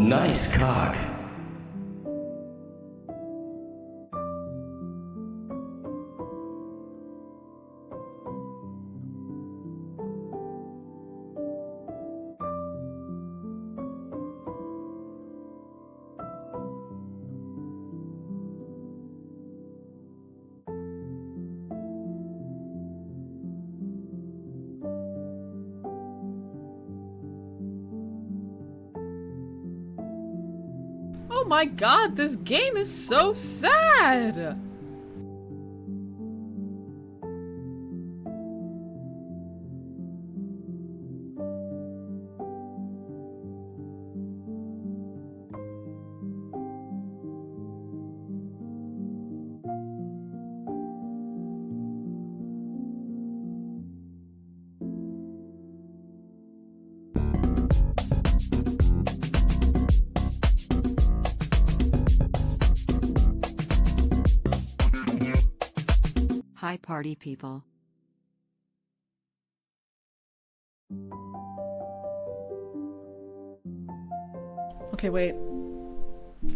Nice cock. Oh my god, this game is so sad! Hi party people. Okay, wait.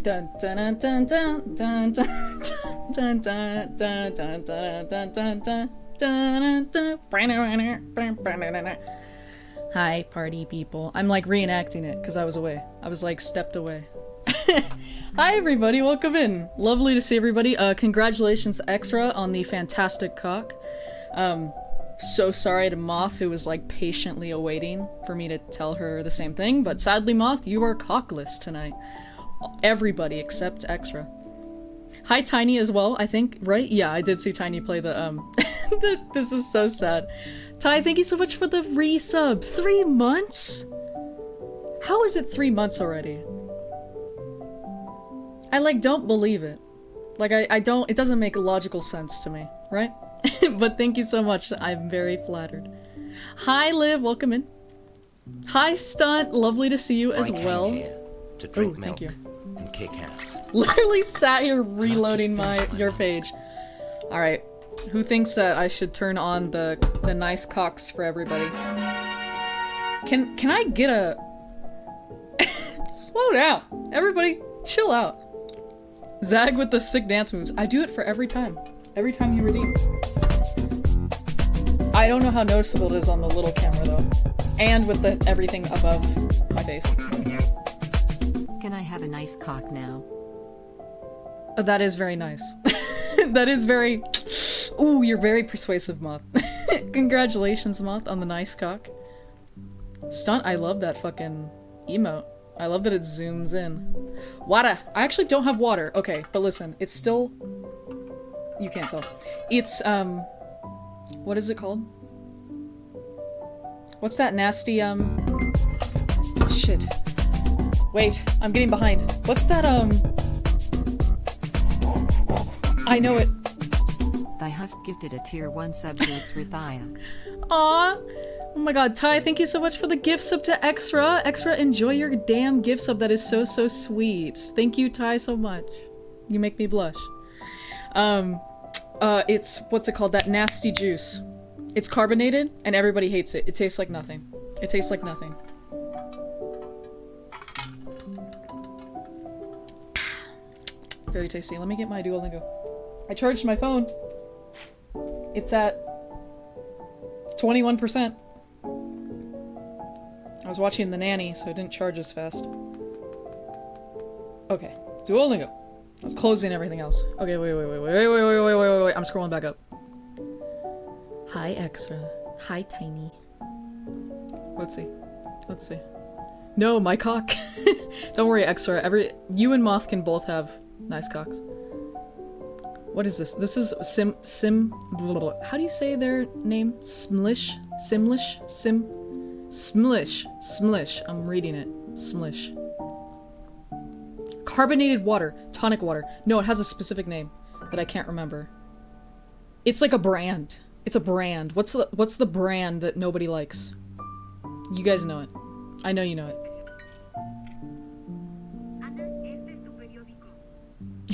Dun dun dun dun dun dun dun dun dun dun dun dun dun dun dun. Hi party people. I'm like reenacting it because I was away. I was like stepped away. Hi everybody, welcome in. Lovely to see everybody. Congratulations Extra on the fantastic cock. So sorry to Moth, who was like patiently awaiting for me to tell her the same thing, but sadly Moth, you are cockless tonight. Everybody except Extra. Hi Tiny as well, I think, right? Yeah, I did see Tiny play the this is so sad. Ty, thank you so much for the resub. 3 months? How is it 3 months already? I like don't believe it. Like I don't, it doesn't make logical sense to me, right? But thank you so much. I'm very flattered. Hi Liv, welcome in. Hi Stunt, lovely to see you as well. To drink Ooh, milk thank you. and kick ass. Literally sat here reloading your page. All right, who thinks that I should turn on the nice cocks for everybody? Can I get a slow down, everybody, chill out. Zag with the sick dance moves. I do it for every time. Every time you redeem. I don't know how noticeable it is on the little camera though. And with the everything above my face. Can I have a nice cock now? That is very nice. That is very... Ooh, you're very persuasive, Moth. Congratulations, Moth, on the nice cock. Stunt, I love that fucking emote. I love that it zooms in. Water! I actually don't have water. Okay, but listen, it's still... You can't tell. It's, what is it called? What's that nasty, Shit. Wait, I'm getting behind. What's that, I know it. Thy husk gifted a tier 1 sub to its Rithia. Aw! Oh my god, Ty, thank you so much for the gift sub to Extra. Extra, enjoy your damn gift sub. That is so, so sweet. Thank you, Ty, so much. You make me blush. It's, what's it called? That nasty juice. It's carbonated, and everybody hates it. It tastes like nothing. It tastes like nothing. Very tasty. Let me get my Duolingo. I charged my phone. It's at 21%. I was watching The Nanny, so it didn't charge as fast. Okay, Duolingo. I was closing everything else. Okay, wait. I'm scrolling back up. Hi, Extra. Hi, Tiny. Let's see. No, my cock. Don't worry, Extra. You and Moth can both have nice cocks. What is this? This is how do you say their name? Smlish? Smlish. I'm reading it. Smlish. Carbonated water. Tonic water. No, it has a specific name that I can't remember. It's like a brand. It's a brand. What's the brand that nobody likes? You guys know it. I know you know it.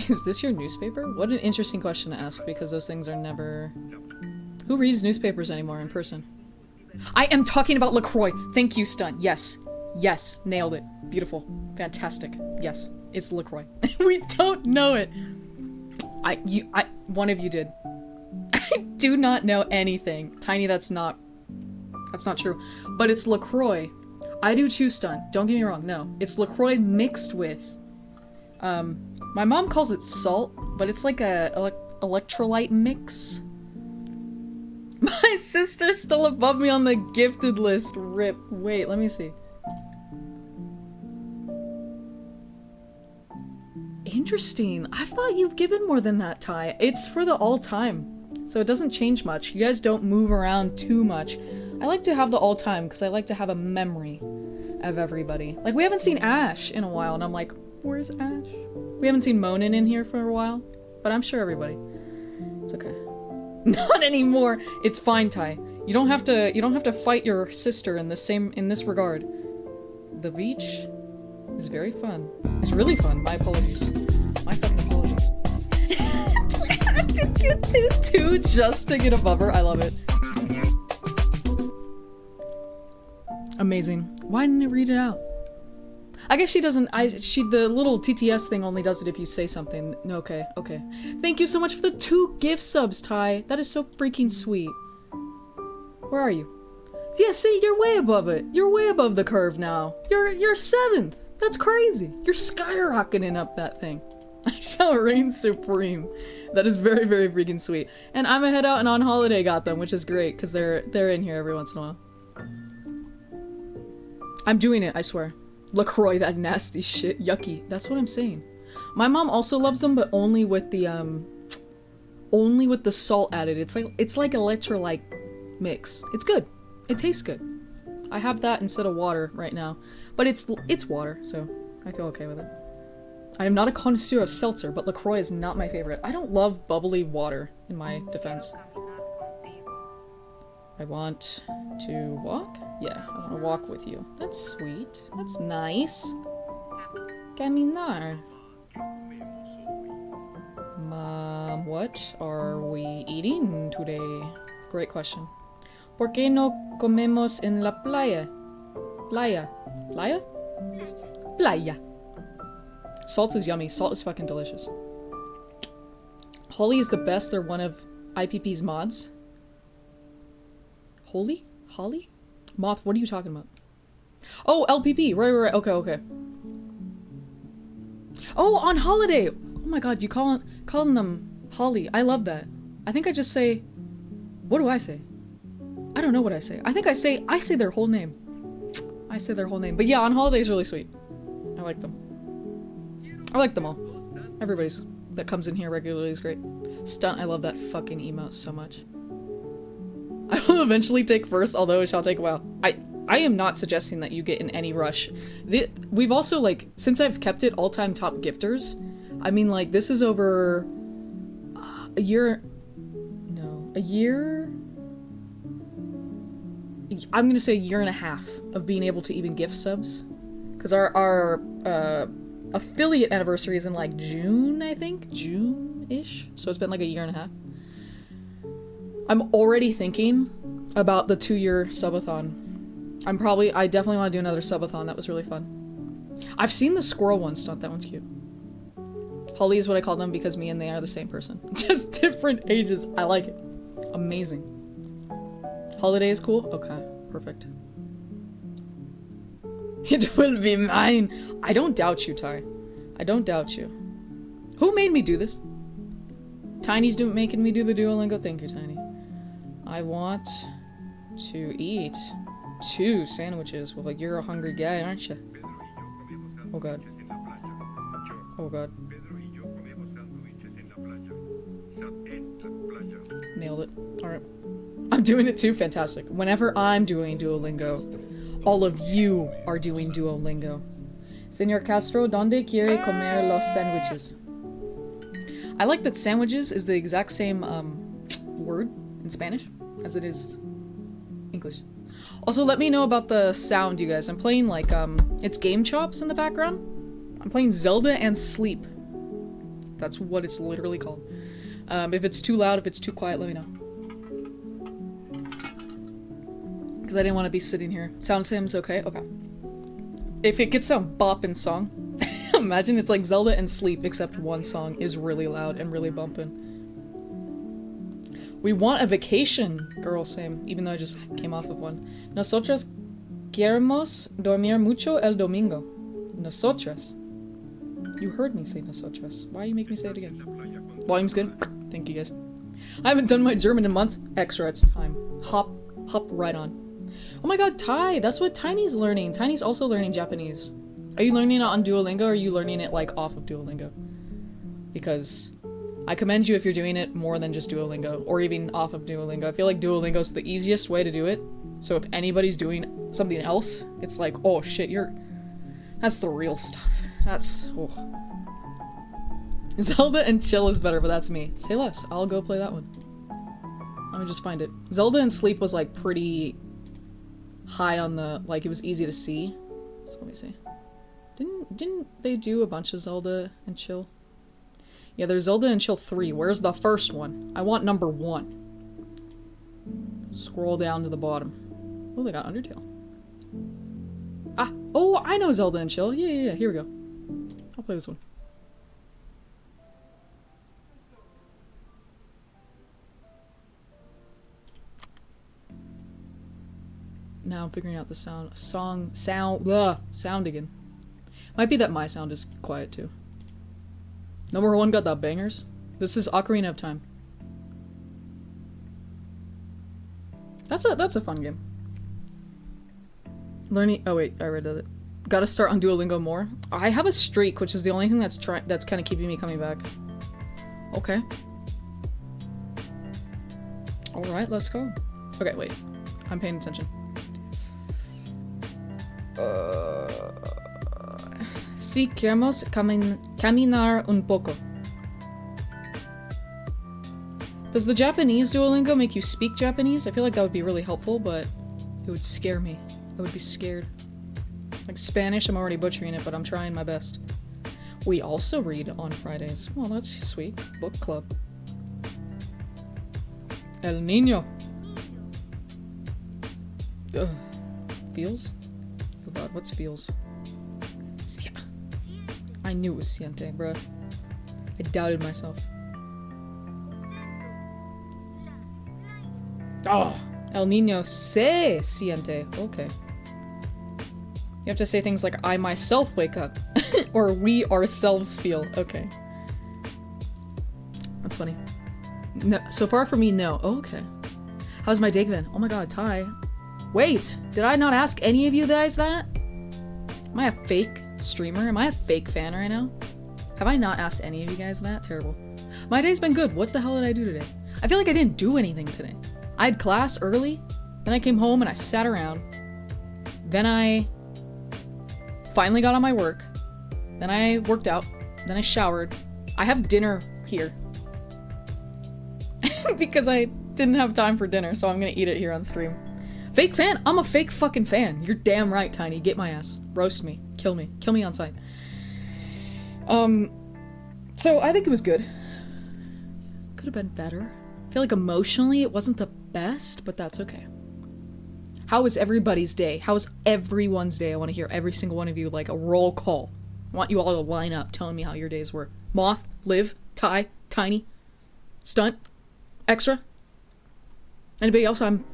Is this your newspaper? What an interesting question to ask, because those things are never... Who reads newspapers anymore in person? I am talking about LaCroix. Thank you, Stunt. Yes. Yes, nailed it. Beautiful. Fantastic. Yes, it's LaCroix. We don't know it. One of you did. I do not know anything. Tiny, that's not true. But it's LaCroix. I do too, Stunt. Don't get me wrong, no. It's LaCroix mixed with, my mom calls it salt, but it's like a electrolyte mix. My sister's still above me on the gifted list. Rip. Wait, let me see. Interesting. I thought you've given more than that, Ty. It's for the all-time, so it doesn't change much. You guys don't move around too much. I like to have the all-time because I like to have a memory of everybody. Like, we haven't seen Ash in a while, and I'm like, where's Ash? We haven't seen Monin in here for a while, but I'm sure everybody. It's okay. Not anymore. It's fine, Ty. You don't have to fight your sister in this regard. The beach is very fun. It's really fun. My apologies. My fucking apologies. Did you do two just to get above her? I love it. Amazing. Why didn't it read it out? I guess she doesn't. The little TTS thing only does it if you say something. Okay, okay. Thank you so much for the 2 gift subs, Ty. That is so freaking sweet. Where are you? Yeah, see, you're way above it. You're way above the curve now. You're 7th. That's crazy. You're skyrocketing up that thing. I shall reign supreme. That is very, very freaking sweet. And I'm a head out and on holiday got them, which is great because they're in here every once in a while. I'm doing it, I swear. LaCroix, that nasty shit. Yucky. That's what I'm saying. My mom also loves them, but only with the salt added. It's like electrolyte mix. It's good. It tastes good. I have that instead of water right now. But it's water, so I feel okay with it. I am not a connoisseur of seltzer, but LaCroix is not my favorite. I don't love bubbly water, in my defense. I want to walk? Yeah, I want to walk with you. That's sweet. That's nice. Caminar. Mom, what are we eating today? Great question. ¿Por qué no comemos en la playa? Playa. Playa? Playa. Salt is yummy. Salt is fucking delicious. Holly is the best. They're one of IPP's mods. Holy? Holly? Moth, what are you talking about? Oh, LPP. Right. Okay. Oh, on holiday! Oh my god, you calling them Holly. I love that. I think I just say... What do I say? I don't know what I say. I think I say their whole name. I say their whole name. But yeah, on holiday is really sweet. I like them. I like them all. Everybody's that comes in here regularly is great. Stunt, I love that fucking emote so much. I will eventually take first, although it shall take a while. I am not suggesting that you get in any rush. We've also, like, since I've kept it all-time top gifters, I mean, like, this is over a year... No, a year... I'm gonna say a year and a half of being able to even gift subs. Because our affiliate anniversary is in, like, June, I think? June-ish? So it's been, like, a year and a half. I'm already thinking about the 2-year subathon. I definitely want to do another subathon. That was really fun. I've seen the squirrel one stunt. That one's cute. Holly is what I call them because me and they are the same person. Just different ages. I like it. Amazing. Holiday is cool? Okay. Perfect. It will be mine. I don't doubt you, Ty. I don't doubt you. Who made me do this? Tiny's making me do the Duolingo. Thank you, Tiny. I want to eat 2 sandwiches. Well, you're a hungry guy, aren't you? Oh god. Oh god. Nailed it. Alright. I'm doing it too? Fantastic. Whenever I'm doing Duolingo, all of you are doing Duolingo. Señor Castro, ¿dónde quiere comer los sandwiches? I like that sandwiches is the exact same word in Spanish as it is English. Also, let me know about the sound, you guys. I'm playing, like, it's Game Chops in the background. I'm playing Zelda and Sleep. That's what it's literally called. If it's too loud, if it's too quiet, let me know. Because I didn't want to be sitting here. Sound Sims, okay? Okay. If it gets a boppin' song, imagine it's like Zelda and Sleep, except one song is really loud and really bumpin'. We want a vacation, girl, same, even though I just came off of one. Nosotras queremos dormir mucho el domingo. Nosotras. You heard me say nosotras. Why you make me say it again? Volume's good. Thank you, guys. I haven't done my German in months. Extra, it's time. Hop right on. Oh my god, Thai! That's what Tiny's learning. Tiny's also learning Japanese. Are you learning it on Duolingo, or are you learning it, like, off of Duolingo? Because I commend you if you're doing it more than just Duolingo, or even off of Duolingo. I feel like Duolingo's the easiest way to do it. So if anybody's doing something else, it's like, oh shit, that's the real stuff. That's, oh. Zelda and Chill is better, but that's me. Say less. I'll go play that one. Let me just find it. Zelda and Sleep was, like, pretty high on the, like, it was easy to see. So let me see. Didn't they do a bunch of Zelda and Chill? Yeah, there's Zelda and Chill 3. Where's the first one? I want number 1. Scroll down to the bottom. Oh, they got Undertale. Ah! Oh, I know Zelda and Chill. Yeah. Here we go. I'll play this one. Now I'm figuring out the sound again. Might be that my sound is quiet too. Number 1 got the bangers. This is Ocarina of Time. That's a fun game. Learning. Oh wait, I read it. Gotta start on Duolingo more. I have a streak, which is the only thing that's kind of keeping me coming back. Okay. All right, let's go. Okay, wait. I'm paying attention. Si queremos caminar un poco. Does the Japanese Duolingo make you speak Japanese? I feel like that would be really helpful, but it would scare me. I would be scared. Like Spanish, I'm already butchering it, but I'm trying my best. We also read on Fridays. Well, that's sweet. Book club. El Niño. Ugh. Feels? Oh god, what's feels? I knew it was siente, bruh. I doubted myself. Oh! El Niño se siente. Okay. You have to say things like, I myself wake up. Or we ourselves feel. Okay. That's funny. No, so far for me, no. Oh, okay. How's my day been? Oh my god, Ty. Wait! Did I not ask any of you guys that? Am I a fake streamer? Am I a fake fan right now? Have I not asked any of you guys that? Terrible. My day's been good. What the hell did I do today? I feel like I didn't do anything today. I had class early, then I came home and I sat around. Then I finally got on my work. Then I worked out. Then I showered. I have dinner here. Because I didn't have time for dinner, so I'm gonna eat it here on stream. Fake fan? I'm a fake fucking fan. You're damn right, Tiny. Get my ass. Roast me. Kill me. Kill me on sight. So I think it was good. Could have been better. I feel like emotionally it wasn't the best, but that's okay. How was everybody's day? How was everyone's day? I want to hear every single one of you, like a roll call. I want you all to line up telling me how your days were. Moth, Liv, Ty, Tiny, Stunt, Extra. Anybody else I'm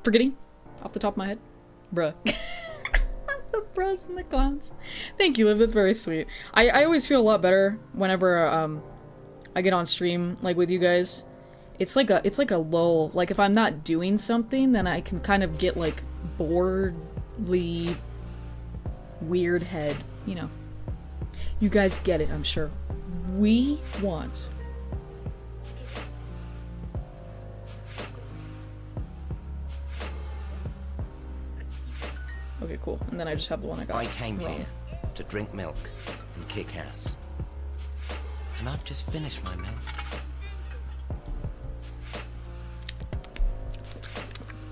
forgetting off the top of my head? Bruh. The bros and the clowns. Thank you, Liv. That's very sweet. I always feel a lot better whenever I get on stream like with you guys. It's like a lull. Like if I'm not doing something, then I can kind of get like boredly weird head, you know. You guys get it, I'm sure. We want okay, cool. And then I just have the one I got. I came here to drink milk and kick ass. And I've just finished my milk.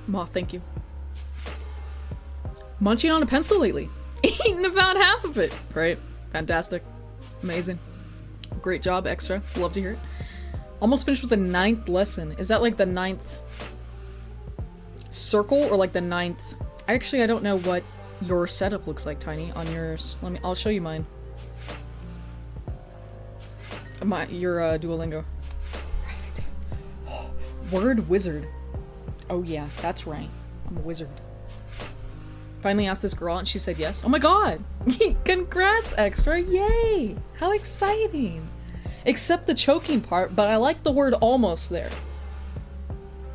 Moth, thank you. Munching on a pencil lately. Eating about half of it. Great. Fantastic. Amazing. Great job, Extra. Love to hear it. Almost finished with the 9th lesson. Is that like the 9th circle or like the 9th? I don't know what your setup looks like, Tiny, on yours. I'll show you mine. Your Duolingo. Right, I did. Word wizard. Oh yeah, that's right. I'm a wizard. Finally asked this girl and she said yes. Oh my god! Congrats, Extra! Yay! How exciting! Except the choking part, but I like the word almost there.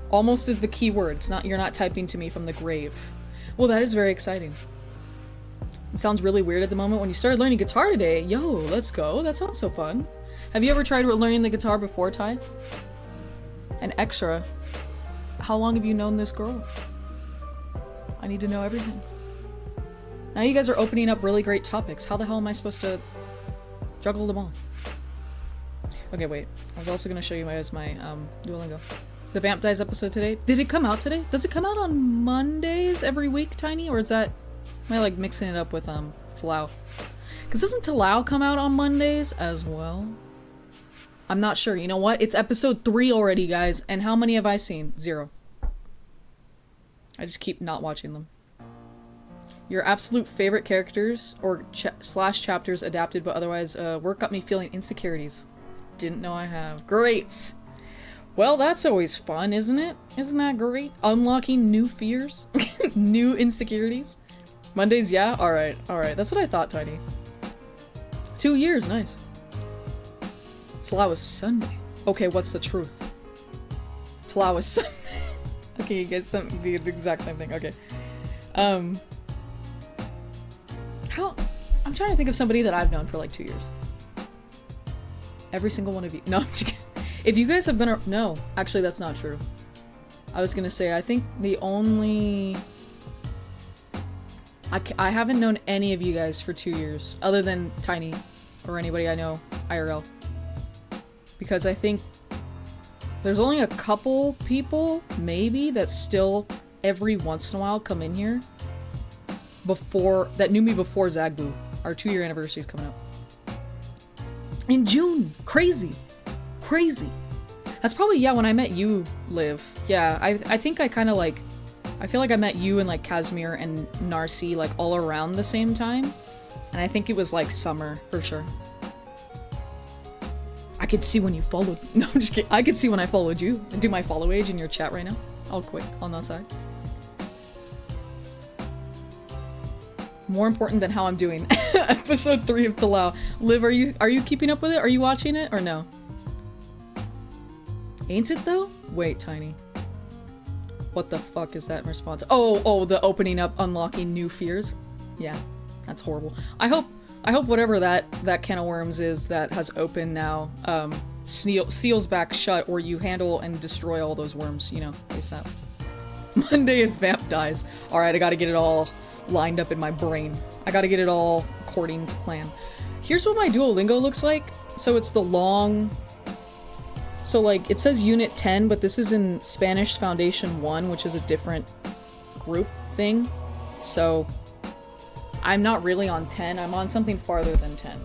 Almost is the key word. It's not, you're not typing to me from the grave. Well, that is very exciting. It sounds really weird at the moment. When you started learning guitar today, yo, let's go. That sounds so fun. Have you ever tried learning the guitar before, Ty? And Extra, how long have you known this girl? I need to know everything. Now you guys are opening up really great topics. How the hell am I supposed to juggle them all? Okay, wait. I was also going to show you my Duolingo. The Vamp Dies episode today. Did it come out today? Does it come out on Mondays every week, Tiny? Or is that... Am I like mixing it up with Talau? Because doesn't Talau come out on Mondays as well? I'm not sure. You know what? It's episode 3 already, guys. And how many have I seen? 0. I just keep not watching them. Your absolute favorite characters or slash chapters adapted, but otherwise work got me feeling insecurities. Didn't know I have. Great! Well, that's always fun, isn't it? Isn't that great? Unlocking new fears? New insecurities? Mondays, yeah? Alright, alright. That's what I thought, Tiny. 2 years, nice. Talau is Sunday. Okay, what's the truth? Talau is Sunday. Okay, you guys sent the exact same thing. Okay. I'm trying to think of somebody that I've known for like 2 years. Every single one of you. No, I'm just kidding. If you guys have been no, actually that's not true. I was gonna say, I think the only... I haven't known any of you guys for 2 years, other than Tiny, or anybody I know, IRL. Because I think there's only a couple people, maybe, that still every once in a while come in here that knew me before Zagbu. Our 2-year anniversary is coming up. In June! Crazy! Crazy! That's probably, yeah, when I met you, Liv. Yeah, I think I kind of like... I feel like I met you and like Casimir and Narcy like all around the same time. And I think it was like summer, for sure. I could see when you followed... No, I'm just kidding. I could see when I followed you. Do my follow age in your chat right now. I'll quick on that side. More important than how I'm doing. Episode 3 of Talau. Liv, are you keeping up with it? Are you watching it or no? Ain't it though? Wait, Tiny. What the fuck is that in response? Oh, the opening up, unlocking new fears. Yeah, that's horrible. I hope whatever that can of worms is that has opened now, seals back shut, or you handle and destroy all those worms, you know, ASAP. Monday is Vamp Dies. Alright, I gotta get it all lined up in my brain. I gotta get it all according to plan. Here's what my Duolingo looks like. So it's the long... So like, it says Unit 10, but this is in Spanish Foundation 1, which is a different group thing. So I'm not really on 10, I'm on something farther than 10.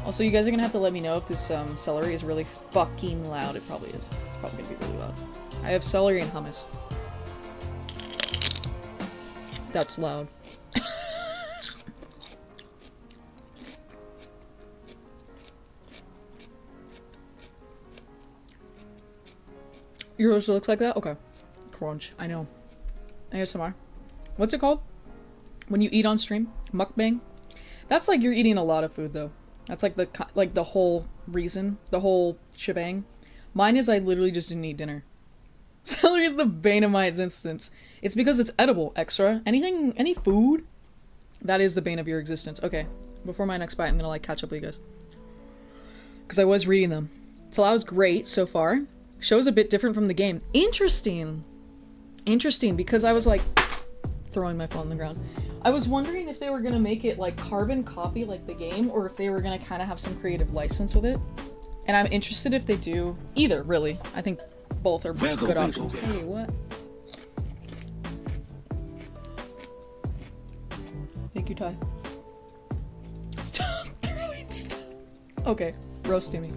Also, you guys are gonna have to let me know if this celery is really fucking loud. It probably is. It's probably gonna be really loud. I have celery and hummus. That's loud. Yours looks like that? Okay. Crunch. I know. ASMR. What's it called? When you eat on stream? Mukbang? That's like you're eating a lot of food though. That's like the whole reason. The whole shebang. Mine is I literally just didn't eat dinner. Celery is the bane of my existence. It's because it's edible, Extra. Any food, that is the bane of your existence. Okay. Before my next bite, I'm gonna like catch up with you guys. Because I was reading them. Talau's great so far. Show's a bit different from the game. Interesting. Interesting, because I was like throwing my phone on the ground. I was wondering if they were gonna make it like carbon copy like the game, or if they were gonna kind of have some creative license with it. And I'm interested if they do either, really. I think both are good options. Hey, what? Thank you, Ty. Stop throwing stuff. Okay, roasting me.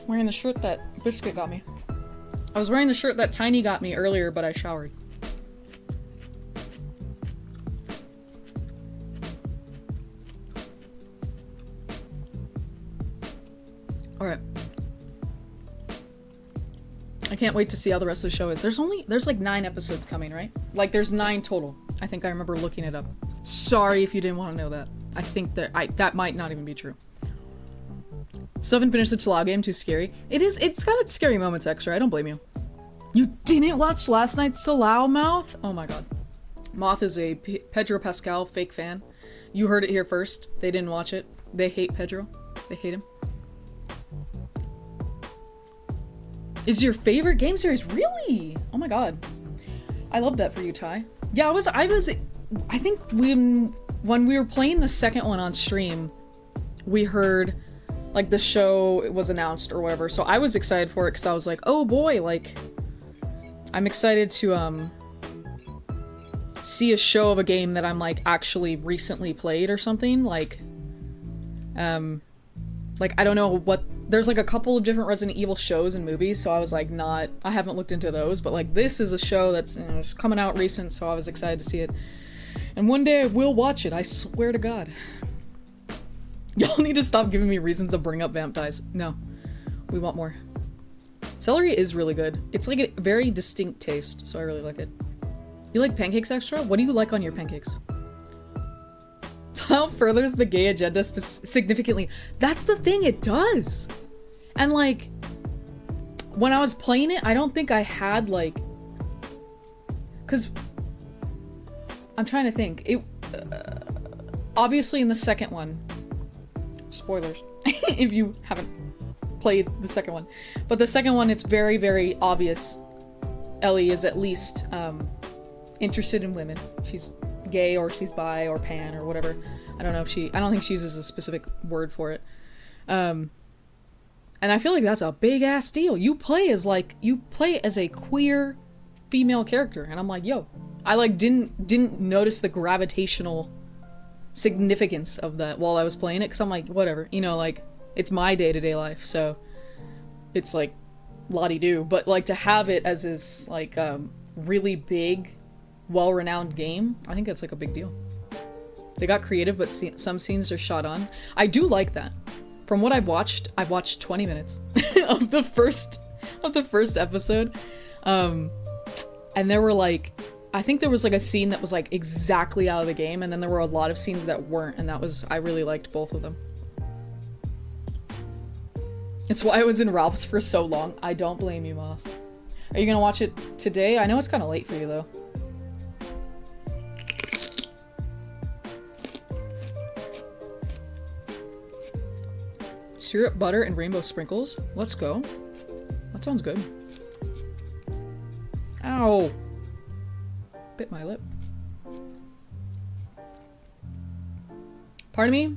Wearing the shirt that Biscuit got me. I was wearing the shirt that Tiny got me earlier, but I showered. Alright. I can't wait to see how the rest of the show is. There's like 9 episodes coming, right? Like there's 9 total. I think I remember looking it up. Sorry if you didn't want to know that. I think that might not even be true. Still haven't finished the Talal game, too scary. It's got its scary moments extra, I don't blame you. You didn't watch last night's Talal, Mouth? Oh my god. Moth is a Pedro Pascal fake fan. You heard it here first. They didn't watch it. They hate Pedro. They hate him. Is your favorite game series? Really? Oh my god. I love that for you, Ty. Yeah, I think when we were playing the second one on stream, we heard like the show was announced or whatever. So I was excited for it because I was like, oh boy, like I'm excited to see a show of a game that I'm like actually recently played or something. Like I don't know what, there's like a couple of different Resident Evil shows and movies, so I was like I haven't looked into those, but like this is a show that's, you know, it's coming out recent, so I was excited to see it. And one day I will watch it, I swear to god. Y'all need to stop giving me reasons to bring up Vamp Dies. No. We want more. Celery is really good. It's like a very distinct taste, so I really like it. You like pancakes extra? What do you like on your pancakes? How furthers the gay agenda significantly. That's the thing, it does. And like, when I was playing it, I don't think I had like, cause I'm trying to think. It obviously in the second one, spoilers if you haven't played the second one, but the second one, it's very, very obvious Ellie is at least interested in women. She's gay or she's bi or pan or whatever. I don't think she uses a specific word for it. And I feel like that's a big ass deal. You play as a queer female character, and I'm like, yo, I like didn't notice the gravitational significance of that while I was playing it, because I'm like, whatever, you know, like it's my day-to-day life, so it's like la-di-do. But like to have it as this like really big, well-renowned game, I think that's like a big deal. They got creative, but some scenes are shot on. I do like that. From what I've watched 20 minutes of the first episode, and there were like, I think there was like a scene that was like exactly out of the game, and then there were a lot of scenes that weren't, and I really liked both of them. It's why I was in Ralph's for so long. I don't blame you, Moth. Are you gonna watch it today? I know it's kind of late for you though. Syrup, butter, and rainbow sprinkles? Let's go. That sounds good. Ow! Bit my lip. Part of me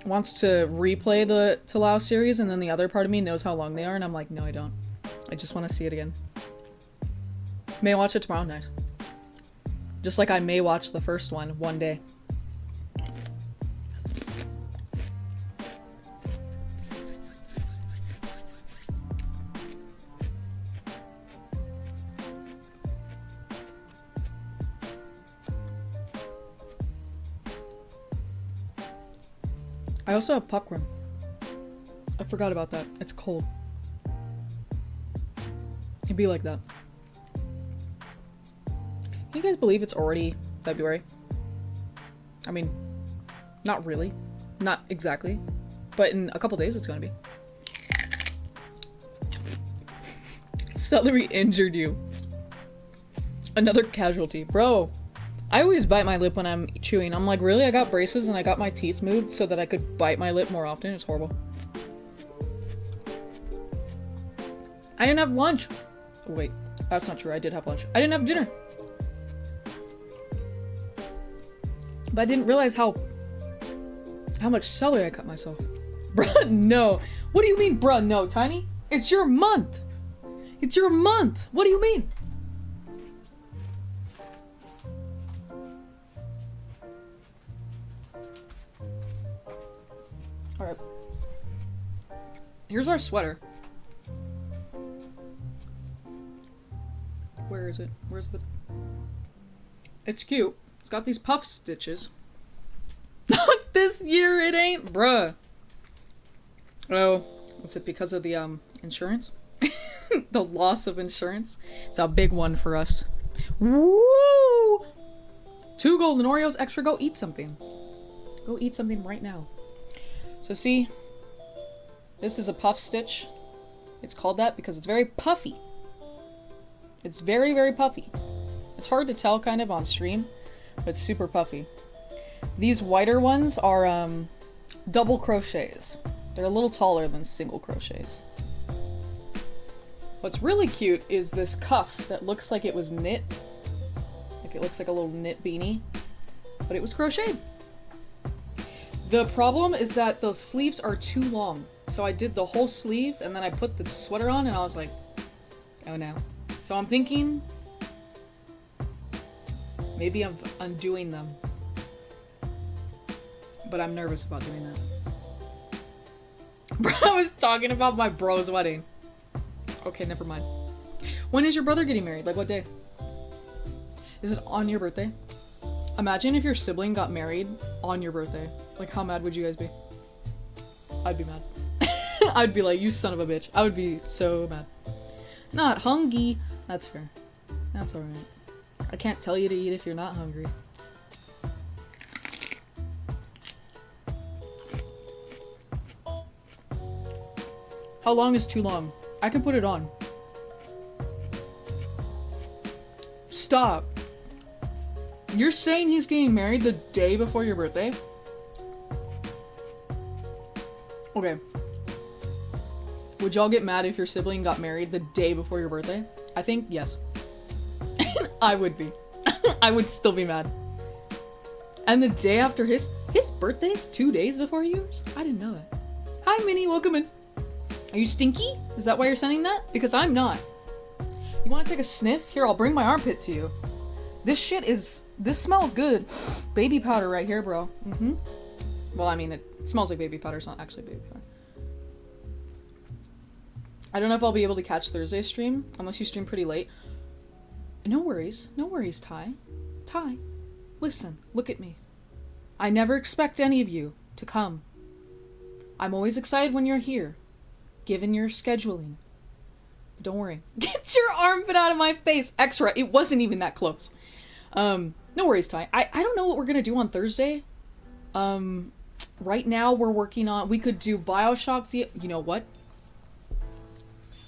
wants to replay the Talal series, and then the other part of me knows how long they are, and I'm like, no, I don't. I just want to see it again. May watch it tomorrow night. Just like I may watch the first one day. I also have popcorn. I forgot about that. It's cold. It'd be like that. Can you guys believe it's already February? I mean, not really. Not exactly. But in a couple days it's gonna be. Celery injured you. Another casualty. Bro, I always bite my lip when I'm chewing. I'm like, really? I got braces and I got my teeth moved so that I could bite my lip more often? It's horrible. I didn't have lunch. Oh, wait, that's not true. I did have lunch. I didn't have dinner. But I didn't realize how much celery I cut myself. Bruh, no. What do you mean, bruh, no, Tiny? It's your month. It's your month. What do you mean? Alright. Here's our sweater. Where is it? Where's the... It's cute. It's got these puff stitches. Not this year, it ain't, bruh. Oh, Is it because of the insurance? The loss of insurance? It's a big one for us. Woo! 2 golden Oreos extra. Go eat something. Go eat something right now. So see, this is a puff stitch. It's called that because it's very puffy. It's very, very puffy. It's hard to tell kind of on stream, but it's super puffy. These whiter ones are double crochets. They're a little taller than single crochets. What's really cute is this cuff that looks like it was knit. Like it looks like a little knit beanie, but it was crocheted. The problem is that the sleeves are too long. So I did the whole sleeve and then I put the sweater on and I was like, oh no. So I'm thinking maybe I'm undoing them. But I'm nervous about doing that. Bro, I was talking about my bro's wedding. Okay, never mind. When is your brother getting married? Like what day? Is it on your birthday? Imagine if your sibling got married on your birthday. Like how mad would you guys be? I'd be mad. I'd be like, you son of a bitch. I would be so mad. Not hungry. That's fair. That's alright. I can't tell you to eat if you're not hungry. How long is too long? I can put it on. Stop. You're saying he's getting married the day before your birthday? Okay. Would y'all get mad if your sibling got married the day before your birthday? I think yes. I would be. I would still be mad. And the day after his birthday's 2 days before yours? I didn't know that. Hi Minnie, welcome in. Are you stinky? Is that why you're sending that? Because I'm not. You want to take a sniff? Here, I'll bring my armpit to you. This smells good. Baby powder right here, bro. Mm-hmm. Well, I mean, it smells like baby powder. It's not actually baby powder. I don't know if I'll be able to catch Thursday's stream, unless you stream pretty late. No worries. No worries, Ty. Ty, listen, look at me. I never expect any of you to come. I'm always excited when you're here, given your scheduling. But don't worry. Get your armpit out of my face! Extra, it wasn't even that close. No worries, Ty. I don't know what we're gonna do on Thursday. Right now we're working on, we could do Bioshock you know what?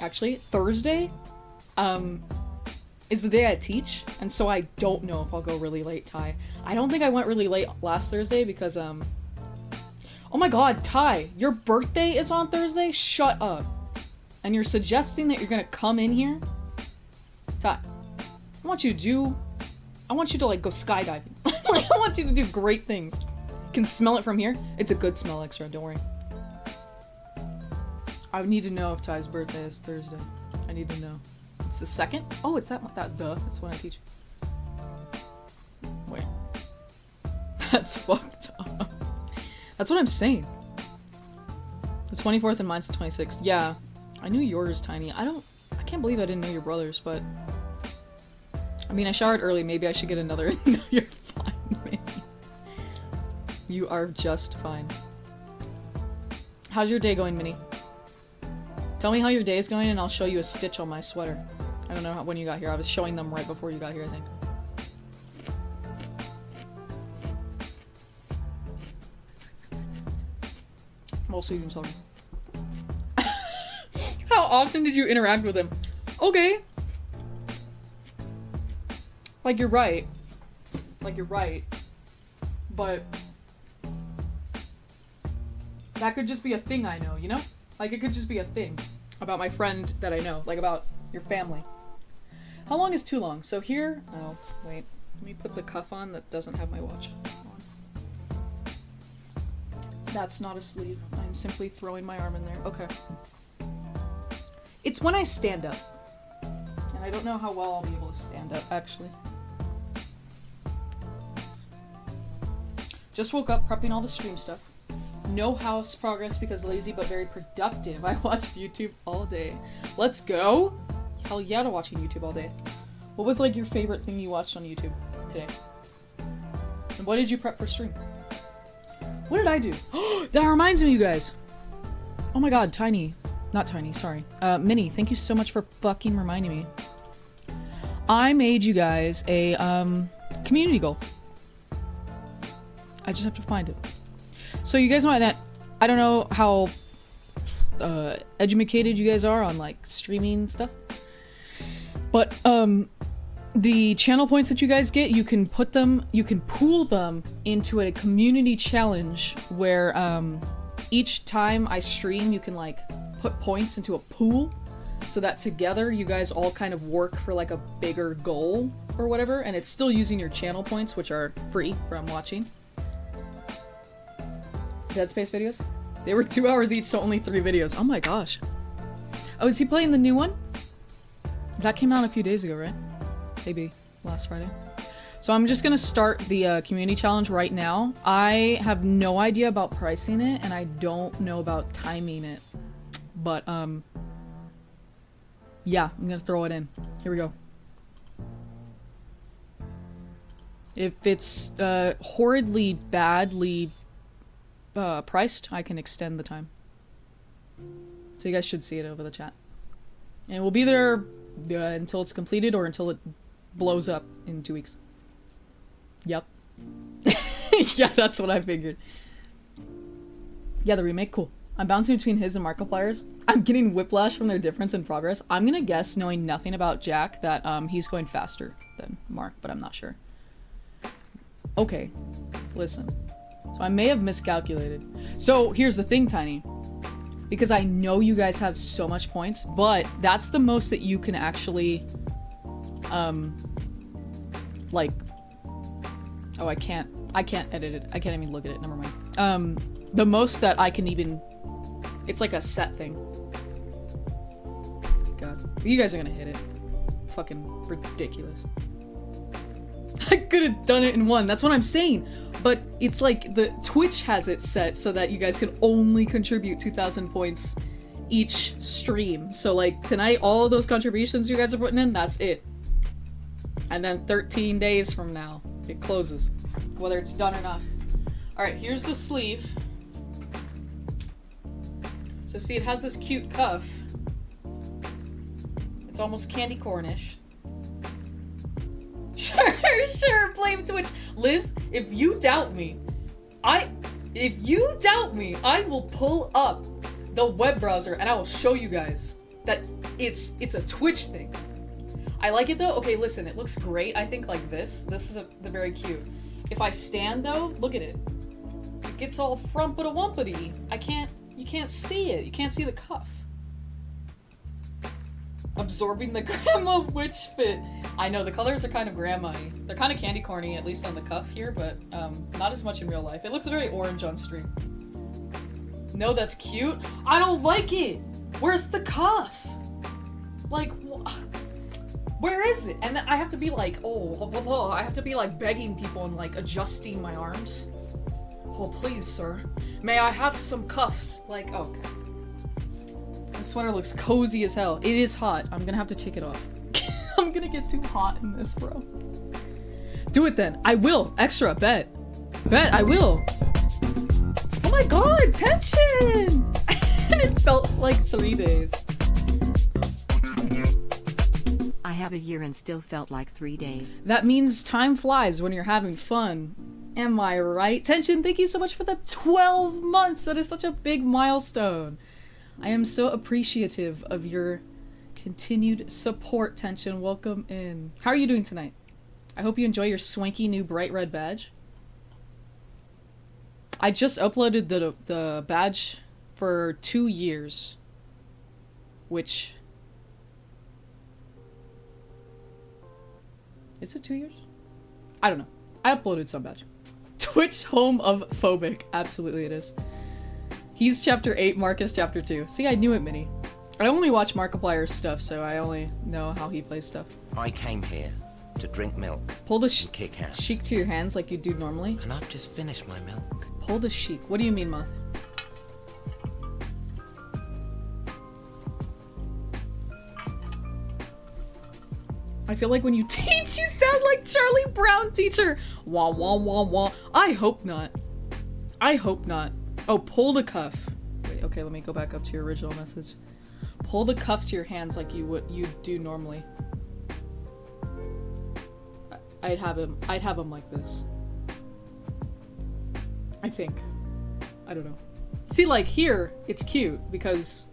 Actually, Thursday, is the day I teach, and so I don't know if I'll go really late, Ty. I don't think I went really late last Thursday because, oh my god, Ty, your birthday is on Thursday? Shut up. And you're suggesting that you're gonna come in here? Ty, I want you to like go skydiving. Like, I want you to do great things. Can smell it from here? It's a good smell, Extra, don't worry. I need to know if Ty's birthday is Thursday. I need to know. It's the 2nd? Oh, it's that duh. That's when I teach. Wait. That's fucked up. That's what I'm saying. The 24th and mine's the 26th. Yeah. I knew yours, Tiny. I can't believe I didn't know your brother's, but... I mean, I showered early. Maybe I should get another. No, you're fine, Minnie. You are just fine. How's your day going, Minnie? Tell me how your day is going and I'll show you a stitch on my sweater. I don't know when you got here. I was showing them right before you got here, I think. Also, you didn't tell me. How often did you interact with him? Okay. Like, you're right. Like, you're right. But... that could just be a thing I know, you know? Like, it could just be a thing about my friend that I know. Like, about your family. How long is too long? So here... oh, wait. Let me put the cuff on that doesn't have my watch on. That's not a sleeve. I'm simply throwing my arm in there. Okay. It's when I stand up. And I don't know how well I'll be able to stand up, actually. Just woke up prepping all the stream stuff. No house progress because lazy but very productive. I watched YouTube all day. Let's go! Hell yeah to watching YouTube all day. What was like your favorite thing you watched on YouTube today? And what did you prep for stream? What did I do? That reminds me, you guys! Oh my god, Tiny. not Tiny, sorry. Minnie, thank you so much for fucking reminding me. I made you guys a, community goal. I just have to find it. So you guys might not, I don't know how, educated you guys are on, like, streaming stuff. But, the channel points that you guys get, you can pool them into a community challenge where, each time I stream, you can, like, put points into a pool so that together you guys all kind of work for, like, a bigger goal or whatever, and it's still using your channel points, which are free from watching. Dead Space videos? They were 2 hours each, so only 3 videos. Oh my gosh. Oh, is he playing the new one? That came out a few days ago, right? Maybe last Friday. So I'm just gonna start the community challenge right now. I have no idea about pricing it, and I don't know about timing it. But, yeah, I'm gonna throw it in. Here we go. If it's horridly badly priced, I can extend the time. So you guys should see it over the chat. And we'll be there until it's completed or until it blows up in 2 weeks. Yep. Yeah, that's what I figured. Yeah, the remake, cool. I'm bouncing between his and Markiplier's. I'm getting whiplash from their difference in progress. I'm gonna guess, knowing nothing about Jack, that he's going faster than Mark, but I'm not sure. Okay, listen. So I may have miscalculated. So here's the thing, Tiny. Because I know you guys have so much points, but that's the most that you can actually, like, oh, I can't edit it. I can't even look at it. Never mind. The most that I can even, it's like a set thing. God, you guys are gonna hit it. Fucking ridiculous. I could have done it in one. That's what I'm saying. But it's like the Twitch has it set so that you guys can only contribute 2,000 points each stream. So like tonight, all of those contributions you guys are putting in, that's it. And then 13 days from now, it closes, whether it's done or not. All right, here's the sleeve. So see, it has this cute cuff. It's almost candy cornish. Sure, blame Twitch. Liv, if you doubt me, I will pull up the web browser and I will show you guys that it's a Twitch thing. I like it though. Okay, listen, it looks great. I think like this. This is the very cute. If I stand though, look at it. It gets all frumpity-wumpity. You can't see it. You can't see the cuff. Absorbing the grandma witch fit. I know, the colors are kind of grandma-y. They're kind of candy corny, at least on the cuff here, but not as much in real life. It looks very orange on stream. No, that's cute. I don't like it. Where's the cuff? Like, where is it? And then I have to be like, I have to be like begging people and like adjusting my arms. Oh, please, sir. May I have some cuffs? Like, okay. This sweater looks cozy as hell. It is hot. I'm gonna have to take it off. I'm gonna get too hot in this, bro. Do it then. I will. Extra, bet. Bet, I will. Oh my god, tension! It felt like 3 days. I have a year and still felt like 3 days. That means time flies when you're having fun. Am I right? Tension, thank you so much for the 12 months. That is such a big milestone. I am so appreciative of your continued support, Tension. Welcome in. How are you doing tonight? I hope you enjoy your swanky new bright red badge. I just uploaded the badge for 2 years. Which... Is it 2 years? I don't know. I uploaded some badge. Twitch home of phobic. Absolutely it is. He's chapter 8, Marcus chapter 2. See, I knew it, Minnie. I only watch Markiplier's stuff, so I only know how he plays stuff. I came here to drink milk. Pull the and kick ass. sheik to your hands like you do normally. And I've just finished my milk. Pull the sheik. What do you mean, Moth? I feel like when you teach, you sound like Charlie Brown teacher. Wah, wah, wah, wah. I hope not. I hope not. Oh, pull the cuff. Wait, okay, let me go back up to your original message. Pull the cuff to your hands like you do normally. I'd have him like this. I think. I don't know. See, like here, it's cute because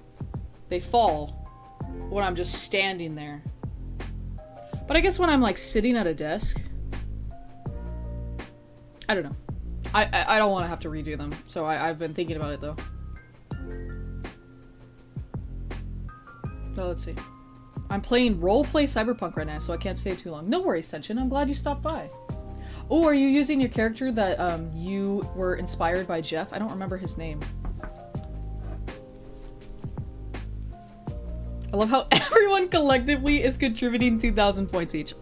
they fall when I'm just standing there. But I guess when I'm like sitting at a desk, I don't know. I don't want to have to redo them, so I've been thinking about it though. Well, let's see. I'm playing roleplay Cyberpunk right now, so I can't stay too long. No worries, Senshin. I'm glad you stopped by. Oh, are you using your character that you were inspired by Jeff? I don't remember his name. I love how everyone collectively is contributing 2,000 points each.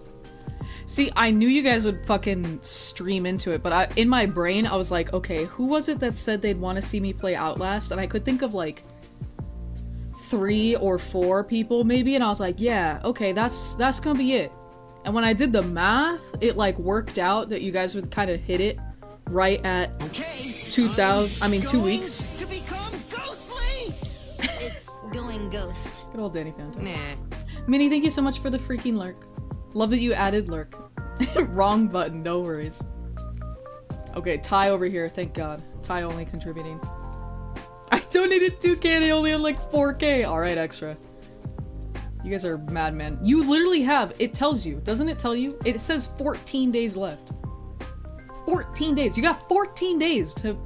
See, I knew you guys would fucking stream into it, but in my brain, I was like, okay, who was it that said they'd want to see me play Outlast? And I could think of like 3 or 4 people maybe, and I was like, yeah, okay, that's gonna be it. And when I did the math, it like worked out that you guys would kind of hit it right at 2 weeks. To become ghostly. It's going ghost. Good old Danny Phantom. Nah. Minnie, thank you so much for the freaking lurk. Love that you added lurk. Wrong button, no worries. Okay, Ty over here, thank God. Ty only contributing. I donated 2K and I only had like 4K. Alright, extra. You guys are madmen. You literally have, it tells you, doesn't it tell you? It says 14 days left. 14 days. You got 14 days to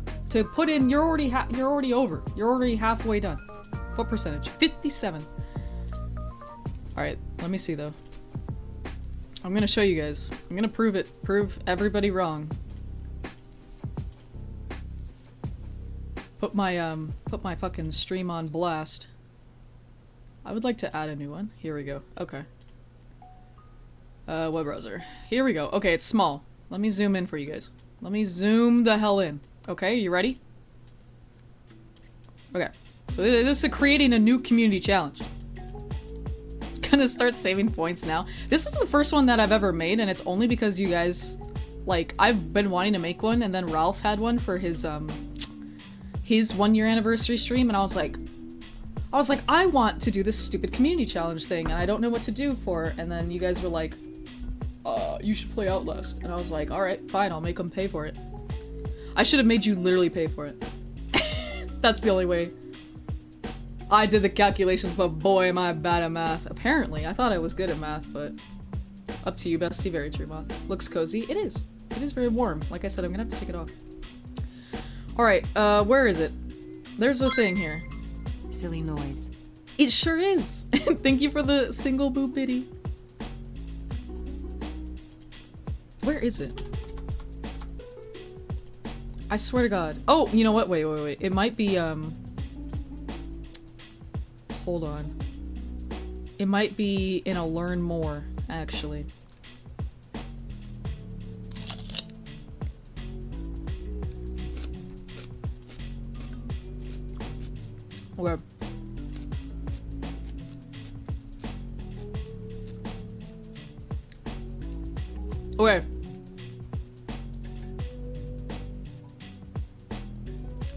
put in, you're already over. You're already halfway done. What percentage? 57. Alright, let me see though. I'm gonna show you guys. I'm gonna prove everybody wrong. Put my fucking stream on blast. I would like to add a new one. Here we go. Okay. Web browser. Here we go. Okay, it's small. Let me zoom in for you guys. Let me zoom the hell in. Okay, you ready? Okay. So this is creating a new community challenge. Gonna start saving points now. This is the first one that I've ever made, and it's only because you guys, like, I've been wanting to make one, and then Ralph had one for his 1-year anniversary stream, and I was like, I want to do this stupid community challenge thing, and I don't know what to do for it. And then you guys were like, you should play Outlast. And I was like, alright, fine, I'll make them pay for it. I should have made you literally pay for it. That's the only way. I did the calculations, but boy am I bad at math. Apparently, I thought I was good at math, but up to you, Bestie. Very true, Moth. Looks cozy. It is. It is very warm. Like I said, I'm gonna have to take it off. Alright, where is it? There's a thing here. Silly noise. It sure is. Thank you for the single boo bitty. Where is it? I swear to God. Oh, you know what? Wait. It might be, hold on. It might be in a learn more, actually. Okay. Okay.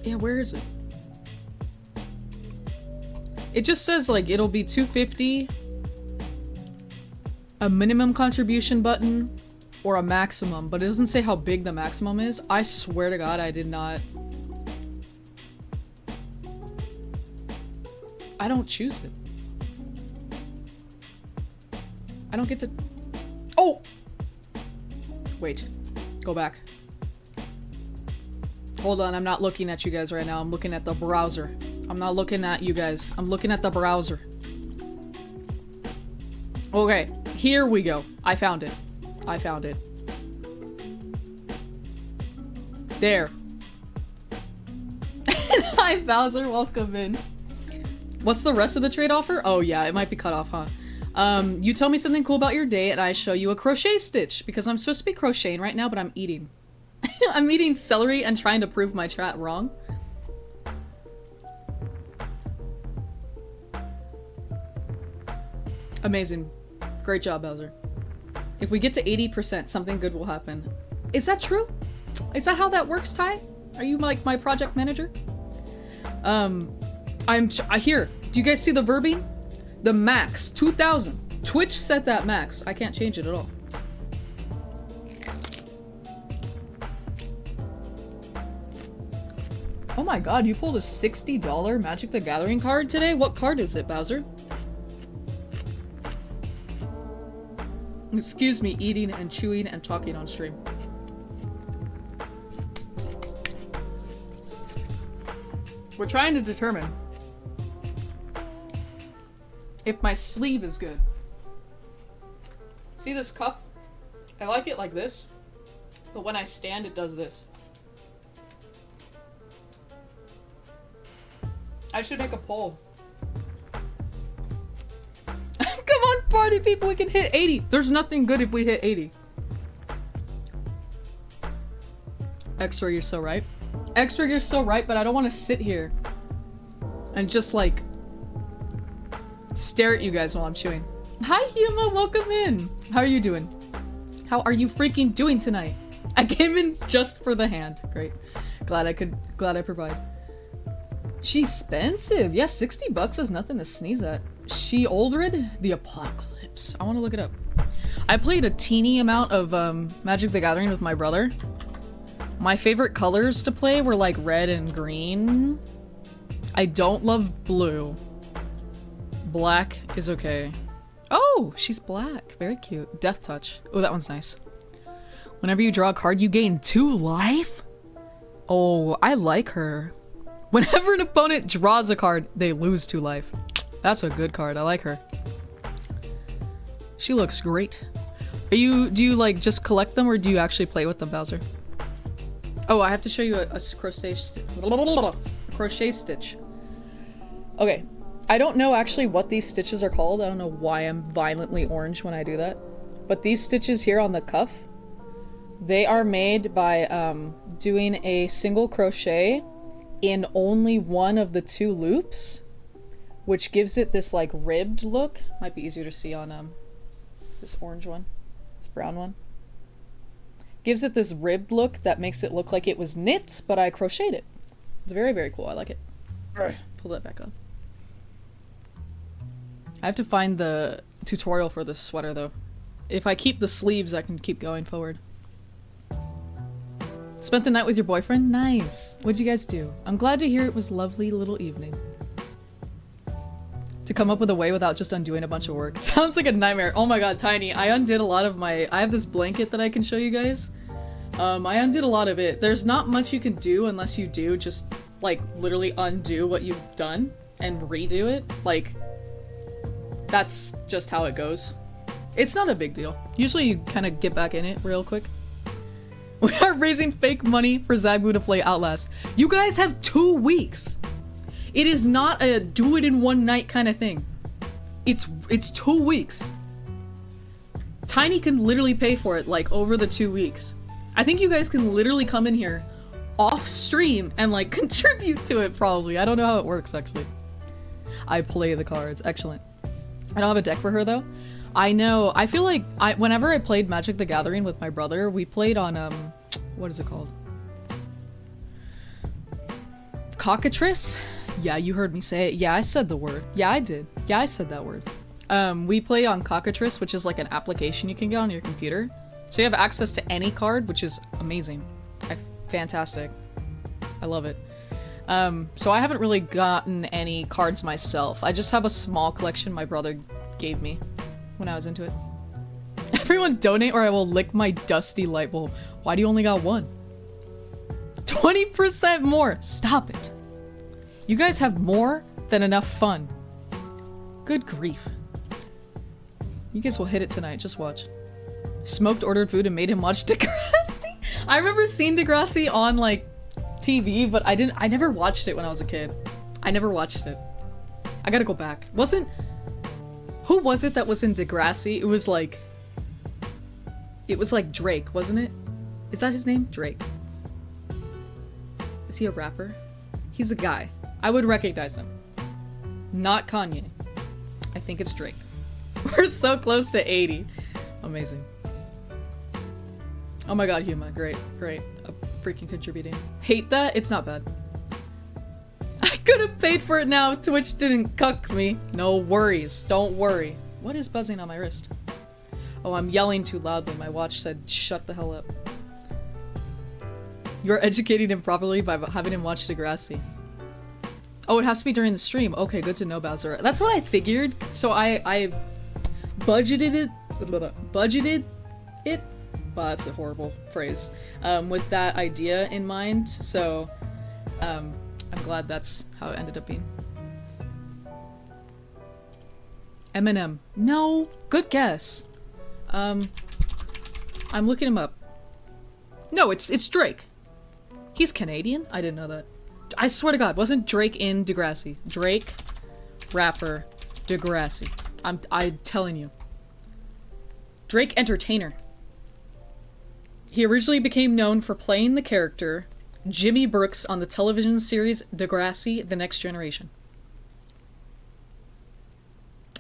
Yeah, where is it? It just says, like, it'll be $250, a minimum contribution button, or a maximum, but it doesn't say how big the maximum is. I swear to God, I did not... I don't choose it. I don't get to... Oh! Wait. Go back. Hold on, I'm not looking at you guys right now. I'm looking at the browser. I'm not looking at you guys. I'm looking at the browser. Okay, here we go. I found it. I found it. There. Hi, Bowser. Welcome in. What's the rest of the trade offer? Oh yeah, it might be cut off, huh? You tell me something cool about your day and I show you a crochet stitch because I'm supposed to be crocheting right now, but I'm eating. I'm eating celery and trying to prove my chat wrong. Amazing. Great job, Bowser. If we get to 80%, something good will happen. Is that true? Is that how that works, Ty? Are you like my project manager? I hear. Do you guys see the verbing? The max, 2,000. Twitch set that max. I can't change it at all. Oh my god, you pulled a $60 Magic the Gathering card today? What card is it, Bowser? Excuse me, eating and chewing and talking on stream. We're trying to determine if my sleeve is good. See this cuff? I like it like this, but when I stand, it does this. I should make a poll. Come on, party people, we can hit 80. There's nothing good if we hit 80. Extra, you're so right. Extra, you're so right, but I don't want to sit here and just like stare at you guys while I'm chewing. Hi, Huma, welcome in. How are you doing? How are you freaking doing tonight? I came in just for the hand. Great. Glad I provide. She's expensive. Yeah, 60 bucks is nothing to sneeze at. She Oldred? The Apocalypse. I want to look it up. I played a teeny amount of Magic the Gathering with my brother. My favorite colors to play were like red and green. I don't love blue. Black is okay. Oh, she's black. Very cute. Death Touch. Oh, that one's nice. Whenever you draw a card, you gain 2 life? Oh, I like her. Whenever an opponent draws a card, they lose 2 life. That's a good card. I like her. She looks great. Do you like just collect them or do you actually play with them, Bowser? Oh, I have to show you a crochet stitch. Okay. I don't know actually what these stitches are called. I don't know why I'm violently orange when I do that. But these stitches here on the cuff, they are made by doing a single crochet in only one of the 2 loops, which gives it this like ribbed look. Might be easier to see on this orange one, this brown one. Gives it this ribbed look that makes it look like it was knit, but I crocheted it. It's very, very cool. I like it. Pull that back up. I have to find the tutorial for this sweater though. If I keep the sleeves, I can keep going forward. Spent the night with your boyfriend? Nice. What'd you guys do? I'm glad to hear it was a lovely little evening. To come up with a way without just undoing a bunch of work. Sounds like a nightmare. Oh my god, Tiny. I undid a lot of my... I have this blanket that I can show you guys. I undid a lot of it. There's not much you can do unless you do just, like, literally undo what you've done and redo it. Like, that's just how it goes. It's not a big deal. Usually you kind of get back in it real quick. We are raising fake money for Zagbu to play Outlast. You guys have 2 weeks. It is not a do it in one night kind of thing. It's 2 weeks. Tiny can literally pay for it like over the 2 weeks. I think you guys can literally come in here off stream and like contribute to it probably. I don't know how it works actually. I play the cards. Excellent. I don't have a deck for her though. I know, I feel like whenever I played Magic the Gathering with my brother, we played on, what is it called? Cockatrice? Yeah, you heard me say it. Yeah, I said the word. Yeah, I did. Yeah, I said that word. We play on Cockatrice, which is like an application you can get on your computer. So you have access to any card, which is amazing. Fantastic. I love it. So I haven't really gotten any cards myself. I just have a small collection my brother gave me when I was into it. Everyone donate or I will lick my dusty light bulb. Why do you only got 1? 20% more! Stop it! You guys have more than enough fun. Good grief. You guys will hit it tonight, just watch. Smoked ordered food and made him watch Degrassi? I remember seeing Degrassi on like TV, but I never watched it when I was a kid. I never watched it. I gotta go back. Who was it that was in Degrassi? It was like Drake, wasn't it? Is that his name? Drake. Is he a rapper? He's a guy. I would recognize him. Not Kanye. I think it's Drake. We're so close to 80. Amazing. Oh my god, Huma. Great. Great. Freaking contributing. Hate that? It's not bad. I Could have paid for it now. Twitch didn't cuck me. No worries. Don't worry. What is buzzing on my wrist? Oh, I'm yelling too loudly. My watch said, shut the hell up. You're educating him properly by having him watch Degrassi. Oh, it has to be during the stream. Okay, good to know, Bowser. That's what I figured. So I budgeted it. Budgeted it? Wow, that's a horrible phrase. With that idea in mind. So, I'm glad that's how it ended up being. Eminem. No, good guess. I'm looking him up. No, it's Drake. He's Canadian? I didn't know that. I swear to God, wasn't Drake in Degrassi? Drake, rapper, Degrassi. I'm telling you. Drake entertainer. He originally became known for playing the character Jimmy Brooks on the television series Degrassi: The Next Generation.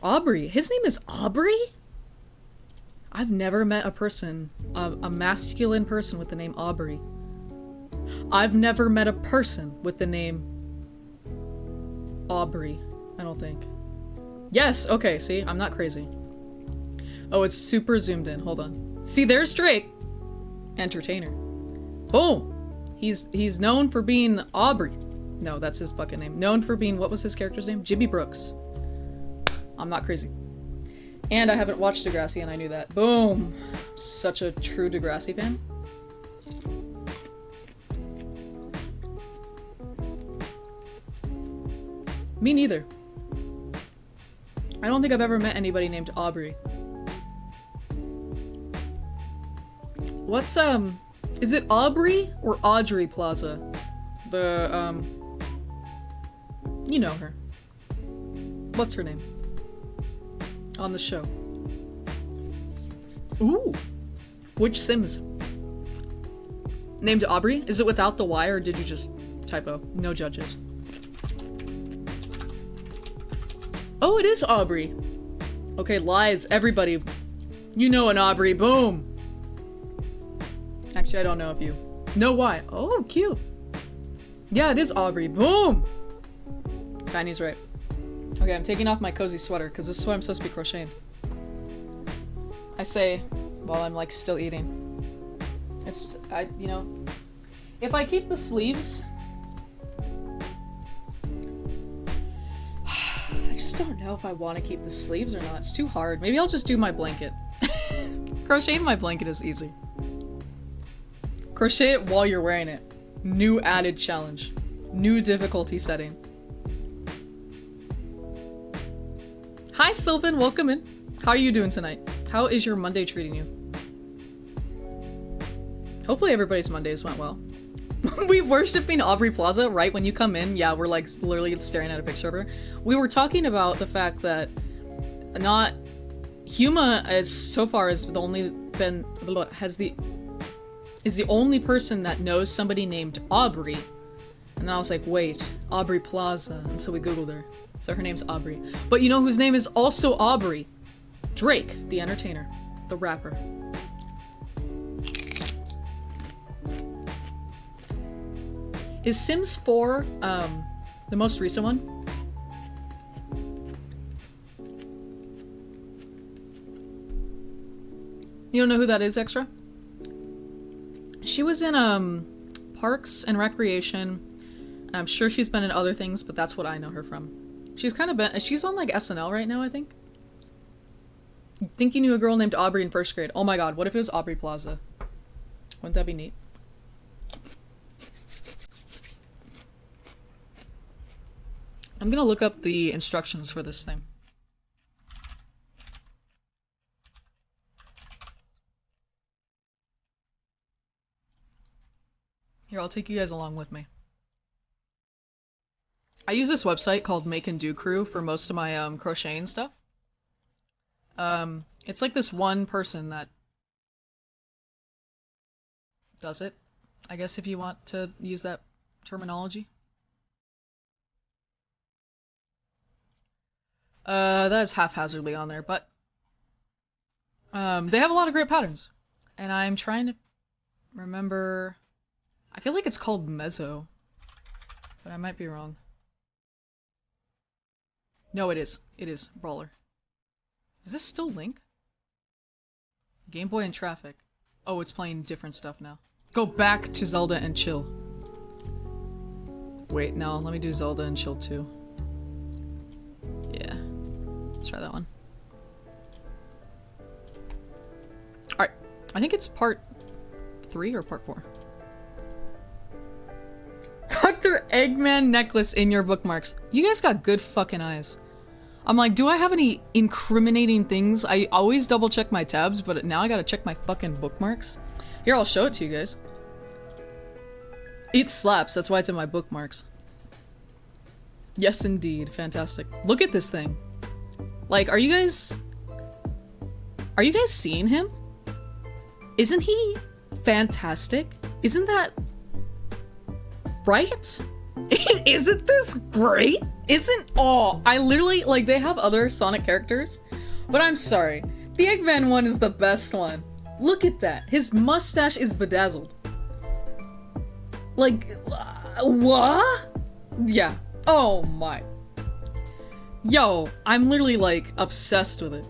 Aubrey. His name is Aubrey? I've never met a person, a masculine person with the name Aubrey. I've never met a person with the name Aubrey, I don't think. Yes, okay, see? I'm not crazy. Oh, it's super zoomed in. Hold on. See, there's Drake. Entertainer. Boom! He's known for being Aubrey. No, that's his fucking name. Known for being, what was his character's name? Jimmy Brooks. I'm not crazy. And I haven't watched Degrassi and I knew that. Boom! Such a true Degrassi fan. Me neither. I don't think I've ever met anybody named Aubrey. What's, is it Aubrey or Audrey Plaza? The, you know her. What's her name? On the show. Ooh! Which Sims? Named Aubrey? Is it without the Y or did you just typo? No judges. Oh, it is Aubrey. Okay, lies. Everybody. You know an Aubrey. Boom. Actually, I don't know if you know why. Oh, cute. Yeah, it is Aubrey. Boom. Tiny's right. Okay, I'm taking off my cozy sweater because this is what I'm supposed to be crocheting. I say while I'm like still eating. You know, if I keep the sleeves, I just don't know if I want to keep the sleeves or not. It's too hard. Maybe I'll just do my blanket. Crocheting my blanket is easy. Crochet it while you're wearing it. New added challenge. New difficulty setting. Hi Sylvan, welcome in. How are you doing tonight? How is your Monday treating you? Hopefully everybody's Mondays went well. We worshipping Aubrey Plaza right when you come in. Yeah, we're like literally staring at a picture of her. We were talking about the fact that not Huma as so far has only been is the only person that knows somebody named Aubrey. And then I was like, wait, Aubrey Plaza. And so we Googled her. So her name's Aubrey. But you know whose name is also Aubrey? Drake, the entertainer, the rapper. Is Sims 4 the most recent one? You don't know who that is, Extra? She was in Parks and Recreation, and I'm sure she's been in other things, but that's what I know her from. She's kind of been, she's on like SNL right now, I think. Think you knew a girl named Aubrey in first grade. Oh my god, what if it was Aubrey Plaza? Wouldn't that be neat? I'm gonna look up the instructions for this thing. Here, I'll take you guys along with me. I use this website called Make and Do Crew for most of my crocheting stuff. It's like this one person that does it, I guess, if you want to use that terminology. That is haphazardly on there, but they have a lot of great patterns. And I'm trying to remember, I feel like it's called Mezzo, but I might be wrong. No, it is. It is. Brawler. Is this still Link? Game Boy and Traffic. Oh, it's playing different stuff now. Go back to Zelda and chill. Wait, no. Let me do Zelda and chill too. Yeah. Let's try that one. Alright. I think it's part 3 or part 4. Dr. Eggman necklace in your bookmarks. You guys got good fucking eyes. I'm like, do I have any incriminating things? I always double check my tabs, but now I gotta check my fucking bookmarks. Here, I'll show it to you guys. It slaps, that's why it's in my bookmarks. Yes, indeed. Fantastic. Look at this thing. Like, are you guys seeing him? Isn't he fantastic? Isn't that right? Isn't this great? Oh, I literally, like, they have other Sonic characters, but I'm sorry. The Eggman one is the best one. Look at that. His mustache is bedazzled. Like, what? Yeah. Oh my. Yo, I'm literally, like, obsessed with it.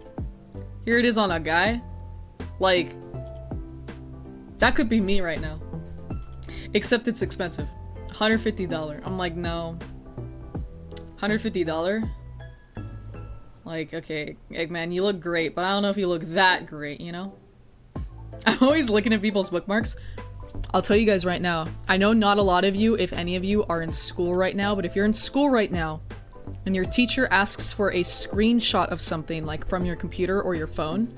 Here it is on a guy. Like, that could be me right now. Except it's expensive. $150. I'm like, no. $150? Like, okay, Eggman, you look great, but I don't know if you look that great, you know? I'm always looking at people's bookmarks. I'll tell you guys right now, I know not a lot of you, if any of you, are in school right now, but if you're in school right now, and your teacher asks for a screenshot of something, like from your computer or your phone,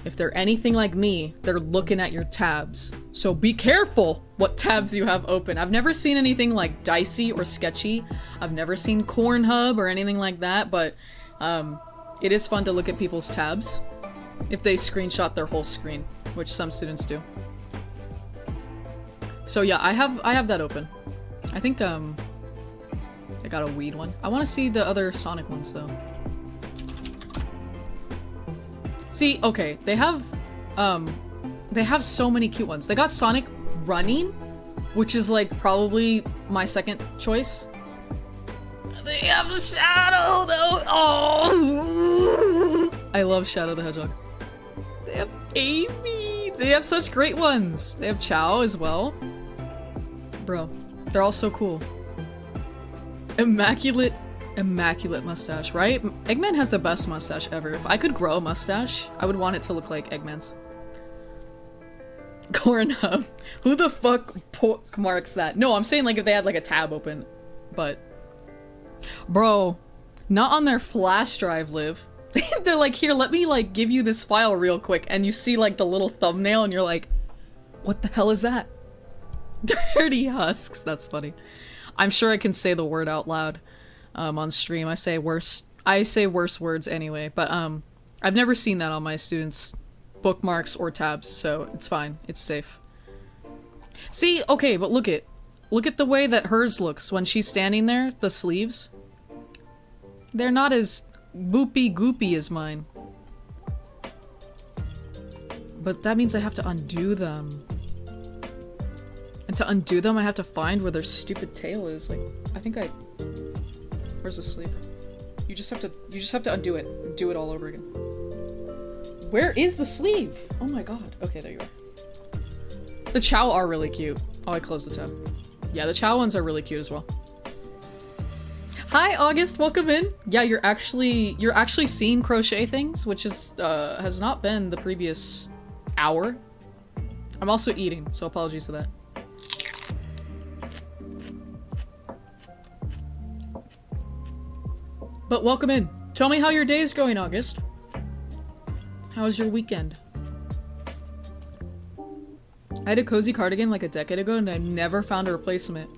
if they're anything like me, they're looking at your tabs. So be careful what tabs you have open. I've never seen anything like dicey or sketchy. I've never seen Cornhub or anything like that, but it is fun to look at people's tabs if they screenshot their whole screen, which some students do. So yeah, I have that open. I think I got a weed one. I want to see the other Sonic ones though. See, okay, they have so many cute ones. They got Sonic running, which is like probably my second choice. They have Shadow though. Oh, I love Shadow the Hedgehog. They have Amy. They have such great ones. They have Chow as well. Bro, they're all so cool. Immaculate mustache, right? Eggman has the best mustache ever. If I could grow a mustache, I would want it to look like Eggman's. Cornhub. Who the fuck marks that? No, I'm saying like if they had like a tab open, but bro, not on their flash drive, Liv. They're like, here, let me like give you this file real quick, and you see like the little thumbnail and you're like, what the hell is that? Dirty husks. That's funny. I'm sure I can say the word out loud on stream. I say worse words anyway, but I've never seen that on my students' bookmarks or tabs, so it's fine. It's safe. See, okay, but look at the way that hers looks when she's standing there, the sleeves. They're not as boopy goopy as mine. But that means I have to undo them. And to undo them, I have to find where their stupid tail is. Like, I think where's the sleeve? You just have to undo it. And do it all over again. Where is the sleeve? Oh my god. Okay, there you are. The Chow are really cute. Oh, I closed the tab. Yeah, the Chow ones are really cute as well. Hi, August. Welcome in. Yeah, you're actually seeing crochet things, which is has not been the previous hour. I'm also eating, so apologies to that. But welcome in. Tell me how your day is going, August. How was your weekend? I had a cozy cardigan like a decade ago and I never found a replacement.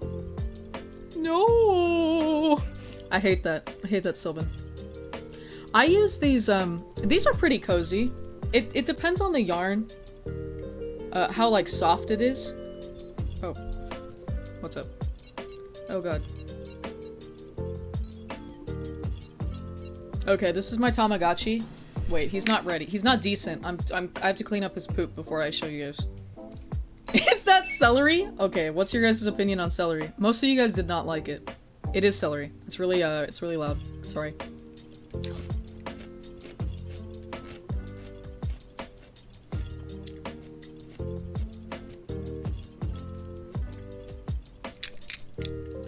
No! I hate that. I hate that, Sylvan. I use these are pretty cozy. It depends on the yarn. How like soft it is. Oh. What's up? Oh god. Okay, this is my Tamagotchi. Wait, he's not ready. He's not decent. I have to clean up his poop before I show you guys. Is that celery? Okay, what's your guys' opinion on celery? Most of you guys did not like it. It is celery. It's really loud. Sorry.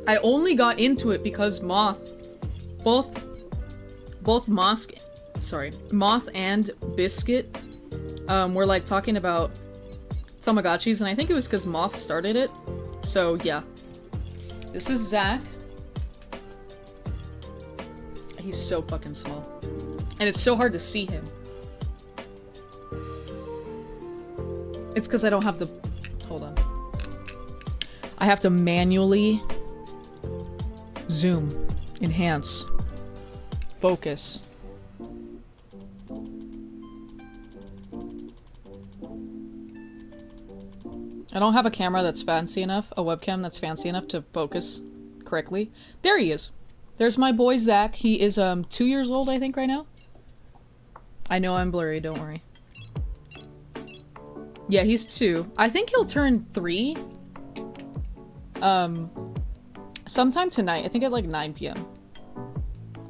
I only got into it because Moth and Biscuit were like talking about Tamagotchis, and I think it was because Moth started it. So yeah. This is Zach. He's so fucking small. And it's so hard to see him. It's because I don't have the... Hold on. I have to manually zoom, enhance, focus. I don't have a camera that's fancy enough, a webcam that's fancy enough to focus correctly. There he is. There's my boy Zach. He is 2 years old, I think, right now. I know I'm blurry, don't worry. Yeah, he's 2. I think he'll turn 3. Sometime tonight. I think at like 9 p.m.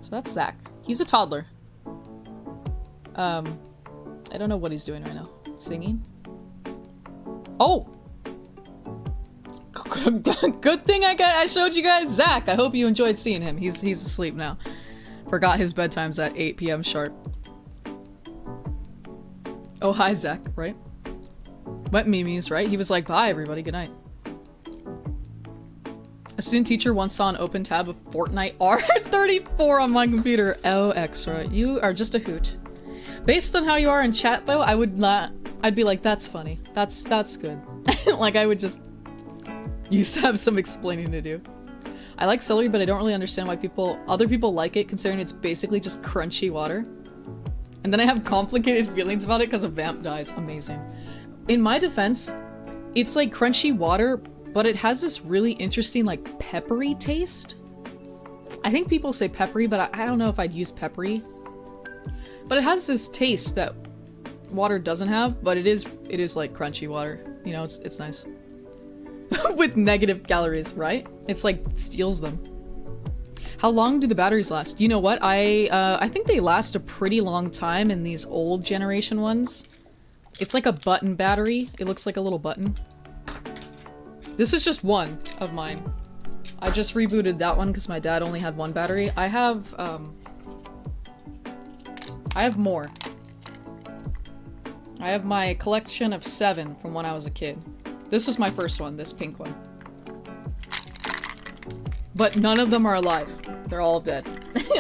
So that's Zach. He's a toddler. I don't know what he's doing right now. Singing? Oh! Good thing I showed you guys Zach. I hope you enjoyed seeing him. He's asleep now. Forgot his bedtime's at 8 p.m. sharp. Oh, hi, Zach, right? Wet memes, right? He was like, bye, everybody, good night. A student teacher once saw an open tab of Fortnite R34 on my computer. Oh, extra. You are just a hoot. Based on how you are in chat, though, I would not... I'd be like, that's funny. That's good. Like, I would just... used to have some explaining to do. I like celery, but I don't really understand why other people like it, considering it's basically just crunchy water. And then I have complicated feelings about it because a vamp dies. Amazing. In my defense, it's like crunchy water, but it has this really interesting, like, peppery taste. I think people say peppery, but I don't know if I'd use peppery. But it has this taste that water doesn't have, but it is like crunchy water. You know, it's nice. With negative calories, right? It's like steals them. How long do the batteries last? You know what? I think they last a pretty long time in these old generation ones. It's like a button battery. It looks like a little button. This is just one of mine. I just rebooted that one because my dad only had one battery. I have more. I have my collection of 7 from when I was a kid. This was my first one, this pink one. But none of them are alive. They're all dead.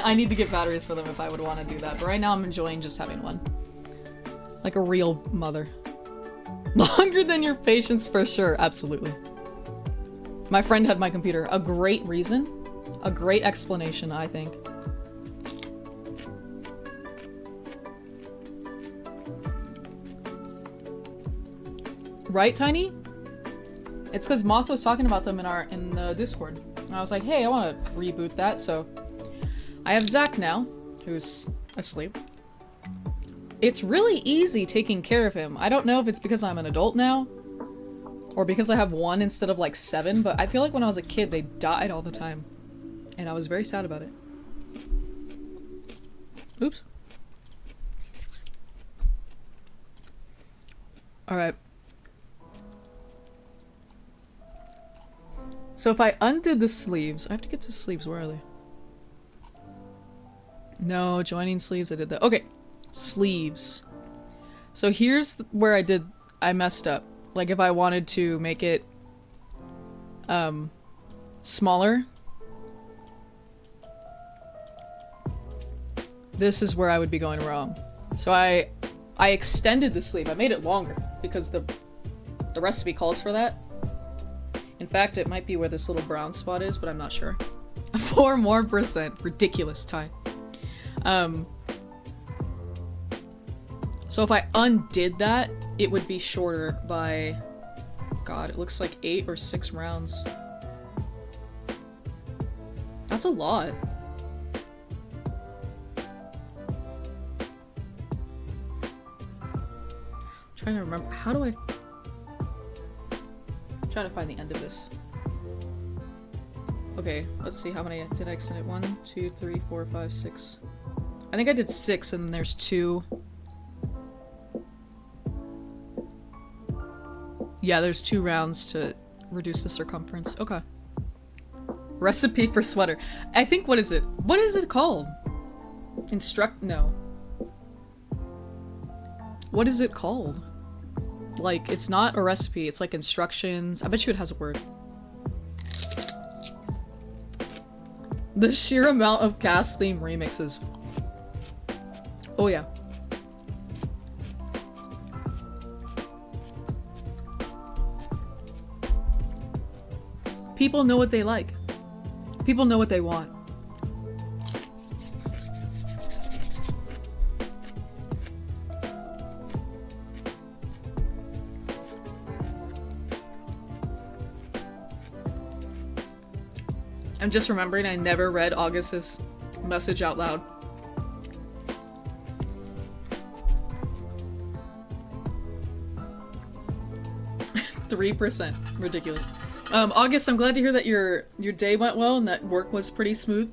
I need to get batteries for them if I would want to do that. But right now I'm enjoying just having one. Like a real mother. Longer than your patience for sure. Absolutely. My friend had my computer. A great reason. A great explanation, I think. Right, Tiny? It's because Moth was talking about them in the Discord. And I was like, hey, I want to reboot that, so... I have Zach now, who's asleep. It's really easy taking care of him. I don't know if it's because I'm an adult now, or because I have 1 instead of like 7, but I feel like when I was a kid, they died all the time. And I was very sad about it. Oops. Alright. So if I undid the sleeves, I have to get to sleeves. Where are they? No, joining sleeves. I did that. Okay, sleeves. So here's where I messed up. Like if I wanted to make it smaller, this is where I would be going wrong. So I extended the sleeve. I made it longer because the recipe calls for that. In fact, it might be where this little brown spot is, but I'm not sure. 4% more. Ridiculous tie. So if I undid that, it would be shorter by... God, it looks like 8 or 6 rounds. That's a lot. I'm trying to remember. How do I... I'm trying to find the end of this. Okay, let's see how many did I extend it. 1, 2, 3, 4, 5, 6. I think I did 6 and then there's 2. Yeah, there's 2 rounds to reduce the circumference. Okay. Recipe for sweater. I think, what is it? What is it called? No. What is it called? Like, it's not a recipe, it's like instructions. I bet you it has a word. The sheer amount of cast theme remixes. Oh yeah. People know what they like. People know what they want. I'm just remembering I never read August's message out loud. %. Ridiculous. August, I'm glad to hear that your day went well and that work was pretty smooth.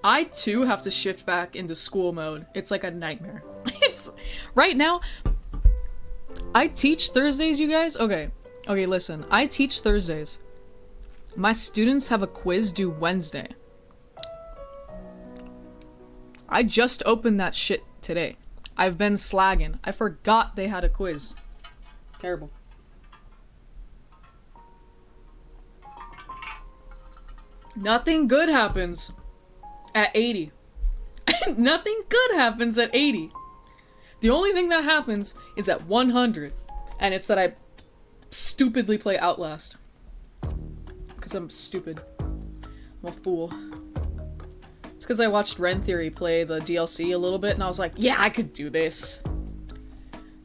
I too have to shift back into school mode. It's like a nightmare. It's right now. I teach Thursdays, you guys. Okay, listen. I teach Thursdays. My students have a quiz due Wednesday. I just opened that shit today. I've been slagging. I forgot they had a quiz. Terrible. Nothing good happens at 80. Nothing good happens at 80. The only thing that happens is at 100. And it's that I stupidly play Outlast. Because I'm stupid. I'm a fool. It's because I watched Ren Theory play the DLC a little bit and I was like, yeah, I could do this.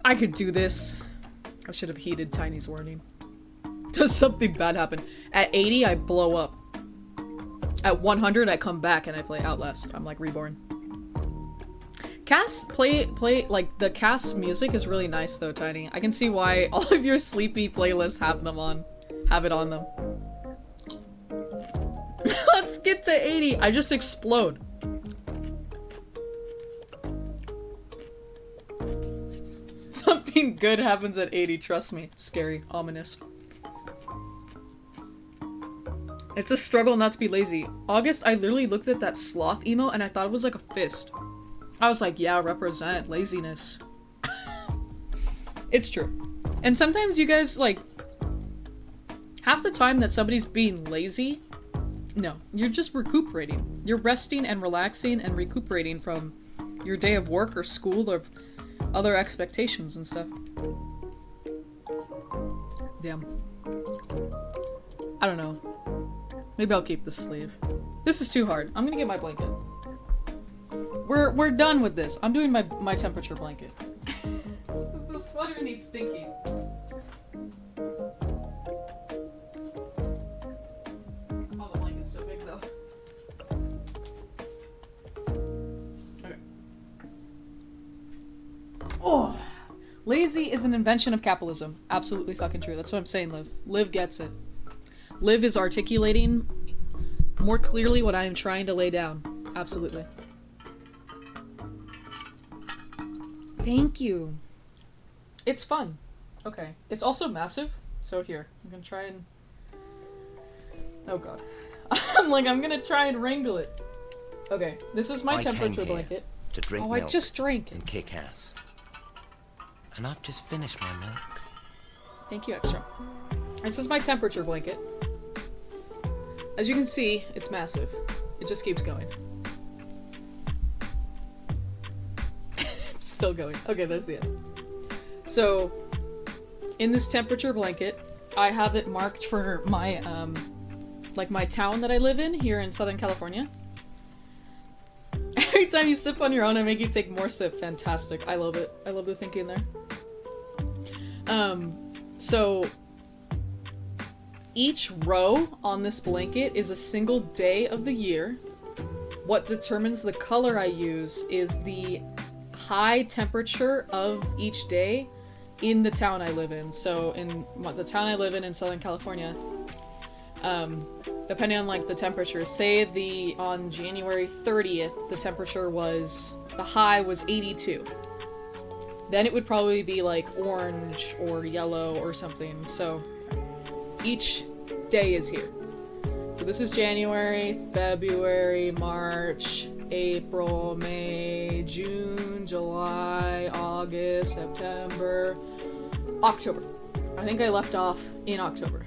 I could do this. I should have heeded Tiny's warning. Does something bad happen? At 80, I blow up. At 100, I come back and I play Outlast. I'm like reborn. Cast play like the cast music is really nice though, Tiny. I can see why all of your sleepy playlists have it on them. Let's get to 80. I just explode. Something good happens at 80, trust me. Scary, ominous. It's a struggle not to be lazy. August, I literally looked at that sloth emo and I thought it was like a fist. I was like, yeah, represent laziness. It's true. And sometimes you guys, like, half the time that somebody's being lazy, no, you're just recuperating. You're resting and relaxing and recuperating from your day of work or school or other expectations and stuff. Damn. I don't know. Maybe I'll keep the sleeve. This is too hard. I'm gonna get my blanket. We're done with this. I'm doing my temperature blanket. The sweater needs thinking. Oh, the blanket's so big though. Okay. Oh, lazy is an invention of capitalism. Absolutely fucking true. That's what I'm saying, Liv. Liv gets it. Liv is articulating more clearly what I am trying to lay down. Absolutely. Thank you. It's fun. Okay. It's also massive. So here, I'm gonna try and... Oh god. I'm gonna try and wrangle it. Okay, this is my temperature blanket. To drink milk I just drank. And kick ass. And I've just finished my milk. Thank you, Extra. This is my temperature blanket. As you can see, it's massive. It just keeps going. It's still going. Okay, that's the end. So, in this temperature blanket, I have it marked for my, like my town that I live in here in Southern California. Every time you sip on your own, I make you take more sip. Fantastic. I love it. I love the thinking there. So each row on this blanket is a single day of the year. What determines the color I use is the high temperature of each day in the town I live in. So in the town I live in Southern California, Depending on like the temperature. Say on January 30th, the temperature was, the high was 82. Then it would probably be like orange or yellow or something. So each day is here. So this is January, February, March, April, May, June, July, August, September, October. I think I left off in October.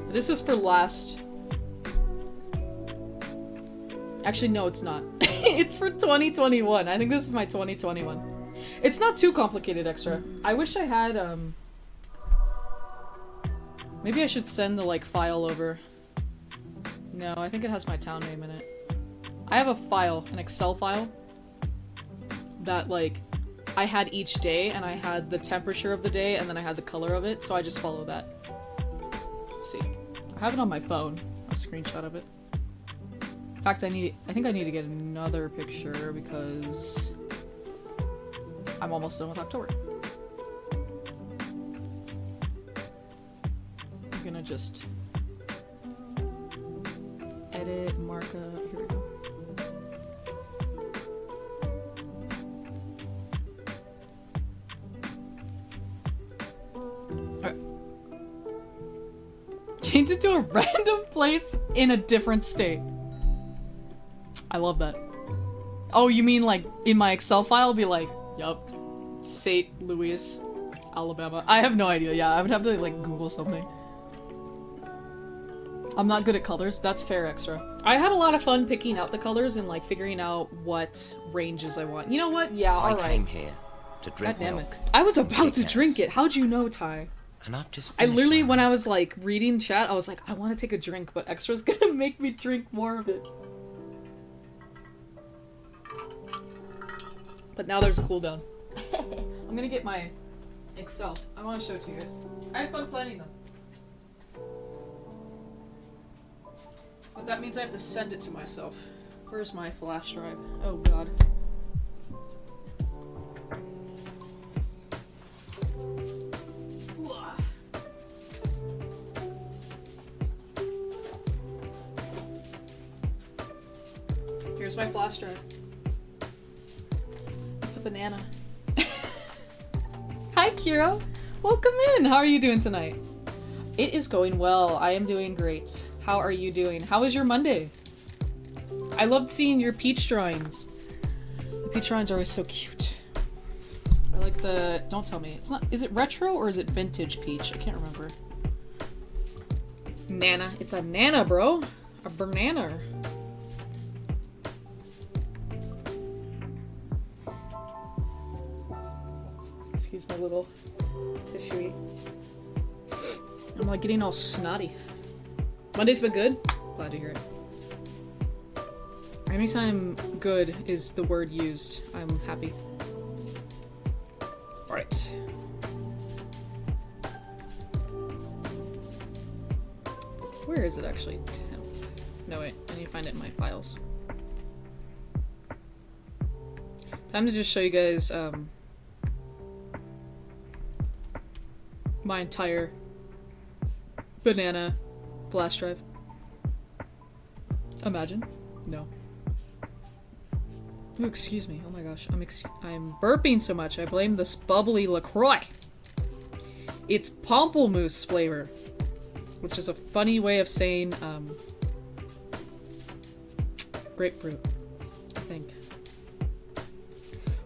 This is for last... Actually, no, it's not. It's for 2021. I think this is my 2021. It's not too complicated, Extra. I wish I had, maybe I should send the, like, file over. No, I think it has my town name in it. I have a file, an Excel file, that, like, I had each day, and I had the temperature of the day, and then I had the color of it, so I just follow that. Let's see. I have it on my phone. A screenshot of it. In fact, I think I need to get another picture, because I'm almost done with October. I'm gonna just edit, markup, here we go. Alright. Change it to a random place in a different state. I love that. Oh, you mean like in my Excel file be like, yup, St. Louis, Alabama. I have no idea, yeah, I would have to like Google something. I'm not good at colors. That's fair, Extra. I had a lot of fun picking out the colors and like figuring out what ranges I want. You know what? Yeah, alright. I came here to drink milk. I was about to drink it. How'd you know, Ty? And I've just I literally, when I was like reading chat, I was like, I want to take a drink, but Extra's gonna make me drink more of it. But now there's a cooldown. I'm gonna get my Excel. I want to show it to you guys. I had fun planning them. But that means I have to send it to myself. Where's my flash drive? Oh god. Here's my flash drive. It's a banana. Hi Kiro! Welcome in! How are you doing tonight? It is going well. I am doing great. How are you doing? How was your Monday? I loved seeing your peach drawings. The peach drawings are always so cute. I like the... Don't tell me. It's not... Is it retro or is it vintage peach? I can't remember. Nana. It's a nana, bro. A banana. Excuse my little tissue. I'm like getting all snotty. Monday's been good? Glad to hear it. Anytime good is the word used, I'm happy. Alright. Where is it actually? No wait, I need to find it in my files. Time to just show you guys my entire banana flash drive. Imagine. No. Oh, excuse me. Oh my gosh. I'm burping so much. I blame this bubbly LaCroix. It's pamplemousse flavor, which is a funny way of saying grapefruit, I think.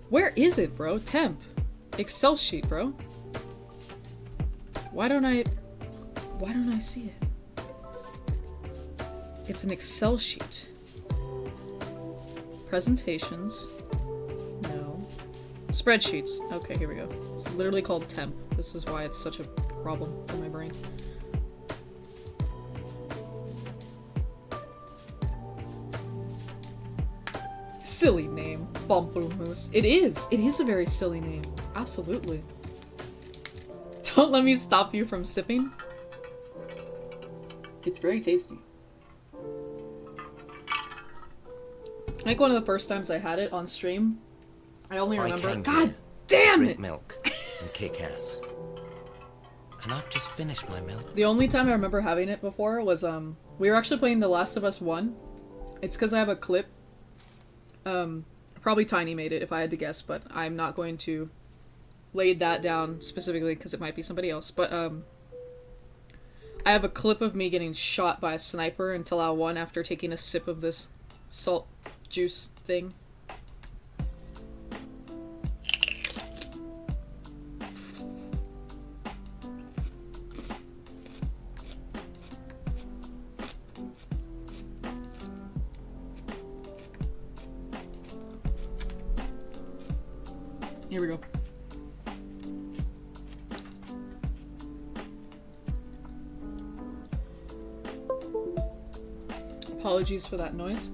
Where is it, bro? Temp. Excel sheet, bro. Why don't I see it? It's an Excel sheet. Presentations. No. Spreadsheets. Okay, here we go. It's literally called temp. This is why it's such a problem in my brain. Silly name. Pamplemousse. It is. It is a very silly name. Absolutely. Don't let me stop you from sipping. It's very tasty. I think one of the first times I had it on stream, I only remember. God damn it! Drink milk and kick ass. And I've just finished my milk. The only time I remember having it before was, we were actually playing The Last of Us 1. It's because I have a clip. Probably Tiny made it if I had to guess, but I'm not going to lay that down specifically because it might be somebody else. But, I have a clip of me getting shot by a sniper in Talal 1 after taking a sip of this salt juice thing. Here we go. Apologies for that noise.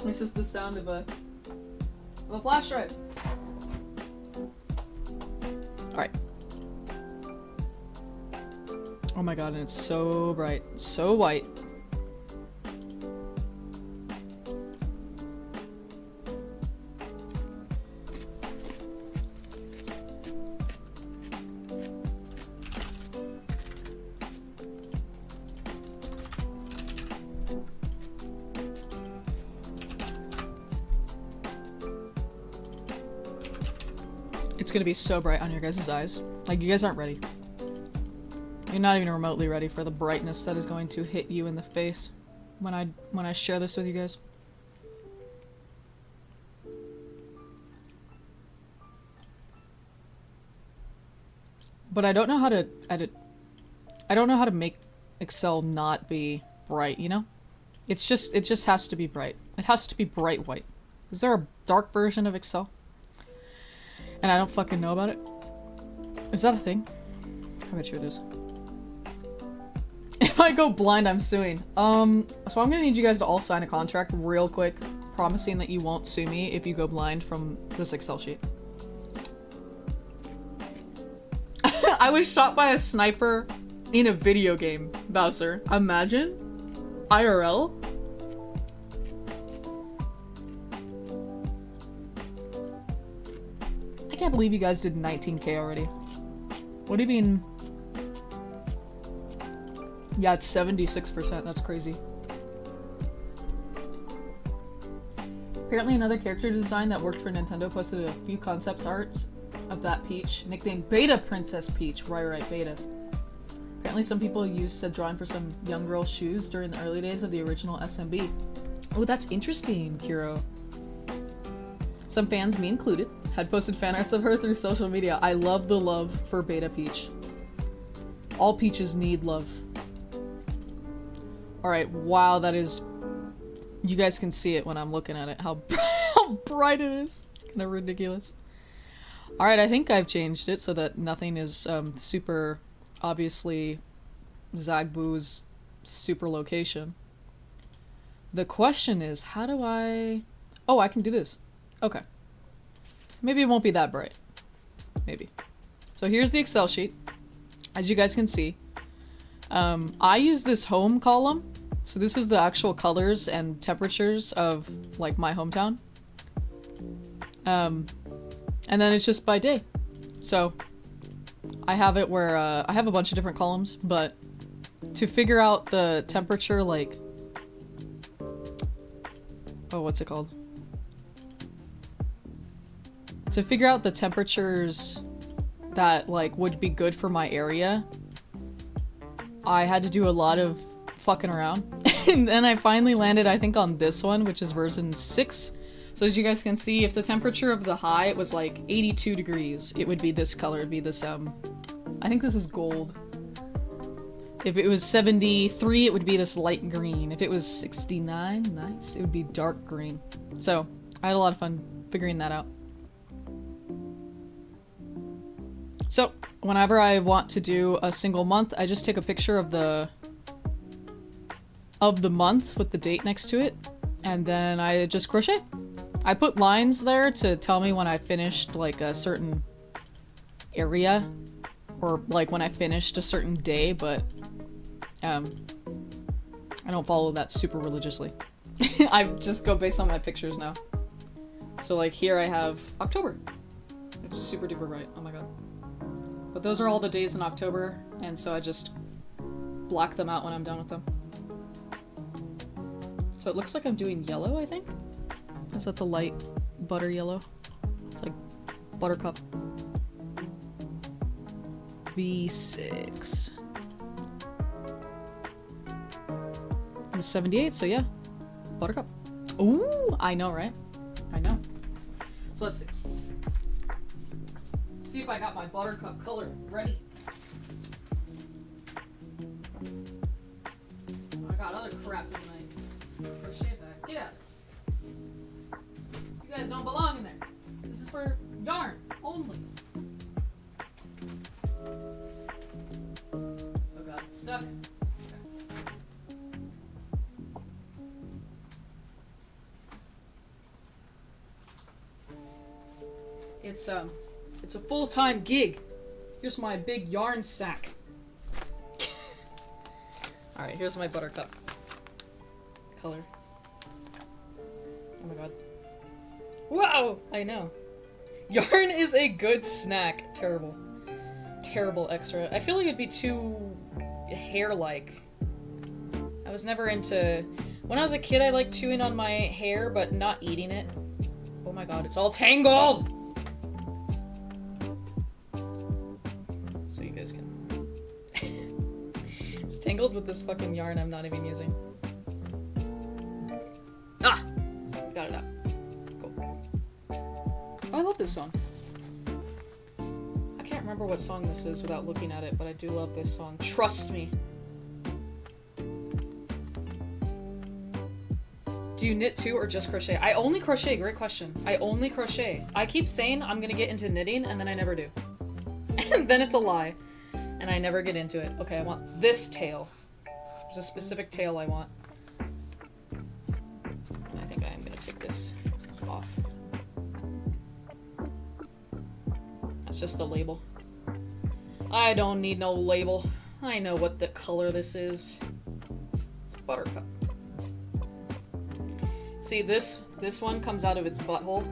It's just the sound of a flash drive. Alright. Oh my god, and it's so bright. So white. It's gonna be so bright on your guys' eyes. Like, you guys aren't ready. You're not even remotely ready for the brightness that is going to hit you in the face when I share this with you guys. But I don't know how to edit. I don't know how to make Excel not be bright, you know? It just has to be bright. It has to be bright white. Is there a dark version of Excel? And I don't fucking know about it? Is that a thing? I bet you it is. If I go blind, I'm suing. So I'm gonna need you guys to all sign a contract real quick, promising that you won't sue me if you go blind from this Excel sheet. I was shot by a sniper in a video game, Bowser. Imagine? IRL? I can't believe you guys did 19k already. What do you mean? Yeah, it's 76%. That's crazy. Apparently another character design that worked for Nintendo posted a few concept arts of that Peach, nicknamed Beta Princess Peach. Right, Beta. Apparently some people used said drawing for some young girl's shoes during the early days of the original SMB. Oh, that's interesting, Kiro. Some fans, me included, had posted fan arts of her through social media. I love the love for Beta Peach. All Peaches need love. Alright, wow, that is... You guys can see it when I'm looking at it, how bright it is. It's kind of ridiculous. Alright, I think I've changed it so that nothing is super obviously Zagboo's super location. The question is, how do I... Oh, I can do this. Okay. Maybe it won't be that bright. Maybe. So here's the Excel sheet. As you guys can see. I use this home column. So this is the actual colors and temperatures of, like, my hometown. And then it's just by day. So I have it where, I have a bunch of different columns, but to figure out the temperature, like... Oh, what's it called? To figure out the temperatures that, like, would be good for my area, I had to do a lot of fucking around. And then I finally landed, I think, on this one, which is version 6. So as you guys can see, if the temperature of the high was like 82 degrees, it would be this color. It'd be this, I think this is gold. If it was 73, it would be this light green. If it was 69, nice, it would be dark green. So I had a lot of fun figuring that out. So whenever I want to do a single month, I just take a picture of the month with the date next to it, and then I just crochet. I put lines there to tell me when I finished like a certain area, or like when I finished a certain day, but I don't follow that super religiously. I just go based on my pictures now. So like here I have October. It's super duper bright. Oh my god. But those are all the days in October, and so I just black them out when I'm done with them. So it looks like I'm doing yellow, I think? Is that the light butter yellow? It's like buttercup. V6. I'm 78, so yeah. Buttercup. Ooh, I know, right? I know. So let's see. See if I got my buttercup color ready. I got other crap in my crochet bag. Get out of there. You guys don't belong in there. This is for yarn only. Oh god, it's stuck. It's a full-time gig. Here's my big yarn sack. Alright, here's my buttercup color. Oh my god. Whoa! I know. Yarn is a good snack. Terrible. Terrible extra. I feel like it'd be too hair-like. I was never into... When I was a kid, I liked chewing on my hair, but not eating it. Oh my god, it's all tangled! So you guys can... It's tangled with this fucking yarn I'm not even using. Ah! Got it out. Cool. Oh, I love this song. I can't remember what song this is without looking at it, but I do love this song. Trust me. Do you knit too or just crochet? I only crochet. Great question. I only crochet. I keep saying I'm gonna get into knitting and then I never do. And then it's a lie. And I never get into it. Okay, I want this tail. There's a specific tail I want. And I think I am gonna take this off. That's just the label. I don't need no label. I know what the color this is. It's buttercup. See, this one comes out of its butthole.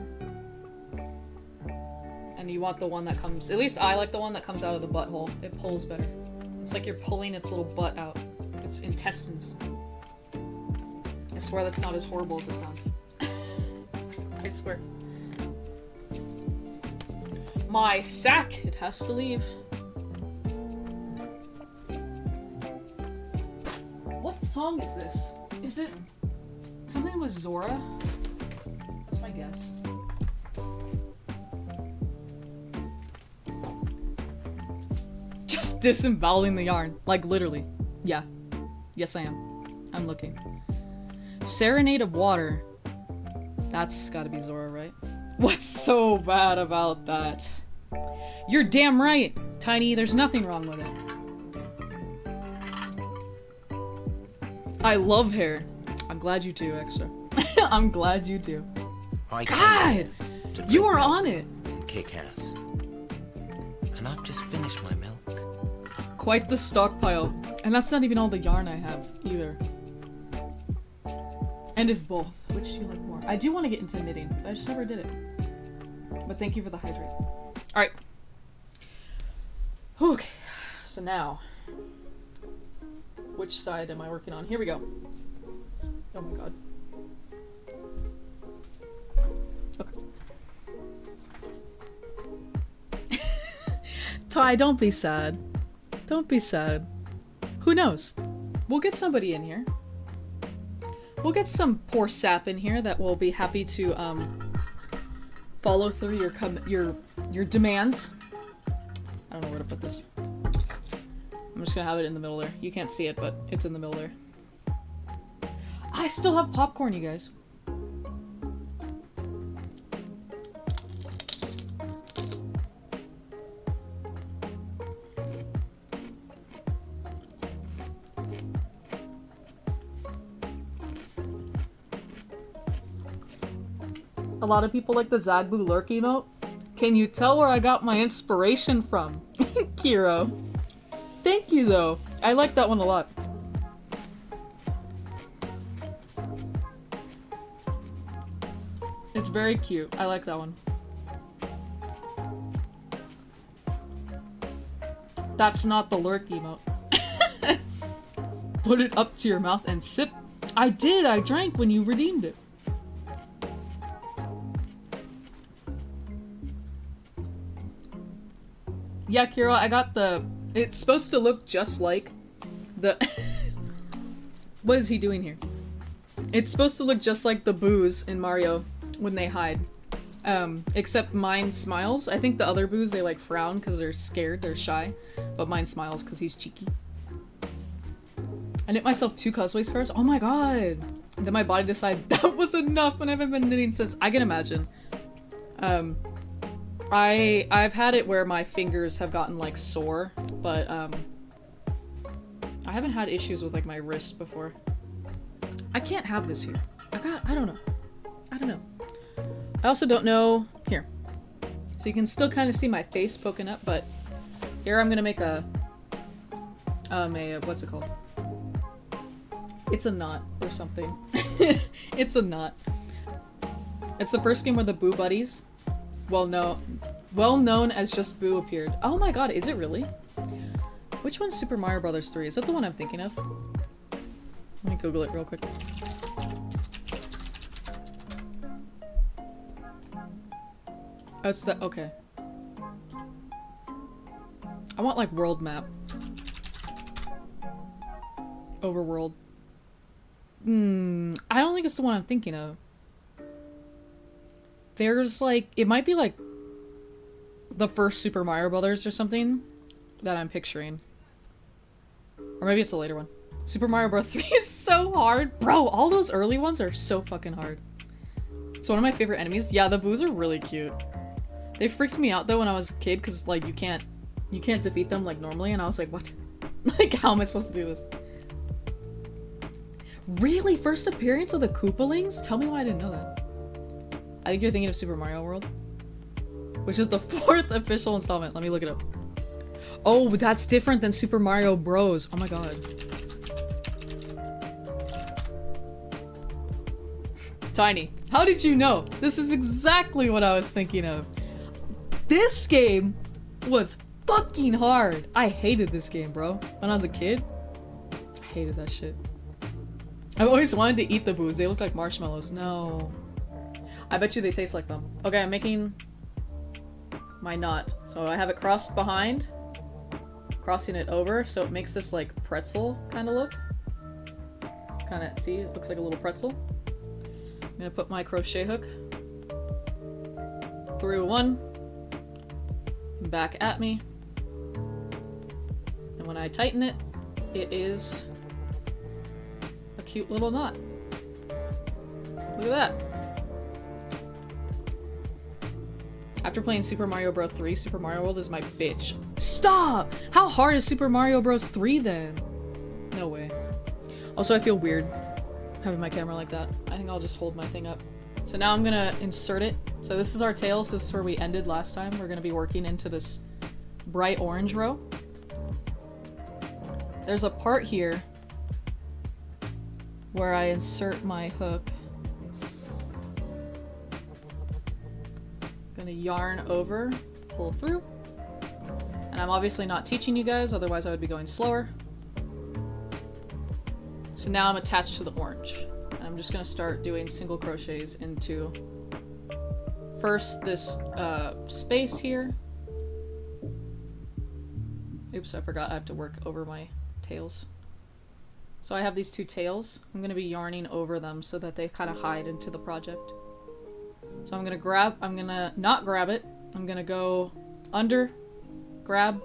And you want the one that comes... At least I like the one that comes out of the butthole. It pulls better. It's like you're pulling its little butt out. Its intestines. I swear that's not as horrible as it sounds. I swear. My sack! It has to leave. What song is this? Is it... something with Zora? That's my guess. Just disemboweling the yarn. Like, literally. Yeah. Yes, I am. I'm looking. Serenade of Water. That's gotta be Zora, right? What's so bad about that? You're damn right, Tiny. There's nothing wrong with it. I love hair. I'm glad you do, Extra. I'm glad you do. God! You are on it! And kick ass. And I've just finished my milk. Quite the stockpile. And that's not even all the yarn I have, either. And if both. Which do you like more? I do want to get into knitting, but I just never did it. But thank you for the hydrate. Alright. Okay. So now... which side am I working on? Here we go. Oh my god. Okay. Ty, don't be sad. Don't be sad. Who knows? We'll get somebody in here. We'll get some poor sap in here that will be happy to follow through your demands. I don't know where to put this. I'm just gonna have it in the middle there. You can't see it, but it's in the middle there. I still have popcorn, you guys. A lot of people like the Zagbu lurk emote. Can you tell where I got my inspiration from? Kiro. Thank you, though. I like that one a lot. It's very cute. I like that one. That's not the lurk emote. Put it up to your mouth and sip. I did. I drank when you redeemed it. Yeah, Kira, I got the... It's supposed to look just like the... What is he doing here? It's supposed to look just like the boos in Mario when they hide. Except mine smiles. I think the other boos, they like frown because they're scared, they're shy. But mine smiles because he's cheeky. I knit myself 2 cosplay scarves. Oh my god! And then my body decided that was enough and I haven't been knitting since. I can imagine. I've had it where my fingers have gotten like sore, but I haven't had issues with like my wrist before. I can't have this here. I don't know. I don't know. I also don't know, here. So you can still kind of see my face poking up, but here I'm gonna make a what's it called? It's a knot or something. It's a knot. It's the first game where the Boo Buddies, well known as just Boo, appeared. Oh my god, is it really? Which one's Super Mario Bros. 3? Is that the one I'm thinking of? Let me Google it real quick. Oh, it's the- okay. I want like world map. Overworld. I don't think it's the one I'm thinking of. There's like, it might be like the first Super Mario Brothers or something that I'm picturing. Or maybe it's a later one. Super Mario Bros. 3 is so hard. Bro, all those early ones are so fucking hard. It's one of my favorite enemies. Yeah, the boos are really cute. They freaked me out though when I was a kid because like you can't defeat them like normally and I was like, what? Like, how am I supposed to do this? Really? First appearance of the Koopalings? Tell me why I didn't know that. I think you're thinking of Super Mario World. Which is the 4th official installment. Let me look it up. Oh, that's different than Super Mario Bros. Oh my god. Tiny, how did you know? This is exactly what I was thinking of. This game was fucking hard. I hated this game, bro. When I was a kid, I hated that shit. I've always wanted to eat the boos. They look like marshmallows. No. I bet you they taste like them. Okay, I'm making my knot. So I have it crossed behind, crossing it over, so it makes this like pretzel kind of look. Kind of, see, it looks like a little pretzel. I'm gonna put my crochet hook through one, back at me, and when I tighten it, it is a cute little knot. Look at that. After playing Super Mario Bros. 3, Super Mario World is my bitch. Stop! How hard is Super Mario Bros. 3 then? No way. Also, I feel weird having my camera like that. I think I'll just hold my thing up. So now I'm gonna insert it. So this is our tails. This is where we ended last time. We're gonna be working into this bright orange row. There's a part here where I insert my hook. Gonna yarn over, pull through. And I'm obviously not teaching you guys, otherwise I would be going slower. So now I'm attached to the orange. And I'm just gonna start doing single crochets into first this space here. Oops, I forgot I have to work over my tails. So I have these 2 tails. I'm gonna be yarning over them so that they kind of hide into the project. So I'm gonna not grab it. I'm gonna go under, grab.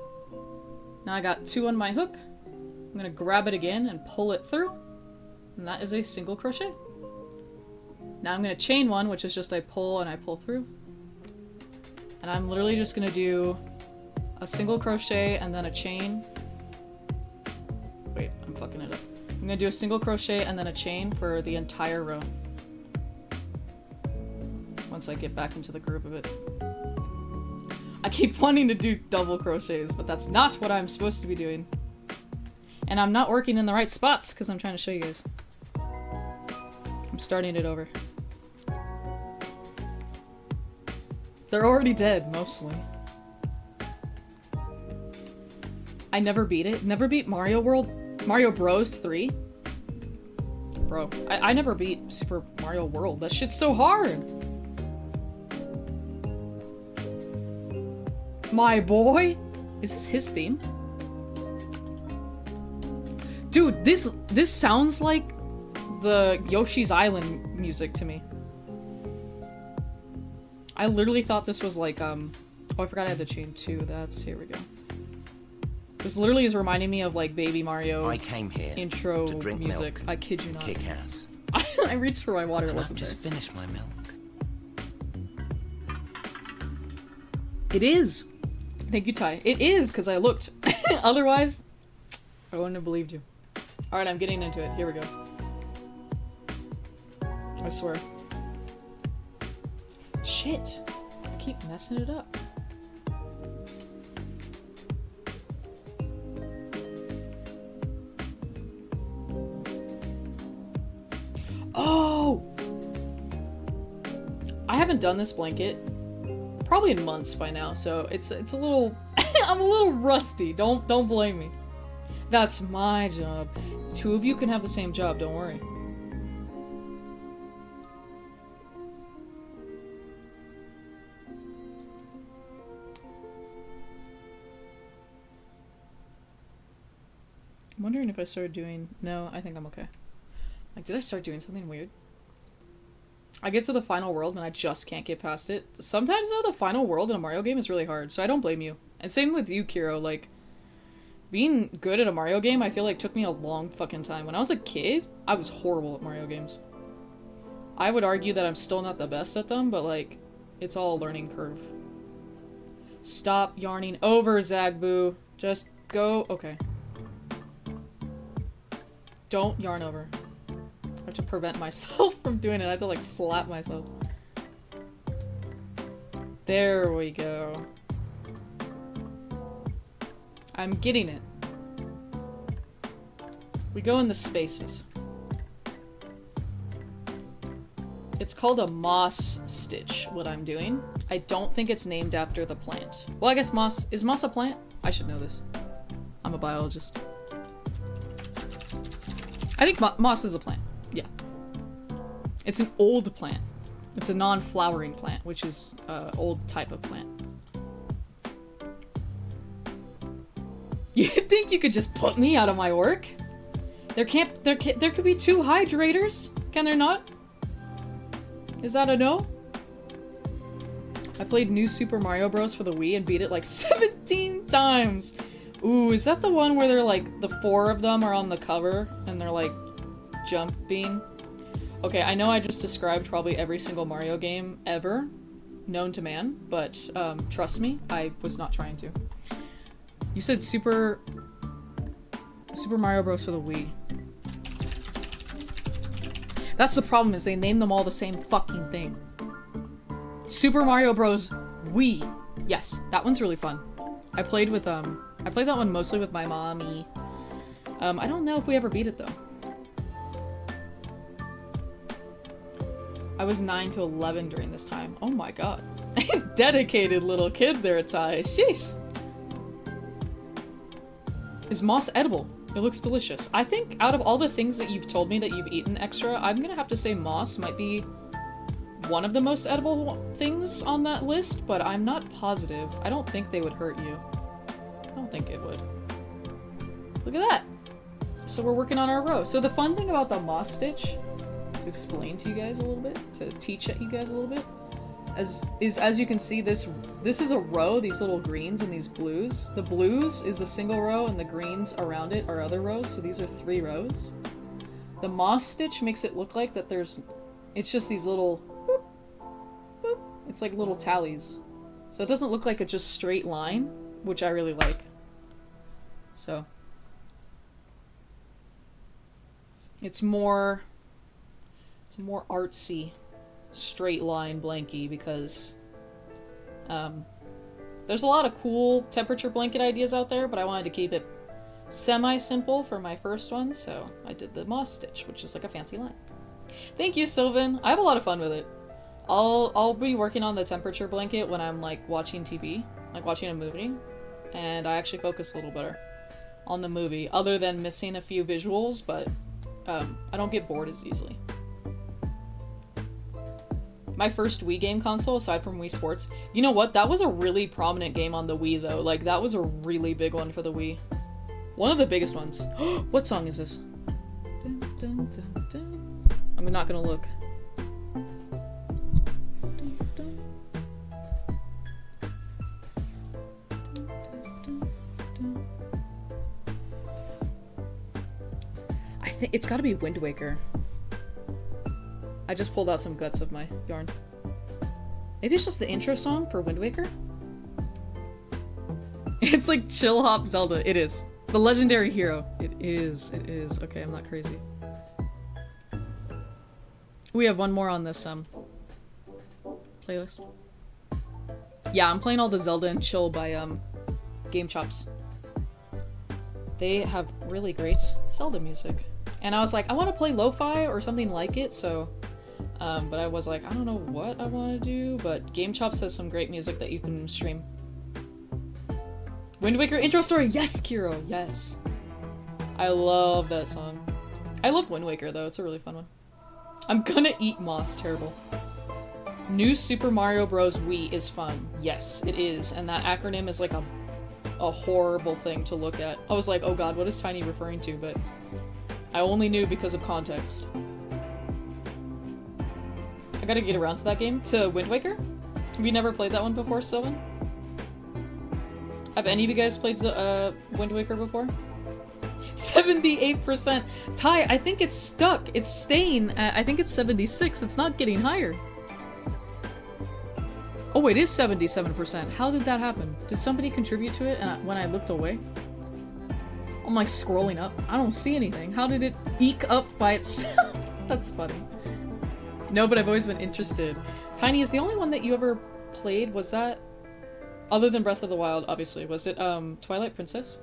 Now I got 2 on my hook. I'm gonna grab it again and pull it through. And that is a single crochet. Now I'm gonna chain 1, which is just I pull and I pull through. And I'm literally just gonna do a single crochet and then a chain. Wait, I'm fucking it up. I'm gonna do a single crochet and then a chain for the entire row. Once I get back into the groove of it. I keep wanting to do double crochets, but that's not what I'm supposed to be doing. And I'm not working in the right spots because I'm trying to show you guys. I'm starting it over. They're already dead, mostly. I never beat it. Never beat Mario Bros 3. Bro, I never beat Super Mario World. That shit's so hard. My boy? Is this his theme? Dude, this sounds like the Yoshi's Island music to me. I literally thought this was like, oh, I forgot I had to chain 2. here we go. This literally is reminding me of like Baby Mario I came here intro to drink music. milk I kid you not. Kick ass. I reached for my water, it And I've wasn't just there. finished my milk. It is! Thank you, Ty. It is, because I looked. Otherwise, I wouldn't have believed you. Alright, I'm getting into it. Here we go. I swear. Shit. I keep messing it up. Oh! I haven't done this blanket probably in months by now, so it's a little I'm a little rusty. Don't blame me. That's my job. 2 of you can have the same job, don't worry. I'm wondering if I started doing... No, I think I'm okay. Like, did I start doing something weird? I get to the final world and I just can't get past it. Sometimes, though, the final world in a Mario game is really hard, so I don't blame you. And same with you, Kiro. Like, being good at a Mario game, I feel like took me a long fucking time. When I was a kid, I was horrible at Mario games. I would argue that I'm still not the best at them, but, like, it's all a learning curve. Stop yarning over, Zagboo. Just go... Okay. Don't yarn over. I have to prevent myself from doing it. I have to, like, slap myself. There we go. I'm getting it. We go in the spaces. It's called a moss stitch, what I'm doing. I don't think it's named after the plant. Well, I guess moss... Is moss a plant? I should know this. I'm a biologist. I think moss is a plant. Yeah. It's an old plant. It's a non-flowering plant, which is an old type of plant. You think you could just put me out of my work? There could be 2 hydrators. Can there not? Is that a no? I played New Super Mario Bros. For the Wii and beat it like 17 times. Ooh, is that the one where they're like, the 4 of them are on the cover and they're like jumping? Okay, I know I just described probably every single Mario game ever known to man, but trust me, I was not trying to. You said Super Mario Bros. For the Wii. That's the problem, is they name them all the same fucking thing. Super Mario Bros. Wii. Yes, that one's really fun. I played that one mostly with my mommy. I don't know if we ever beat it, though. I was 9 to 11 during this time. Oh my god. Dedicated little kid there, Ty. Sheesh. Is moss edible? It looks delicious. I think out of all the things that you've told me that you've eaten extra, I'm gonna have to say moss might be one of the most edible things on that list, but I'm not positive. I don't think they would hurt you. I don't think it would. Look at that! So we're working on our row. So the fun thing about the moss stitch, to explain to you guys a little bit, to teach at you guys a little bit, as you can see, this is a row, these little greens and these blues. The blues is a single row and the greens around it are other rows, so these are 3 rows. The moss stitch makes it look like that it's just these little boop, boop. It's like little tallies. So it doesn't look like a just straight line, which I really like. So it's more artsy straight line blankie, because there's a lot of cool temperature blanket ideas out there, but I wanted to keep it semi-simple for my first one, so I did the moss stitch, which is like a fancy line. Thank you, Sylvan. I have a lot of fun with it. I'll be working on the temperature blanket when I'm like watching TV, like watching a movie, and I actually focus a little better. on the movie, other than missing a few visuals, but I don't get bored as easily. My first Wii game console, aside from Wii Sports. You know what? That was a really prominent game on the Wii, though. Like, that was a really big one for the Wii. One of the biggest ones. What song is this? Dun, dun, dun, dun. I'm not gonna look. I think it's gotta be Wind Waker. I just pulled out some guts of my yarn. Maybe it's just the intro song for Wind Waker? It's like chill hop Zelda. It is. The legendary hero. It is. It is. Okay, I'm not crazy. We have one more on this playlist. Yeah, I'm playing all the Zelda and Chill by Game Chops. They have really great Zelda music. And I was like, I want to play lo-fi or something like it, so but I was like, I don't know what I want to do, but Game Chops has some great music that you can stream. Wind Waker intro story! Yes, Kiro! Yes! I love that song. I love Wind Waker, though. It's a really fun one. I'm gonna eat moss. Terrible. New Super Mario Bros. Wii is fun. Yes, it is. And that acronym is like a horrible thing to look at. I was like, oh god, what is Tiny referring to? But I only knew because of context. I gotta get around to that game. To Wind Waker? Have you never played that one before, Sylvan? Have any of you guys played Wind Waker before? 78%! Ty, I think it's stuck. It's staying at, I think it's 76. It's not getting higher. Oh, it is 77%. How did that happen? Did somebody contribute to it when I looked away? I'm like scrolling up. I don't see anything. How did it eke up by itself? That's funny. No, but I've always been interested. Tiny, is the only one that you ever played, was that, other than Breath of the Wild, obviously, was it Twilight Princess?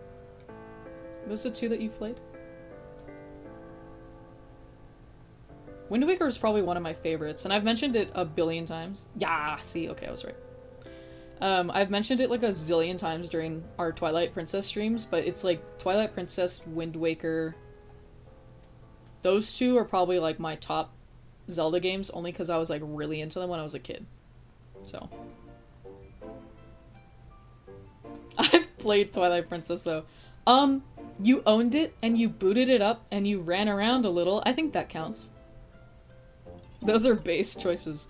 Those the two that you've played? Wind Waker is probably one of my favorites, and I've mentioned it a billion times. Yeah, see, okay, I was right. I've mentioned it like a zillion times during our Twilight Princess streams, but it's like Twilight Princess, Wind Waker. Those two are probably like my top Zelda games, only because I was like really into them when I was a kid. So. I've played Twilight Princess though. You owned it and you booted it up and you ran around a little. I think that counts. Those are base choices.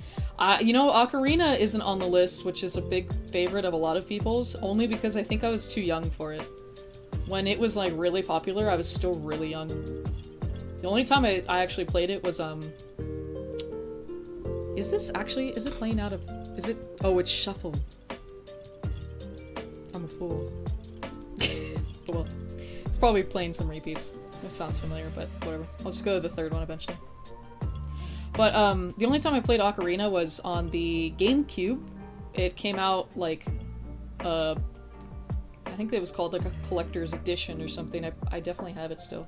You know, Ocarina isn't on the list, which is a big favorite of a lot of people's, only because I think I was too young for it. When it was like really popular, I was still really young. The only time I actually played it was is it playing out of, oh, it's shuffled. I'm a fool. Well, it's probably playing some repeats. That sounds familiar, but whatever. I'll just go to the third one eventually. But the only time I played Ocarina was on the GameCube. It came out like, I think it was called like a collector's edition or something. I definitely have it still.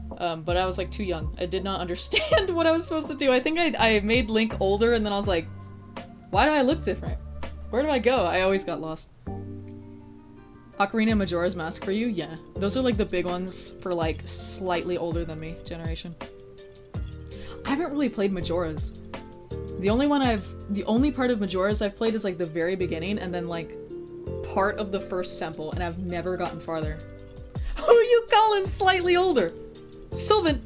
But I was like too young. I did not understand what I was supposed to do. I think I made Link older and then I was like, why do I look different? Where do I go? I always got lost. Ocarina and Majora's Mask for you? Yeah. Those are like the big ones for like slightly older than me generation. I haven't really played Majora's. The only part of Majora's I've played is like the very beginning and then like part of the first temple, and I've never gotten farther. Who are you calling slightly older? Sylvan,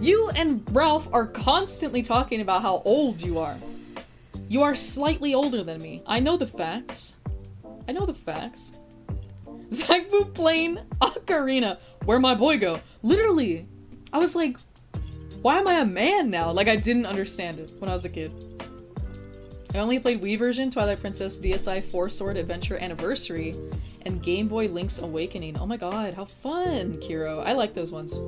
you and Ralph are constantly talking about how old you are. You are slightly older than me. I know the facts. I know the facts. Zagbu playing Ocarina. Where'd my boy go? Literally, I was like, why am I a man now? Like, I didn't understand it when I was a kid. I only played Wii version, Twilight Princess, DSi, Four Sword Adventure Anniversary, and Game Boy Link's Awakening. Oh my god, how fun, Kiro. I like those ones.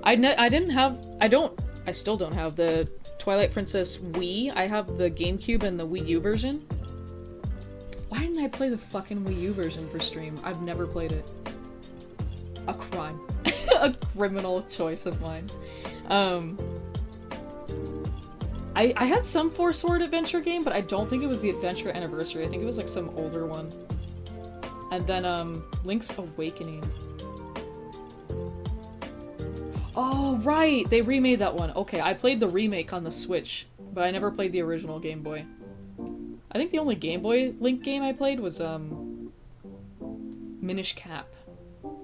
I still don't have the Twilight Princess Wii. I have the GameCube and the Wii U version. Why didn't I play the fucking Wii U version for stream? I've never played it. A crime. A criminal choice of mine. I had some Four Sword Adventure game, but I don't think it was the Adventure Anniversary. I think it was like some older one. And then, Link's Awakening. Oh, right! They remade that one. Okay, I played the remake on the Switch, but I never played the original Game Boy. I think the only Game Boy Link game I played was, Minish Cap.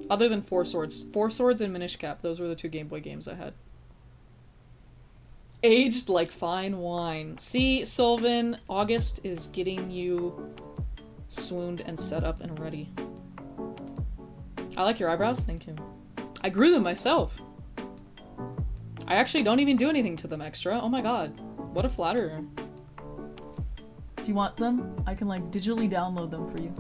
Other than Four Swords. Four Swords and Minish Cap, those were the two Game Boy games I had. Aged like fine wine. See, Sylvan, August is getting you swooned and set up and ready. I like your eyebrows, thank you. I grew them myself. I actually don't even do anything to them extra. Oh my god. What a flatterer. Do you want them? I can like digitally download them for you.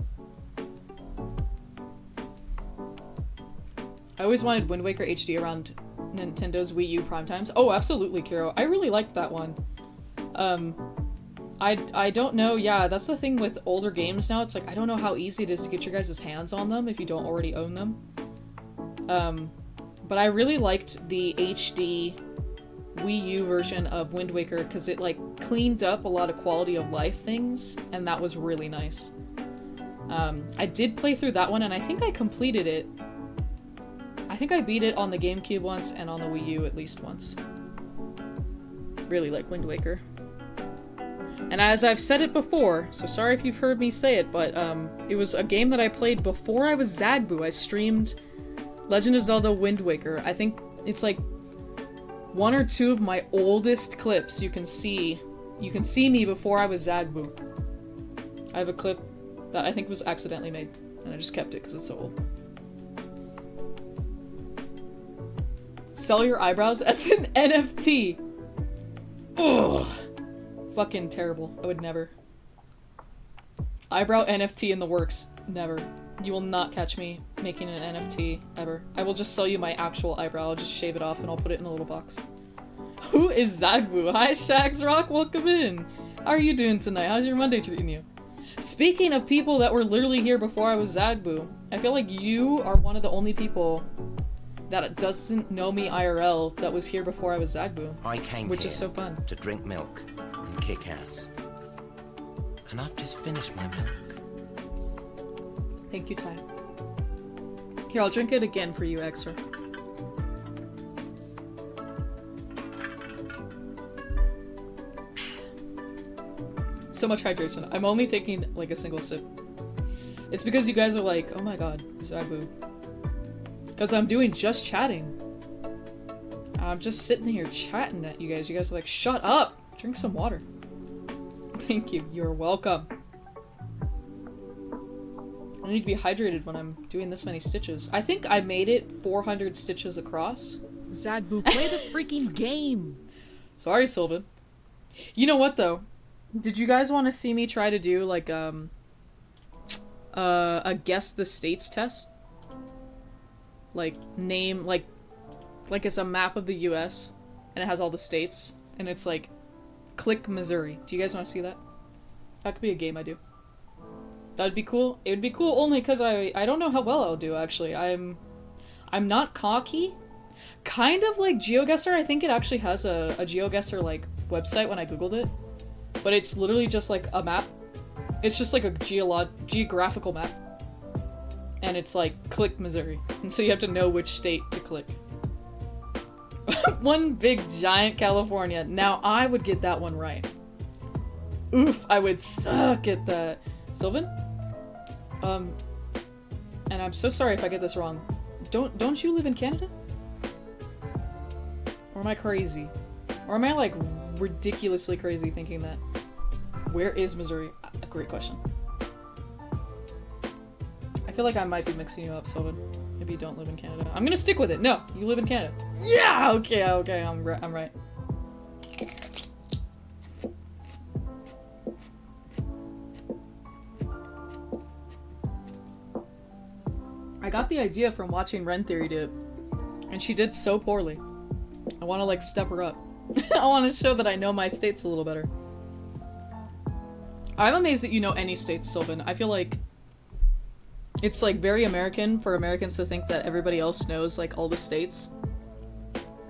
I always wanted Wind Waker HD around Nintendo's Wii U prime times. Oh, absolutely, Kiro. I really liked that one. I don't know, yeah, that's the thing with older games now. It's like, I don't know how easy it is to get your guys' hands on them if you don't already own them. But I really liked the HD Wii U version of Wind Waker because it, like, cleaned up a lot of quality of life things, and that was really nice. I did play through that one, and I think I completed it. I think I beat it on the GameCube once and on the Wii U at least once. Really like Wind Waker. And as I've said it before, so sorry if you've heard me say it, but it was a game that I played before I was Zagbu. I streamed Legend of Zelda Wind Waker. I think it's like one or two of my oldest clips. You can see me before I was Zagbu. I have a clip that I think was accidentally made, and I just kept it because it's so old. Sell your eyebrows as an NFT. Ugh. Fucking terrible. I would never. Eyebrow NFT in the works. Never. You will not catch me making an NFT, ever. I will just sell you my actual eyebrow. I'll just shave it off and I'll put it in a little box. Who is Zagbu? Hi, Shags Rock. Welcome in. How are you doing tonight? How's your Monday treating you? Speaking of people that were literally here before I was Zagbu, I feel like you are one of the only people that doesn't know me IRL that was here before I was Zagbu. I came which here is so fun. to drink milk and kick ass. And I've just finished my milk. Thank you, Ty. Here, I'll drink it again for you, Extra. So much hydration. I'm only taking like a single sip. It's because you guys are like, oh my god, Zagbu. Because I'm doing just chatting. I'm just sitting here chatting at you guys. You guys are like, shut up! Drink some water. Thank you. You're welcome. I need to be hydrated when I'm doing this many stitches. I think I made it 400 stitches across. Zagbu, play the freaking game. Sorry, Sylvan. You know what, though? Did you guys want to see me try to do, like, a guess the states test? Like, name, like it's a map of the US, and it has all the states, and it's like, click Missouri. Do you guys want to see that? That could be a game I do. That would be cool. It would be cool only because I don't know how well I'll do, actually. I'm not cocky. Kind of like GeoGuessr. I think it actually has a GeoGuessr, like, website when I googled it. But it's literally just, like, a map. It's just, like, a geographical map. And it's like, click Missouri. And so you have to know which state to click. One big giant California. Now I would get that one right. Oof, I would suck at that. Sylvan? And I'm so sorry if I get this wrong. Don't you live in Canada? Or am I crazy? Or am I like ridiculously crazy thinking that? Where is Missouri? A great question. I feel like I might be mixing you up, Sylvan. Maybe you don't live in Canada. I'm gonna stick with it. No, you live in Canada. Yeah! Okay, I'm right. I got the idea from watching Ren Theory do it, and she did so poorly. I want to, like, step her up. I want to show that I know my states a little better. I'm amazed that you know any states, Sylvan. I feel like it's, like, very American for Americans to think that everybody else knows, like, all the states.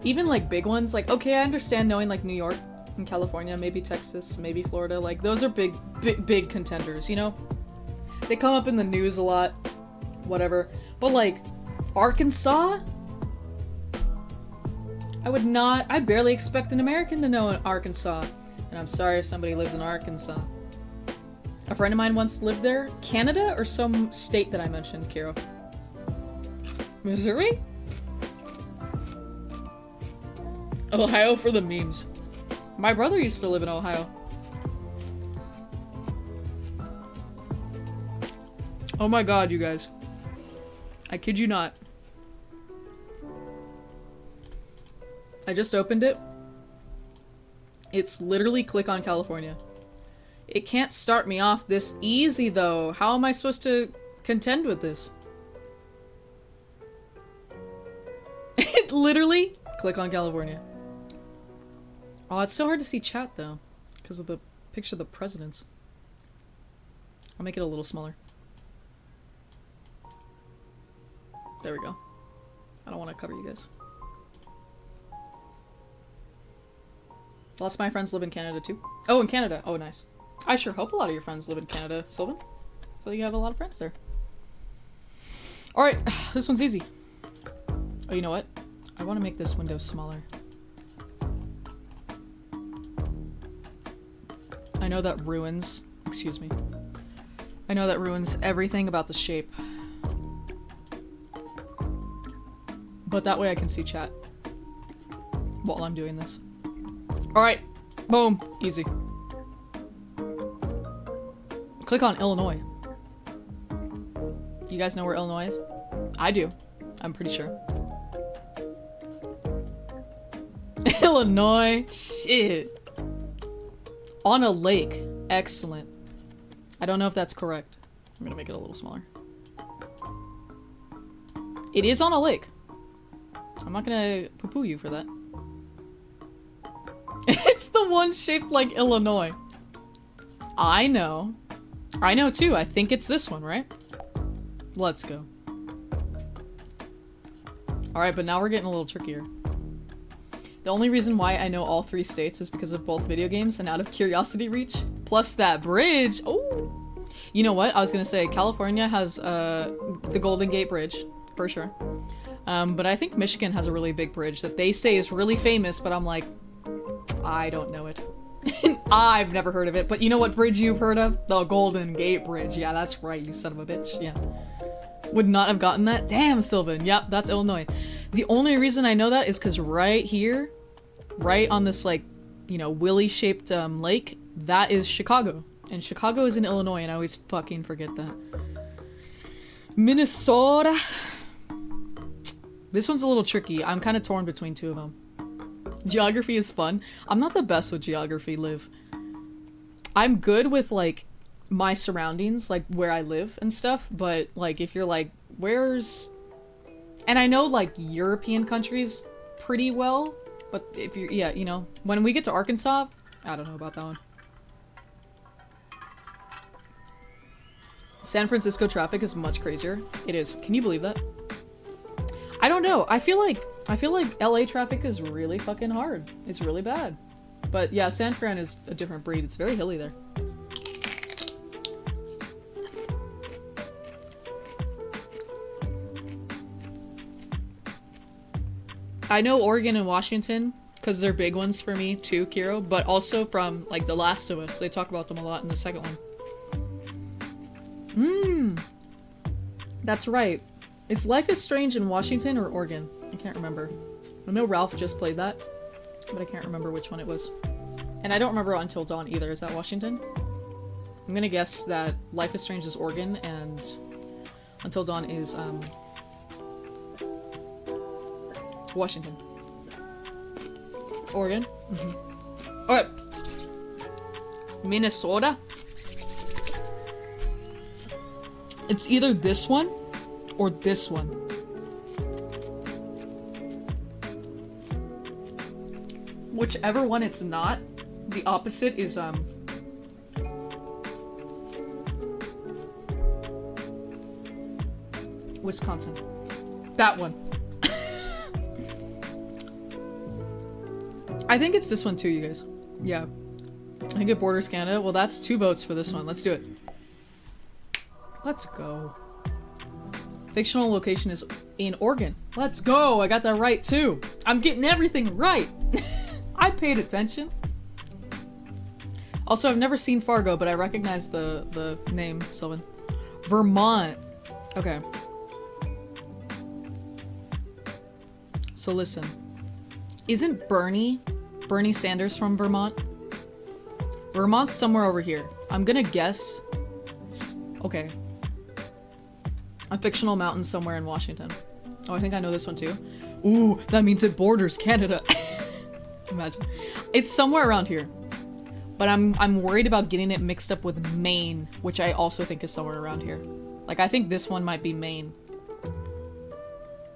Even, like, big ones. Like, okay, I understand knowing, like, New York and California, maybe Texas, maybe Florida. Like, those are big contenders, you know? They come up in the news a lot. Whatever. But, like, Arkansas? I would not. I barely expect an American to know Arkansas. And I'm sorry if somebody lives in Arkansas. A friend of mine once lived there. Canada or some state that I mentioned, Kiro? Missouri? Ohio for the memes. My brother used to live in Ohio. Oh my god, you guys. I kid you not. I just opened it. It's literally click on California. It can't start me off this easy though. How am I supposed to contend with this? It literally click on California. Oh, it's so hard to see chat though, because of the picture of the presidents. I'll make it a little smaller. There we go. I don't want to cover you guys. Lots of my friends live in Canada too. Oh, in Canada. Oh, nice. I sure hope a lot of your friends live in Canada, Sylvan. So you have a lot of friends there. Alright, this one's easy. Oh, you know what? I want to make this window smaller. I know that ruins... Excuse me. I know that ruins everything about the shape. But that way I can see chat while I'm doing this. Alright. Boom. Easy. Click on Illinois. You guys know where Illinois is? I do. I'm pretty sure. Illinois. Shit. On a lake. Excellent. I don't know if that's correct. I'm gonna make it a little smaller. It is on a lake. I'm not gonna poo-poo you for that. It's the one shaped like Illinois. I know. I know too. I think it's this one, right? Let's go. Alright, but now we're getting a little trickier. The only reason why I know all 3 states is because of both video games and out of curiosity reach. Plus that bridge. Oh! You know what? I was gonna say, California has the Golden Gate Bridge, for sure. But I think Michigan has a really big bridge that they say is really famous, but I'm like, I don't know it. I've never heard of it, but you know what bridge you've heard of? The Golden Gate Bridge. Yeah, that's right, you son of a bitch. Yeah. Would not have gotten that? Damn, Sylvan. Yep, that's Illinois. The only reason I know that is because right here, right on this, like, you know, willy-shaped lake, that is Chicago. And Chicago is in Illinois, and I always fucking forget that. Minnesota. This one's a little tricky. I'm kind of torn between 2 of them. Geography is fun. I'm not the best with geography, Liv. I'm good with, like, my surroundings, like, where I live and stuff, but, like, if you're like, where's... And I know, like, European countries pretty well, but if you're... Yeah, you know, when we get to Arkansas, I don't know about that one. San Francisco traffic is much crazier. It is. Can you believe that? I don't know. I feel like LA traffic is really fucking hard. It's really bad. But yeah, San Fran is a different breed. It's very hilly there. I know Oregon and Washington because they're big ones for me too, Kiro, but also from like The Last of Us. They talk about them a lot in the second one. That's right. Is Life is Strange in Washington or Oregon? I can't remember. I know Ralph just played that, but I can't remember which one it was. And I don't remember Until Dawn either. Is that Washington? I'm gonna guess that Life is Strange is Oregon and Until Dawn is, Washington. Oregon? Mm-hmm. Alright. Minnesota? It's either this one or this one. Whichever one it's not, the opposite is, Wisconsin. That one. I think it's this one too, you guys. Yeah. I think it borders Canada. Well, that's 2 votes for this one. Let's do it. Let's go. Fictional location is in Oregon. Let's go! I got that right too. I'm getting everything right. I paid attention. Also, I've never seen Fargo, but I recognize the name, Sylvan. Vermont. Okay. So listen. Isn't Bernie Sanders from Vermont? Vermont's somewhere over here. I'm gonna guess. Okay. A fictional mountain somewhere in Washington. Oh, I think I know this one too. Ooh, that means it borders Canada. Imagine. It's somewhere around here. But I'm worried about getting it mixed up with Maine, which I also think is somewhere around here. Like, I think this one might be Maine.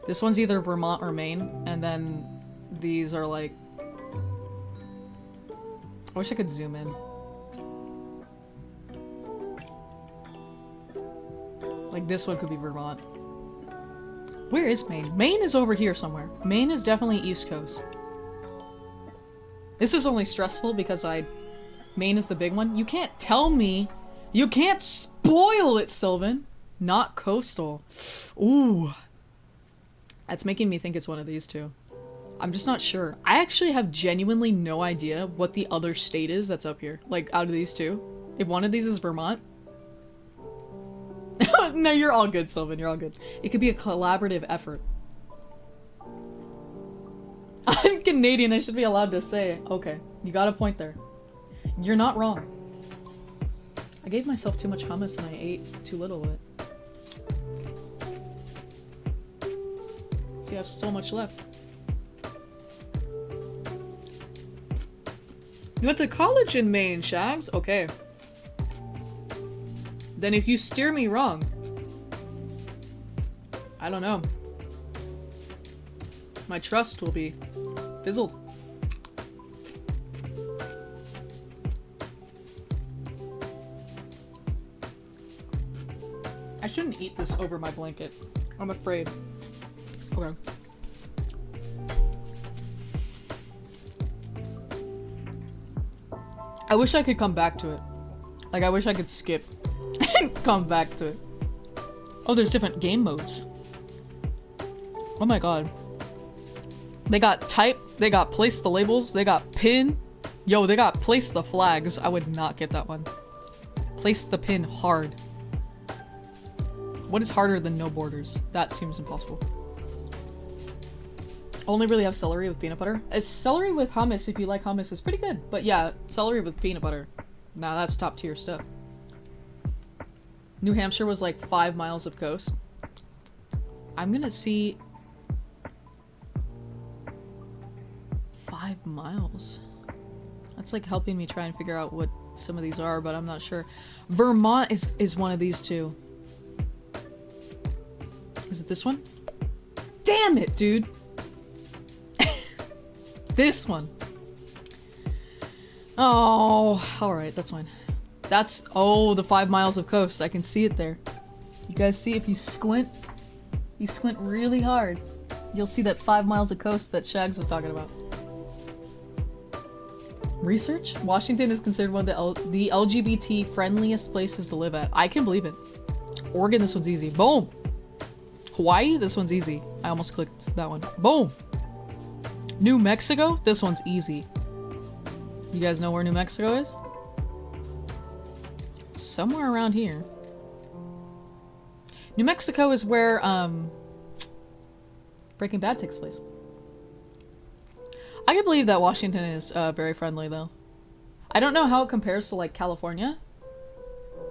This one's either Vermont or Maine, and then these are like... I wish I could zoom in. Like, this one could be Vermont. Where is Maine? Maine is over here somewhere. Maine is definitely East Coast. This is only stressful because Maine is the big one. You can't tell me. You can't spoil it, Sylvan. Not coastal. Ooh. That's making me think it's one of these two. I'm just not sure. I actually have genuinely no idea what the other state is that's up here. Like, out of these two. If one of these is Vermont. No, you're all good, Sylvan. You're all good. It could be a collaborative effort. I'm Canadian. I should be allowed to say. Okay, you got a point there. You're not wrong. I gave myself too much hummus and I ate too little of it. See, I have so much left. You went to college in Maine, Shags? Okay. Then if you steer me wrong, I don't know. My trust will be fizzled. I shouldn't eat this over my blanket. I'm afraid. Okay. I wish I could come back to it. Like, I wish I could skip and come back to it. Oh, there's different game modes. Oh my god. They got type, they got place the labels, they got pin. Yo, they got place the flags. I would not get that one. Place the pin hard. What is harder than no borders? That seems impossible. Only really have celery with peanut butter. Celery with hummus, if you like hummus, is pretty good. But yeah, celery with peanut butter. Nah, that's top tier stuff. New Hampshire was like 5 miles of coast. I'm gonna see... 5 miles? That's like helping me try and figure out what some of these are, but I'm not sure. Vermont is one of these two. Is it this one? Damn it, dude! This one. Oh, alright, that's fine. That's, oh, the 5 miles of coast. I can see it there. You guys see, if you squint really hard, you'll see that 5 miles of coast that Shags was talking about. Research? Washington is considered one of the LGBT friendliest places to live at. I can believe it. Oregon, this one's easy. Boom! Hawaii, this one's easy. I almost clicked that one. Boom! New Mexico, this one's easy. You guys know where New Mexico is? Somewhere around here. New Mexico is where Breaking Bad takes place. I can believe that Washington is very friendly though. I don't know how it compares to like California.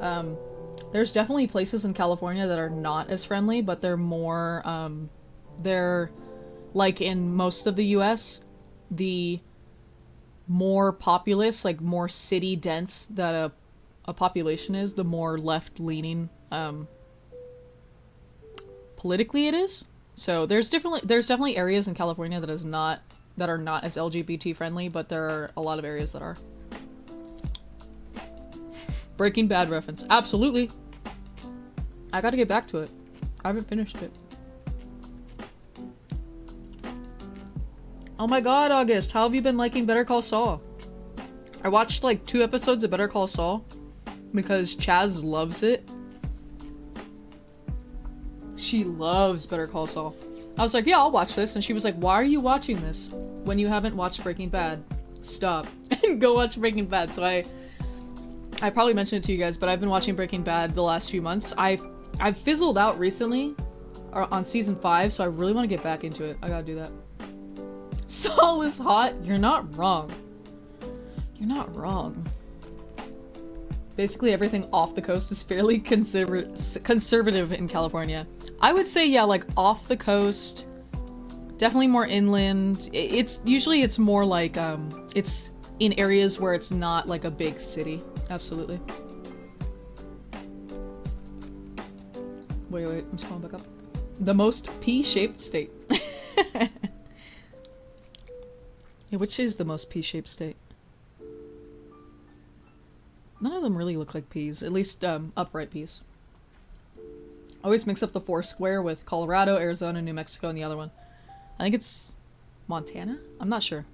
There's definitely places in California that are not as friendly, but they're more they're like in most of the US, the more populous, like more city dense that a population is, the more left-leaning politically it is. So there's definitely areas in California that are not as LGBT friendly, but there are a lot of areas that are. Breaking Bad reference. Absolutely. I gotta get back to it. I haven't finished it. Oh my god, August, how have you been liking Better Call Saul? I watched like 2 episodes of Better Call Saul because Chaz loves it. She loves Better Call Saul. I was like, yeah, I'll watch this. And she was like, why are you watching this when you haven't watched Breaking Bad? Stop and go watch Breaking Bad. So I probably mentioned it to you guys, but I've been watching Breaking Bad the last few months. I've fizzled out recently on season 5, so I really want to get back into it. I gotta do that. Saul is hot. You're not wrong. You're not wrong. Basically everything off the coast is fairly conservative in California. I would say, yeah, like off the coast, definitely more inland. It's more like, it's in areas where it's not like a big city. Absolutely. Wait, I'm scrolling back up. The most P-shaped state. Yeah, which is the most P-shaped state? None of them really look like peas, at least upright peas. Always mix up the 4 square with Colorado, Arizona, New Mexico, and the other one. I think it's Montana? I'm not sure.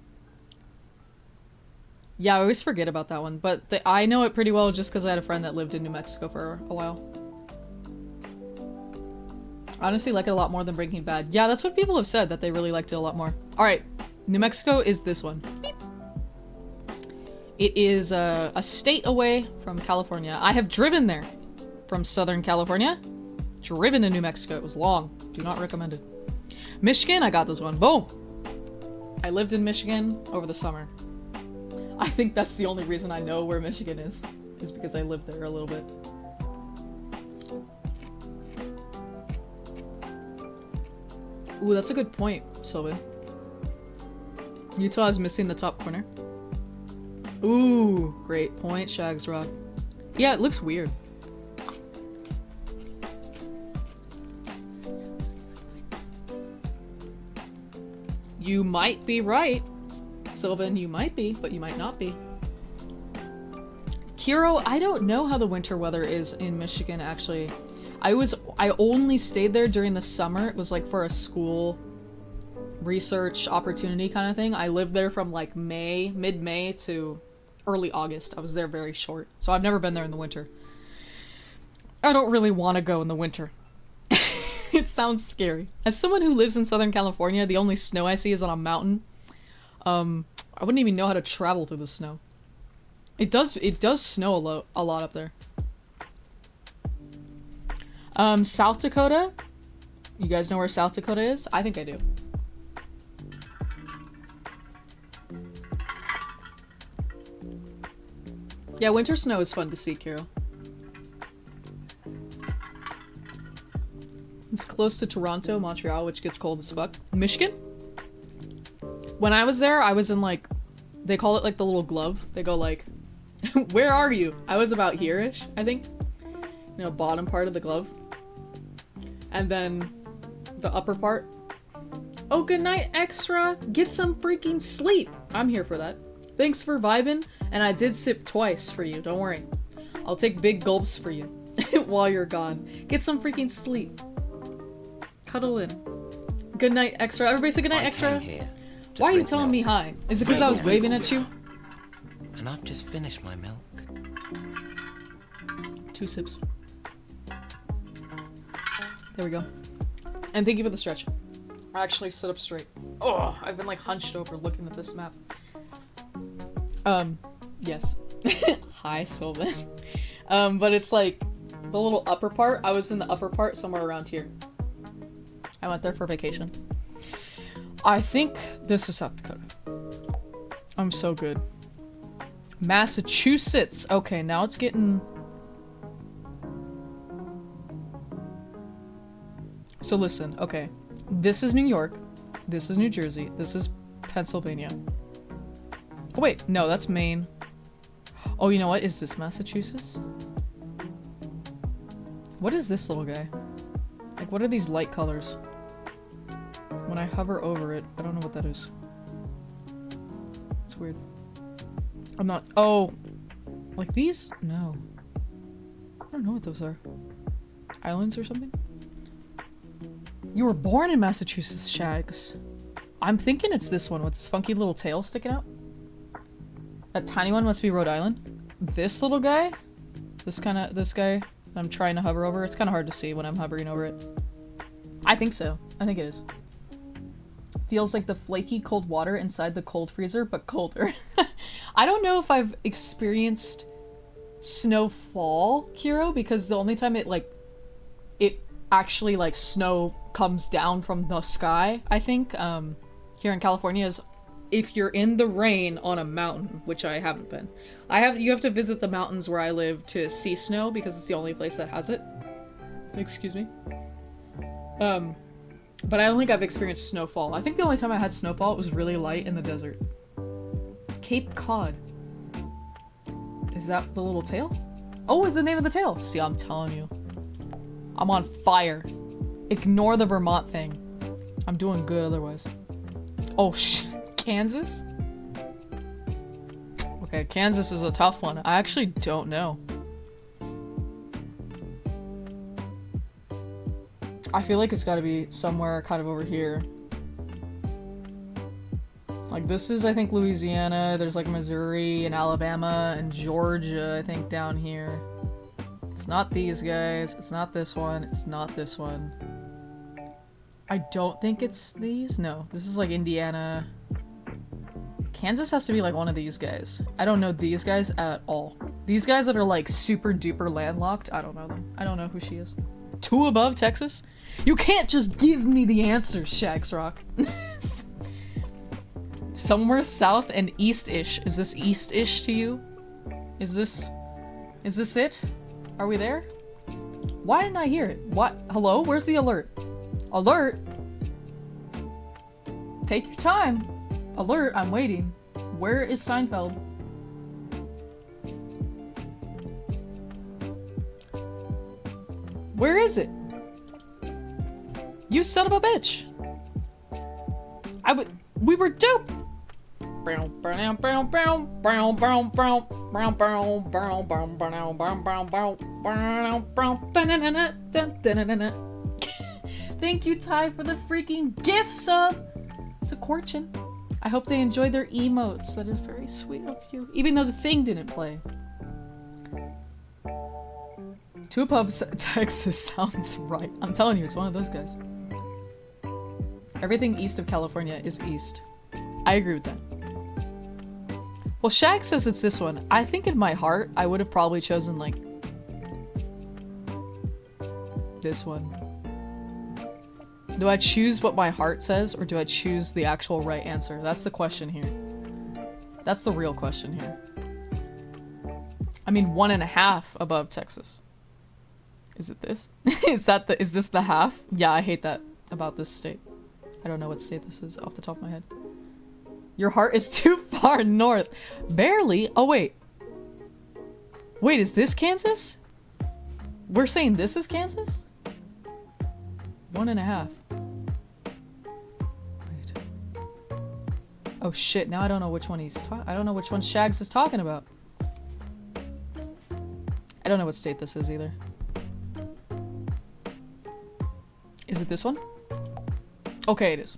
Yeah, I always forget about that one, but I know it pretty well just because I had a friend that lived in New Mexico for a while. I honestly like it a lot more than Breaking Bad. Yeah, that's what people have said, that they really liked it a lot more. Alright, New Mexico is this one. Beep. It is a state away from California. I have driven there from Southern California. Driven to New Mexico. It was long. Do not recommend it. Michigan, I got this one. Boom! I lived in Michigan over the summer. I think that's the only reason I know where Michigan is because I lived there a little bit. Ooh, that's a good point, Sylvan. Utah is missing the top corner. Ooh, great point, Shags Rock. Yeah, it looks weird. You might be right, Sylvan. You might be, but you might not be. Kiro, I don't know how the winter weather is in Michigan, actually. I only stayed there during the summer. It was like for a school research opportunity kind of thing. I lived there from like mid-May to early August. I was there very short. So I've never been there in the winter. I don't really want to go in the winter. It sounds scary. As someone who lives in Southern California, the only snow I see is on a mountain. I wouldn't even know how to travel through the snow. It does snow a lot up there. South Dakota? You guys know where South Dakota is? I think I do. Yeah, winter snow is fun to see, Kiro. It's close to Toronto, Montreal, which gets cold as fuck. Michigan? When I was there, I was in like, they call it like the little glove. They go like, where are you? I was about here-ish, I think. You know, bottom part of the glove. And then the upper part. Oh, good night, Extra. Get some freaking sleep. I'm here for that. Thanks for vibing. And I did sip twice for you. Don't worry. I'll take big gulps for you while you're gone. Get some freaking sleep. Cuddle in. Good night, Extra. Everybody say good night, Extra. Why are you telling me hi? Is it because I was waving at you? And I've just finished my milk. 2 sips. There we go. And thank you for the stretch. I actually sit up straight. Oh, I've been like hunched over looking at this map. Yes. Hi, Sylvan. But it's like the little upper part. I was in the upper part somewhere around here. I went there for vacation. I think this is South Dakota. I'm so good. Massachusetts. Okay, now it's getting... So listen, okay. This is New York. This is New Jersey. This is Pennsylvania. Oh wait, no, that's Maine. Oh, you know what? Is this Massachusetts? What is this little guy? Like, what are these light colors? When I hover over it, I don't know what that is. It's weird. I'm not- oh! Like these? No. I don't know what those are. Islands or something? You were born in Massachusetts, Shags. I'm thinking it's this one with this funky little tail sticking out. That tiny one must be Rhode Island. This little guy? This guy I'm trying to hover over. It's kind of hard to see when I'm hovering over it. I think so. I think it is. Feels like the flaky cold water inside the cold freezer, but colder. I don't know if I've experienced snowfall, Kiro, because the only time it actually, like, snow comes down from the sky, I think, here in California is if you're in the rain on a mountain, which I haven't been. You have to visit the mountains where I live to see snow because it's the only place that has it. Excuse me. But I don't think I've experienced snowfall. I think the only time I had snowfall, it was really light in the desert. Cape Cod. Is that the little tail? Oh, is the name of the tail. See, I'm telling you. I'm on fire. Ignore the Vermont thing. I'm doing good otherwise. Oh, Kansas? Okay, Kansas is a tough one. I actually don't know. I feel like it's gotta be somewhere kind of over here. Like, this is, I think, Louisiana. There's, like, Missouri and Alabama and Georgia, I think, down here. It's not these guys. It's not this one. It's not this one. I don't think it's these. No, this is, like, Indiana. Kansas has to be, like, one of these guys. I don't know these guys at all. These guys that are, like, super duper landlocked, I don't know them. I don't know who she is. 2 above Texas? You can't just give me the answer, Shags Rock. Somewhere south and east-ish. Is this east-ish to you? Is this it? Are we there? Why didn't I hear it? What? Hello? Where's the alert? Alert? Take your time. Alert, I'm waiting. Where is Seinfeld? Where is it? You son of a bitch! We were duped! Thank you, Ty, for the freaking gift sub to Corchin. I hope they enjoyed their emotes. That is very sweet of you. Even though the thing didn't play. 2 pubs, Texas sounds right. I'm telling you, it's one of those guys. Everything east of California is east. I agree with that. Well, Shag says it's this one. I think in my heart, I would have probably chosen, like, this one. Do I choose what my heart says, or do I choose the actual right answer? That's the question here. That's the real question here. I mean, 1.5 above Texas. Is it this? Is this the half? Yeah, I hate that about this state. I don't know what state this is off the top of my head. Your heart is too far north. Barely. Oh, wait. Wait, is this Kansas? We're saying this is Kansas? 1.5. Wait. Oh shit, now I don't know which one I don't know which one Shags is talking about. I don't know what state this is either. Is it this one? Okay, it is.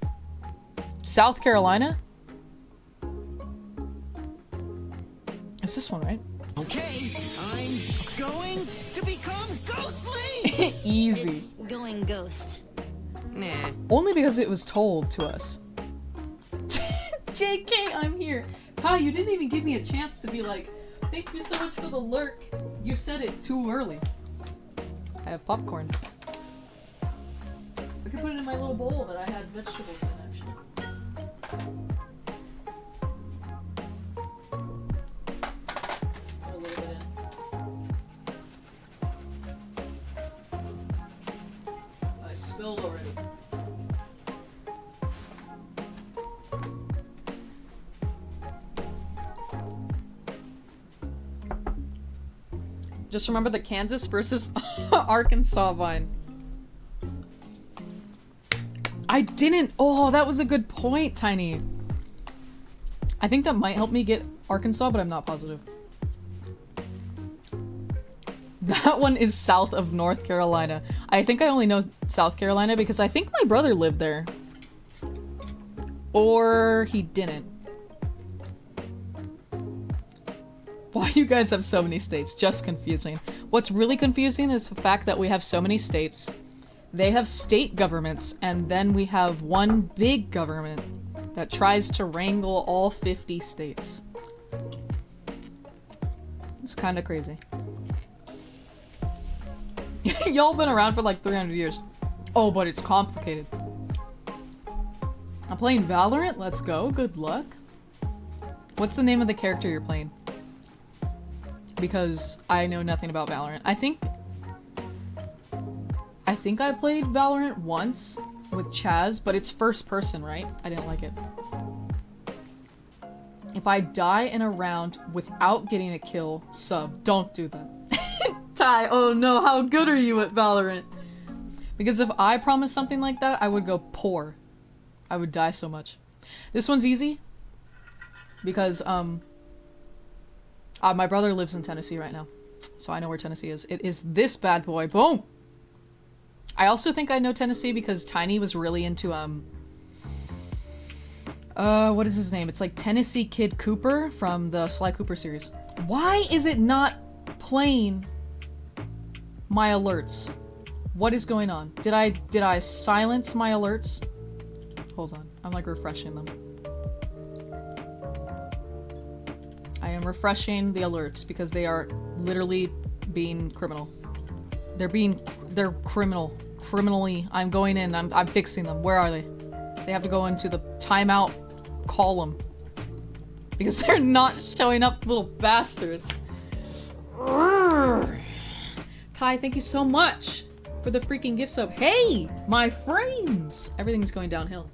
South Carolina? It's this one, right? Okay, I'm going to become ghostly! Easy. It's going ghost. Nah. Only because it was told to us. JK, I'm here. Ty, you didn't even give me a chance to be like, thank you so much for the lurk. You said it too early. I have popcorn. I could put it in my little bowl that I had vegetables in, actually. Put a little bit in. I spilled already. Just remember the Kansas versus Arkansas vine. I didn't. Oh, that was a good point, Tiny. I think that might help me get Arkansas, but I'm not positive. That one is south of North Carolina. I think I only know South Carolina because I think my brother lived there. Or he didn't. Why do you guys have so many states? Just confusing. What's really confusing is the fact that we have so many states They have state governments, and then we have one big government that tries to wrangle all 50 states. It's kind of crazy. Y'all been around for like 300 years. Oh, but it's complicated. I'm playing Valorant? Let's go. Good luck. What's the name of the character you're playing? Because I know nothing about Valorant. I think I played Valorant once with Chaz, but it's first person, right? I didn't like it. If I die in a round without getting a kill, sub. Don't do that. Ty, oh no, how good are you at Valorant? Because if I promised something like that, I would go poor. I would die so much. This one's easy. Because, my brother lives in Tennessee right now. So I know where Tennessee is. It is this bad boy. Boom! I also think I know Tennessee because Tiny was really into, what is his name? It's like Tennessee Kid Cooper from the Sly Cooper series. Why is it not playing my alerts? What is going on? Did I silence my alerts? Hold on. I'm like refreshing them. I am refreshing the alerts because they are literally being criminal. They're criminal. Criminally. I'm going in. I'm fixing them. Where are they? They have to go into the timeout column. Because they're not showing up, little bastards. Urgh. Ty, thank you so much for the freaking gift sub. Hey! My frames! Everything's going downhill.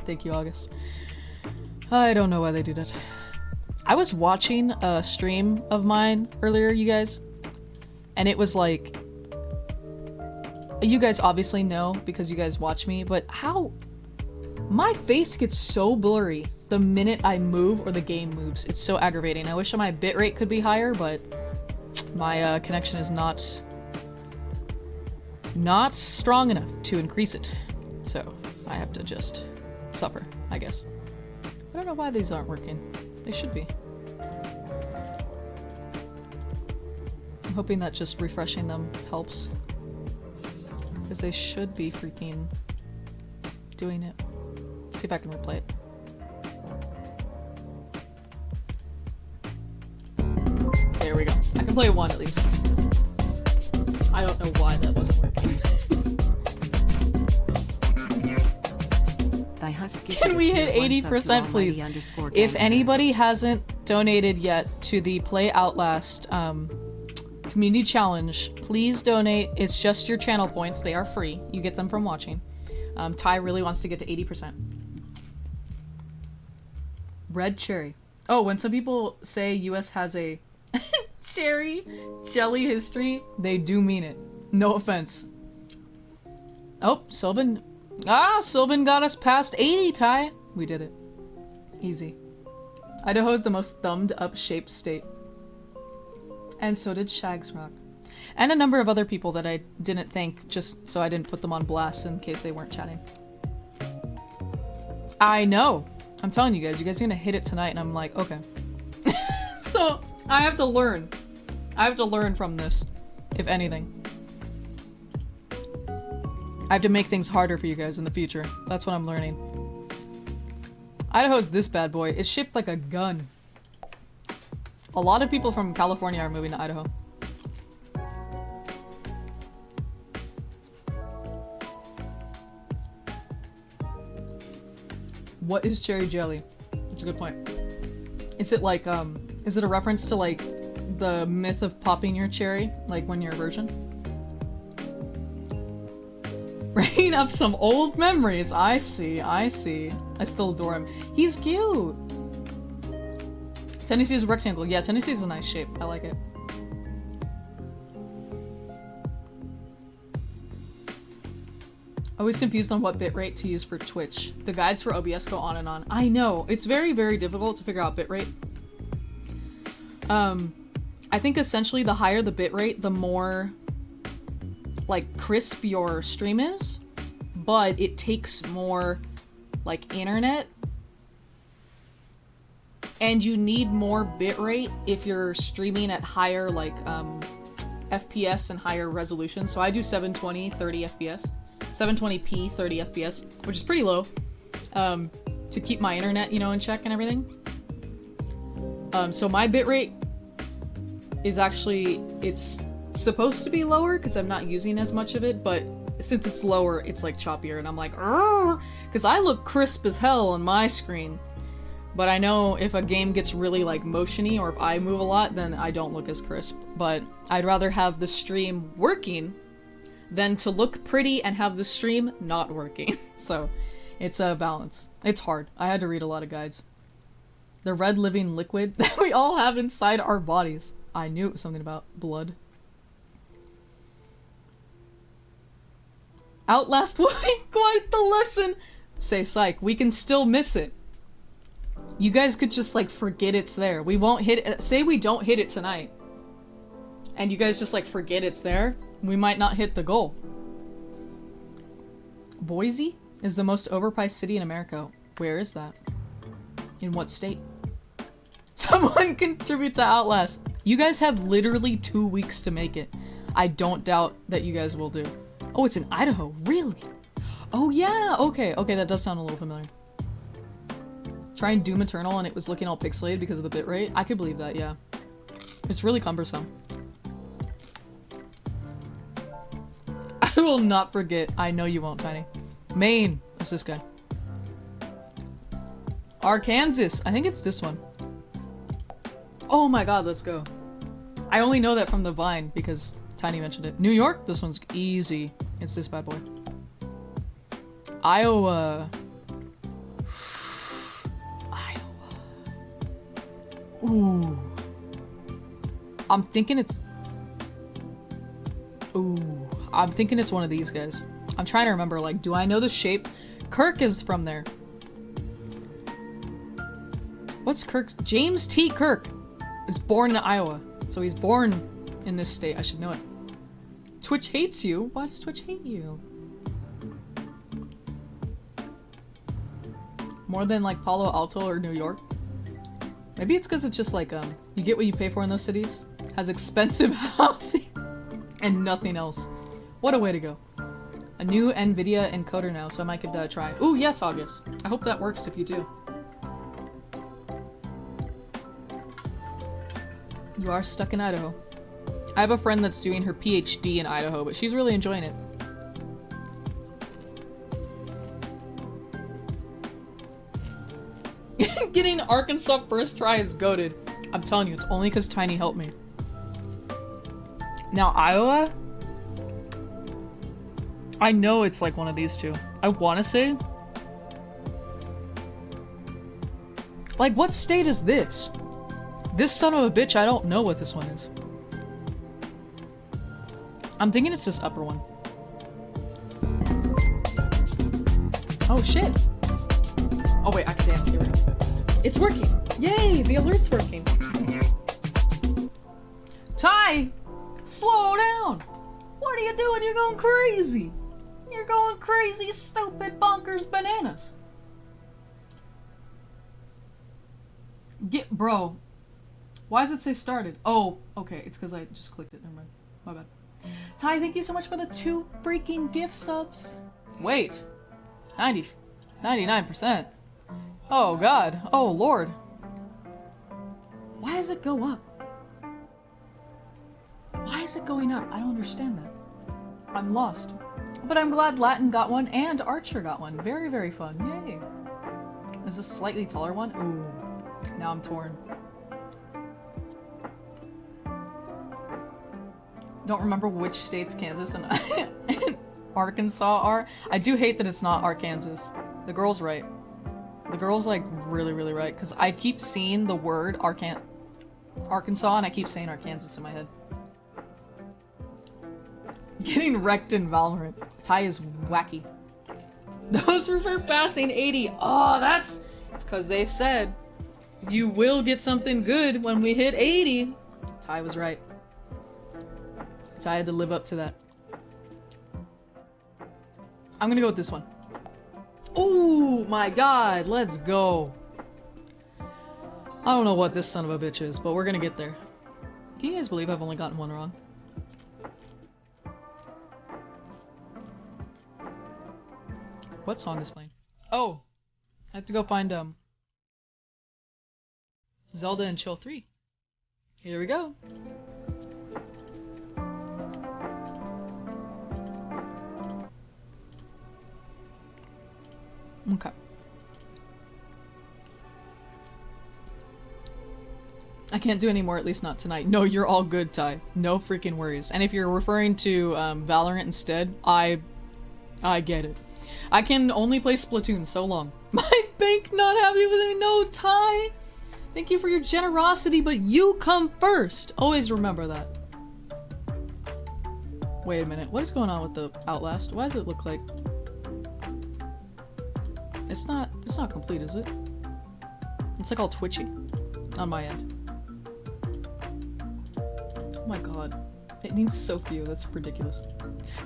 Thank you, August. I don't know why they do that. I was watching a stream of mine earlier, you guys, and it was like, you guys obviously know because you guys watch me, but how my face gets so blurry the minute I move or the game moves. It's so aggravating. I wish my bitrate could be higher, but my connection is not strong enough to increase it. So I have to just suffer, I guess. I don't know why these aren't working. They should be. I'm hoping that just refreshing them helps. Because they should be freaking doing it. See if I can replay it. There we go. I can play one at least. I don't know why that wasn't working. Can we hit 80%, please? If anybody hasn't donated yet to the Play Outlast community challenge, please donate. It's just your channel points. They are free. You get them from watching. Ty really wants to get to 80%. Red cherry. Oh, when some people say US has a cherry jelly history, they do mean it. No offense. Oh, Sylvan. Sylvan got us past 80, Ty. We did it. Easy. Idaho is the most thumbed up shaped state. And so did Shags Rock. And a number of other people that I didn't thank, just so I didn't put them on blast in case they weren't chatting. I know. I'm telling you guys are gonna hit it tonight, and I'm like, okay. So, I have to learn. I have to learn from this, if anything. I have to make things harder for you guys in the future. That's what I'm learning. Idaho's this bad boy. It's shaped like a gun. A lot of people from California are moving to Idaho. What is cherry jelly? That's a good point. Is it like, is it a reference to like the myth of popping your cherry? Like when you're a virgin? Bringing up some old memories. I see, I see. I still adore him. He's cute. Tennessee is a rectangle. Yeah, Tennessee is a nice shape. I like it. Always confused on what bitrate to use for Twitch. The guides for OBS go on and on. I know. It's very, very difficult to figure out bitrate. I think essentially the higher the bitrate, the more like crisp your stream is, but it takes more like internet And you need more bitrate if you're streaming at higher, like, FPS and higher resolution. So I do 720, 30 FPS. 720p, 30 FPS, which is pretty low, to keep my internet, you know, in check and everything. So my bitrate is actually, it's supposed to be lower because I'm not using as much of it, but since it's lower, it's like choppier, and I'm like, because I look crisp as hell on my screen. But I know if a game gets really like motiony or if I move a lot, then I don't look as crisp. But I'd rather have the stream working than to look pretty and have the stream not working. So it's a balance. It's hard. I had to read a lot of guides. The red living liquid that we all have inside our bodies. I knew it was something about blood. Outlast will be quite the lesson. Say psych, we can still miss it. You guys could just like forget it's there. We won't hit it. Say we don't hit it tonight. And you guys just like forget it's there. We might not hit the goal. Boise is the most overpriced city in America. Where is that? In what state? Someone contribute to Outlast. You guys have literally 2 weeks to make it. I don't doubt that you guys will do. Oh, it's in Idaho. Really? Oh yeah. Okay. Okay, that does sound a little familiar. Trying Doom Eternal and it was looking all pixelated because of the bitrate. I could believe that, yeah. It's really cumbersome. I will not forget. I know you won't, Tiny. Maine. That's this guy. Arkansas. I think it's this one. Oh my god, let's go. I only know that from the Vine because Tiny mentioned it. New York? This one's easy. It's this bad boy. Iowa. Ooh. I'm thinking it's... Ooh. I'm thinking it's one of these guys. I'm trying to remember, like, do I know the shape? Kirk is from there. What's Kirk? James T. Kirk is born in Iowa. So he's born in this state. I should know it. Twitch hates you? Why does Twitch hate you? More than, like, Palo Alto or New York? Maybe it's because it's just like, you get what you pay for in those cities. Has expensive housing and nothing else. What a way to go. A new NVIDIA encoder now, so I might give that a try. Ooh, yes, August. I hope that works if you do. You are stuck in Idaho. I have a friend that's doing her PhD in Idaho, but she's really enjoying it. Getting Arkansas first try is goated. I'm telling you, it's only because Tiny helped me. Now, Iowa? I know it's like one of these two. I want to say... Like, what state is this? This son of a bitch, I don't know what this one is. I'm thinking it's this upper one. Oh, shit. Oh, wait, I can dance here. It's working! Yay! The alert's working! Ty! Slow down! What are you doing? You're going crazy! You're going crazy, stupid, bonkers bananas! Bro. Why does it say started? Oh, okay, it's because I just clicked it. Never mind. My bad. Ty, thank you so much for the 2 freaking gift subs. Wait. 99%. Oh god. Oh lord. Why does it go up? Why is it going up? I don't understand that. I'm lost. But I'm glad Latin got one and Archer got one. Very, very fun. Yay. Is this a slightly taller one? Ooh. Now I'm torn. Don't remember which states Kansas and Arkansas are. I do hate that it's not Arkansas. The girl's right. The girl's like really, really right. Because I keep seeing the word Arkansas and I keep saying Arkansas in my head. Getting wrecked in Valorant. Ty is wacky. Those were for passing 80. Oh, it's because they said you will get something good when we hit 80. Ty was right. Ty had to live up to that. I'm gonna go with this one. Oh my god, let's go. I don't know what this son of a bitch is, but we're gonna get there. Can you guys believe I've only gotten one wrong? What song is playing? Oh! I have to go find, Zelda and Chill 3. Here we go. Okay. I can't do any more, at least not tonight. No, you're all good, Ty. No freaking worries. And if you're referring to Valorant instead, I get it. I can only play Splatoon so long. My bank not happy with me. No, Ty. Thank you for your generosity, but you come first. Always remember that. Wait a minute. What is going on with the Outlast? Why does it look like... It's not complete, is it? It's like all twitchy on my end. Oh my god. It needs so few. That's ridiculous.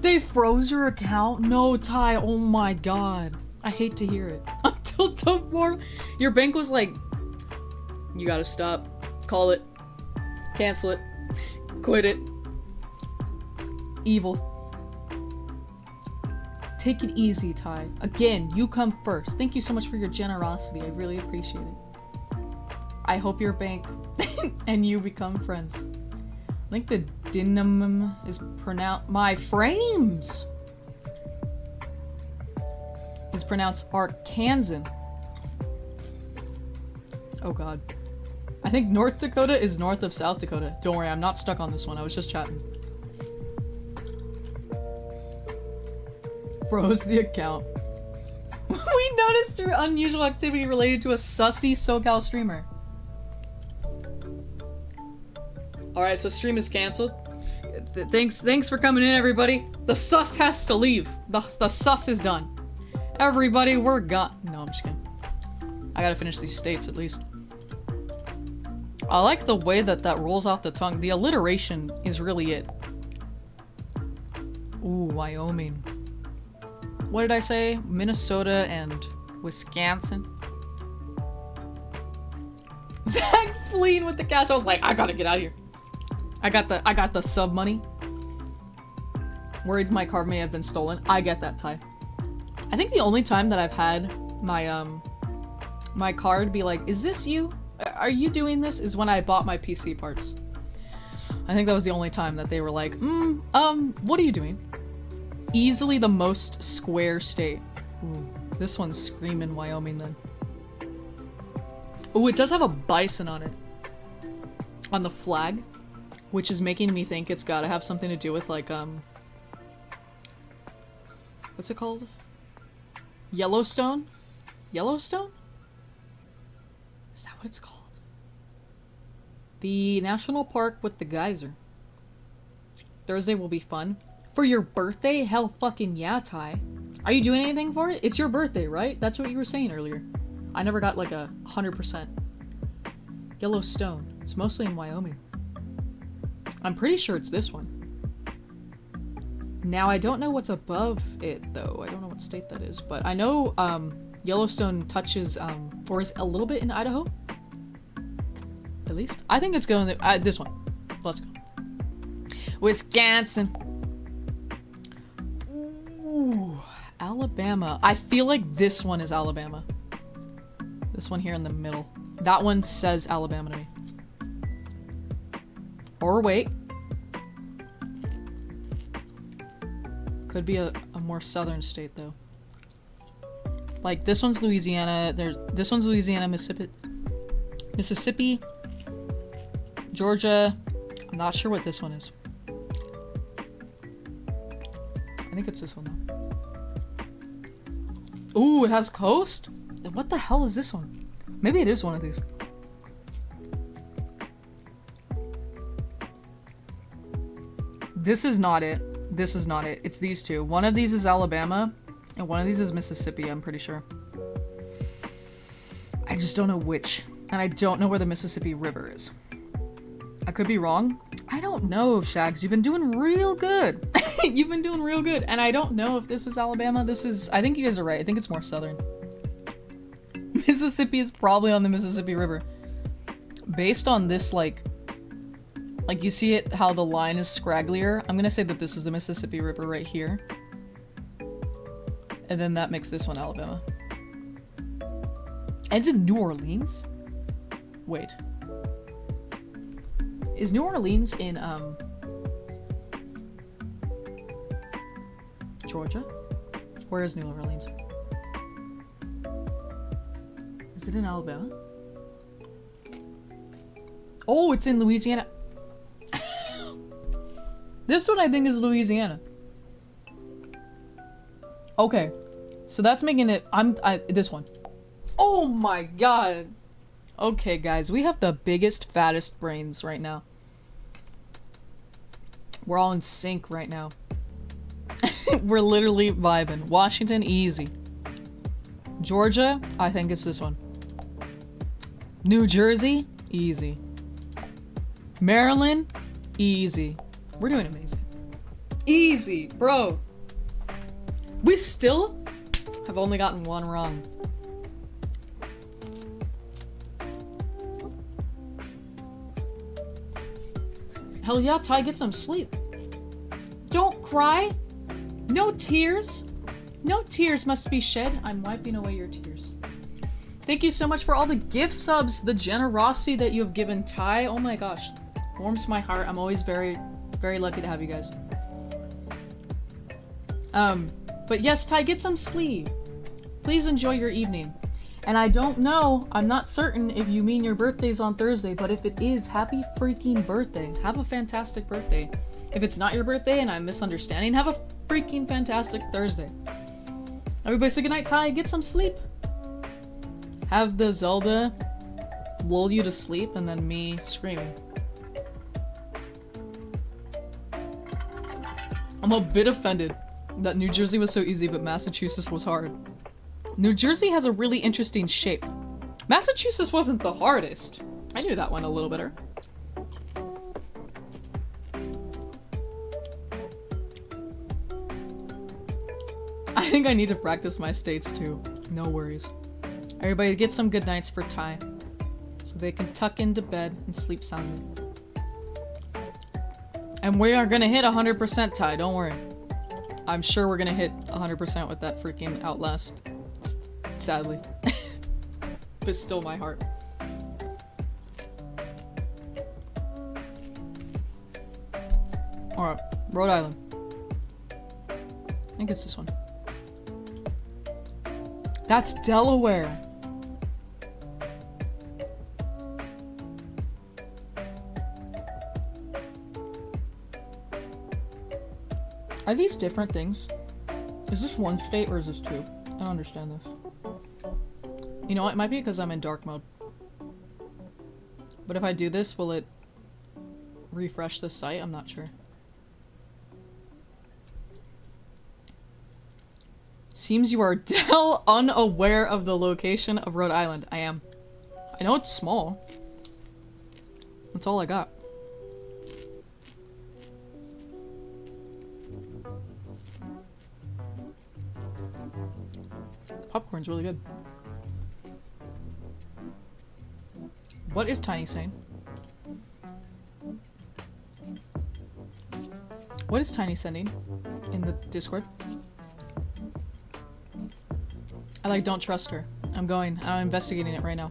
They froze your account? No, Ty. Oh my god. I hate to hear it. Until tomorrow. Your bank was like, you gotta stop. Call it. Cancel it. Quit it. Evil. Take it easy, Ty. Again, you come first. Thank you so much for your generosity. I really appreciate it. I hope your bank and you become friends. I think the dynam is pronounced... My frames! Is pronounced Arkansan. Oh god. I think North Dakota is north of South Dakota. Don't worry, I'm not stuck on this one. I was just chatting. Froze the account. We noticed your unusual activity related to a sussy SoCal streamer. Alright, so stream is cancelled. Thanks for coming in, everybody. The sus has to leave. The sus is done. Everybody, we're gone. No, I'm just kidding. I gotta finish these states at least. I like the way that rolls off the tongue. The alliteration is really it. Ooh, Wyoming. What did I say? Minnesota and Wisconsin. Zach fleeing with the cash. I was like, I gotta get out of here. I got the sub money. Worried my card may have been stolen. I get that, Ty. I think the only time that I've had my my card be like, is this you? Are you doing this? Is when I bought my PC parts. I think that was the only time that they were like, what are you doing? Easily the most square state. Ooh, this one's screaming Wyoming then. Ooh, it does have a bison on it. On the flag. Which is making me think it's gotta have something to do with like, what's it called? Yellowstone? Yellowstone? Is that what it's called? The national park with the geyser. Thursday will be fun. For your birthday? Hell fucking yeah, Ty. Are you doing anything for it? It's your birthday, right? That's what you were saying earlier. I never got like 100%. Yellowstone. It's mostly in Wyoming. I'm pretty sure it's this one. Now, I don't know what's above it, though. I don't know what state that is, but I know Yellowstone touches, or is a little bit in Idaho. At least. I think it's going to, this one. Let's go. Wisconsin. Ooh, Alabama. I feel like this one is Alabama. This one here in the middle. That one says Alabama to me. Or wait. Could be a more southern state though. Like this one's Louisiana. This one's Louisiana, Mississippi, Georgia. I'm not sure what this one is. I think it's this one though. Ooh, it has coast? What the hell is this one? Maybe it is one of these. This is not it. This is not it. It's these two. One of these is Alabama, and one of these is Mississippi, I'm pretty sure. I just don't know which. And I don't know where the Mississippi River is. I could be wrong. I don't know, Shags. You've been doing real good. You've been doing real good. And I don't know if this is Alabama. This is... I think you guys are right. I think it's more southern. Mississippi is probably on the Mississippi River. Based on this, like you see it, how the line is scragglier, I'm gonna say that this is the Mississippi River right here. And then that makes this one Alabama. And it's in New Orleans? Wait. Is New Orleans in, Georgia? Where is New Orleans? Is it in Alabama? Oh, it's in Louisiana. This one I think is Louisiana. Okay. So that's making it, this one. Oh my god. Okay, guys, we have the biggest, fattest brains right now. We're all in sync right now. We're literally vibing. Washington, easy. Georgia, I think it's this one. New Jersey, easy. Maryland, easy. We're doing amazing. Easy, bro. We still have only gotten one wrong. Hell yeah, Ty, get some sleep. Don't cry. No tears. No tears must be shed. I'm wiping away your tears. Thank you so much for all the gift subs, the generosity that you have given Ty. Oh my gosh. Warms my heart. I'm always very, very lucky to have you guys. But yes, Ty, get some sleep. Please enjoy your evening. And I don't know, I'm not certain if you mean your birthday's on Thursday, but if it is, happy freaking birthday. Have a fantastic birthday. If it's not your birthday and I'm misunderstanding, have a freaking fantastic Thursday. Everybody say goodnight, Ty, get some sleep. Have the Zelda lull you to sleep and then me screaming. I'm a bit offended that New Jersey was so easy, but Massachusetts was hard. New Jersey has a really interesting shape. Massachusetts wasn't the hardest. I knew that one a little better. I think I need to practice my states too. No worries. Everybody get some good nights for Ty, so they can tuck into bed and sleep soundly. And we are gonna hit 100% Ty, don't worry. I'm sure we're gonna hit 100% with that freaking Outlast. Sadly. But still my heart. Alright, Rhode Island. I think it's this one. That's Delaware. Are these different things? Is this one state or is this two? I don't understand this. You know what? It might be because I'm in dark mode. But if I do this, will it refresh the site? I'm not sure. Seems you are unaware of the location of Rhode Island. I am. I know it's small. That's all I got. Popcorn's really good. What is Tiny saying? What is Tiny sending in the Discord? I don't trust her. I'm investigating it right now.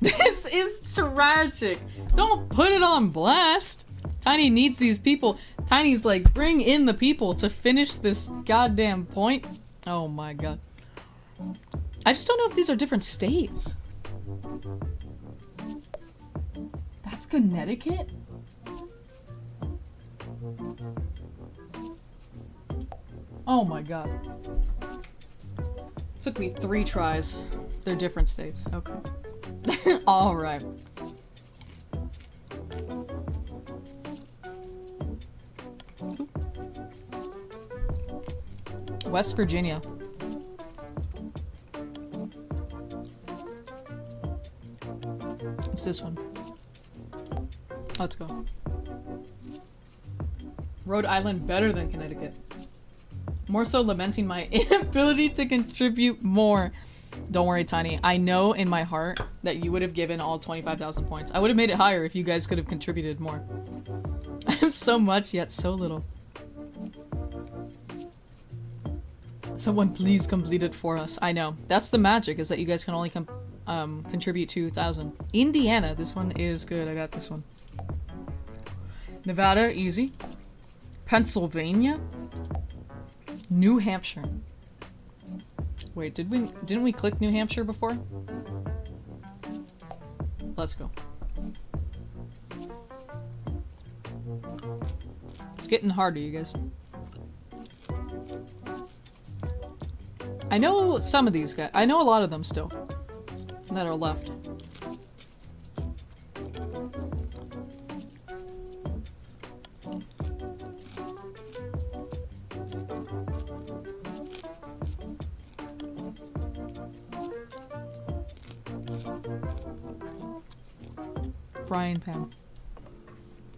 This is tragic. Don't put it on blast. Tiny needs these people. Tiny's like, bring in the people to finish this goddamn point. Oh my god. I just don't know if these are different states. That's Connecticut? Oh my god. Took me 3 tries. They're different states. Okay. Alright. West Virginia. It's this one. Let's go. Rhode Island better than Connecticut. More so lamenting my inability to contribute more. Don't worry, Tiny. I know in my heart that you would have given all 25,000 points. I would have made it higher if you guys could have contributed more. I have so much, yet so little. Someone please complete it for us. I know. That's the magic, is that you guys can only contribute 2,000. Indiana. This one is good. I got this one. Nevada, easy. Pennsylvania. New Hampshire. Wait, didn't we click New Hampshire before? Let's go. It's getting harder, you guys. I know some of these guys. I know a lot of them still that are left. Frying pan.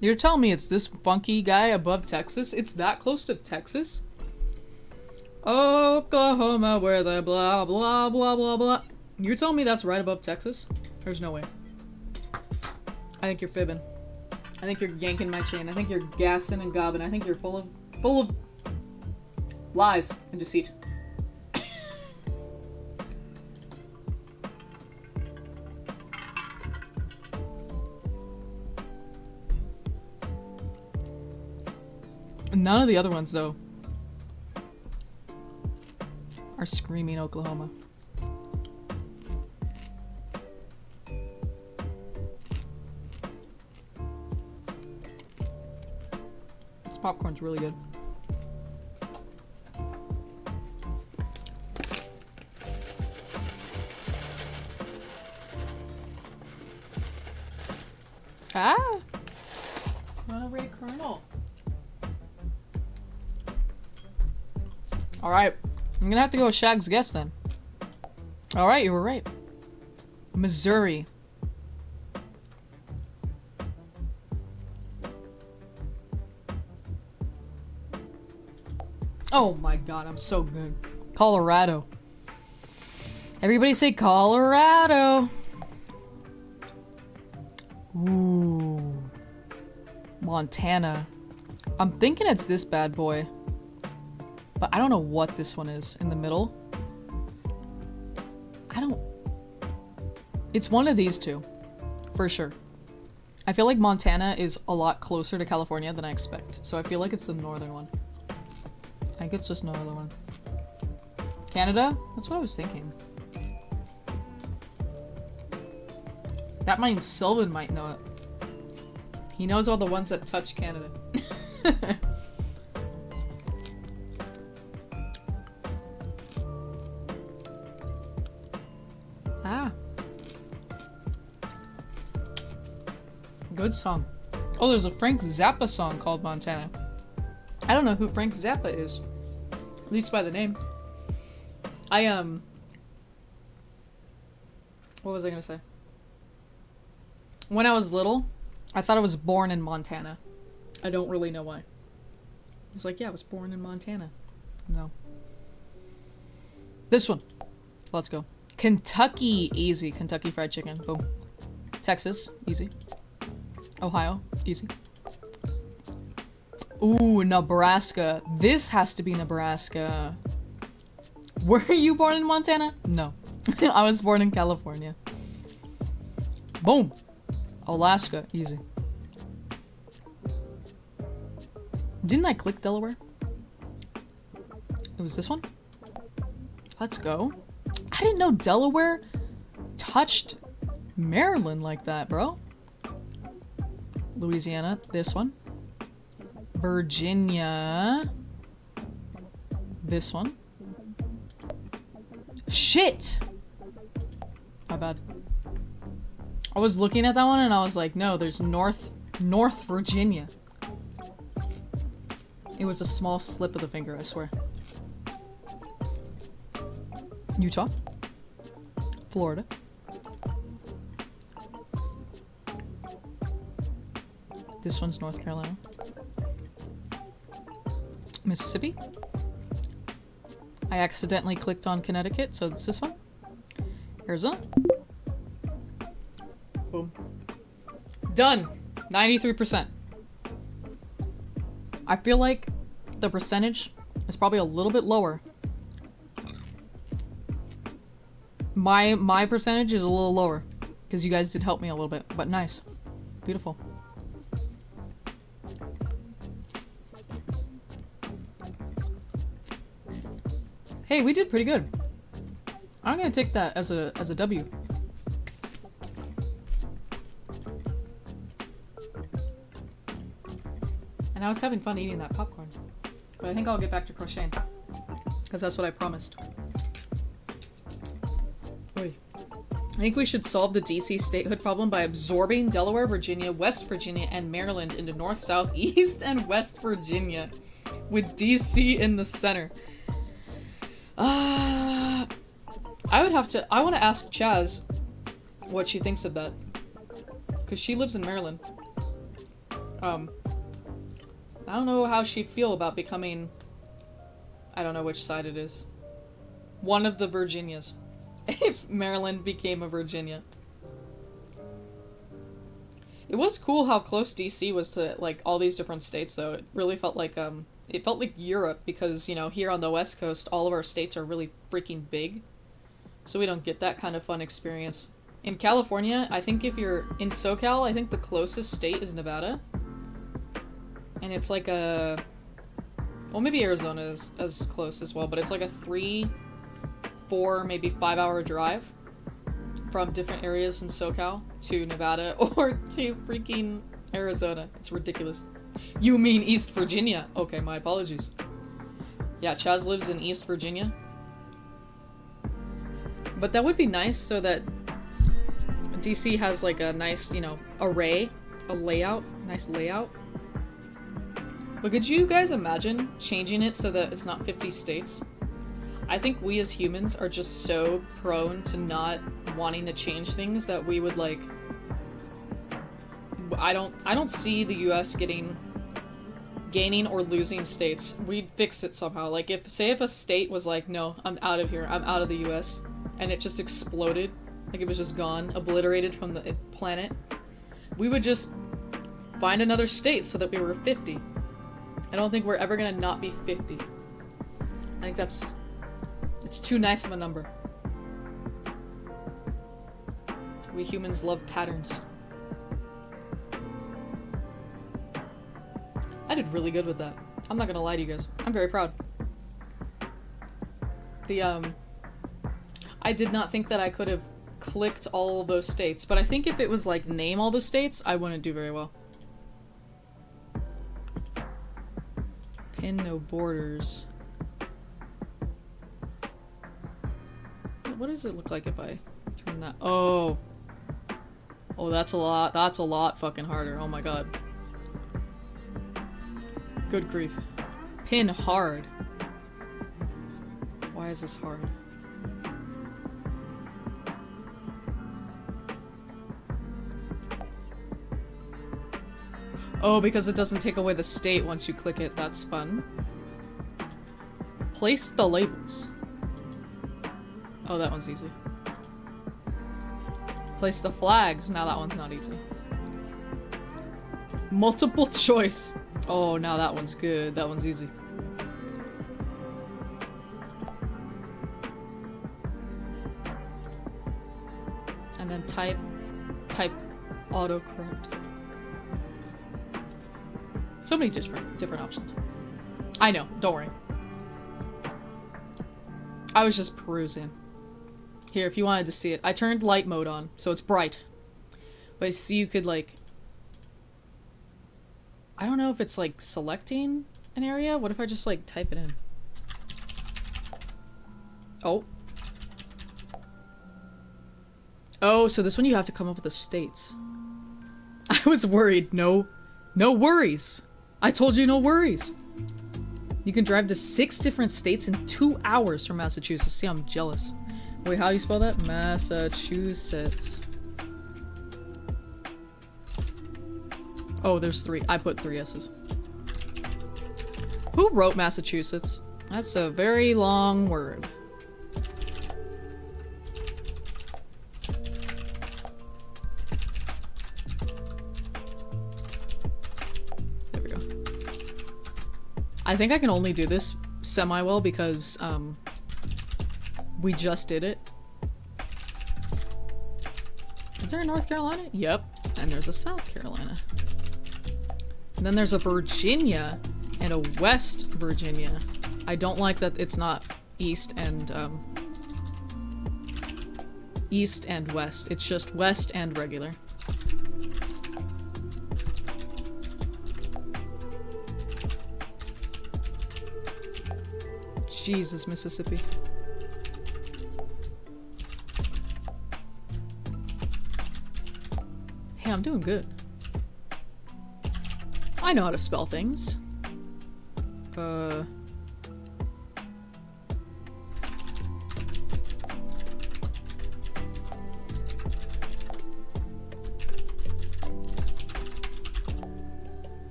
You're telling me it's this funky guy above Texas? It's that close to Texas? Oklahoma, where the blah blah blah blah blah. You're telling me that's right above Texas? There's no way. I think you're fibbing. I think you're yanking my chain. I think you're gassing and gobbing. I think you're full of lies and deceit. None of the other ones, though, are screaming Oklahoma. This popcorn's really good. Ah! Runaway Colonel. Alright. I'm gonna have to go with Shag's guess then. Alright, you were right. Missouri. Oh my god, I'm so good. Colorado. Everybody say Colorado. Ooh. Montana. I'm thinking it's this bad boy. But I don't know what this one is in the middle. It's one of these two. For sure. I feel like Montana is a lot closer to California than I expect. So I feel like it's the northern one. I think it's just northern one. Canada? That's what I was thinking. That means Sylvan might know it. He knows all the ones that touch Canada. Ah. Good song. Oh, there's a Frank Zappa song called Montana. I don't know who Frank Zappa is. At least by the name. What was I gonna say? When I was little, I thought I was born in Montana. I don't really know why. It's like, yeah, I was born in Montana. No. This one. Let's go. Kentucky, easy. Kentucky Fried Chicken, boom. Texas, easy. Ohio, easy. Ooh, Nebraska. This has to be Nebraska. Were you born in Montana? No. I was born in California. Boom. Alaska, easy. Didn't I click Delaware? It was this one? Let's go. I didn't know Delaware touched Maryland like that, bro. Louisiana, this one. Virginia. This one. Shit! My bad. I was looking at that one and I was like, no, there's North Virginia. It was a small slip of the finger, I swear. Utah. Florida. This one's North Carolina. Mississippi. I accidentally clicked on Connecticut, so it's this one. Arizona. Boom. Done. 93%. I feel like the percentage is probably a little bit lower. My percentage is a little lower because you guys did help me a little bit, but nice. Beautiful. Hey, we did pretty good. I'm gonna take that as a W. And I was having fun eating that popcorn. But I think I'll get back to crocheting. Because that's what I promised. Oy. I think we should solve the DC statehood problem by absorbing Delaware, Virginia, West Virginia, and Maryland into North, South, East, and West Virginia. With DC in the center. I want to ask Chaz what she thinks of that. Because she lives in Maryland. I don't know how she'd feel about becoming... I don't know which side it is. One of the Virginias. If Maryland became a Virginia. It was cool how close DC was to, like, all these different states, though. It really felt like, it felt like Europe, because, you know, here on the West Coast, all of our states are really freaking big. So we don't get that kind of fun experience. In California, I think if you're in SoCal, I think the closest state is Nevada. And it's like a... Well, maybe Arizona is as close as well, but it's like a 3, 4, maybe 5-hour drive from different areas in SoCal to Nevada or to freaking Arizona. It's ridiculous. You mean East Virginia? Okay, my apologies. Yeah, Chaz lives in East Virginia. But that would be nice so that DC has like a nice, you know, array, a layout, nice layout. But could you guys imagine changing it so that it's not 50 states? I think we as humans are just so prone to not wanting to change things that we would like... I don't see the US gaining or losing states. We'd fix it somehow. Like if a state was like, no, I'm out of here, I'm out of the US, and it just exploded, like it was just gone, obliterated from the planet, we would just find another state so that we were 50. I don't think we're ever gonna not be 50. I think it's too nice of a number. We humans love patterns. I did really good with that. I'm not gonna lie to you guys. I'm very proud. I did not think that I could have clicked all of those states, but I think if it was like name all the states, I wouldn't do very well. Pin no borders. What does it look like if I turn that? Oh. Oh, that's a lot. That's a lot fucking harder. Oh my god. Good grief. Pin hard. Why is this hard? Oh, because it doesn't take away the state once you click it. That's fun. Place the labels. Oh, that one's easy. Place the flags. Now that one's not easy. Multiple choice. Oh, now that one's good. That one's easy. And then type autocorrect. So many different options. I know, don't worry. I was just perusing. Here, if you wanted to see it. I turned light mode on, so it's bright. But see, you could like... I don't know if it's like selecting an area. What if I just like type it in? Oh. Oh, so this one you have to come up with the states. I was worried. No worries. I told you no worries. You can drive to 6 different states in 2 hours from Massachusetts. See, I'm jealous. Wait, how do you spell that? Massachusetts. Oh, there's 3. I put 3 S's. Who wrote Massachusetts? That's a very long word. I think I can only do this semi-well because, we just did it. Is there a North Carolina? Yep. And there's a South Carolina. And then there's a Virginia and a West Virginia. I don't like that it's not East and West. It's just West and regular. Jesus, Mississippi. Hey, I'm doing good. I know how to spell things. Oh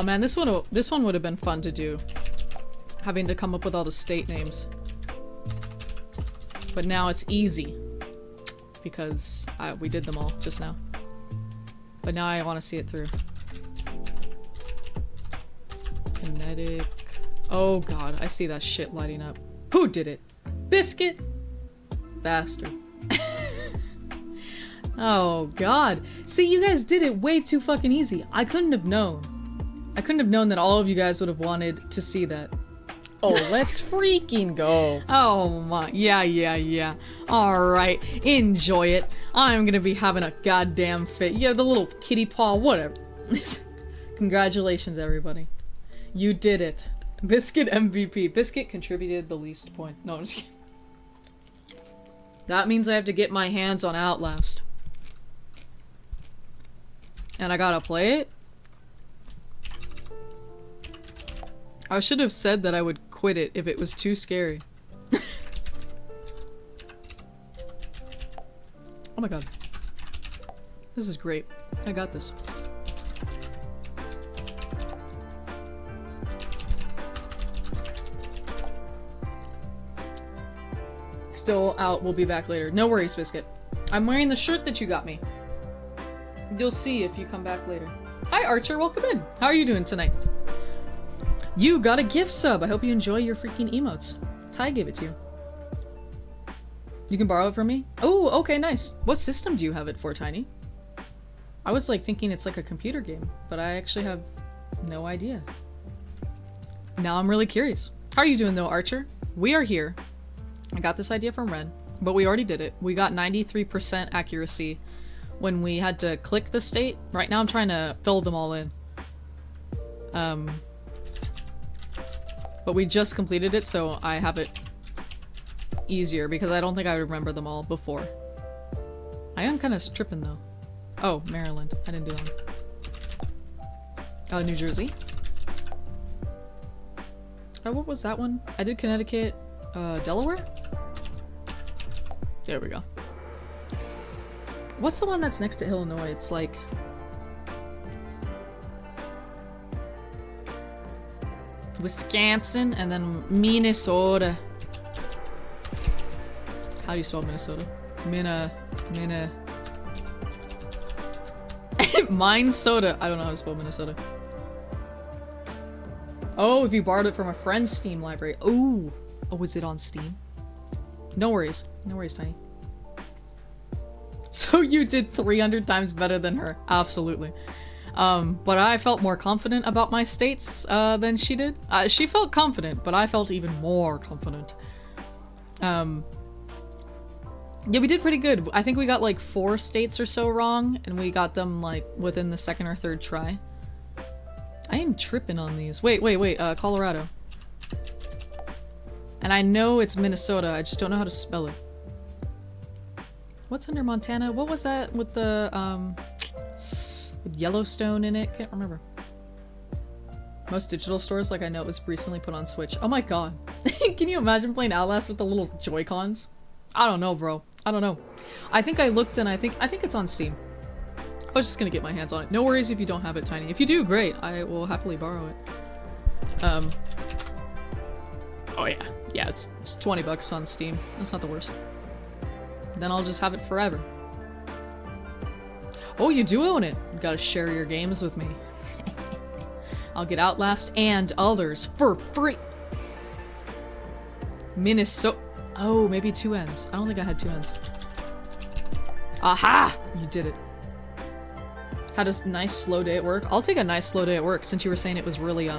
man, this one would have been fun to do. Having to come up with all the state names. But now it's easy. Because we did them all just now. But now I want to see it through. Kinetic. Oh god, I see that shit lighting up. Who did it? Biscuit? Bastard. Oh god. See, you guys did it way too fucking easy. I couldn't have known. I couldn't have known that all of you guys would have wanted to see that. Oh, let's freaking go. Oh my, yeah. Alright, enjoy it. I'm gonna be having a goddamn fit. Yeah, the little kitty paw, whatever. Congratulations, everybody. You did it. Biscuit MVP. Biscuit contributed the least point. No, I'm just kidding. That means I have to get my hands on Outlast. And I gotta play it? I should have said that I would quit it if it was too scary. Oh my god. This is great. I got this. Still out. We'll be back later. No worries, Biscuit. I'm wearing the shirt that you got me. You'll see if you come back later. Hi, Archer. Welcome in. How are you doing tonight? You got a gift sub. I hope you enjoy your freaking emotes. Ty gave it to you. You can borrow it from me? Oh, okay, nice. What system do you have it for, Tiny? I was like thinking it's like a computer game, but I actually have no idea. Now I'm really curious. How are you doing though, Archer? We are here. I got this idea from Ren, but we already did it. We got 93% accuracy when we had to click the state. Right now I'm trying to fill them all in. But we just completed it, so I have it easier because I don't think I would remember them all before. I am kind of tripping though. Oh, Maryland. I didn't do that. Oh, New Jersey. Oh, what was that one? I did Connecticut, Delaware? There we go. What's the one that's next to Illinois? It's like... Wisconsin and then Minnesota. How do you spell Minnesota? Minnesota. I don't know how to spell Minnesota. Oh, if you borrowed it from a friend's Steam library. Oh, was it on Steam? No worries. No worries, Tiny. So you did 300 times better than her. Absolutely. But I felt more confident about my states than she did. She felt confident, but I felt even more confident. Yeah, we did pretty good. I think we got like 4 states or so wrong, and we got them like within the 2nd or 3rd try. I am tripping on these. Wait, Colorado. And I know it's Minnesota, I just don't know how to spell it. What's under Montana? What was that with the, with Yellowstone in it? Can't remember. Most digital stores, like I know it was recently put on Switch. Oh my god. Can you imagine playing Outlast with the little Joy-Cons? I don't know, bro. I don't know. I think I looked and I think it's on Steam. I was just gonna get my hands on it. No worries if you don't have it, Tiny. If you do, great. I will happily borrow it. Oh yeah. Yeah, it's 20 bucks on Steam. That's not the worst. Then I'll just have it forever. Oh, you do own it. You gotta share your games with me. I'll get Outlast and others for free. Minnesota. Oh, maybe 2 ends. I don't think I had 2 ends. Aha! You did it. Had a nice slow day at work. I'll take a nice slow day at work since you were saying it was really,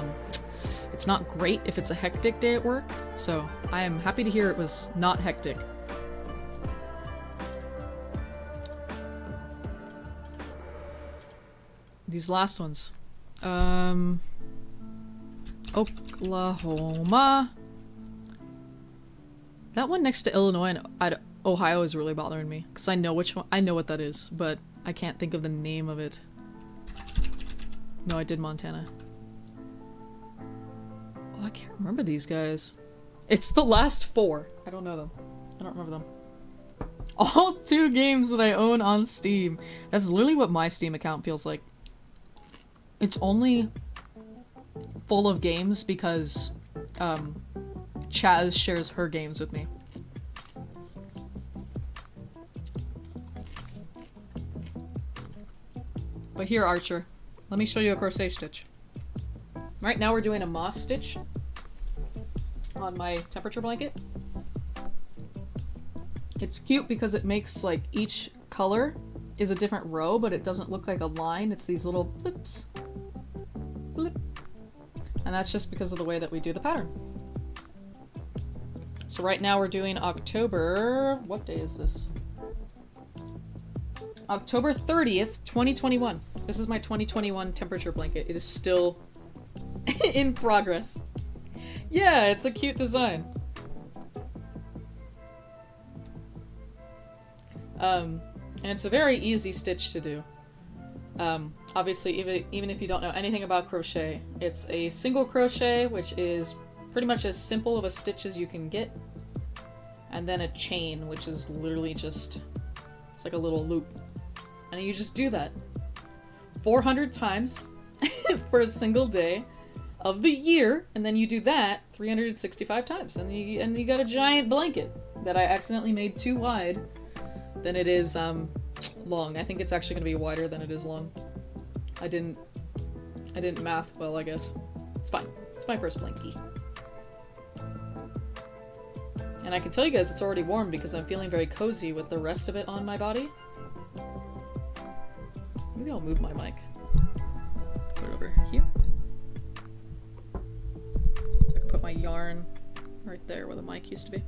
it's not great if it's a hectic day at work. So I am happy to hear it was not hectic. These last ones. Oklahoma. That one next to Illinois and Ohio is really bothering me because I know which one. I know what that is, but I can't think of the name of it. No, I did Montana. Oh, I can't remember these guys. It's the last 4. I don't know them. I don't remember them. All 2 games that I own on Steam. That's literally what my Steam account feels like. It's only full of games because Chaz shares her games with me. But here, Archer, let me show you a crochet stitch. Right now we're doing a moss stitch on my temperature blanket. It's cute because it makes like each color is a different row, but it doesn't look like a line. It's these little blips. Blip. And that's just because of the way that we do the pattern. So right now we're doing October... What day is this? October 30th, 2021. This is my 2021 temperature blanket. It is still in progress. Yeah, it's a cute design. And it's a very easy stitch to do. Obviously, even if you don't know anything about crochet, it's a single crochet, which is pretty much as simple of a stitch as you can get. And then a chain, which is literally just, it's like a little loop. And you just do that 400 times for a single day of the year, and then you do that 365 times, and you got a giant blanket that I accidentally made too wide than it is long. I think it's actually going to be wider than it is long. I didn't math well, I guess. It's fine. It's my first blankie. And I can tell you guys it's already warm because I'm feeling very cozy with the rest of it on my body. Maybe I'll move my mic. Put it over here. So I can put my yarn right there where the mic used to be.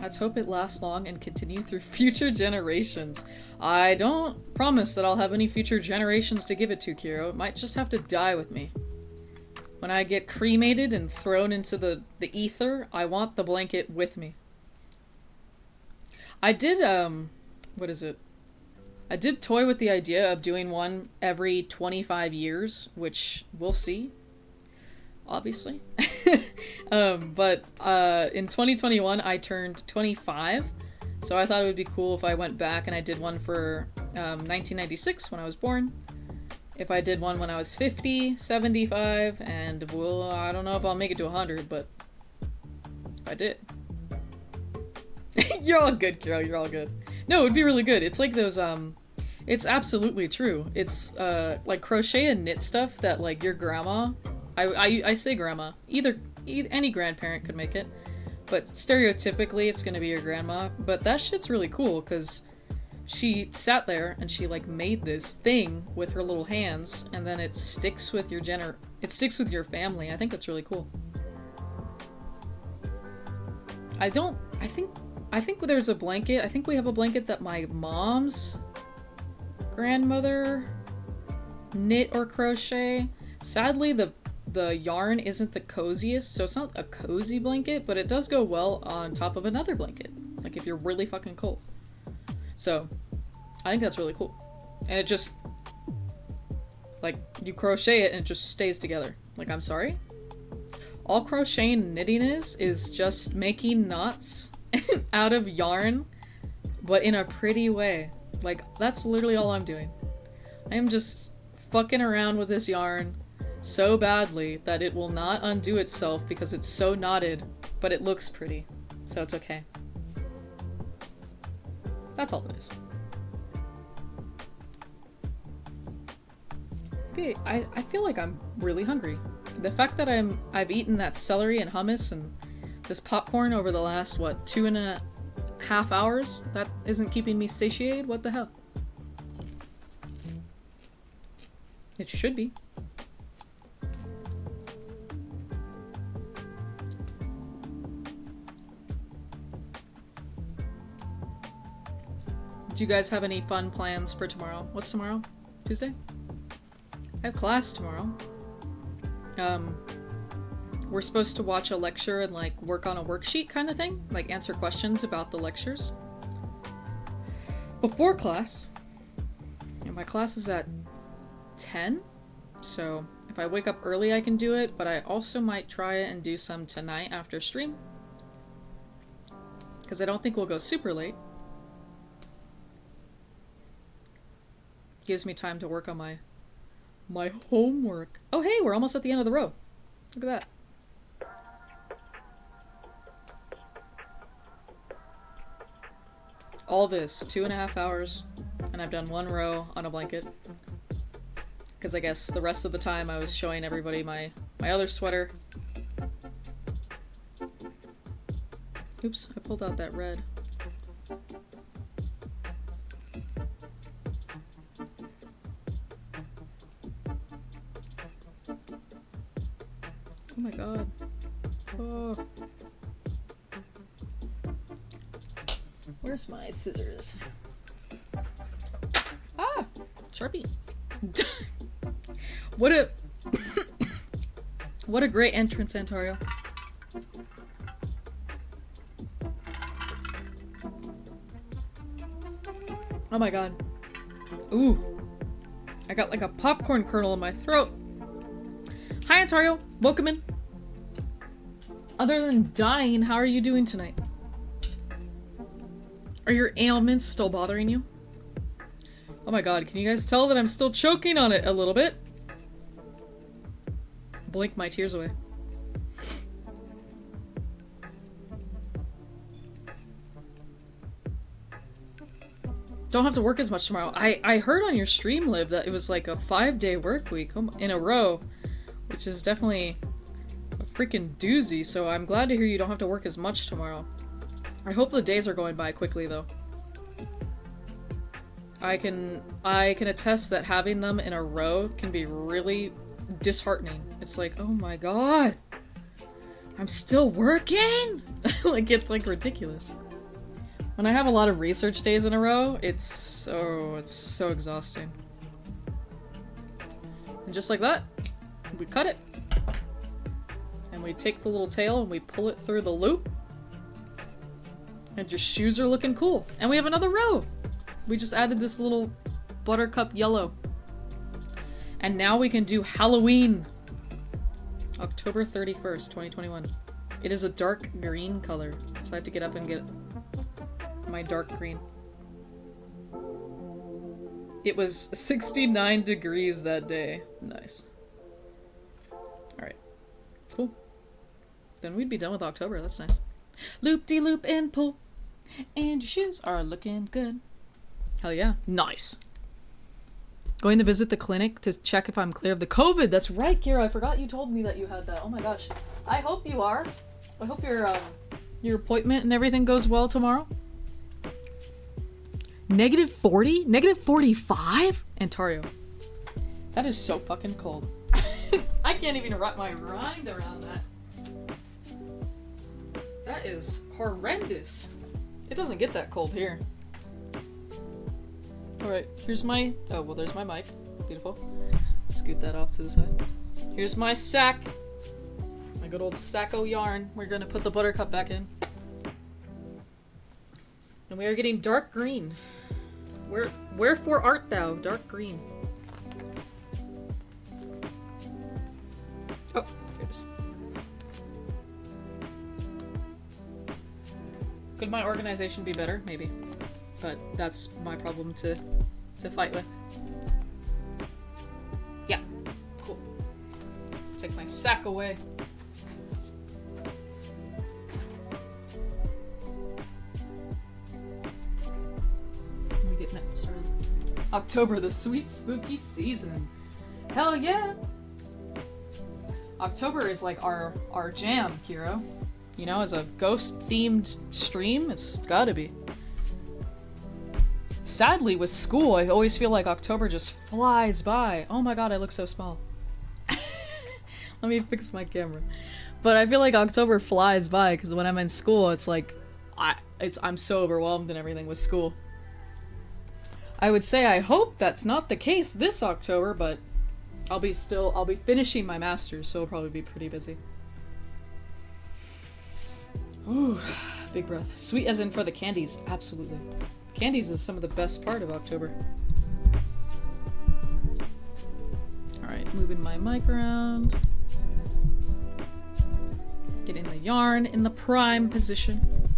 Let's hope it lasts long and continue through future generations. I don't promise that I'll have any future generations to give it to, Kiro. It might just have to die with me. When I get cremated and thrown into the ether, I want the blanket with me. I did, what is it? I did toy with the idea of doing one every 25 years, which we'll see. Obviously. But in 2021, I turned 25, so I thought it would be cool if I went back and I did one for 1996 when I was born. If I did one when I was 50, 75, and well, I don't know if I'll make it to 100, but I did. You're all good, Kiro, you're all good. No, it would be really good. It's like those, it's absolutely true. It's, like crochet and knit stuff that, like, your grandma, I say grandma, any grandparent could make it, but stereotypically it's gonna be your grandma, but that shit's really cool, because she sat there and she, like, made this thing with her little hands, and then it sticks with your family. I think that's really cool. I think there's a blanket. I think we have a blanket that my mom's grandmother knit or crochet. Sadly, the yarn isn't the coziest, so it's not a cozy blanket, but it does go well on top of another blanket, like if you're really fucking cold. So, I think that's really cool. And it just, like, you crochet it and it just stays together. Like, I'm sorry? All crochet and knitting is just making knots out of yarn, but in a pretty way. Like, that's literally all I'm doing. I am just fucking around with this yarn so badly that it will not undo itself because it's so knotted, but it looks pretty. So it's okay. That's all it is. Okay, I feel like I'm really hungry. The fact that I've eaten that celery and hummus and this popcorn over the last, what, 2.5 hours? That isn't keeping me satiated? What the hell? It should be. Do you guys have any fun plans for tomorrow? What's tomorrow? Tuesday? I have class tomorrow. We're supposed to watch a lecture and like work on a worksheet kind of thing, like answer questions about the lectures before class. And my class is at 10, so if I wake up early I can do it, but I also might try it and do some tonight after stream, because I don't think we'll go super late. Gives me time to work on my homework. Oh hey, we're almost at the end of the row. Look at that. All this, 2.5 hours, and I've done 1 row on a blanket. Because I guess the rest of the time I was showing everybody my other sweater. Oops, I pulled out that red. Oh my god. Oh. Where's my scissors? Ah! Sharpie. What a... what a great entrance, Antario. Oh my god. Ooh. I got like a popcorn kernel in my throat. Hi, Antario. Welcome in. Other than dying, how are you doing tonight? Are your ailments still bothering you? Oh my god, can you guys tell that I'm still choking on it a little bit? Blink my tears away. Don't have to work as much tomorrow. I heard on your stream, Liv, that it was like a 5-day work week in a row, which is definitely a freaking doozy, so I'm glad to hear you don't have to work as much tomorrow. I hope the days are going by quickly, though. I can attest that having them in a row can be really disheartening. It's like, oh my god, I'm still working? Like, it's like ridiculous. When I have a lot of research days in a row, it's so exhausting. And just like that, we cut it. And we take the little tail and we pull it through the loop. And your shoes are looking cool. And we have another row. We just added this little buttercup yellow. And now we can do Halloween. October 31st, 2021. It is a dark green color. So I have to get up and get my dark green. It was 69 degrees that day. Nice. Alright. Cool. Then we'd be done with October. That's nice. Loop-de-loop and pull. And your shoes are looking good. Hell yeah. Nice. Going to visit the clinic to check if I'm clear of the COVID. That's right, Kira. I forgot you told me that you had that. Oh my gosh. I hope you are. I hope your appointment and everything goes well tomorrow. -40? -45? Antario. That is so fucking cold. I can't even wrap my mind around that. That is horrendous. It doesn't get that cold here. Alright, here's my... oh, well, there's my mic. Beautiful. Scoot that off to the side. Here's my sack. My good old sacco yarn. We're gonna put the buttercup back in. And we are getting dark green. Wherefore art thou, dark green? Oh, here it is. Could my organization be better? Maybe. But that's my problem to fight with. Yeah. Cool. Take my sack away. October, the sweet spooky season. Hell yeah! October is like our jam, Kiro. You know, as a ghost-themed stream, it's gotta be. Sadly, with school, I always feel like October just flies by. Oh my god, I look so small. Let me fix my camera. But I feel like October flies by because when I'm in school, it's like I'm so overwhelmed and everything with school. I would say I hope that's not the case this October, but I'll be finishing my master's, so I'll probably be pretty busy. Ooh, big breath. Sweet as in for the candies, absolutely. Candies is some of the best part of October. Alright, moving my mic around. Getting the yarn in the prime position.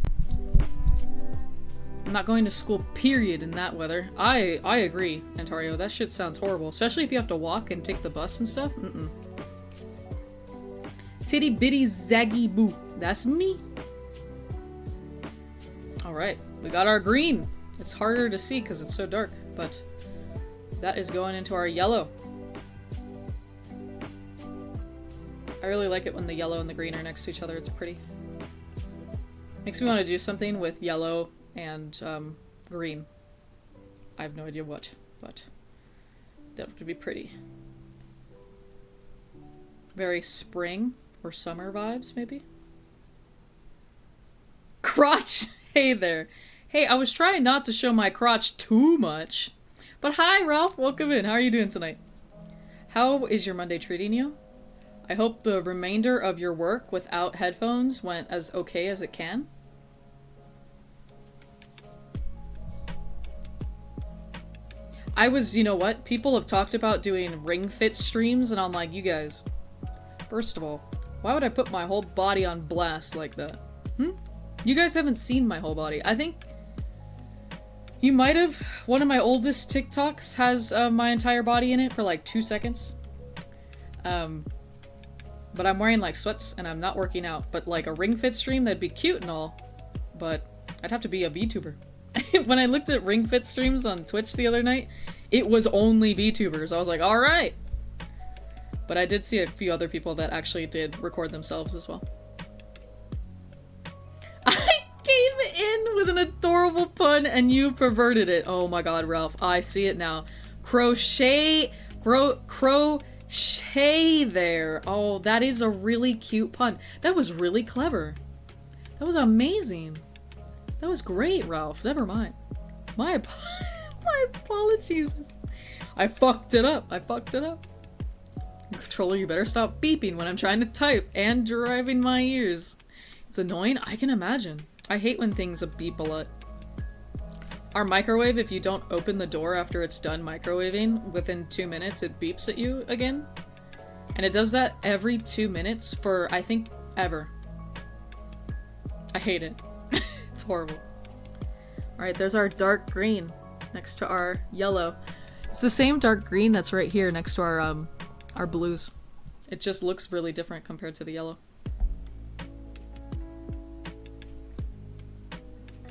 I'm not going to school, period, in that weather. I agree, Antario. That shit sounds horrible. Especially if you have to walk and take the bus and stuff. Mm-mm. Titty bitty zaggy boo. That's me. Alright, we got our green. It's harder to see because it's so dark, but that is going into our yellow. I really like it when the yellow and the green are next to each other. It's pretty. Makes me want to do something with yellow and green. I have no idea what, but that would be pretty. Very spring or summer vibes, maybe? Crotch! Hey there. Hey, I was trying not to show my crotch too much. But hi, Ralph. Welcome in. How are you doing tonight? How is your Monday treating you? I hope the remainder of your work without headphones went as okay as it can. I was, you know what? People have talked about doing ring fit streams, and I'm like, you guys, first of all, why would I put my whole body on blast like that? You guys haven't seen my whole body. I think you might have. One of my oldest TikToks has my entire body in it for like 2 seconds. But I'm wearing like sweats and I'm not working out. But like a ring fit stream, that'd be cute and all. But I'd have to be a VTuber. When I looked at ring fit streams on Twitch the other night, it was only VTubers. I was like, alright. But I did see a few other people that actually did record themselves as well. I came in with an adorable pun and you perverted it. Oh my god, Ralph. I see it now. Crochet there. Oh, that is a really cute pun. That was really clever. That was amazing. That was great, Ralph. Never mind. My apologies. I fucked it up. Controller, you better stop beeping when I'm trying to type and driving my ears. It's annoying. I can imagine. I hate when things beep a lot. Our microwave, if you don't open the door after it's done microwaving, within 2 minutes it beeps at you again. And it does that every 2 minutes for, I think, ever. I hate it. It's horrible. Alright, there's our dark green next to our yellow. It's the same dark green that's right here next to our blues. It just looks really different compared to the yellow.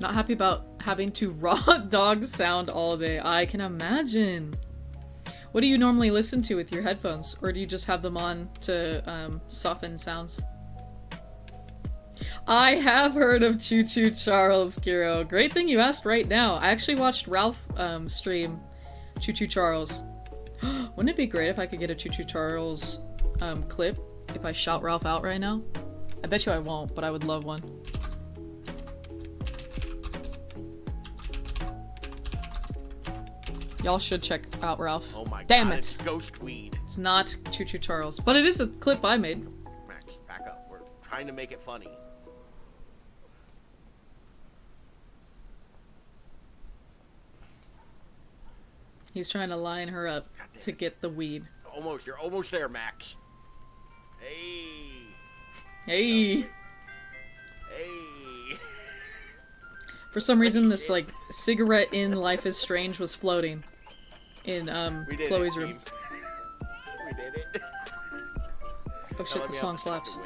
Not happy about having to raw dog sound all day. I can imagine. What do you normally listen to with your headphones? Or do you just have them on to soften sounds? I have heard of Choo Choo Charles, Kiro. Great thing you asked right now. I actually watched Ralph stream Choo Choo Charles. Wouldn't it be great if I could get a Choo Choo Charles clip if I shout Ralph out right now? I bet you I won't, but I would love one. Y'all should check out Ralph. Oh my Damn god, it. it's ghost weed. It's not Choo Choo Charles, but it is a clip I made. Max, back up. We're trying to make it funny. He's trying to line her up to get the weed. Almost. You're almost there, Max. Hey. Hey. Hey. For some reason, this like cigarette in Life is Strange was floating in We did Chloe's it, room. team. We did it. Oh shit, the song slaps.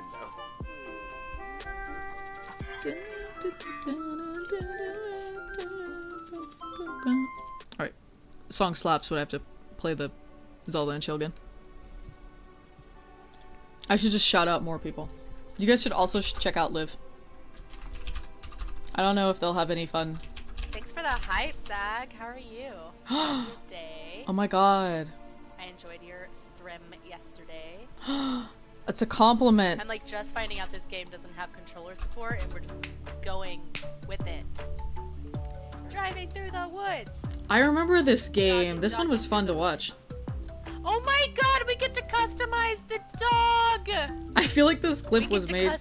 Alright. song slaps, but I have to play the Zelda and chill again. I should just shout out more people. You guys should also check out Liv. I don't know if they'll have any fun. Thanks for the hype, Zach. How are you? Good day. Oh my god. I enjoyed your stream yesterday. It's a compliment. I'm like just finding out this game doesn't have controller support and we're just going with it. Driving through the woods. I remember this game. This one was fun to watch. Oh my god, we get to customize the dog! I feel like this clip was made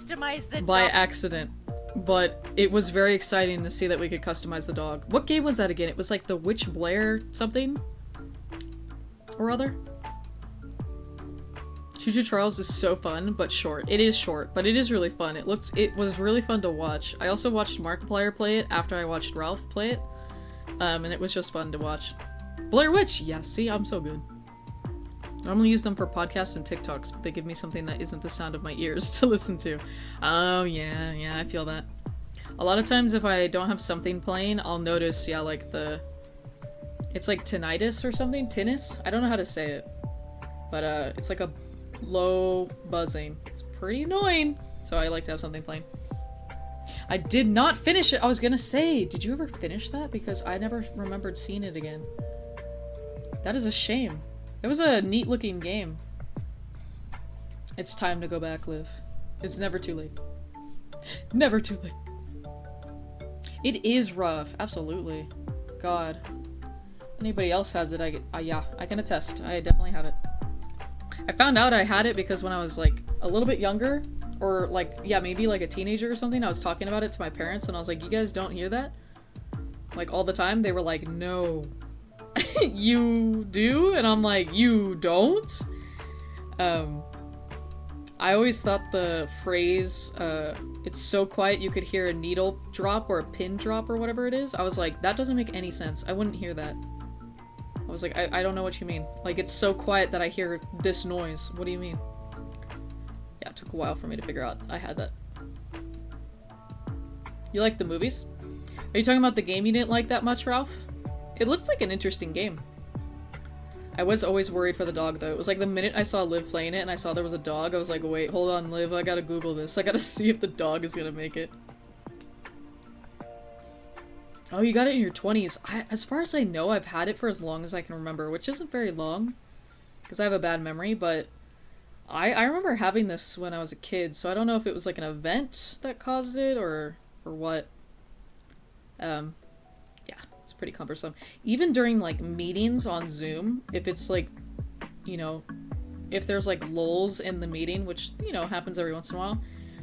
by accident, but it was very exciting to see that we could customize the dog. What game was that again? It was like the Witch Blair something? Or other? Choo Choo Charles is so fun, but short. It is short, but it is really fun. It was really fun to watch. I also watched Markiplier play it after I watched Ralph play it. And it was just fun to watch. Blair Witch! Yes, see, I'm so good. I normally use them for podcasts and TikToks, but they give me something that isn't the sound of my ears to listen to. Oh, yeah, I feel that. A lot of times if I don't have something playing, I'll notice, yeah, like it's like tinnitus or something? Tinnitus? I don't know how to say it. But, it's like a low buzzing. It's pretty annoying. So I like to have something playing. I did not finish it! I was gonna say, did you ever finish that? Because I never remembered seeing it again. That is a shame. It was a neat looking game. It's time to go back, Liv. It's never too late. Never too late. It is rough, absolutely. God. If anybody else has it, yeah, I can attest. I definitely have it. I found out I had it because when I was like a little bit younger, or like, yeah, maybe like a teenager or something, I was talking about it to my parents and I was like, you guys don't hear that? Like all the time? They were like, no. You do? And I'm like, you don't? I always thought the phrase, it's so quiet you could hear a needle drop or a pin drop or whatever it is. I was like, that doesn't make any sense. I wouldn't hear that. I was like, I don't know what you mean. Like, it's so quiet that I hear this noise. What do you mean? Yeah, it took a while for me to figure out I had that. You like the movies? Are you talking about the game you didn't like that much, Ralph? It looked like an interesting game. I was always worried for the dog, though. It was like the minute I saw Liv playing it and I saw there was a dog, I was like, wait, hold on, Liv, I gotta Google this. I gotta see if the dog is gonna make it. Oh, you got it in your 20s. As far as I know, I've had it for as long as I can remember, which isn't very long, because I have a bad memory, but I remember having this when I was a kid, so I don't know if it was like an event that caused it, or what. Yeah, it's pretty cumbersome. Even during, like, meetings on Zoom, if it's, like, you know, if there's, like, lulls in the meeting, which, you know, happens every once in a while,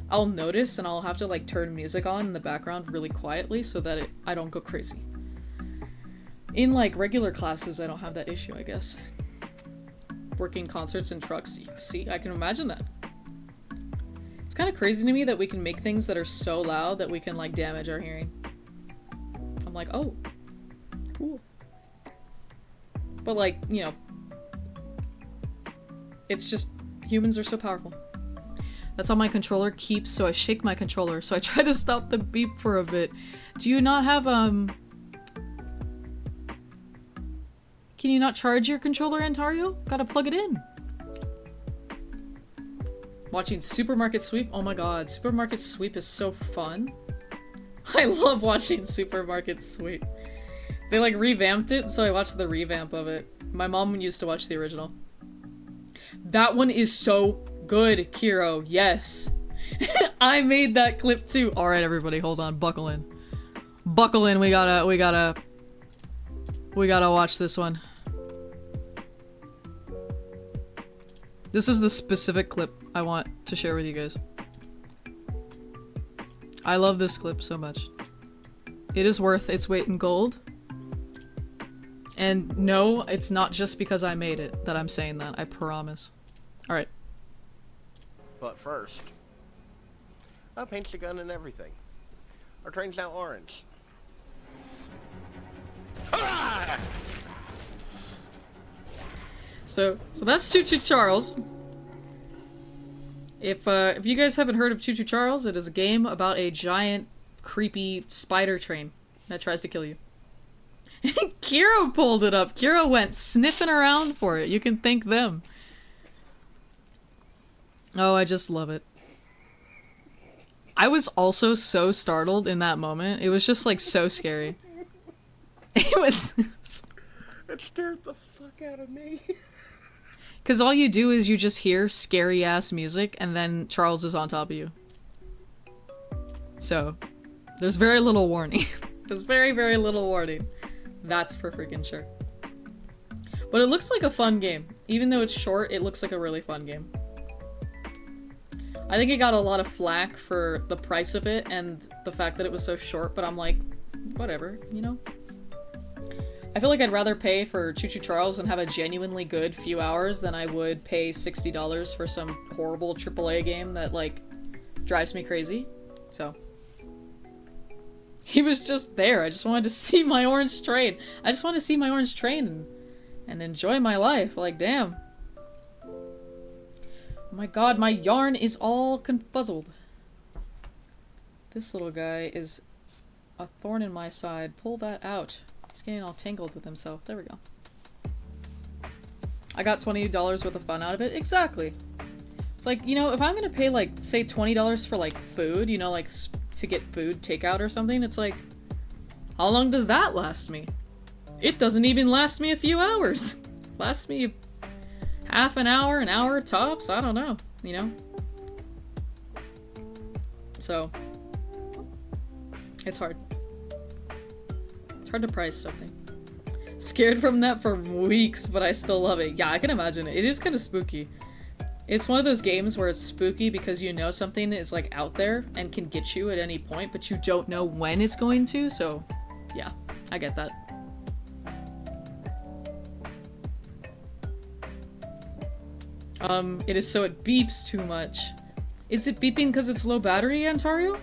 I'll notice and I'll have to, like, turn music on in the background really quietly so that I don't go crazy. In, like, regular classes, I don't have that issue, I guess. Working concerts and trucks, see, I can imagine that. It's kind of crazy to me that we can make things that are so loud that we can, like, damage our hearing. I'm like, oh, cool. But, like, you know, it's just, humans are so powerful. That's how my controller keeps, so I shake my controller, so I try to stop the beep for a bit. Do you not have, Can you not charge your controller, Antario? Gotta plug it in. Watching Supermarket Sweep? Oh my god, Supermarket Sweep is so fun. I love watching Supermarket Sweep. They, like, revamped it, so I watched the revamp of it. My mom used to watch the original. That one is so good, Kiro. Yes. I made that clip too. Alright, everybody, hold on. Buckle in. Buckle in. We gotta watch this one. This is the specific clip I want to share with you guys. I love this clip so much. It is worth its weight in gold. And no, it's not just because I made it that I'm saying that. I promise. Alright. But first, I'll paint the gun and everything. Our train's now orange. Ah! So that's Choo Choo Charles. If you guys haven't heard of Choo Choo Charles, it is a game about a giant, creepy spider train that tries to kill you. Kira pulled it up. Kira went sniffing around for it. You can thank them. Oh, I just love it. I was also so startled in that moment. It was just like so scary. It was... It scared the fuck out of me. Because all you do is you just hear scary ass music and then Charles is on top of you. So, there's very little warning. There's very, very little warning. That's for freaking sure. But it looks like a fun game. Even though it's short, it looks like a really fun game. I think it got a lot of flack for the price of it and the fact that it was so short, but I'm like, whatever, you know? I feel like I'd rather pay for Choo Choo Charles and have a genuinely good few hours than I would pay $60 for some horrible AAA game that, like, drives me crazy. So. He was just there. I just wanted to see my orange train. I just want to see my orange train and enjoy my life. Like, damn. Oh my god, my yarn is all confuzzled. This little guy is a thorn in my side. Pull that out. He's getting all tangled with himself. There we go. I got $20 worth of fun out of it. Exactly. It's like, you know, if I'm gonna pay, like, say $20 for, like, food, you know, like, to get food takeout or something, it's like, how long does that last me? It doesn't even last me a few hours. Lasts me half an hour tops, I don't know, you know? So, it's hard. It's hard to price something. Scared from that for weeks, but I still love it. Yeah, I can imagine it. It is kind of spooky. It's one of those games where it's spooky because you know something is like out there and can get you at any point, but you don't know when it's going to, so yeah, I get that. It is so it beeps too much. Is it beeping because it's low battery, Antario?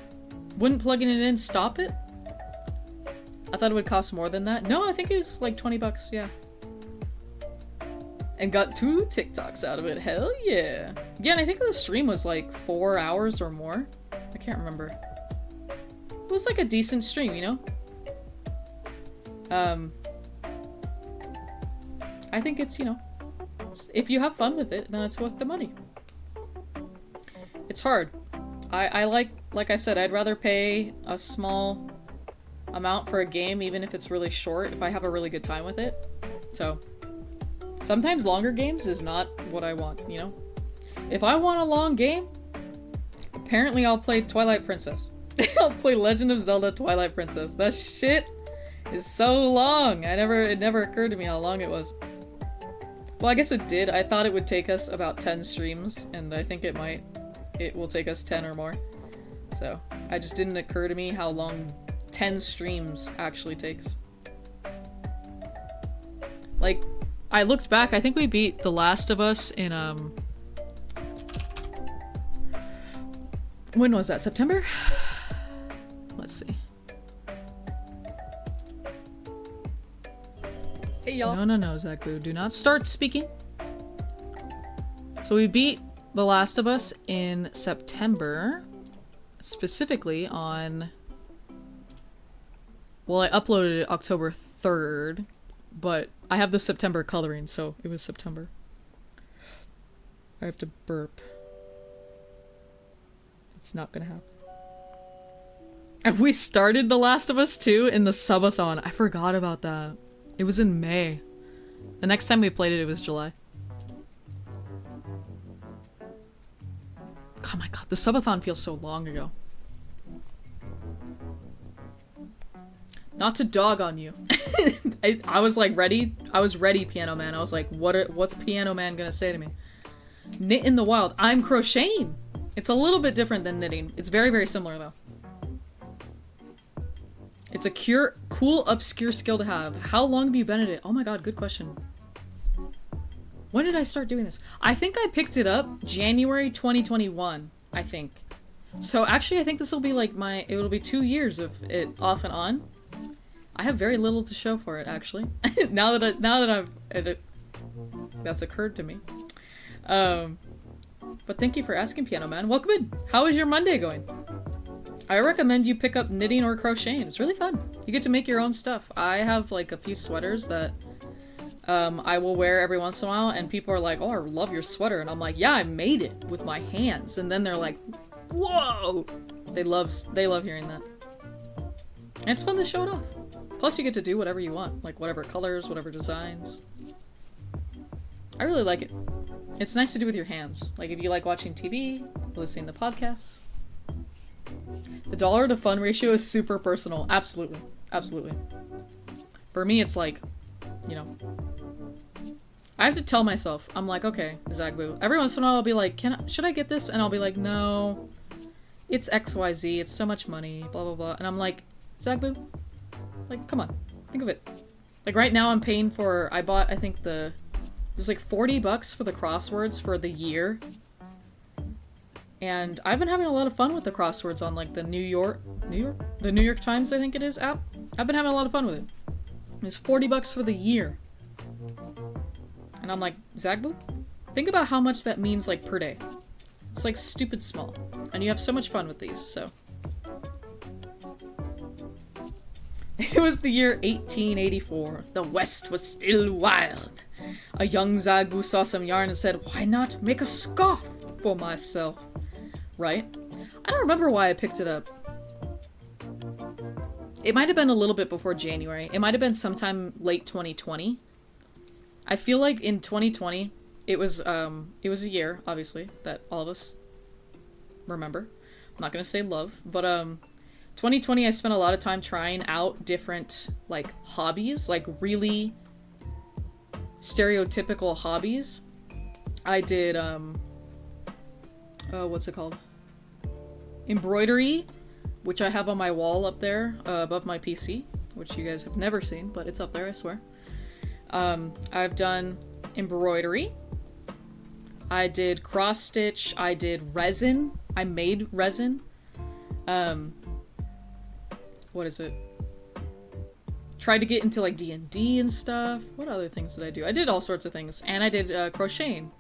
Wouldn't plugging it in stop it? I thought it would cost more than that. No, I think it was like 20 bucks, yeah. And got 2 TikToks out of it. Hell yeah. Yeah, and I think the stream was like 4 hours or more. I can't remember. It was like a decent stream, you know? I think it's, you know, if you have fun with it, then it's worth the money. It's hard. I like I said, I'd rather pay a small amount for a game, even if it's really short, if I have a really good time with it. So, sometimes longer games is not what I want, you know? If I want a long game, apparently I'll play Twilight Princess. I'll play Legend of Zelda Twilight Princess. That shit is so long. It never occurred to me how long it was. Well, I guess it did. I thought it would take us about 10 streams, and I think it might. It will take us 10 or more. So, it just didn't occur to me how long 10 streams actually takes. Like, I looked back, I think we beat The Last of Us in, when was that? September? Let's see. Hey, y'all. No, Zach Boo. Do not start speaking. So we beat The Last of Us in September. Specifically on... Well, I uploaded it October 3rd. But I have the September coloring, so it was September. I have to burp. It's not gonna happen. And we started The Last of Us 2 in the subathon. I forgot about that. It was in May. The next time we played it, it was July. Oh my god, the subathon feels so long ago. Not to dog on you. I was like ready. I was ready, Piano Man. I was like, what's Piano Man gonna say to me? Knit in the wild. I'm crocheting. It's a little bit different than knitting. It's very, very similar though. It's a cool, obscure skill to have. How long have you been at it? Oh my god, good question. When did I start doing this? I think I picked it up January 2021, I think. So actually, I think this will be like it'll be 2 years of it off and on. I have very little to show for it, actually. now that that's occurred to me. But thank you for asking, Piano Man. Welcome in. How is your Monday going? I recommend you pick up knitting or crocheting. It's really fun. You get to make your own stuff. I have like a few sweaters that I will wear every once in a while, and people are like, oh, I love your sweater. And I'm like, yeah, I made it with my hands. And then they're like, whoa! They love hearing that. And it's fun to show it off. Plus you get to do whatever you want. Like whatever colors, whatever designs. I really like it. It's nice to do with your hands. Like if you like watching TV, listening to podcasts. The dollar to fun ratio is super personal. Absolutely. Absolutely. For me, it's like, you know, I have to tell myself, I'm like, okay, Zagboo. Every once in a while I'll be like, should I get this? And I'll be like, no, it's XYZ, it's so much money, blah, blah, blah. And I'm like, Zagboo, like, come on, think of it. Like right now I'm paying for, I bought, I think it was like $40 for the crosswords for the year. And I've been having a lot of fun with the crosswords on like the New York Times, I think it is, app. I've been having a lot of fun with it. It's $40 for the year. And I'm like, Zagboo, think about how much that means like per day. It's like stupid small. And you have so much fun with these, so. It was the year 1884. The West was still wild. A young Zagboo saw some yarn and said, why not make a scarf for myself? Right? I don't remember why I picked it up. It might have been a little bit before January. It might have been sometime late 2020. I feel like in 2020, it was a year, obviously, that all of us remember. I'm not gonna say love, but 2020 I spent a lot of time trying out different like hobbies, like really stereotypical hobbies. I did what's it called? Embroidery, which I have on my wall up there above my PC, which you guys have never seen, but it's up there, I swear. I've done embroidery. I did cross stitch. I did resin. I made resin. What is it? Tried to get into like D&D and stuff. What other things did I do? I did all sorts of things. And I did crocheting.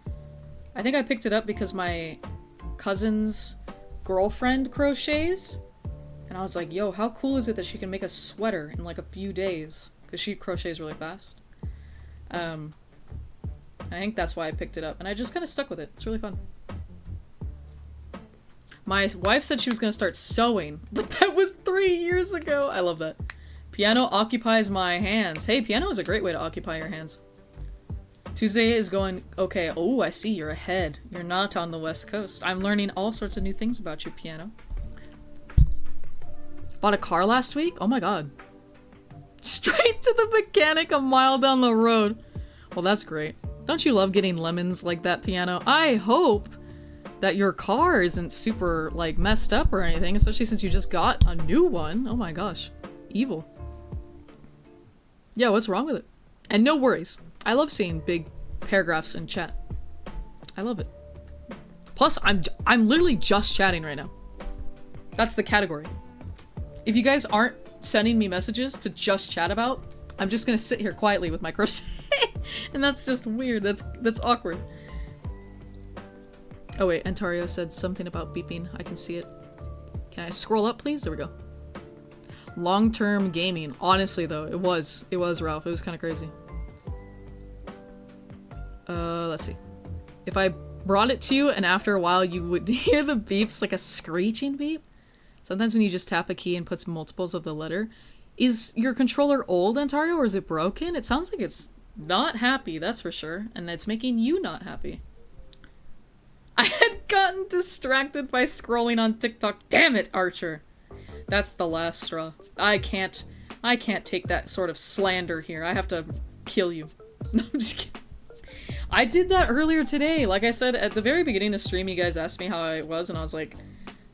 I think I picked it up because my cousin's girlfriend crochets. And I was like, yo, how cool is it that she can make a sweater in like a few days? Because she crochets really fast. I think that's why I picked it up. And I just kind of stuck with it. It's really fun. My wife said she was going to start sewing. But that was 3 years ago. I love that. Piano occupies my hands. Hey, piano is a great way to occupy your hands. Tuesday is going okay. Oh, I see. You're ahead. You're not on the West Coast. I'm learning all sorts of new things about you, piano. Bought a car last week? Oh my god. Straight to the mechanic a mile down the road. Well, that's great. Don't you love getting lemons like that, piano? I hope that your car isn't super, like, messed up or anything, especially since you just got a new one. Oh my gosh. Evil. Yeah, what's wrong with it? And no worries. I love seeing big paragraphs in chat. I love it. Plus, I'm literally just chatting right now. That's the category. If you guys aren't sending me messages to just chat about, I'm just gonna sit here quietly with my crochet. And that's just weird. That's awkward. Oh wait, Antario said something about beeping. I can see it. Can I scroll up, please? There we go. Long-term gaming. Honestly, though, it was, Ralph. It was kind of crazy. Let's see. If I brought it to you and after a while you would hear the beeps, like a screeching beep. Sometimes when you just tap a key and puts multiples of the letter. Is your controller old, Antario, or is it broken? It sounds like it's not happy, that's for sure. And it's making you not happy. I had gotten distracted by scrolling on TikTok. Damn it, Archer. That's the last straw. I can't take that sort of slander here. I have to kill you. No, I'm just kidding. I did that earlier today. Like I said, at the very beginning of stream, you guys asked me how I was, and I was like,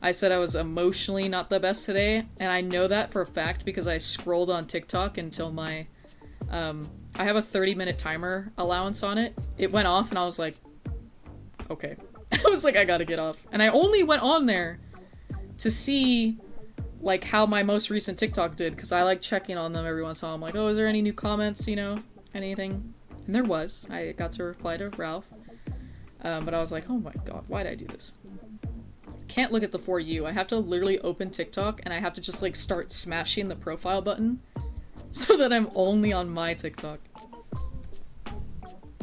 I said I was emotionally not the best today, and I know that for a fact because I scrolled on TikTok until my, I have a 30-minute timer allowance on it. It went off, and I was like, okay. I was like, I gotta get off. And I only went on there to see, like, how my most recent TikTok did, because I like checking on them every once in a while. I'm like, oh, is there any new comments, you know, anything? And there was. I got to reply to Ralph. But I was like, oh my god, why did I do this? can't look at the For You. I have to literally open TikTok and I have to just like start smashing the profile button so that I'm only on my TikTok.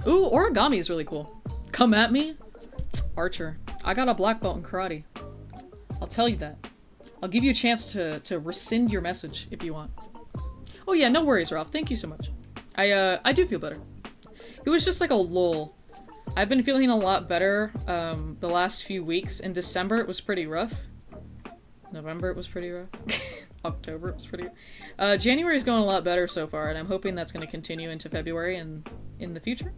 Ooh, origami is really cool. Come at me? Archer. I got a black belt in karate. I'll tell you that. I'll give you a chance to rescind your message if you want. Oh yeah, no worries, Ralph. Thank you so much. I do feel better. It was just like a lull. I've been feeling a lot better the last few weeks. In December, it was pretty rough. November, it was pretty rough. October, it was pretty rough. January's going a lot better so far, and I'm hoping that's going to continue into February and in the future.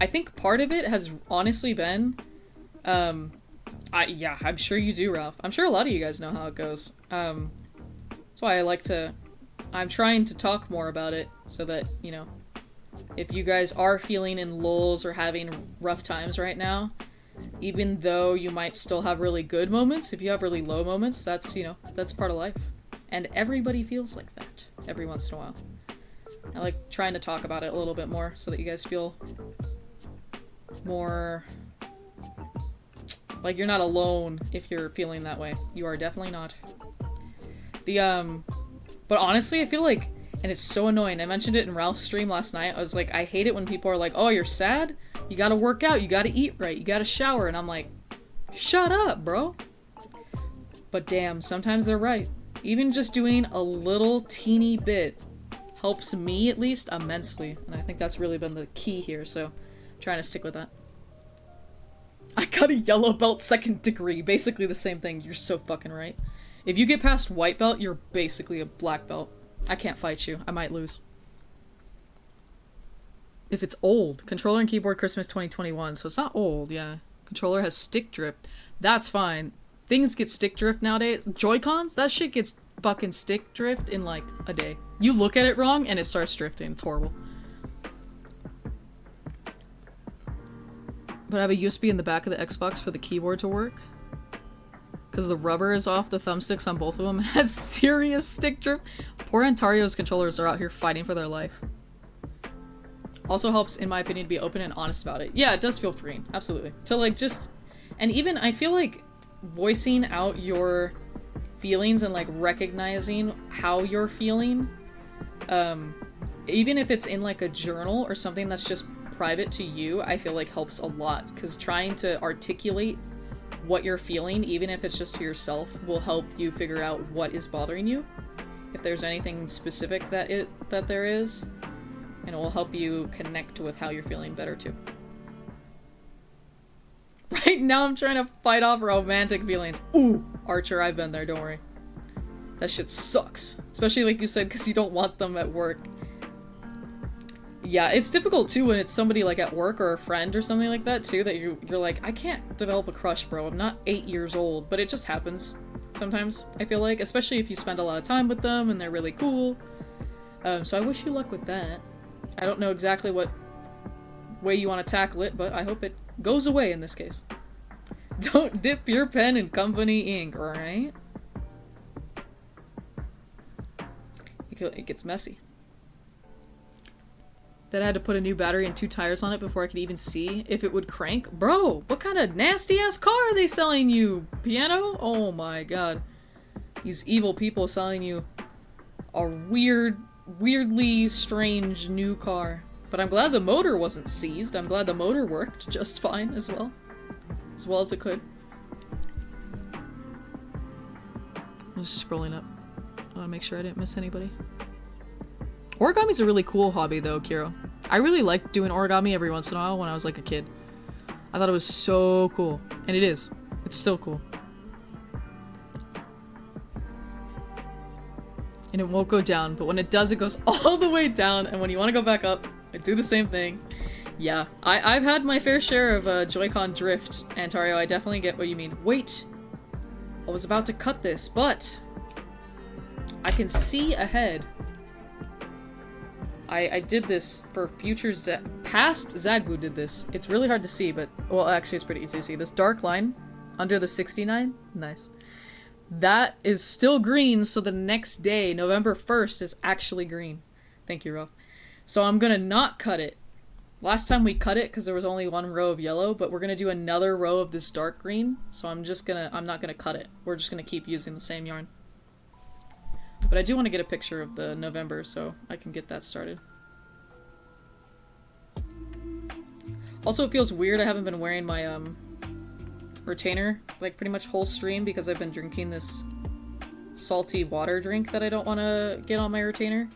I think part of it has honestly been, yeah, I'm sure you do, Ralph. I'm sure a lot of you guys know how it goes. That's why I'm trying to talk more about it so that, you know, if you guys are feeling in lulls or having rough times right now, even though you might still have really good moments, if you have really low moments, that's, you know, that's part of life. And everybody feels like that every once in a while. I like trying to talk about it a little bit more so that you guys feel more like you're not alone if you're feeling that way. You are definitely not. But honestly, I feel like, and it's so annoying, I mentioned it in Ralph's stream last night, I was like, I hate it when people are like, oh, you're sad? You gotta work out, you gotta eat right, you gotta shower, and I'm like, shut up, bro. But damn, sometimes they're right. Even just doing a little teeny bit helps me, at least, immensely, and I think that's really been the key here, so I'm trying to stick with that. I got a yellow belt 2nd degree, basically the same thing, you're so fucking right. If you get past white belt, you're basically a black belt. I can't fight you. I might lose. If it's old. Controller and keyboard Christmas 2021. So it's not old, yeah. Controller has stick drift. That's fine. Things get stick drift nowadays. Joy-Cons? That shit gets fucking stick drift in like a day. You look at it wrong and it starts drifting. It's horrible. But I have a USB in the back of the Xbox for the keyboard to work. Because the rubber is off the thumbsticks on both of them. It has serious stick drift. Poor Ontario's controllers are out here fighting for their life. Also helps, in my opinion, to be open and honest about it. Yeah, it does feel freeing. Absolutely. To like just... And even, I feel like voicing out your feelings and like recognizing how you're feeling, even if it's in like a journal or something that's just private to you, I feel like helps a lot. Because trying to articulate what you're feeling, even if it's just to yourself, will help you figure out what is bothering you. If there's anything specific that there is, and it will help you connect with how you're feeling better too. Right now I'm trying to fight off romantic feelings. Ooh, Archer, I've been there, don't worry. That shit sucks. Especially like you said, because you don't want them at work. Yeah, it's difficult too when it's somebody like at work or a friend or something like that too, that you're like, I can't develop a crush, bro. I'm not 8 years old, but it just happens sometimes, I feel like, especially if you spend a lot of time with them and they're really cool. So I wish you luck with that. I don't know exactly what way you want to tackle it, but I hope it goes away in this case. Don't dip your pen in company ink, alright? It gets messy. That I had to put a new battery and 2 tires on it before I could even see if it would crank. Bro, what kind of nasty ass car are they selling you? Piano? Oh my god. These evil people selling you a weirdly strange new car. But I'm glad the motor wasn't seized. I'm glad the motor worked just fine as well. As well as it could. I'm just scrolling up. I want to make sure I didn't miss anybody. Origami's a really cool hobby though, Kiro. I really liked doing origami every once in a while when I was like a kid. I thought it was so cool. And it is. It's still cool. And it won't go down, but when it does, it goes all the way down, and when you want to go back up, I do the same thing. Yeah, I've had my fair share of Joy-Con drift, Antario. I definitely get what you mean. Wait! I was about to cut this, but I can see ahead. I did this for future past Zagbu did this. It's really hard to see, but, well, actually it's pretty easy to see. This dark line under the 69, nice. That is still green, so the next day, November 1st, is actually green. Thank you, Ralph. So I'm gonna not cut it. Last time we cut it because there was only one row of yellow, but we're gonna do another row of this dark green, so I'm not gonna cut it. We're just gonna keep using the same yarn. But I do want to get a picture of the November so I can get that started. Also, it feels weird I haven't been wearing my retainer like pretty much whole stream because I've been drinking this salty water drink that I don't want to get on my retainer.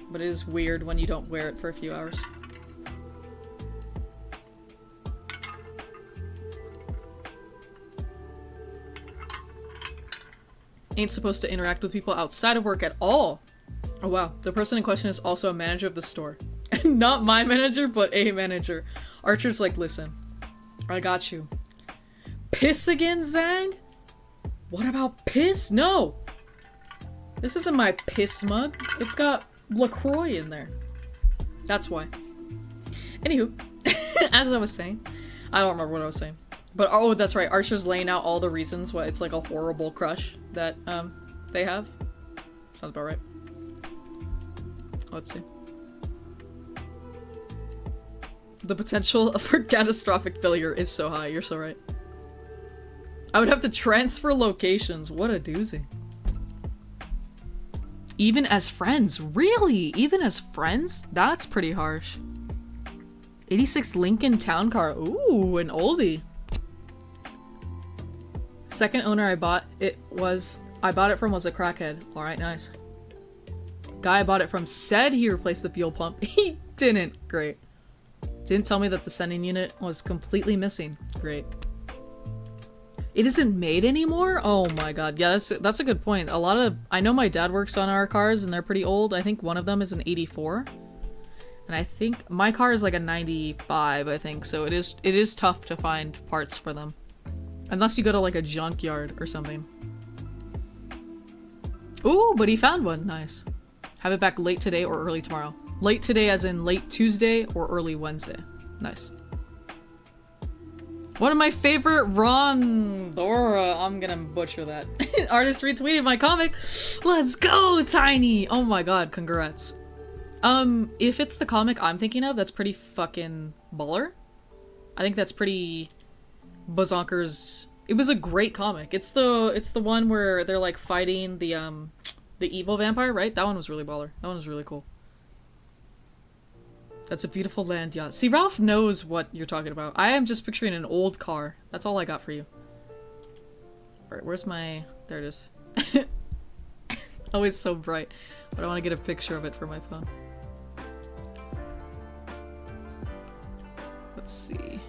But it is weird when you don't wear it for a few hours. Ain't supposed to interact with people outside of work at all. Oh wow, the person in question is also a manager of the store. Not my manager, but a manager. Archer's like, listen, I got you. Piss again, Zang? What about piss? No! This isn't my piss mug. It's got LaCroix in there. That's why. Anywho, as I was saying, I don't remember what I was saying. But oh, that's right, Archer's laying out all the reasons why it's like a horrible crush that they have. Sounds about right. Let's see. The potential for catastrophic failure is so high, you're so right. I would have to transfer locations. What a doozy. Even as friends? Really? Even as friends? That's pretty harsh. 86 Lincoln Town Car. Ooh, an oldie. Second owner I bought it from was a crackhead. Alright, nice. Guy I bought it from said he replaced the fuel pump. He didn't. Great. Didn't tell me that the sending unit was completely missing. Great. It isn't made anymore? Oh my god. Yeah, that's a good point. I know my dad works on our cars and they're pretty old. I think one of them is an 84. And I think my car is like a 95, I think. So it is tough to find parts for them. Unless you go to like a junkyard or something. Ooh, but he found one. Nice. Have it back late today or early tomorrow. Late today as in late Tuesday or early Wednesday. Nice. One of my favorite Rondora. I'm gonna butcher that. Artist retweeted my comic. Let's go, Tiny! Oh my god, congrats. If it's the comic I'm thinking of, that's pretty fucking baller. I think that's pretty bazonkers. It was a great comic. It's the one where they're like fighting the evil vampire, right? That one was really baller. That one was really cool. That's a beautiful land yacht. See, Ralph knows what you're talking about. I am just picturing an old car. That's all I got for you. Alright, where's my... There it is. Always so bright. But I want to get a picture of it for my phone. Let's see.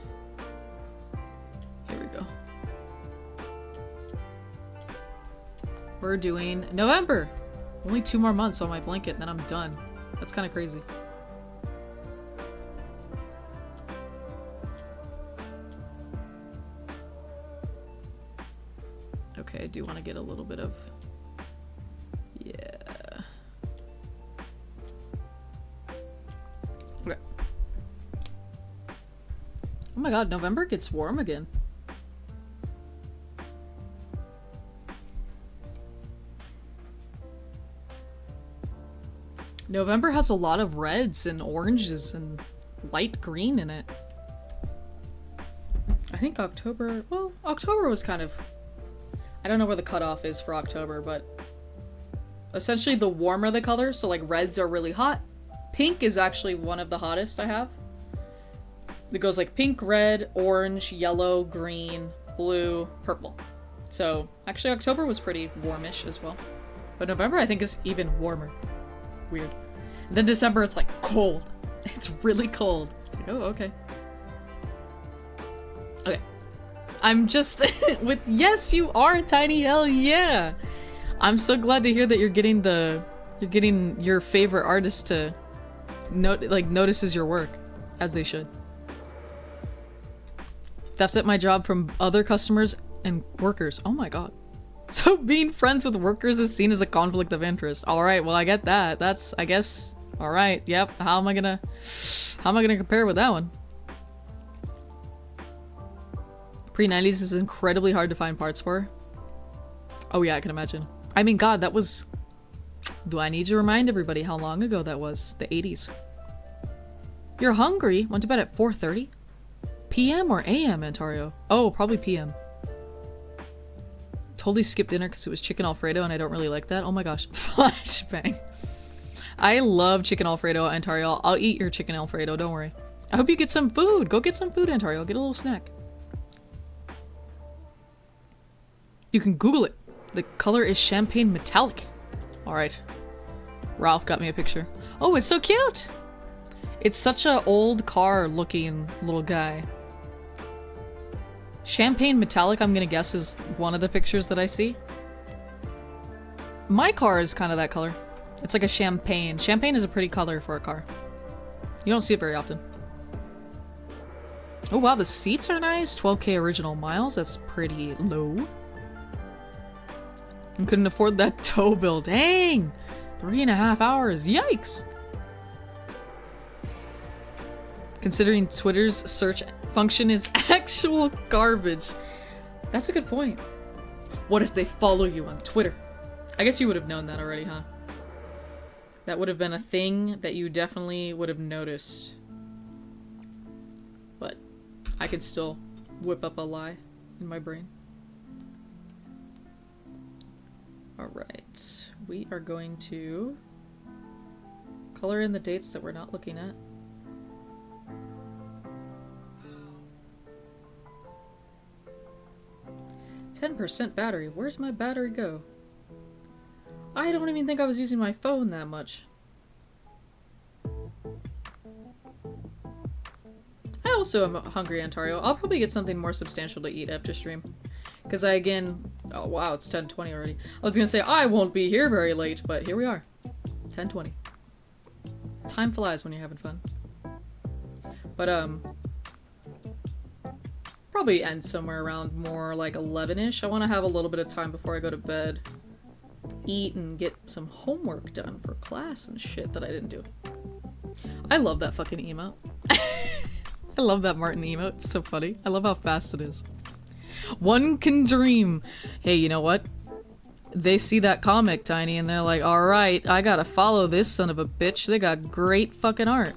Here we go. We're doing November! Only 2 more months on my blanket and then I'm done. That's kind of crazy. Okay, I do want to get a little bit of... Yeah. Okay. Oh my god, November gets warm again. November has a lot of reds and oranges and light green in it. I think October... Well, October was kind of... I don't know where the cutoff is for October, but... Essentially the warmer the color, so like reds are really hot. Pink is actually one of the hottest I have. It goes like pink, red, orange, yellow, green, blue, purple. So actually October was pretty warmish as well. But November I think is even warmer. Weird. And then December it's like cold. It's really cold. It's like, oh, okay. Okay. I'm just with yes you are, Tiny, hell yeah. I'm so glad to hear that you're getting your favorite artist to notices your work, as they should. Theft at my job from other customers and workers. Oh my god. So being friends with workers is seen as a conflict of interest. Alright, well I get that. That's, I guess, alright, yep. How am I gonna compare with that one? Pre-90s is incredibly hard to find parts for. Oh yeah, I can imagine. I mean, god, that was... Do I need to remind everybody how long ago that was? The 80s. You're hungry? Went to bed at 4:30? PM or AM, Antario? Oh, probably PM. Totally skipped dinner because it was chicken Alfredo and I don't really like that. Oh my gosh. Flashbang. I love chicken Alfredo, Antario. I'll eat your chicken Alfredo, don't worry. I hope you get some food. Go get some food, Antario. Get a little snack. You can Google it. The color is champagne metallic. Alright. Ralph got me a picture. Oh, it's so cute! It's such a old car looking little guy. Champagne metallic, I'm gonna guess, is one of the pictures that I see. My car is kind of that color. It's like a champagne. Champagne is a pretty color for a car. You don't see it very often. Oh wow, the seats are nice. 12K original miles. That's pretty low. I couldn't afford that tow bill. Dang! 3.5 hours. Yikes! Considering Twitter's search function is actual garbage. That's a good point. What if they follow you on Twitter? I guess you would have known that already, huh? That would have been a thing that you definitely would have noticed. But I could still whip up a lie in my brain. Alright. We are going to color in the dates that we're not looking at. %% battery. Where's my battery go? I don't even think I was using my phone that much. I also am hungry, Antario. I'll probably get something more substantial to eat after stream. Because I again... Oh wow, it's 10:20 already. I was gonna say I won't be here very late, but here we are. 10:20. Time flies when you're having fun. But probably end somewhere around more like 11-ish. I want to have a little bit of time before I go to bed. Eat and get some homework done for class and shit that I didn't do. I love that fucking emote. I love that Martin emote. It's so funny. I love how fast it is. One can dream. Hey, you know what? They see that comic, Tiny, and they're like, alright, I gotta follow this son of a bitch. They got great fucking art.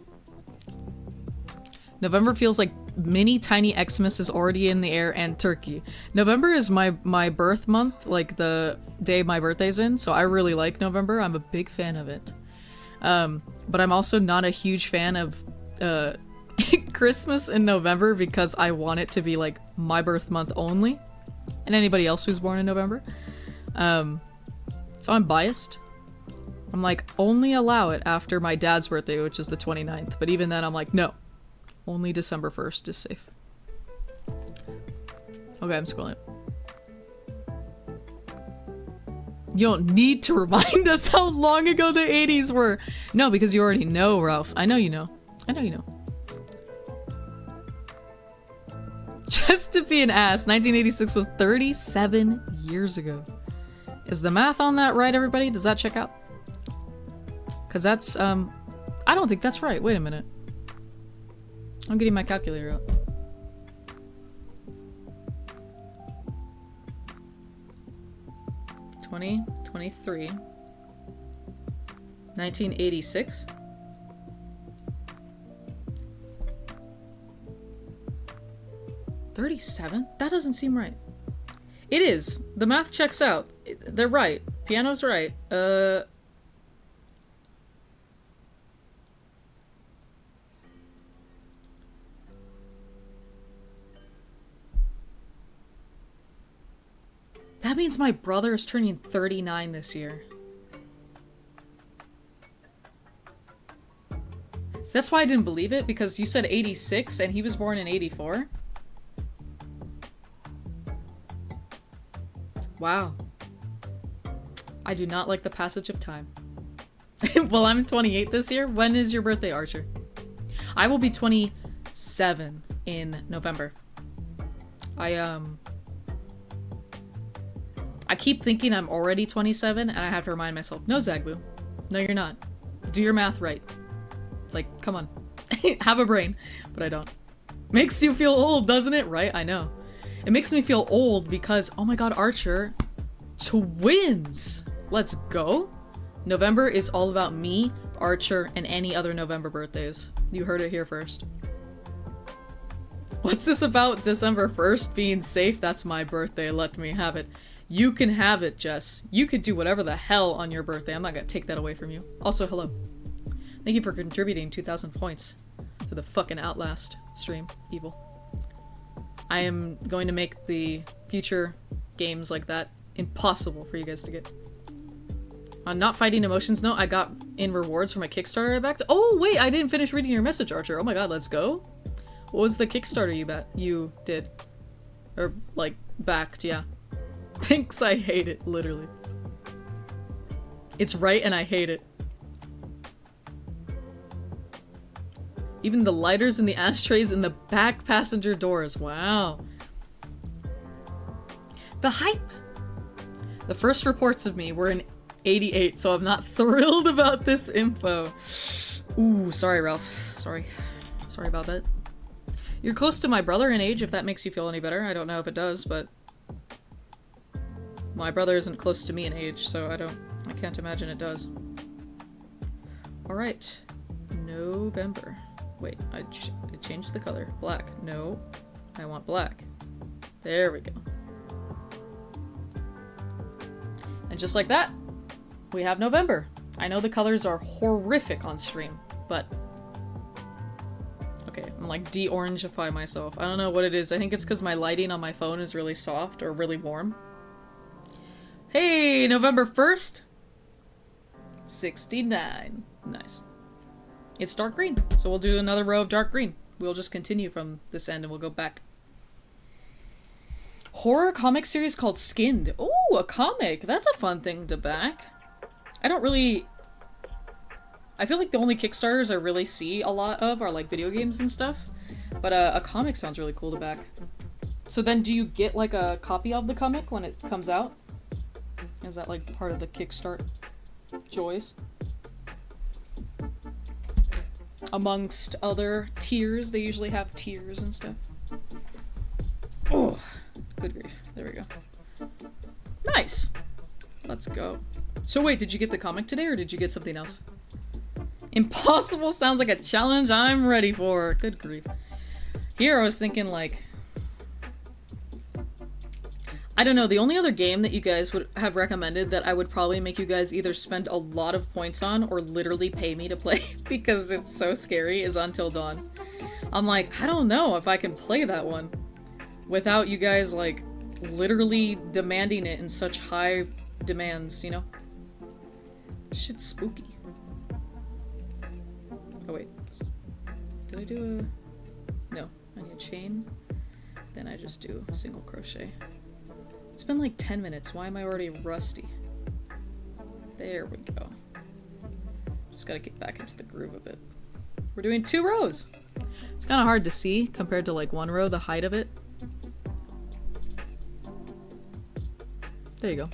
November feels like mini tiny Xmas is already in the air and turkey. November is my birth month, like the day my birthday's in, so I really like November. I'm a big fan of it. But I'm also not a huge fan of Christmas in November because I want it to be like my birth month only, and anybody else who's born in November. So I'm biased. I'm like, only allow it after my dad's birthday, which is the 29th, but even then I'm like, no. Only December 1st is safe. Okay, I'm scrolling. You don't need to remind us how long ago the 80s were. No, because you already know, Ralph. I know you know. I know you know. Just to be an ass, 1986 was 37 years ago. Is the math on that right, everybody? Does that check out? Because that's, I don't think that's right. Wait a minute. I'm getting my calculator out. (20, 23, 1986. (37) That doesn't seem right. It is. The math checks out. They're right. Piano's right. That means my brother is turning 39 this year. So that's why I didn't believe it, because you said 86 and he was born in 84. Wow. I do not like the passage of time. Well, I'm 28 this year. When is your birthday, Archer? I will be 27 in November. I keep thinking I'm already 27, and I have to remind myself, no, Zagbu. No, you're not. Do your math right. Like, come on. Have a brain. But I don't. Makes you feel old, doesn't it? Right? I know. It makes me feel old because, oh my god, Archer. Twins! Let's go. November is all about me. Archer, and any other November birthdays. You heard it here first. What's this about December 1st being safe? That's my birthday. Let me have it. You can have it, Jess. You could do whatever the hell on your birthday. I'm not gonna take that away from you. Also, hello. Thank you for contributing 2,000 points to the fucking Outlast stream. Evil. I am going to make the future games like that impossible for you guys to get. On Not Fighting Emotions note, I got in rewards for my Kickstarter I backed. Oh, wait, I didn't finish reading your message, Archer. Oh my god, let's go. What was the Kickstarter you did? Or, like, backed, yeah. Thanks, I hate it, literally. It's right and I hate it. Even the lighters and the ashtrays in the back passenger doors. Wow. The hype! The first reports of me were in 88, so I'm not thrilled about this info. Ooh, sorry, Ralph. Sorry. Sorry about that. You're close to my brother in age, if that makes you feel any better. I don't know if it does, but... my brother isn't close to me in age, so I can't imagine it does. Alright. November. Wait, I changed the color. Black. No. I want black. There we go. And just like that, we have November. I know the colors are horrific on stream, but... okay, I'm like de-orangify myself. I don't know what it is. I think it's because my lighting on my phone is really soft or really warm. Hey, November 1st? 69. Nice. It's dark green, so we'll do another row of dark green. We'll just continue from this end and we'll go back. Horror comic series called Skinned. Ooh, a comic! That's a fun thing to back. I don't really... I feel like the only Kickstarters I really see a lot of are like video games and stuff. But a comic sounds really cool to back. So then do you get like a copy of the comic when it comes out? Is that like part of the Kickstart joys? Amongst other tiers, they usually have tiers and stuff. Oh, good grief. There we go. Nice! Let's go. So wait, did you get the comic today or did you get something else? Impossible sounds like a challenge I'm ready for. Good grief. Here I was thinking like... I don't know, the only other game that you guys would have recommended that I would probably make you guys either spend a lot of points on or literally pay me to play because it's so scary is Until Dawn. I'm like, I don't know if I can play that one without you guys like literally demanding it in such high demands, you know? Shit's spooky. Oh wait, did I do a... no, I need a chain. Then I just do single crochet. It's been like 10 minutes. Why am I already rusty? There we go. Just gotta get back into the groove of it. We're doing 2 rows. It's kind of hard to see compared to like 1 row, the height of it. There you go.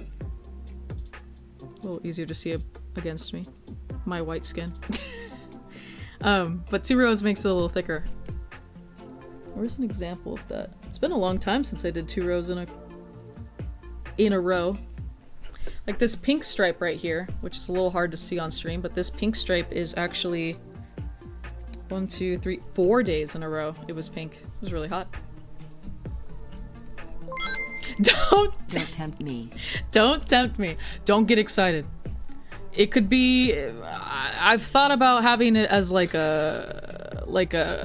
A little easier to see against me. My white skin. But 2 rows makes it a little thicker. Where's an example of that? It's been a long time since I did 2 rows in a row. Like this pink stripe right here, which is a little hard to see on stream, but this pink stripe is actually 1, 2, 3, 4 days in a row. It was pink. It was really hot. Don't tempt me. Don't tempt me. Don't get excited. It could be... I've thought about having it as like a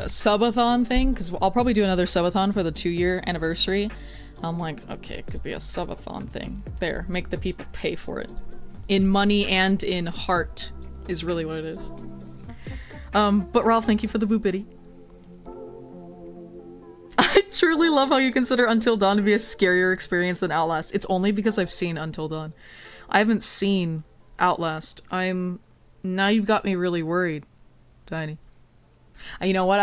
subathon thing, because I'll probably do another subathon for the 2-year anniversary. I'm like, okay, it could be a subathon thing. There, make the people pay for it. In money and in heart is really what it is. But Ralph, thank you for the boopity. I truly love how you consider Until Dawn to be a scarier experience than Outlast. It's only because I've seen Until Dawn. I haven't seen Outlast. Now you've got me really worried, Tiny. You know what?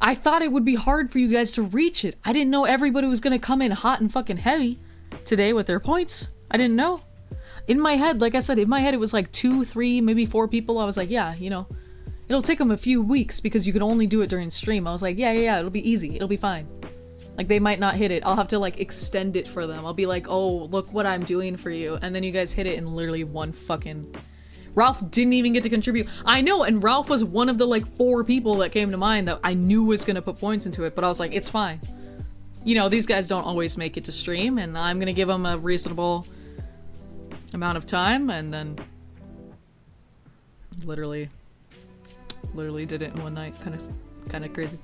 I thought it would be hard for you guys to reach it. I didn't know everybody was gonna come in hot and fucking heavy today with their points. I didn't know. In my head, like I said, in my head it was like 2, 3, maybe 4 people. I was like, yeah, you know, it'll take them a few weeks because you can only do it during stream. I was like, yeah, it'll be easy. It'll be fine. Like, they might not hit it. I'll have to, like, extend it for them. I'll be like, oh, look what I'm doing for you. And then you guys hit it in literally 1 fucking Ralph didn't even get to contribute. I know, and Ralph was one of the like 4 people that came to mind that I knew was gonna put points into it, but I was like, it's fine. You know, these guys don't always make it to stream, and I'm gonna give them a reasonable amount of time, and then literally did it in one night. Kind of crazy.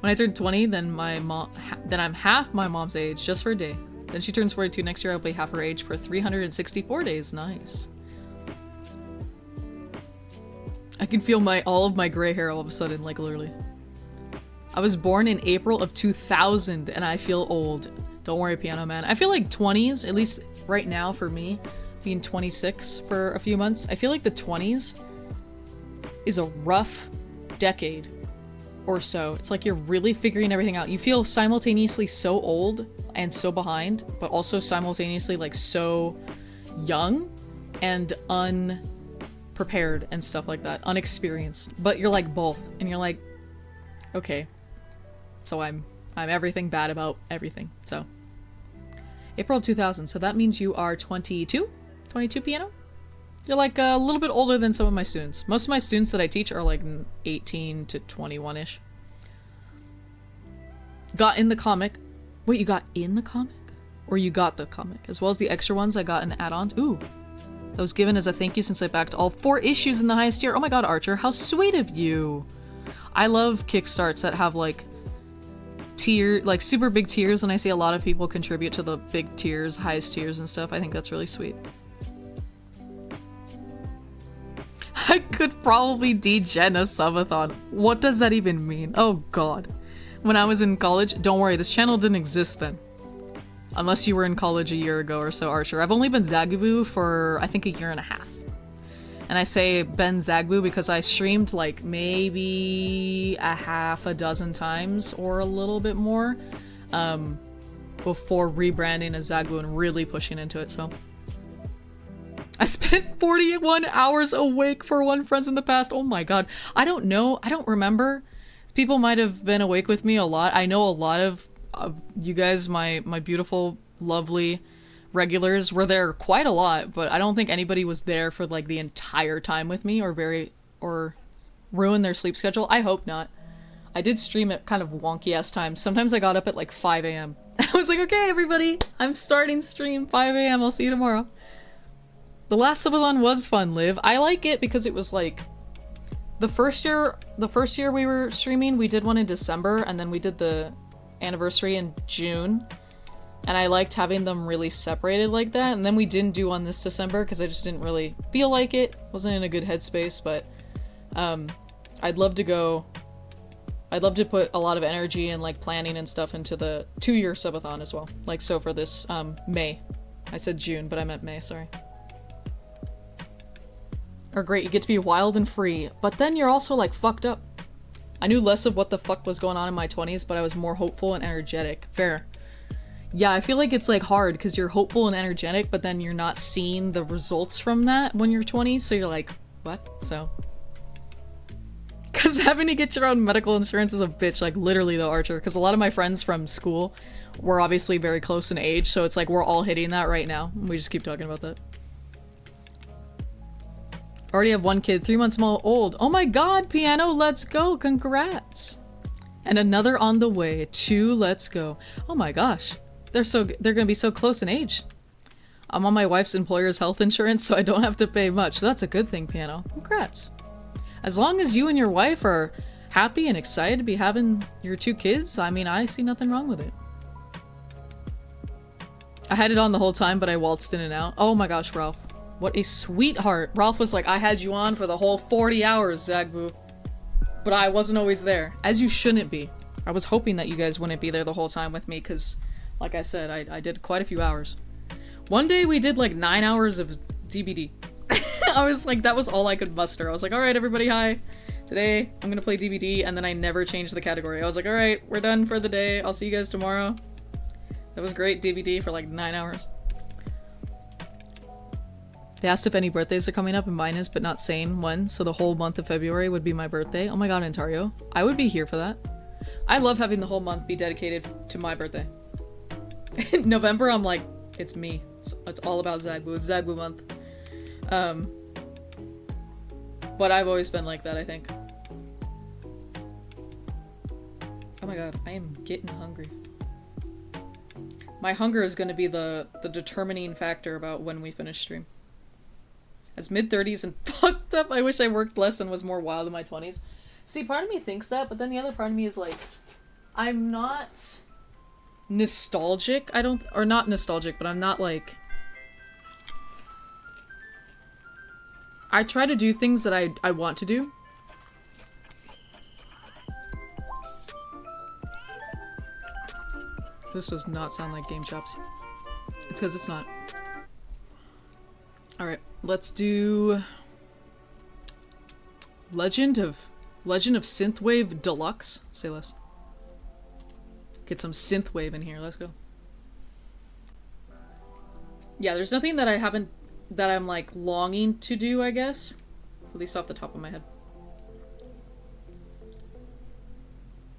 When I turn 20, then I'm half my mom's age, just for a day. Then she turns 42 next year, I'll be half her age for 364 days. Nice. I can feel all of my gray hair all of a sudden, like literally. I was born in April of 2000 and I feel old. Don't worry, Piano Man. I feel like 20s, at least right now for me, being 26 for a few months, I feel like the 20s is a rough decade or so. It's like you're really figuring everything out. You feel simultaneously so old and so behind, but also simultaneously like so young and unprepared and stuff like that, unexperienced. But you're like both, and you're like, okay, so I'm everything bad about everything. So April of 2000, so that means you are 22 Piano. You're like a little bit older than some of my students. Most of my students that I teach are like 18 to 21-ish. Got in the comic. Wait, you got in the comic? Or you got the comic? As well as the extra ones, I got an add-on. Ooh. That was given as a thank you since I backed all 4 issues in the highest tier. Oh my god, Archer, how sweet of you. I love Kickstarts that have like like super big tiers, and I see a lot of people contribute to the big tiers, highest tiers and stuff. I think that's really sweet. I could probably degen a subathon. What does that even mean? Oh god. When I was in college, don't worry, this channel didn't exist then. Unless you were in college a year ago or so, Archer. I've only been Zagaboo for, I think, a year and a half. And I say been Zagaboo because I streamed like maybe a dozen times or a little bit more before rebranding as Zagaboo and really pushing into it, so. I spent 41 hours awake for One Friends in the past. Oh my god. I don't know. I don't remember. People might have been awake with me a lot. I know a lot of you guys, my beautiful, lovely regulars, were there quite a lot, but I don't think anybody was there for like the entire time with me or ruin their sleep schedule. I hope not. I did stream at kind of wonky ass times. Sometimes I got up at like 5 a.m. I was like, okay, everybody, I'm starting stream 5 a.m. I'll see you tomorrow. The last subathon was fun, Liv. I like it because it was like the first year we were streaming, we did one in December, and then we did the anniversary in June. And I liked having them really separated like that. And then we didn't do one this December because I just didn't really feel like it. Wasn't in a good headspace, but I'd love to put a lot of energy and like planning and stuff into the 2-year subathon as well. Like so for this May. I said June, but I meant May, sorry. Or great, you get to be wild and free, but then you're also like fucked up. I knew less of what the fuck was going on in my 20s, but I was more hopeful and energetic. Fair. Yeah, I feel like it's like hard because you're hopeful and energetic, but then you're not seeing the results from that when you're 20, so you're like, what? So. Because having to get your own medical insurance is a bitch, like literally though, Archer, because a lot of my friends from school were obviously very close in age, so it's like we're all hitting that right now. We just keep talking about that. Already have 1 kid, 3 months old. Oh my god, Piano, let's go, congrats. And another on the way, 2, let's go. Oh my gosh, they're gonna be so close in age. I'm on my wife's employer's health insurance, so I don't have to pay much. That's a good thing, Piano, congrats. As long as you and your wife are happy and excited to be having your 2 kids, I mean, I see nothing wrong with it. I had it on the whole time, but I waltzed in and out. Oh my gosh, Ralph. What a sweetheart. Ralph was like, I had you on for the whole 40 hours, Zagbu. But I wasn't always there. As you shouldn't be. I was hoping that you guys wouldn't be there the whole time with me, because, like I said, I did quite a few hours. One day we did like 9 hours of DBD. I was like, that was all I could muster. I was like, alright everybody, hi. Today, I'm gonna play DBD, and then I never changed the category. I was like, alright, we're done for the day. I'll see you guys tomorrow. That was great, DBD for like 9 hours. They asked if any birthdays are coming up, and mine is, but not saying when, so the whole month of February would be my birthday. Oh my god, Ontario. I would be here for that. I love having the whole month be dedicated to my birthday. In November, I'm like, it's me. It's all about Zagbu. It's Zagbu month. But I've always been like that, I think. Oh my god, I am getting hungry. My hunger is going to be the determining factor about when we finish stream. As mid-30s and fucked up, I wish I worked less and was more wild in my 20s. See, part of me thinks that, but then the other part of me is like, I'm not nostalgic. Or not nostalgic, but I'm not like... I try to do things that I want to do. This does not sound like Game Chops. It's because it's not. Alright, let's do... Legend of Synthwave Deluxe. Say less. Get some Synthwave in here, let's go. Yeah, there's nothing that I'm like longing to do, I guess. At least off the top of my head.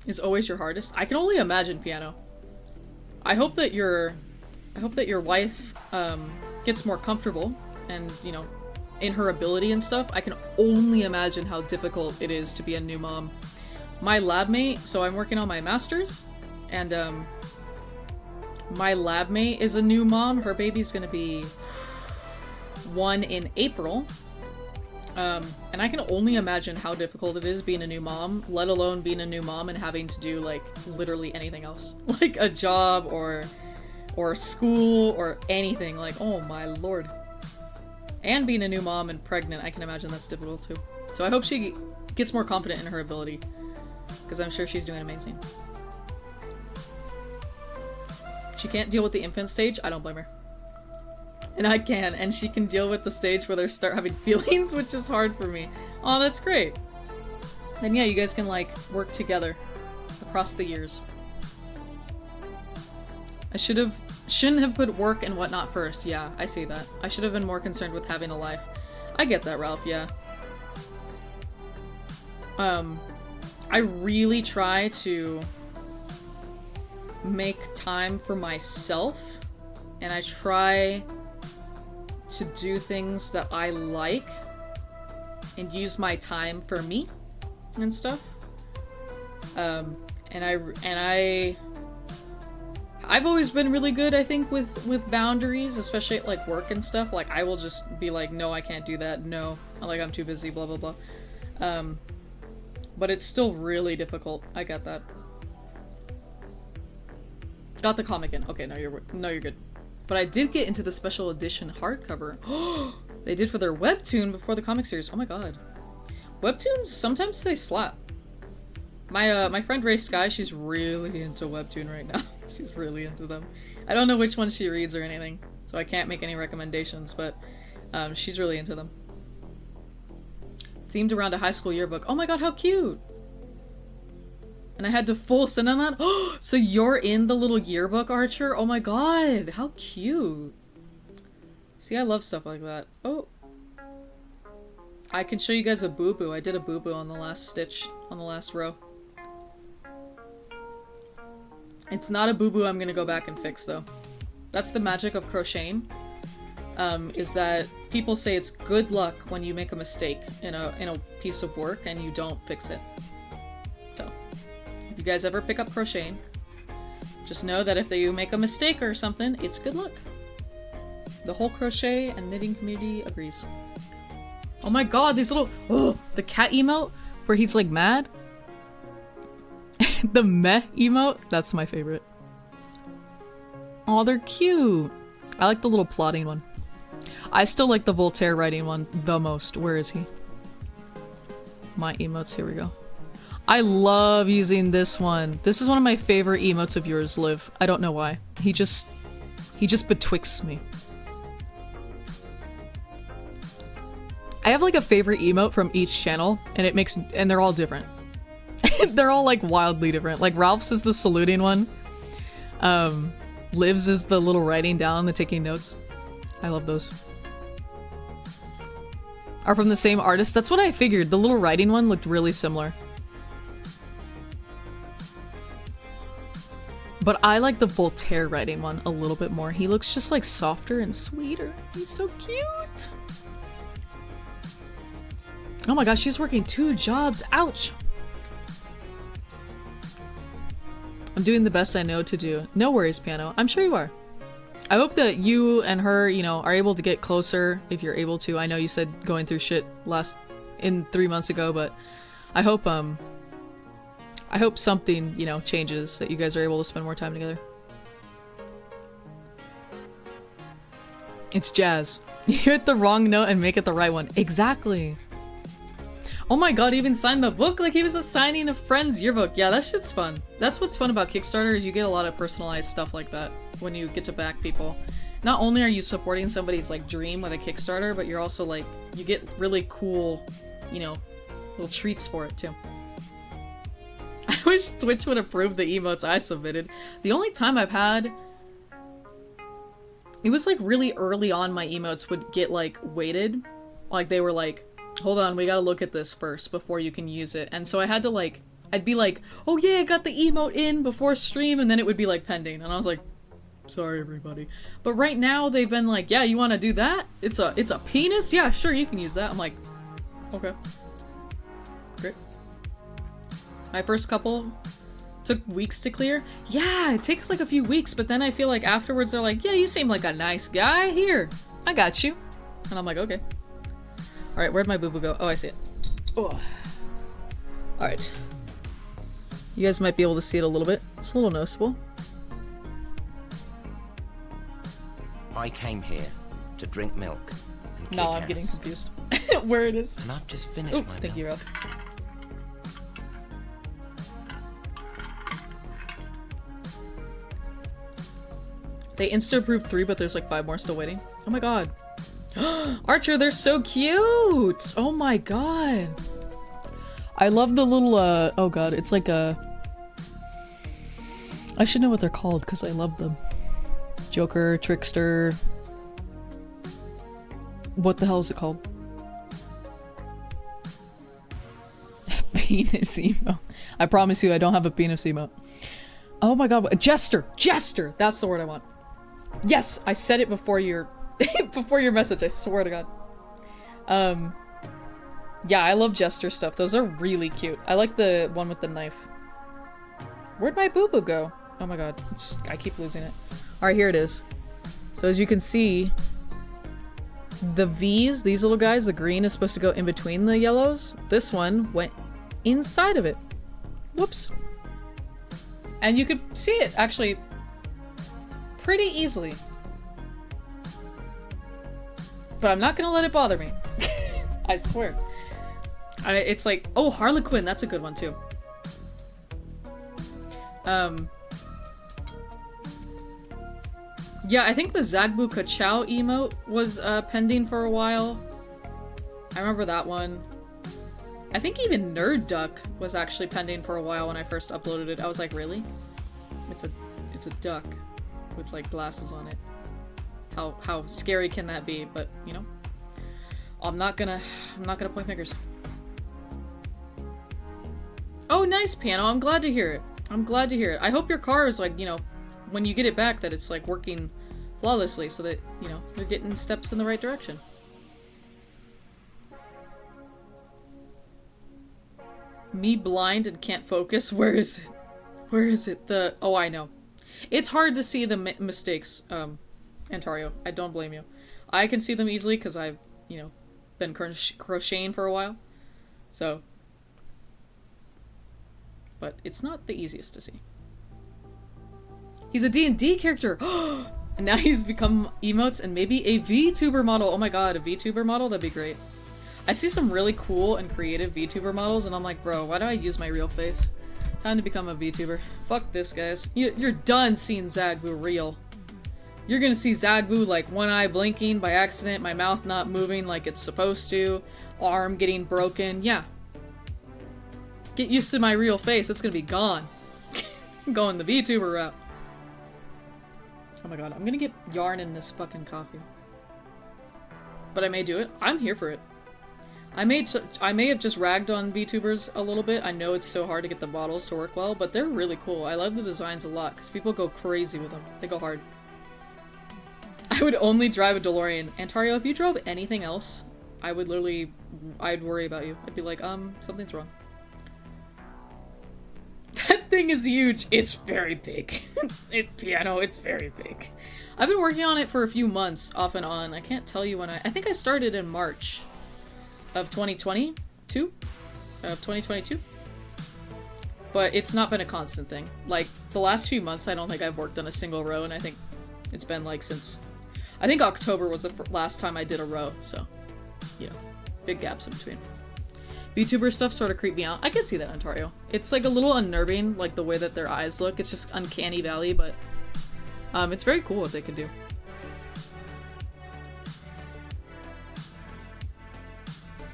Is always your hardest? I can only imagine piano. I hope that your wife gets more comfortable and, you know, in her ability and stuff. I can only imagine how difficult it is to be a new mom. My lab mate, so I'm working on my master's, and my lab mate is a new mom. Her baby's gonna be 1 in April. And I can only imagine how difficult it is being a new mom, let alone being a new mom and having to do, like, literally anything else. Like, a job, or school, or anything. Like, oh my lord. And being a new mom and pregnant, I can imagine that's difficult too. So I hope she gets more confident in her ability, because I'm sure she's doing amazing. She can't deal with the infant stage, I don't blame her. And I can, and she can deal with the stage where they start having feelings, which is hard for me. Oh, that's great. Then yeah, you guys can, like, work together across the years. I shouldn't have put work and whatnot first. Yeah, I see that. I should have been more concerned with having a life. I get that, Ralph, yeah. I really try to make time for myself, and I try to do things that I like and use my time for me and stuff. I've always been really good, I think, with boundaries, especially at, like, work and stuff. Like, I will just be like, no, I can't do that. No, like, I'm too busy, blah, blah, blah. But it's still really difficult. I get that. Got the comic in. Okay, no, you're good. But I did get into the special edition hardcover. They did for their webtoon before the comic series. Oh my god. Webtoons, sometimes they slap. My friend Ray Sky, she's really into webtoon right now. She's really into them. I don't know which one she reads or anything, so I can't make any recommendations, but she's really into them. Themed around a high school yearbook. Oh my god, how cute! And I had to full send on that? Oh, so you're in the little yearbook, Archer? Oh my god, how cute! See, I love stuff like that. Oh. I can show you guys a boo-boo. I did a boo-boo on the last stitch, on the last row. It's not a boo-boo I'm gonna go back and fix, though. That's the magic of crocheting, is that people say it's good luck when you make a mistake in a piece of work and you don't fix it. So, if you guys ever pick up crocheting, just know that if you make a mistake or something, it's good luck. The whole crochet and knitting community agrees. Oh my god, these little- oh, the cat emote where he's like mad. The meh emote, that's my favorite. Oh, they're cute. I like the little plotting one. I still like the Voltaire writing one the most. Where is he? My emotes, here we go. I love using this one. This is one of my favorite emotes of yours, Liv. I don't know why. He just betwixt me. I have like a favorite emote from each channel, and they're all different. They're all like wildly different. Like Ralph's is the saluting one. Liv's is the little writing down, the taking notes. I love those. Are from the same artist? That's what I figured. The little writing one looked really similar. But I like the Voltaire writing one a little bit more. He looks just like softer and sweeter. He's so cute. Oh my gosh, she's working 2 jobs. Ouch! I'm doing the best I know to do. No worries, Piano. I'm sure you are. I hope that you and her, you know, are able to get closer if you're able to. I know you said going through shit 3 months ago, but I hope something, you know, changes, that you guys are able to spend more time together. It's jazz. You hit the wrong note and make it the right one. Exactly. Oh my god, he even signed the book like he was signing a friend's yearbook. Yeah, that shit's fun. That's what's fun about Kickstarter, is you get a lot of personalized stuff like that when you get to back people. Not only are you supporting somebody's like dream with a Kickstarter, but you're also like, you get really cool, you know, little treats for it too. I wish Twitch would approve the emotes I submitted. The only time I've had... It was like really early on my emotes would get like weighted. Like they were like, hold on, we gotta look at this first before you can use it. And so I had to like, I'd be like, oh yeah, I got the emote in before stream, and then it would be like pending. And I was like, sorry everybody. But right now they've been like, yeah, you wanna do that? It's a penis? Yeah, sure, you can use that. I'm like, okay. Great. My first couple took weeks to clear. Yeah, it takes like a few weeks, but then I feel like afterwards they're like, yeah, you seem like a nice guy. Here, I got you. And I'm like, okay. Alright, where'd my boo-boo go? Oh, I see it. Oh. Alright. You guys might be able to see it a little bit. It's a little noticeable. I came here to drink milk and kick No, I'm ass. getting confused. Where it is. And I've just finished Oh, my thank you, milk. Ralph. They insta-approved 3, but there's like 5 more still waiting. Oh my god. Archer, they're so cute! Oh my god. I love the little, oh god, it's like a... I should know what they're called, because I love them. Joker, Trickster... What the hell is it called? Penis emote. I promise you I don't have a penis emote. Oh my god, Jester! Jester! That's the word I want. Yes! I said it before your before your message, I swear to god. Yeah, I love Jester stuff. Those are really cute. I like the one with the knife. Where'd my boo-boo go? Oh my god. I keep losing it. Alright, here it is. So as you can see, the V's, these little guys, the green is supposed to go in between the yellows. This one went inside of it. Whoops. And you could see it, actually, pretty easily. But I'm not gonna let it bother me. I swear. It's like, oh, Harlequin, that's a good one too. Yeah, I think the Zagbu Kachao emote was pending for a while. I remember that one. I think even Nerd Duck was actually pending for a while when I first uploaded it. I was like, really? It's a duck with like glasses on it. How scary can that be? But you know, I'm not gonna point fingers. Oh, nice, Piano. I'm glad to hear it. I'm glad to hear it. I hope your car is like, you know, when you get it back, that it's like working flawlessly, so that, you know, you're getting steps in the right direction. Me blind and can't focus. Where is it? Where is it? Oh, I know. It's hard to see the mistakes, Antario. I don't blame you. I can see them easily because I've, you know, been crocheting for a while. So. But it's not the easiest to see. He's a D&D character! And now he's become emotes and maybe a VTuber model. Oh my god, a VTuber model? That'd be great. I see some really cool and creative VTuber models and I'm like, bro, why do I use my real face? Time to become a VTuber. Fuck this, guys. You're done seeing Zagbu real. You're gonna see Zagbu like one eye blinking by accident, my mouth not moving like it's supposed to, arm getting broken. Yeah. Get used to my real face, it's gonna be gone. I'm going the VTuber route. Oh my god, I'm gonna get yarn in this fucking coffee. But I may do it. I'm here for it. I may have just ragged on VTubers a little bit. I know it's so hard to get the bottles to work well, but they're really cool. I love the designs a lot, because people go crazy with them. They go hard. I would only drive a DeLorean. Antario, if you drove anything else, I would literally, I'd worry about you. I'd be like, something's wrong. That thing is huge. It's very big. Piano, it's very big. I've been working on it for a few months, off and on. I can't tell you when I think I started in March of 2022? Of 2022? But it's not been a constant thing. Like, the last few months, I don't think I've worked on a single row, and I think it's been, like, since... I think October was the last time I did a row, so... You know, big gaps in between. VTuber stuff sort of creep me out. I can see that, Ontario. It's, like, a little unnerving, like, the way that their eyes look. It's just uncanny valley, but... it's very cool what they can do.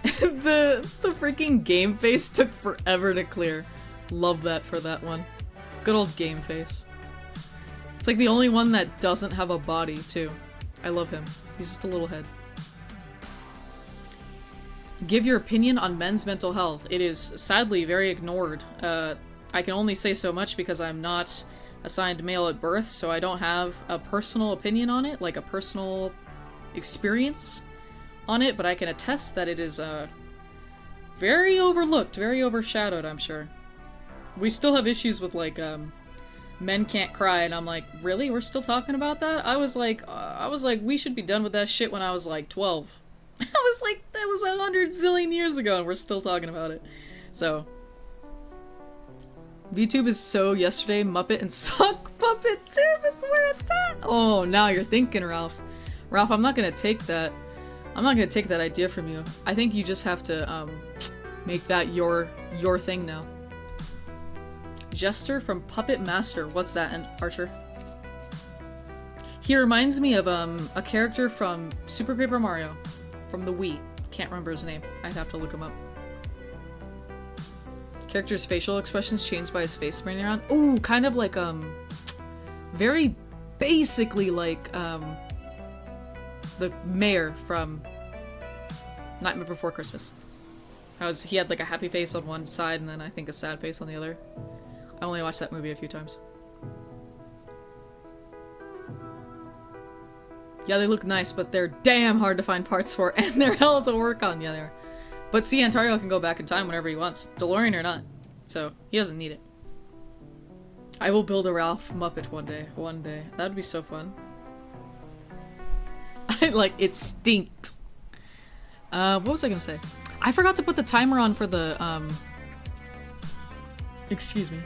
The freaking game face took forever to clear. Love that for that one. Good old game face. It's like the only one that doesn't have a body, too. I love him. He's just a little head. Give your opinion on men's mental health. It is sadly very ignored. I can only say so much because I'm not assigned male at birth, so I don't have a personal opinion on it, like a personal experience on it, but I can attest that it is very overlooked, very overshadowed, I'm sure. We still have issues with, like, men can't cry, and I'm like, really? We're still talking about that? I was like, we should be done with that shit when I was, like, 12. I was like, that was 100 zillion years ago, and we're still talking about it. So... VTube is so yesterday, Muppet and Sock Puppet Tube is where it's at! Oh, now you're thinking, Ralph. Ralph, I'm not gonna take that. I'm not gonna take that idea from you. I think you just have to, make that your thing now. Jester from Puppet Master. What's that, Archer? He reminds me of, a character from Super Paper Mario. From the Wii. Can't remember his name. I'd have to look him up. Character's facial expressions changed by his face spinning around. Ooh, kind of like, very basically like, the mayor from Nightmare Before Christmas. He had like a happy face on one side and then I think a sad face on the other. I only watched that movie a few times. Yeah, they look nice, but they're damn hard to find parts for, and they're hell to work on. Yeah, they are. But see, Ontario can go back in time whenever he wants. DeLorean or not. So, he doesn't need it. I will build a Ralph Muppet one day. One day. That would be so fun. It stinks. What was I gonna say? I forgot to put the timer on for the, excuse me.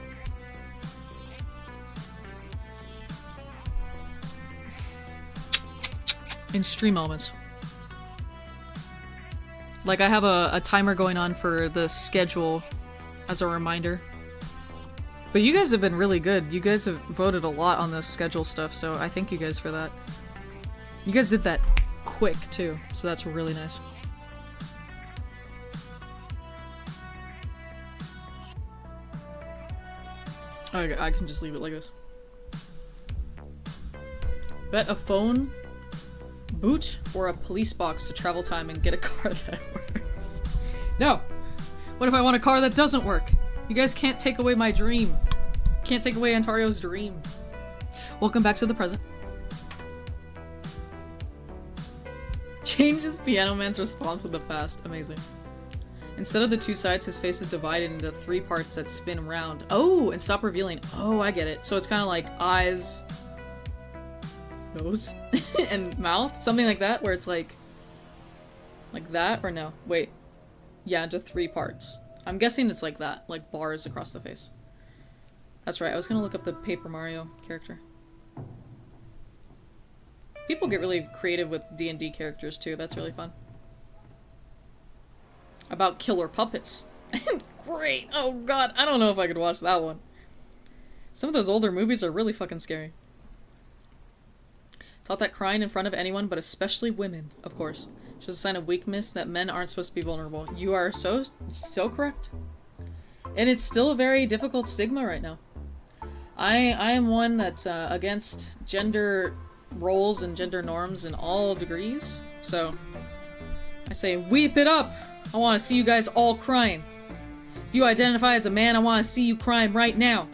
In stream elements. Like, I have a timer going on for the schedule as a reminder. But you guys have been really good. You guys have voted a lot on the schedule stuff, so I thank you guys for that. You guys did that quick, too, so that's really nice. Okay, I can just leave it like this. Bet a phone, boot, or a police box to travel time and get a car that works. No! What if I want a car that doesn't work? You guys can't take away my dream. Can't take away Ontario's dream. Welcome back to the present. Changes Piano Man's response to the past. Amazing. Instead of the two sides, his face is divided into 3 parts that spin round. Oh, and stop revealing. Oh, I get it. So it's kind of like eyes, nose, and mouth. Something like that, where it's like that, or no? Wait. Yeah, into 3 parts. I'm guessing it's like that, like bars across the face. That's right, I was gonna look up the Paper Mario character. People get really creative with D&D characters too, that's really fun. About killer puppets. Great! Oh god, I don't know if I could watch that one. Some of those older movies are really fucking scary. Taught that crying in front of anyone, but especially women, of course, shows a sign of weakness, that men aren't supposed to be vulnerable. You are so correct. And it's still a very difficult stigma right now. I am one that's against gender roles and gender norms in all degrees, so I say weep it up! I want to see you guys all crying. If you identify as a man, I want to see you crying right now.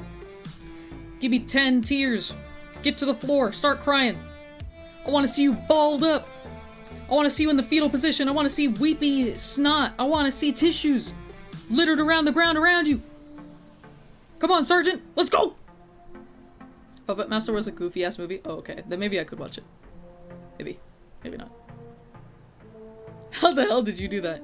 Give me 10 tears. Get to the floor, start crying. I want to see you balled up. I want to see you in the fetal position. I want to see weepy snot. I want to see tissues littered around the ground around you. Come on, Sergeant. Let's go! Puppet Master was a goofy-ass movie? Oh, okay. Then maybe I could watch it. Maybe. Maybe not. How the hell did you do that?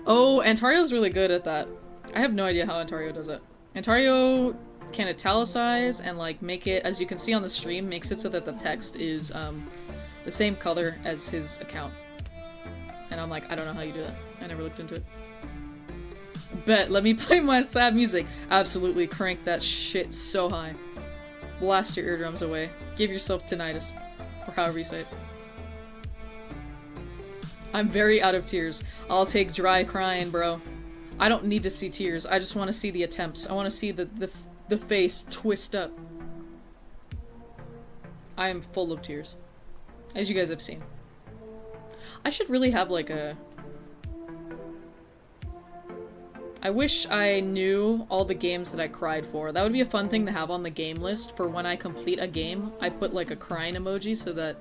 Oh, Antario's really good at that. I have no idea how Antario does it. Antario can italicize and like make it, as you can see on the stream, makes it so that the text is the same color as his account. And I'm like, I don't know how you do that. I never looked into it. Bet, let me play my sad music. Absolutely crank that shit so high. Blast your eardrums away. Give yourself tinnitus. Or however you say it. I'm very out of tears. I'll take dry crying, bro. I don't need to see tears. I just want to see the attempts. I want to see the face twist up. I am full of tears. As you guys have seen. I should really have like a... I wish I knew all the games that I cried for. That would be a fun thing to have on the game list for when I complete a game. I put like a crying emoji so that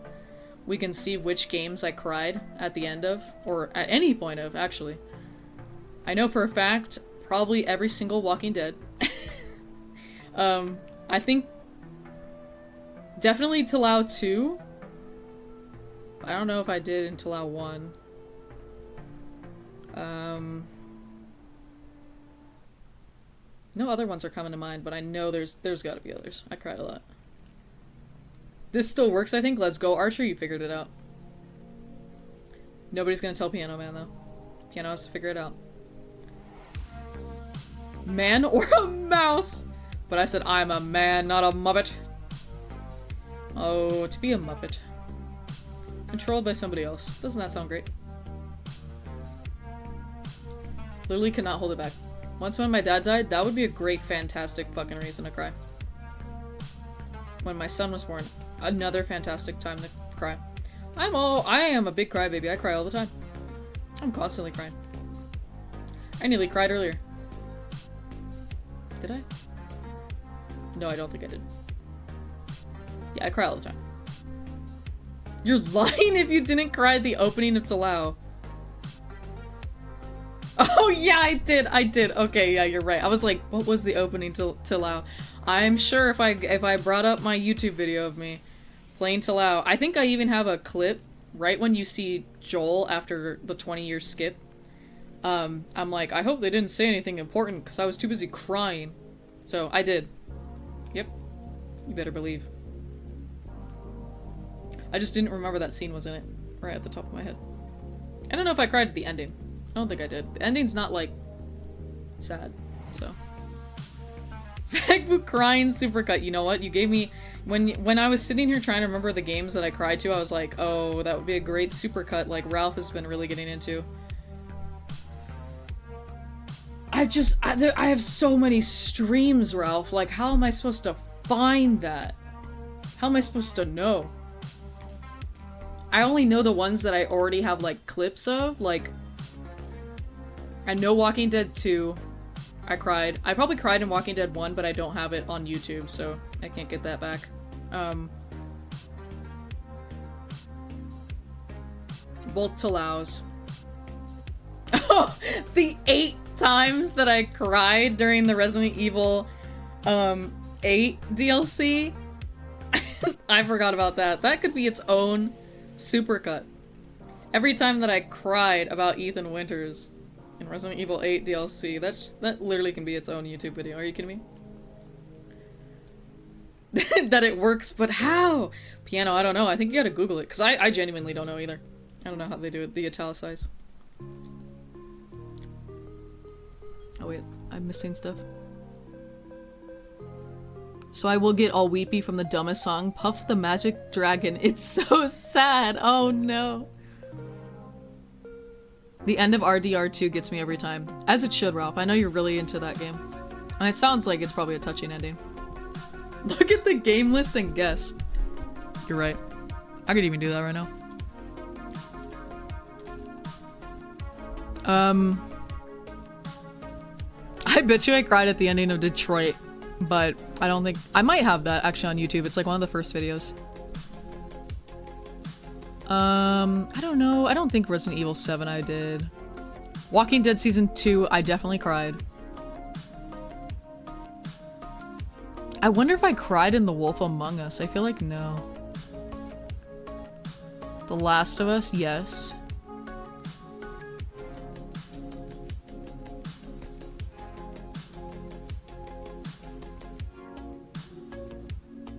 we can see which games I cried at the end of, or at any point of, actually. I know for a fact, probably every single Walking Dead. I think definitely Talau 2. I don't know if I did in Talau 1. No other ones are coming to mind, but I know there's gotta be others. I cried a lot. This still works, I think. Let's go, Archer. You figured it out. Nobody's gonna tell Piano Man, though. Piano has to figure it out. Man or a mouse? But I said I'm a man, not a muppet. Oh, to be a muppet. Controlled by somebody else. Doesn't that sound great? Literally could not hold it back. Once when my dad died, that would be a great, fantastic fucking reason to cry. When my son was born, another fantastic time to cry. I am a big crybaby. I cry all the time. I'm constantly crying. I nearly cried earlier. Did I? No, I don't think I did. Yeah, I cry all the time. You're lying if you didn't cry at the opening of Talau. Oh yeah, I did. Okay, yeah, you're right. I was like, what was the opening to Talau? I'm sure if I brought up my YouTube video of me playing Talau, I think I even have a clip right when you see Joel after the 20-year skip. I'm like, I hope they didn't say anything important because I was too busy crying. So I did. Yep. You better believe. I just didn't remember that scene was in it right at the top of my head. I don't know if I cried at the ending. I don't think I did. The ending's not like sad, so. Zagbu crying supercut. You know what? You gave me when I was sitting here trying to remember the games that I cried to, I was like, oh, that would be a great supercut like Ralph has been really getting into. I have so many streams, Ralph. Like, how am I supposed to find that? How am I supposed to know? I only know the ones that I already have like clips of, like I know Walking Dead 2. I cried. I probably cried in Walking Dead 1, but I don't have it on YouTube, so I can't get that back. Both Talaus. Oh, the 8 times that I cried during the Resident Evil 8 DLC. I forgot about that. That could be its own supercut. Every time that I cried about Ethan Winters in Resident Evil 8 DLC, that literally can be its own YouTube video. Are you kidding me? That it works, but how? Piano, I don't know. I think you gotta Google it, because I genuinely don't know either. I don't know how they do it, the italicize. Oh wait, I'm missing stuff. So I will get all weepy from the dumbest song, Puff the Magic Dragon. It's so sad. Oh no. The end of RDR2 gets me every time. As it should, Ralph. I know you're really into that game. And it sounds like it's probably a touching ending. Look at the game list and guess. You're right. I could even do that right now. I bet you I cried at the ending of Detroit. But I don't think... I might have that actually on YouTube. It's like one of the first videos. I don't know. I don't think Resident Evil 7 I did. Walking Dead Season 2, I definitely cried. I wonder if I cried in The Wolf Among Us. I feel like no. The Last of Us, yes.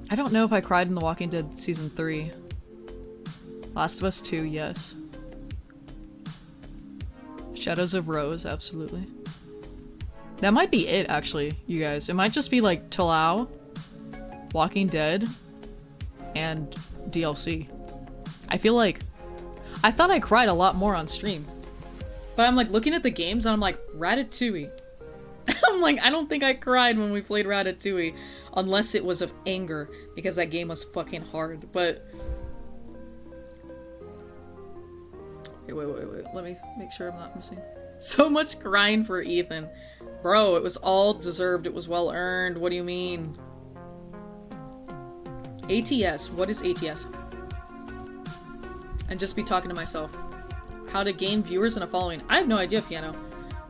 I don't know if I cried in The Walking Dead Season 3. Last of Us 2, yes. Shadows of Rose, absolutely. That might be it, actually, you guys. It might just be like Talau, Walking Dead, and DLC. I feel like... I thought I cried a lot more on stream. But I'm like looking at the games and I'm like, Ratatouille. I'm like, I don't think I cried when we played Ratatouille. Unless it was of anger, because that game was fucking hard. But... Wait. Let me make sure I'm not missing. So much crying for Ethan. Bro, it was all deserved. It was well earned. What do you mean? ATS. What is ATS? And just be talking to myself. How to gain viewers and a following. I have no idea, Piano.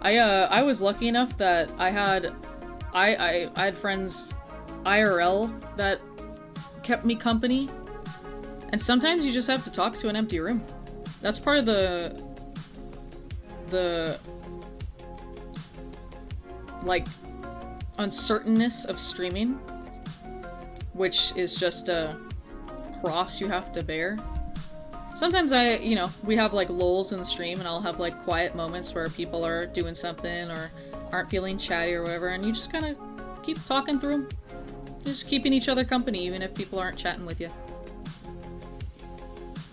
I was lucky enough that I had friends IRL that kept me company. And sometimes you just have to talk to an empty room. That's part of the like uncertainness of streaming, which is just a cross you have to bear. Sometimes we have like lulls in the stream and I'll have like quiet moments where people are doing something or aren't feeling chatty or whatever, and you just kind of keep talking through them. You're just keeping each other company even if people aren't chatting with you.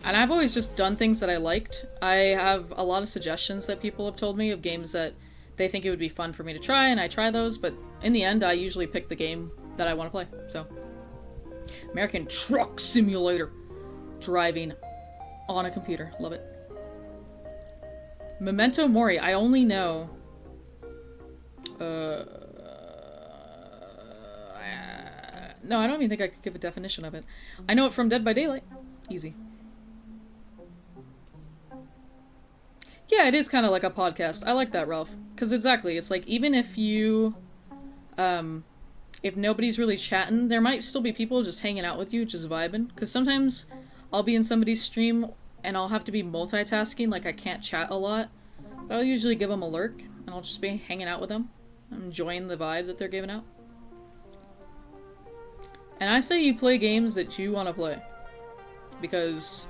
And I've always just done things that I liked. I have a lot of suggestions that people have told me of games that they think it would be fun for me to try, and I try those, but in the end, I usually pick the game that I want to play, so. American Truck Simulator. Driving on a computer. Love it. Memento Mori. I only know... No, I don't even think I could give a definition of it. I know it from Dead by Daylight. Easy. Yeah, it is kind of like a podcast. I like that, Ralph. Because exactly, it's like, even if you, if nobody's really chatting, there might still be people just hanging out with you, just vibing. Because sometimes I'll be in somebody's stream and I'll have to be multitasking, like I can't chat a lot. But I'll usually give them a lurk, and I'll just be hanging out with them. I'm enjoying the vibe that they're giving out. And I say you play games that you want to play. Because...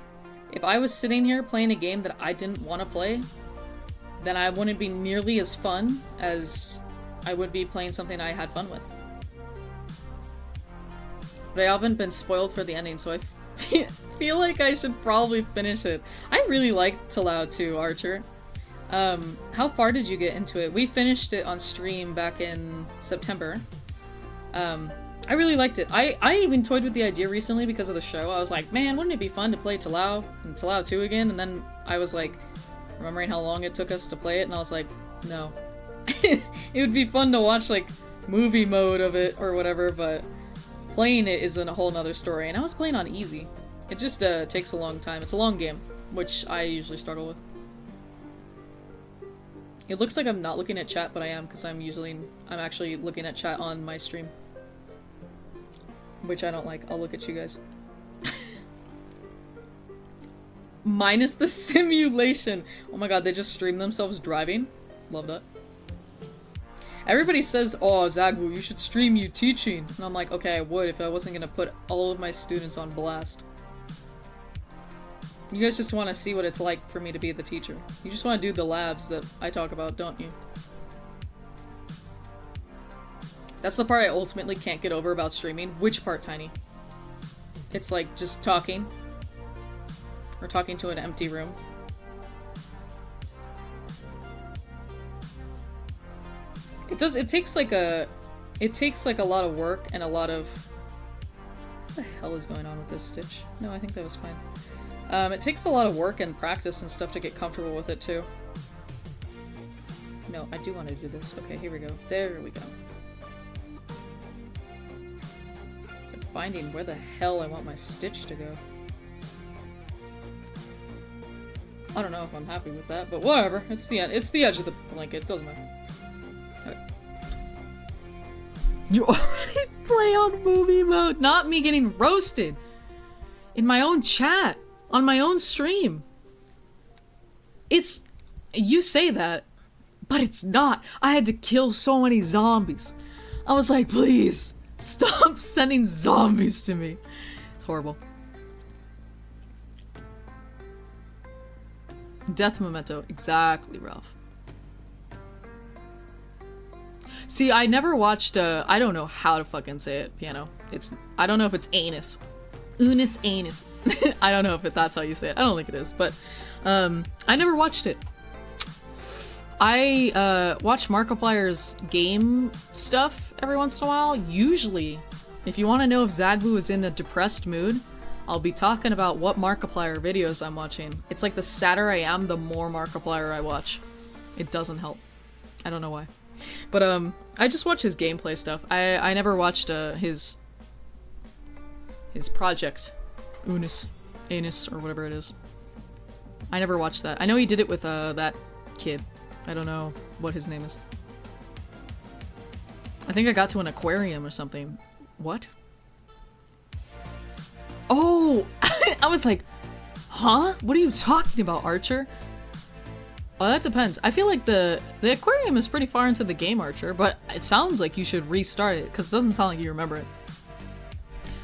if I was sitting here playing a game that I didn't want to play, then I wouldn't be nearly as fun as I would be playing something I had fun with. But I haven't been spoiled for the ending, so I feel like I should probably finish it. I really liked Talau too, Archer. How far did you get into it? We finished it on stream back in September. I really liked it. I even toyed with the idea recently because of the show. I was like, man, wouldn't it be fun to play Talau and Talau 2 again? And then I was like, remembering how long it took us to play it, and I was like, no. It would be fun to watch, like, movie mode of it or whatever, but playing it is a whole nother story. And I was playing on easy. It just takes a long time. It's a long game, which I usually struggle with. It looks like I'm not looking at chat, but I am, because I'm actually looking at chat on my stream. Which I don't like. I'll look at you guys. Minus the simulation. Oh my god, they just stream themselves driving. Love that. Everybody says, oh, Zagwu, you should stream you teaching. And I'm like, okay, I would if I wasn't gonna put all of my students on blast. You guys just want to see what it's like for me to be the teacher. You just want to do the labs that I talk about, don't you? That's the part I ultimately can't get over about streaming. Which part, Tiny? It's like just talking. Or talking to an empty room. It takes like a lot of work and a lot of... What the hell is going on with this stitch? No, I think that was fine. It takes a lot of work and practice and stuff to get comfortable with it too. No, I do want to do this. Okay, here we go. There we go. Finding where the hell I want my stitch to go. I don't know if I'm happy with that, but whatever. It's the edge of the blanket. It doesn't matter. Okay. You already play on movie mode. Not me getting roasted in my own chat on my own stream. It's you say that, but it's not. I had to kill so many zombies. I was like, please stop sending zombies to me. It's horrible. Death Memento, exactly, Ralph. See, I never watched, I don't know how to fucking say it, piano. I don't know if it's anus. Unus anus. I don't know if that's how you say it. I don't think it is, but, I never watched it. I, watch Markiplier's game stuff every once in a while. Usually, if you want to know if Zagbu is in a depressed mood, I'll be talking about what Markiplier videos I'm watching. It's like the sadder I am, the more Markiplier I watch. It doesn't help. I don't know why. But, I just watch his gameplay stuff. I never watched, his project. Unus. Anus, or whatever it is. I never watched that. I know he did it with, that kid. I don't know what his name is. I think I got to an aquarium or something. What? Oh! I was like, huh? What are you talking about, Archer? Well, that depends. I feel like the aquarium is pretty far into the game, Archer, but it sounds like you should restart it, because it doesn't sound like you remember it.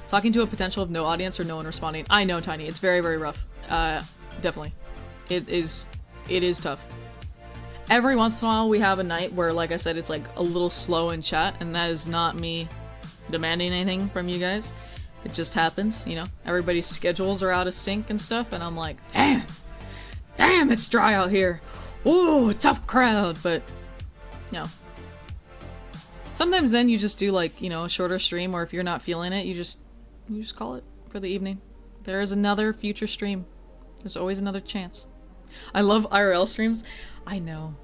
Talking to a potential of no audience or no one responding. I know, Tiny. It's very, very rough. Definitely. It is tough. Every once in a while we have a night where, like I said, it's like a little slow in chat, and that is not me demanding anything from you guys. It just happens, you know? Everybody's schedules are out of sync and stuff, and I'm like, damn, it's dry out here. Ooh, tough crowd, but, you know. Sometimes then you just do, like, you know, a shorter stream, or if you're not feeling it, you just call it for the evening. There is another future stream. There's always another chance. I love IRL streams. I know.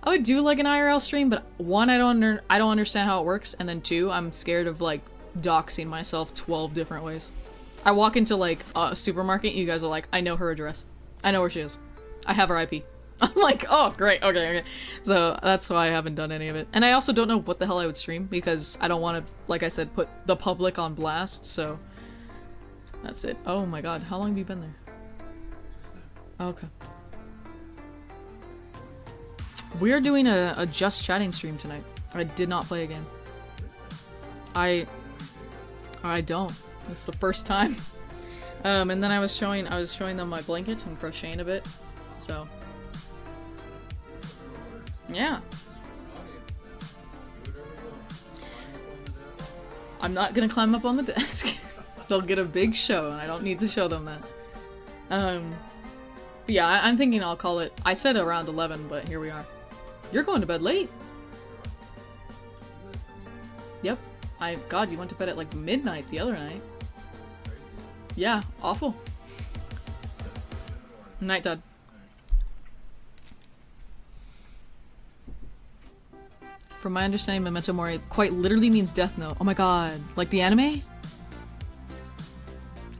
I would do like an IRL stream, but one, I don't understand how it works, and then two, I'm scared of like doxing myself 12 different ways. I walk into like a supermarket, you guys are like, I know her address. I know where she is. I have her IP. I'm like, oh, great, okay. So that's why I haven't done any of it. And I also don't know what the hell I would stream, because I don't want to, like I said, put the public on blast, so that's it. Oh my god, how long have you been there? Okay. We're doing a just chatting stream tonight. I did not play a game. I don't. It's the first time. And then I was showing them my blankets. I'm crocheting a bit. So yeah. I'm not gonna climb up on the desk. They'll get a big show, and I don't need to show them that. Yeah, I'm thinking I'll call it. I said around 11, but here we are. You're going to bed late. Yep. God, you went to bed at like midnight the other night. Yeah, awful. Night, Dad. From my understanding, Memento Mori quite literally means death note. Oh my god. Like the anime?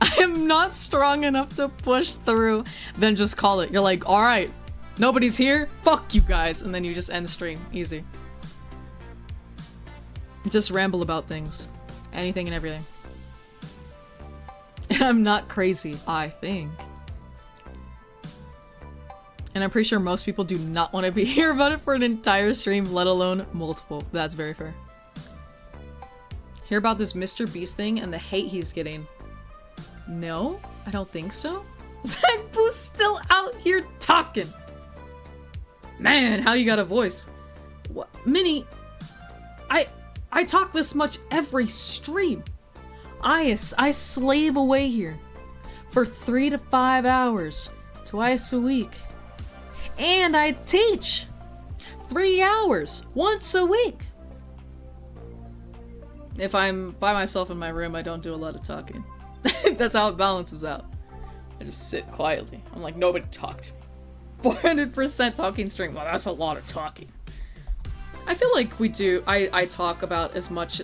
I am not strong enough to push through. Then just call it. You're like, alright. Nobody's here? Fuck you guys. And then you just end stream. Easy. Just ramble about things. Anything and everything. I'm not crazy, I think. And I'm pretty sure most people do not want to be here about it for an entire stream, let alone multiple. That's very fair. Hear about this Mr. Beast thing and the hate he's getting. No, I don't think so. Zagbu's still out here talking. Man, how you got a voice? What? Minnie, I talk this much every stream. I slave away here for 3 to 5 hours, twice a week. And I teach 3 hours once a week. If I'm by myself in my room, I don't do a lot of talking. That's how it balances out. I just sit quietly. I'm like, nobody talk to me. 400% talking stream. Well, that's a lot of talking. I feel like we do. I talk about as much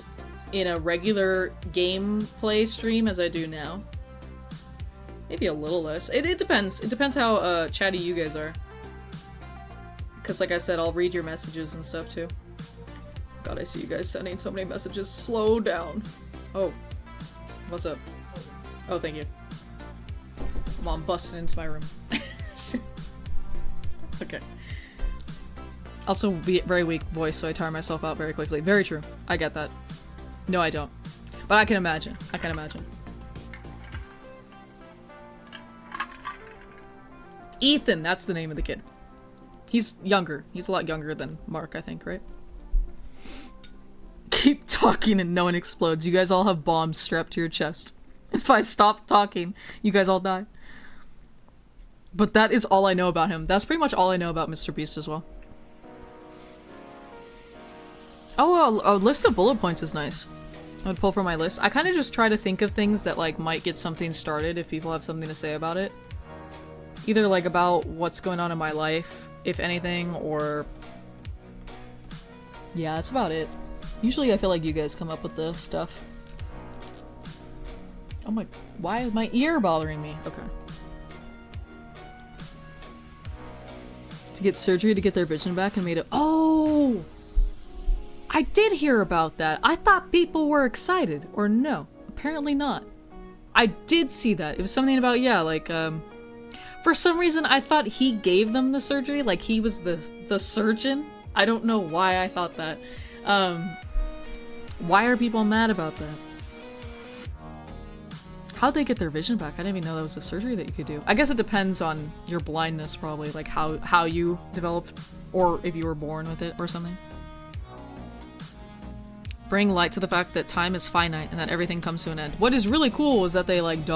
in a regular gameplay stream as I do now. Maybe a little less. It depends. It depends how chatty you guys are. Because like I said, I'll read your messages and stuff too. God, I see you guys sending so many messages. Slow down. Oh. What's up? Oh, thank you. Mom busting into my room. Okay. Also, very weak voice, so I tire myself out very quickly. Very true. I get that. No, I don't. But I can imagine. I can imagine. Ethan, that's the name of the kid. He's younger. He's a lot younger than Mark, I think, right? Keep talking and no one explodes. You guys all have bombs strapped to your chest. If I stop talking, you guys all die. But that is all I know about him. That's pretty much all I know about Mr. Beast as well. Oh, a list of bullet points is nice. I would pull from my list. I kind of just try to think of things that like might get something started if people have something to say about it. Either like about what's going on in my life, if anything, or... Yeah, that's about it. Usually I feel like you guys come up with the stuff. Oh my... Why is my ear bothering me? Okay. To get surgery to get their vision back and made it... Oh! I did hear about that. I thought people were excited. Or no. Apparently not. I did see that. It was something about, yeah, like, for some reason I thought he gave them the surgery. Like, he was the surgeon. I don't know why I thought that. Why are people mad about that? How'd they get their vision back? I didn't even know that was a surgery that you could do. I guess it depends on your blindness, probably. Like, how you developed, or if you were born with it or something. Bring light to the fact that time is finite and that everything comes to an end. What is really cool is that they, like,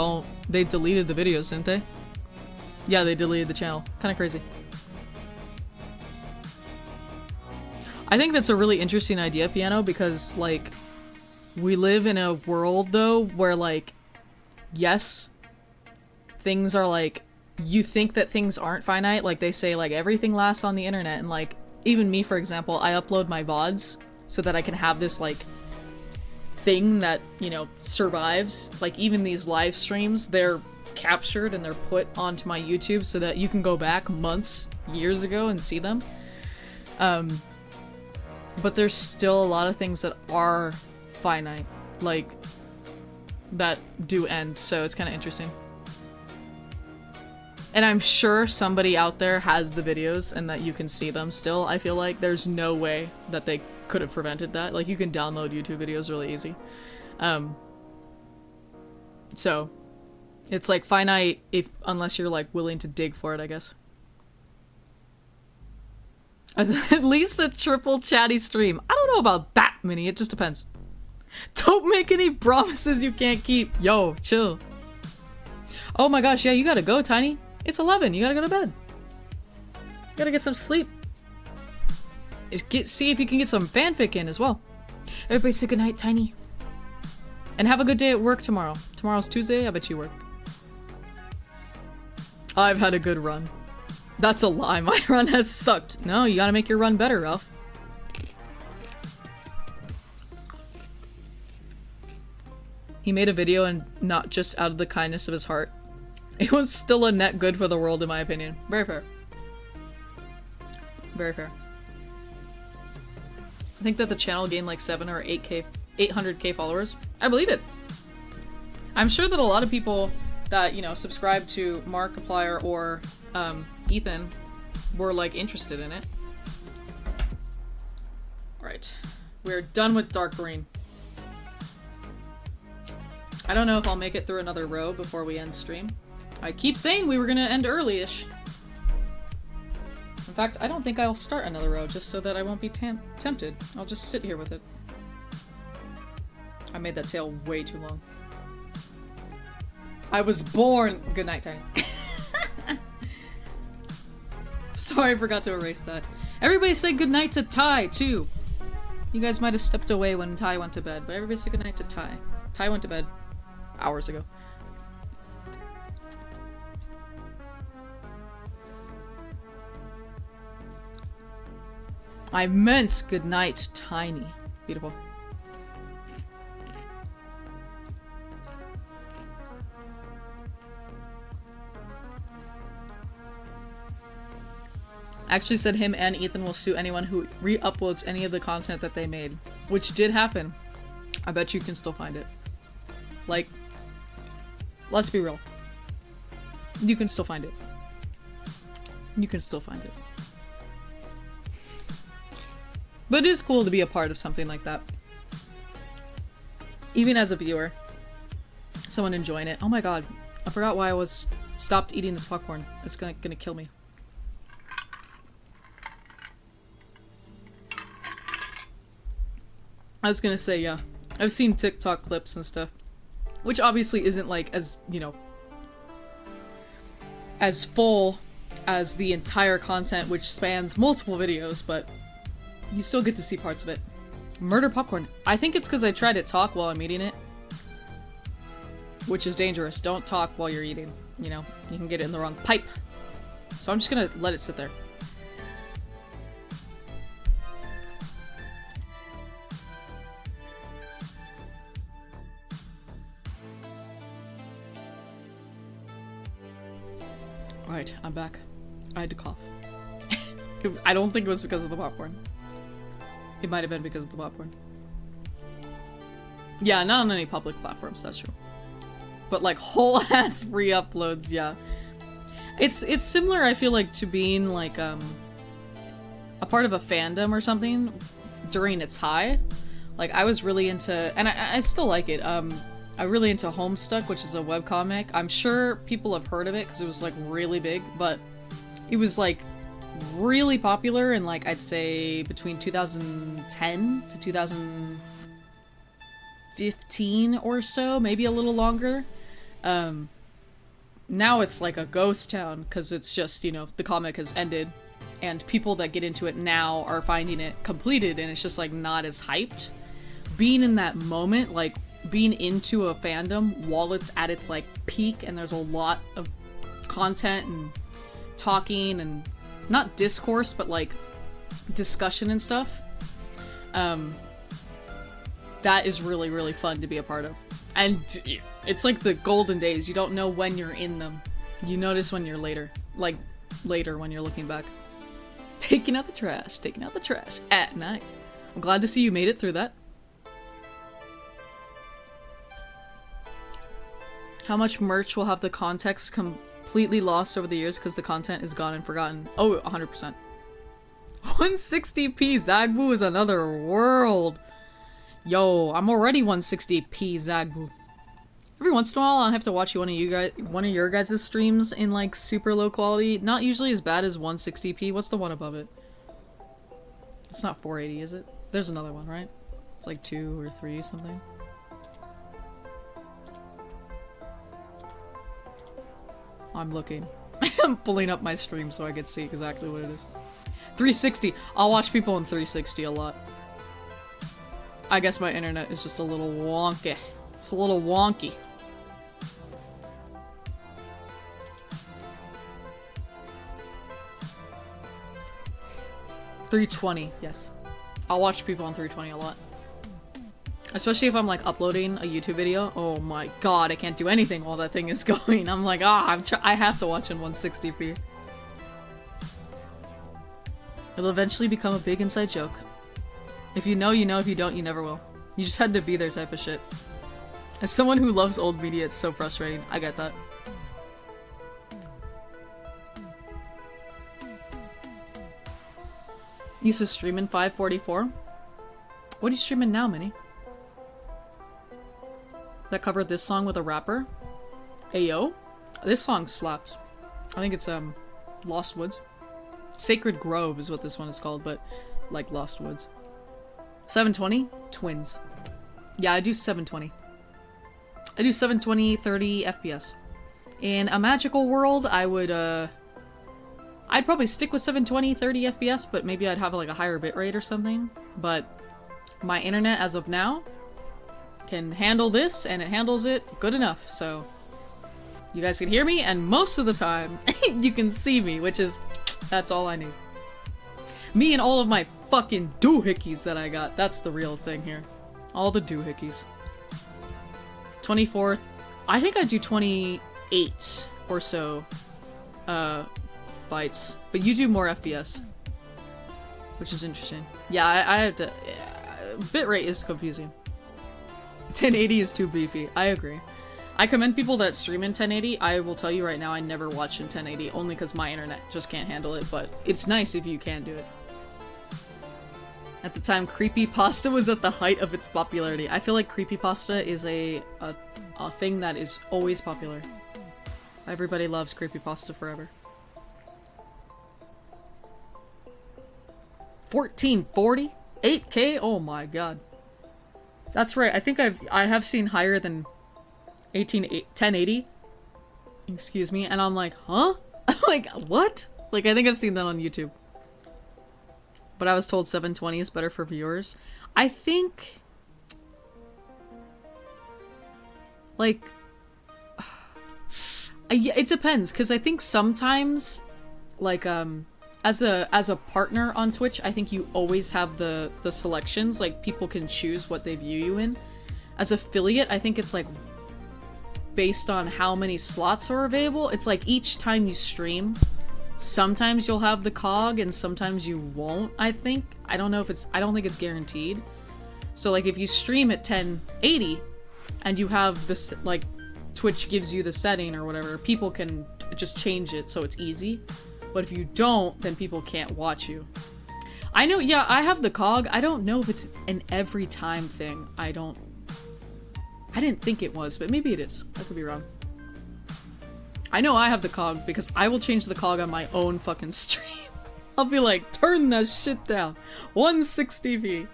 they deleted the videos, didn't they? Yeah, they deleted the channel. Kinda crazy. I think that's a really interesting idea, Piano, because, like, we live in a world, though, where, like, yes, things are, like, you think that things aren't finite. Like, they say, like, everything lasts on the internet, and, like, even me, for example, I upload my VODs so that I can have this, like, thing that, you know, survives. Like, even these live streams, they're captured and they're put onto my YouTube so that you can go back months, years ago and see them. But there's still a lot of things that are finite, like, that do end, so it's kind of interesting. And I'm sure somebody out there has the videos and that you can see them still. I feel like there's no way that they could have prevented that. Like, you can download YouTube videos really easy. So it's like finite unless you're like willing to dig for it, I guess. At least a triple chatty stream. I don't know about that many, it just depends. Don't make any promises you can't keep. Yo, chill. Oh my gosh, yeah, you gotta go, Tiny. It's 11, you gotta go to bed. You gotta get some sleep. See if you can get some fanfic in as well. Everybody say goodnight, Tiny. And have a good day at work tomorrow. Tomorrow's Tuesday, I bet you work. I've had a good run. That's a lie, my run has sucked. No, you gotta make your run better, Ralph. He made a video and not just out of the kindness of his heart. It was still a net good for the world, in my opinion. Very fair. Very fair. I think that the channel gained like 7 or 800k followers. I believe it. I'm sure that a lot of people that, you know, subscribe to Markiplier or Ethan were like interested in it. Alright. We're done with dark green. I don't know if I'll make it through another row before we end stream. I keep saying we were gonna end early-ish. In fact, I don't think I'll start another row just so that I won't be tempted. I'll just sit here with it. I made that tail way too long. I was born- Good night, Tiny. Sorry, I forgot to erase that. Everybody say goodnight to Ty, too. You guys might have stepped away when Ty went to bed, but everybody say goodnight to Ty. Ty went to bed hours ago. I meant goodnight, Tiny. Beautiful. Actually said him and Ethan will sue anyone who re-uploads any of the content that they made. Which did happen. I bet you can still find it. Like, let's be real. You can still find it. You can still find it. But it is cool to be a part of something like that. Even as a viewer. Someone enjoying it. Oh my god. I forgot why I was stopped eating this popcorn. It's gonna kill me. I was gonna say, yeah. I've seen TikTok clips and stuff. Which obviously isn't like as, you know, as full as the entire content which spans multiple videos, but you still get to see parts of it. Murder popcorn. I think it's because I try to talk while I'm eating it. Which is dangerous. Don't talk while you're eating. You know, you can get it in the wrong pipe. So I'm just gonna let it sit there. Alright, I'm back. I had to cough. I don't think it was because of the popcorn. It might have been because of the popcorn. Yeah, not on any public platforms, that's true. But like whole ass free uploads, yeah. It's similar, I feel like, to being like a part of a fandom or something during its high. Like I was really into, and I still like it, I'm really into Homestuck, which is a webcomic. I'm sure people have heard of it because it was like really big, but it was like really popular in like I'd say between 2010 to 2015 or so, maybe a little longer. Now it's like a ghost town because it's just, you know, the comic has ended and people that get into it now are finding it completed and it's just like not as hyped. Being in that moment, like being into a fandom while it's at its like peak and there's a lot of content and talking and not discourse but like discussion and stuff, that is really, really fun to be a part of. And it's like the golden days. You don't know when you're in them. You notice when you're later. Like, later when you're looking back. Taking out the trash at night. I'm glad to see you made it through that. How much merch will have the context completely lost over the years because the content is gone and forgotten? Oh, 100%. 160p Zagbu is another world. Yo, I'm already 160p Zagbu. Every once in a while, I'll have to watch one of your guys' streams in like super low quality. Not usually as bad as 160p. What's the one above it? It's not 480, is it? There's another one, right? It's like 2 or 3 something. I'm looking. I'm pulling up my stream so I can see exactly what it is. 360. I'll watch people in 360 a lot. I guess my internet is just a little wonky. It's a little wonky. $320, yes. I'll watch people on 320 a lot. Especially if I'm like uploading a YouTube video. Oh my god, I can't do anything while that thing is going. I'm like, I have to watch in 160p. It'll eventually become a big inside joke. If you know, you know. If you don't, you never will. You just had to be there type of shit. As someone who loves old media, it's so frustrating. I get that. Used to stream in 544. What are you streaming now, Minnie? That covered this song with a rapper? Ayo? This song slaps. I think it's Lost Woods. Sacred Grove is what this one is called, but like Lost Woods. 720? Twins. Yeah, I do 720. I do 720, 30 FPS. In a magical world, I would, I'd probably stick with 720, 30 FPS, but maybe I'd have like a higher bitrate or something. But my internet as of now can handle this, and it handles it good enough, so you guys can hear me, and most of the time, you can see me, which is, that's all I need. Me and all of my fucking doohickeys that I got, that's the real thing here. All the doohickeys. 24, I think I do 28 or so, bytes, but you do more FPS, which is interesting. Yeah, I have to. Bitrate is confusing. 1080 is too beefy. I agree. I commend people that stream in 1080. I will tell you right now, I never watch in 1080 only because my internet just can't handle it. But it's nice if you can do it. At the time, creepypasta was at the height of its popularity. I feel like creepypasta is a thing that is always popular. Everybody loves creepypasta forever. 1440? 8K? Oh my god. That's right. I think I have seen higher than 1080. Excuse me. And I'm like, huh? I'm like, what? Like, I think I've seen that on YouTube. But I was told 720 is better for viewers. I think... like... yeah, it depends, because I think sometimes, like, as a partner on Twitch, I think you always have the selections, like, people can choose what they view you in. As affiliate, I think it's, like, based on how many slots are available. It's like, each time you stream, sometimes you'll have the cog, and sometimes you won't, I think. I don't know if it's, I don't think it's guaranteed. So, like, if you stream at 1080, and you have this, like, Twitch gives you the setting or whatever, people can just change it so it's easy. But if you don't, then people can't watch you. I know, yeah, I have the cog. I don't know if it's an every time thing. I didn't think it was, but maybe it is. I could be wrong. I know I have the cog because I will change the cog on my own fucking stream. I'll be like, turn that shit down. 160p.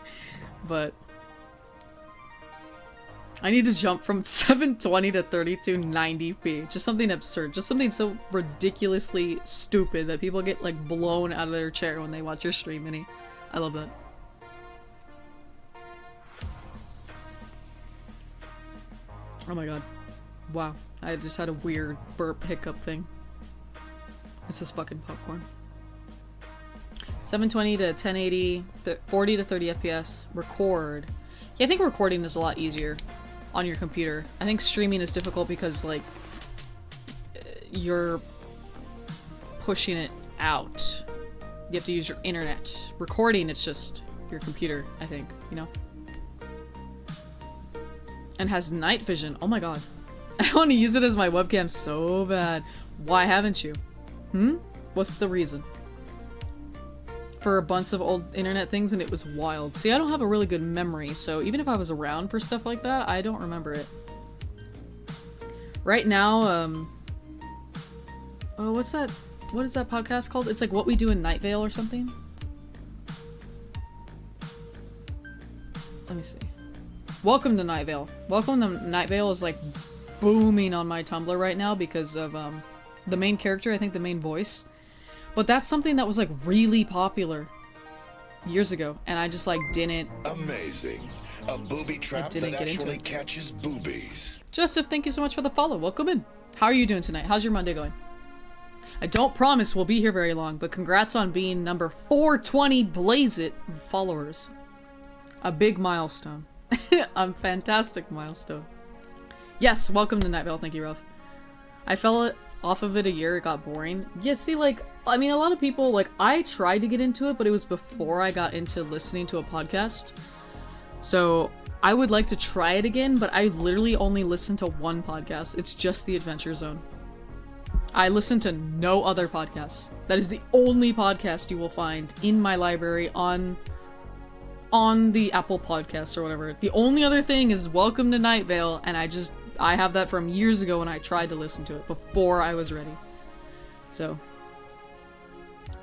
But I need to jump from 720 to 3290p. Just something absurd. Just something so ridiculously stupid that people get, like, blown out of their chair when they watch your stream, Minnie. I love that. Oh my god. Wow. I just had a weird burp hiccup thing. This is fucking popcorn. 720 to 1080, 40 to 30 FPS. Record. Yeah, I think recording is a lot easier on your computer. I think streaming is difficult because, like, you're pushing it out. You have to use your internet. Recording, it's just your computer, I think, you know? And has night vision. Oh my god. I want to use it as my webcam so bad. Why haven't you? What's the reason? For a bunch of old internet things, and it was wild. See, I don't have a really good memory, so even if I was around for stuff like that, I don't remember it. Right now, oh, what is that podcast called? It's like What We Do in Night Vale or something? Let me see. Welcome to Night Vale. Welcome to Night Vale is, like, booming on my Tumblr right now because of, the main character, I think the main voice. But that's something that was, like, really popular years ago, and I just, like, didn't... Amazing. A booby trap that actually catches boobies. Joseph, thank you so much for the follow. Welcome in. How are you doing tonight? How's your Monday going? I don't promise we'll be here very long, but congrats on being number 420 Blaze It followers. A big milestone. A fantastic milestone. Yes, welcome to Night Vale. Thank you, Ruff. I fell off of it a year. It got boring. Yeah, see, like... I mean, a lot of people, like, I tried to get into it, but it was before I got into listening to a podcast. So, I would like to try it again, but I literally only listen to one podcast. It's just The Adventure Zone. I listen to no other podcasts. That is the only podcast you will find in my library on the Apple Podcasts or whatever. The only other thing is Welcome to Night Vale, and I have that from years ago when I tried to listen to it, before I was ready. So...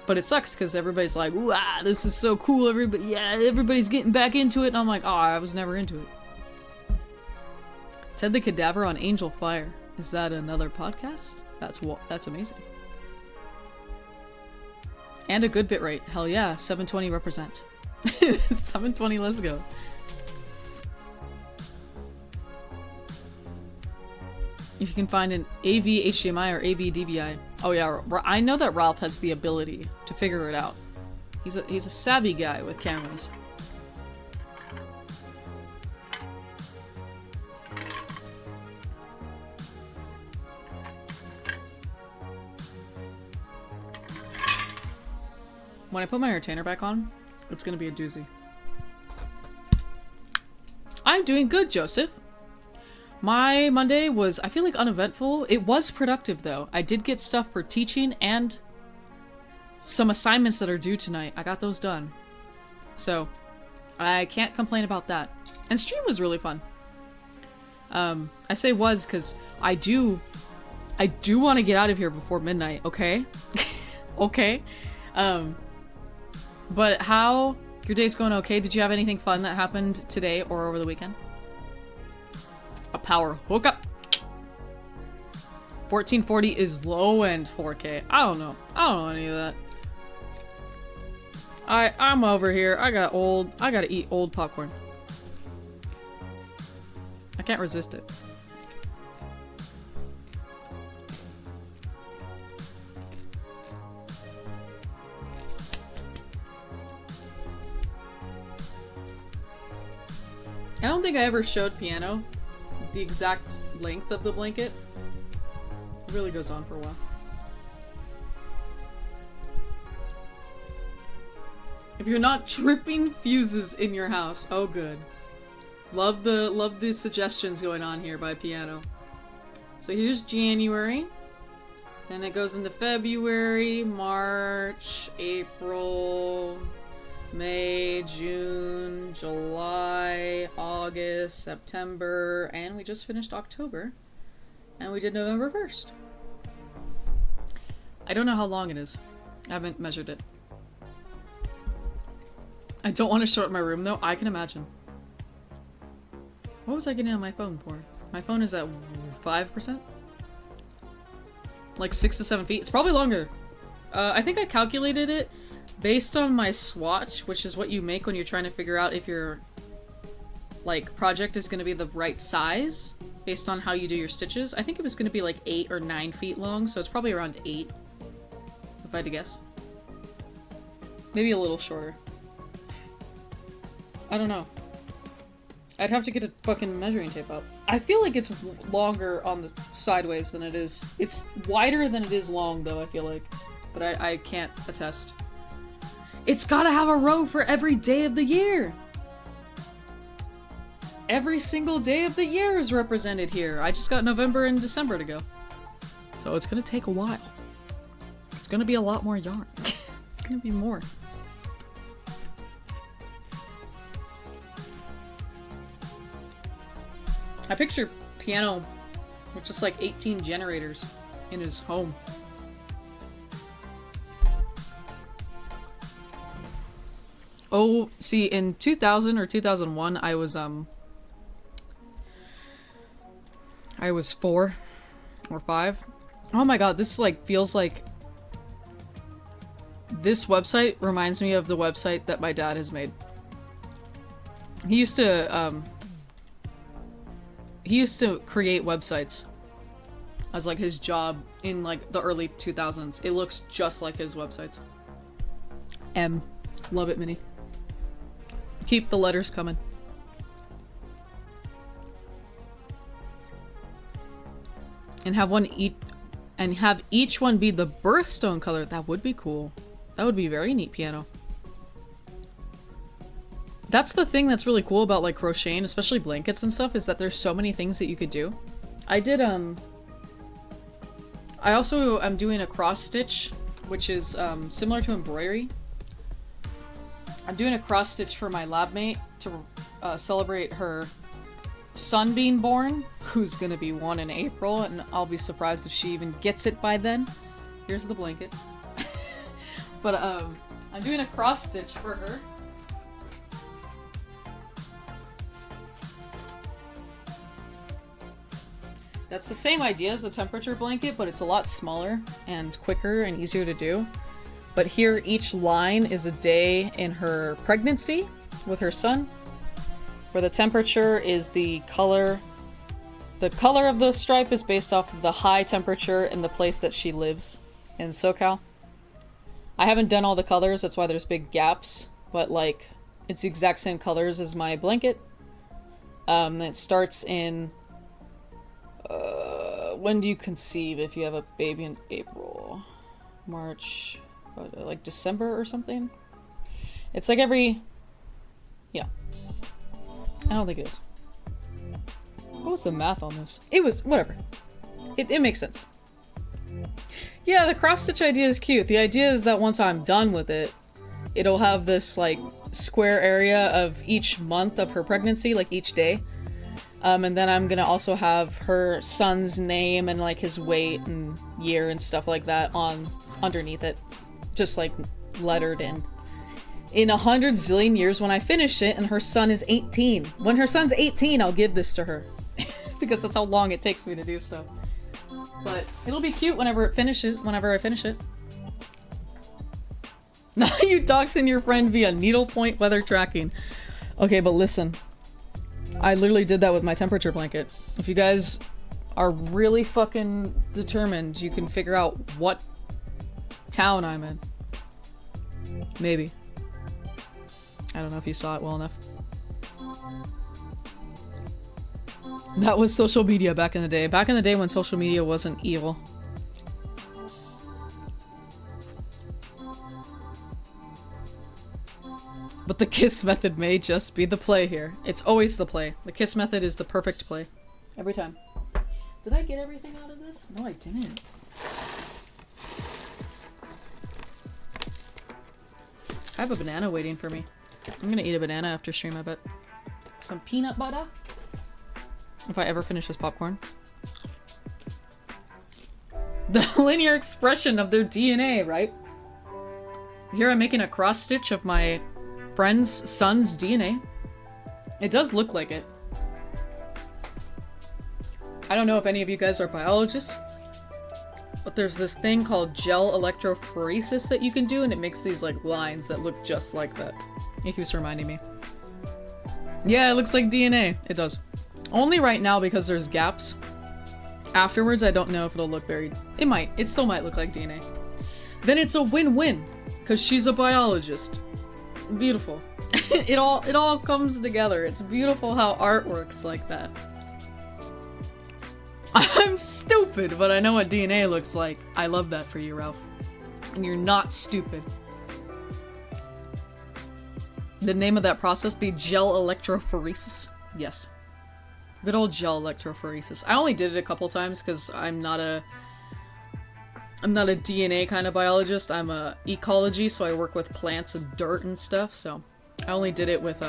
But it sucks because everybody's like, "Ooh, this is so cool, everybody's getting back into it," and I'm like, I was never into it. Ted the Cadaver on Angel Fire. Is that another podcast? That's amazing. And a good bitrate. Hell yeah, 720 represent. 720, let's go. If you can find an AV HDMI or AV DVI. Oh yeah, I know that Ralph has the ability to figure it out. He's a savvy guy with cameras. When I put my retainer back on, it's gonna be a doozy. I'm doing good, Joseph. My Monday was, I feel like, uneventful. It was productive, though. I did get stuff for teaching and some assignments that are due tonight. I got those done. So, I can't complain about that. And stream was really fun. I say was because I do want to get out of here before midnight, okay? Okay? But how... Your day's going okay? Did you have anything fun that happened today or over the weekend? A power hookup. 1440 is low-end 4K. I don't know. I don't know any of that. I'm over here. I gotta eat old popcorn. I can't resist it. I don't think I ever showed Piano the exact length of the blanket. It really goes on for a while. If you're not tripping fuses in your house, oh good. Love the suggestions going on here by Piano. So here's January. Then it goes into February, March, April, May, June, July, August, September, and we just finished October. And we did November 1st. I don't know how long it is. I haven't measured it. I don't want to show up my room though. I can imagine. What was I getting on my phone for? My phone is at 5%? Like 6 to 7 feet? It's probably longer. I think I calculated it based on my swatch, which is what you make when you're trying to figure out if your like project is going to be the right size based on how you do your stitches. I think it was going to be like 8 or 9 feet long, so it's probably around 8 if I had to guess. Maybe a little shorter. I don't know. I'd have to get a fucking measuring tape out. I feel like it's longer on the sideways than it is. It's wider than it is long though, I feel like. But I can't attest. It's gotta have a row for every day of the year! Every single day of the year is represented here. I just got November and December to go. So it's gonna take a while. It's gonna be a lot more yarn. It's gonna be more. I picture Piano with just like 18 generators in his home. Oh, see, in 2000 or 2001, I was 4 or 5. Oh my god, this like feels like this website reminds me of the website that my dad has made. He used to create websites as like his job in like the early 2000s. It looks just like his websites. Love it, Minnie. Keep the letters coming. And have each one be the birthstone color. That would be cool. That would be very neat, Piano. That's the thing that's really cool about like crocheting, especially blankets and stuff, is that there's so many things that you could do. I also am doing a cross stitch, which is similar to embroidery. I'm doing a cross stitch for my lab mate to celebrate her son being born, who's gonna be 1 in April, and I'll be surprised if she even gets it by then. Here's the blanket. But I'm doing a cross stitch for her. That's the same idea as the temperature blanket, but it's a lot smaller and quicker and easier to do. But here, each line is a day in her pregnancy with her son, where the temperature is the color. The color of the stripe is based off of the high temperature in the place that she lives in SoCal. I haven't done all the colors, that's why there's big gaps, but like, it's the exact same colors as my blanket. It starts in, when do you conceive if you have a baby in April? March, like December or something. It's like every... Yeah. I don't think it is. What was the math on this? It was... whatever. It makes sense. Yeah, the cross-stitch idea is cute. The idea is that once I'm done with it, it'll have this, like, square area of each month of her pregnancy, like each day. And then I'm gonna also have her son's name and, like, his weight and year and stuff like that on underneath it. Just, like, lettered in. In 100 zillion years when I finish it and her son is 18. When her son's 18, I'll give this to her. Because that's how long it takes me to do stuff. But it'll be cute whenever I finish it. Now you doxing your friend via needlepoint weather tracking. Okay, but listen. I literally did that with my temperature blanket. If you guys are really fucking determined, you can figure out what town I'm in. Maybe. I don't know if you saw it well enough. That was social media back in the day. Back in the day when social media wasn't evil. But the kiss method may just be the play here. It's always the play. The kiss method is the perfect play. Every time. Did I get everything out of this? No, I didn't. I have a banana waiting for me. I'm gonna eat a banana after stream, I bet. Some peanut butter. If I ever finish this popcorn. The linear expression of their DNA, right? Here I'm making a cross stitch of my friend's son's DNA. It does look like it. I don't know if any of you guys are biologists, but there's this thing called gel electrophoresis that you can do, and it makes these like lines that look just like that. It keeps reminding me. Yeah, it looks like DNA. It does. Only right now because there's gaps. Afterwards, I don't know if it'll look very... It might. It still might look like DNA. Then it's a win-win, because she's a biologist. Beautiful. It all comes together. It's beautiful how art works like that. I'm stupid, but I know what DNA looks like. I love that for you, Ralph. And you're not stupid. The name of that process, the gel electrophoresis? Yes. Good old gel electrophoresis. I only did it a couple times because I'm not a DNA kind of biologist. I'm a ecology, so I work with plants and dirt and stuff, so I only did it with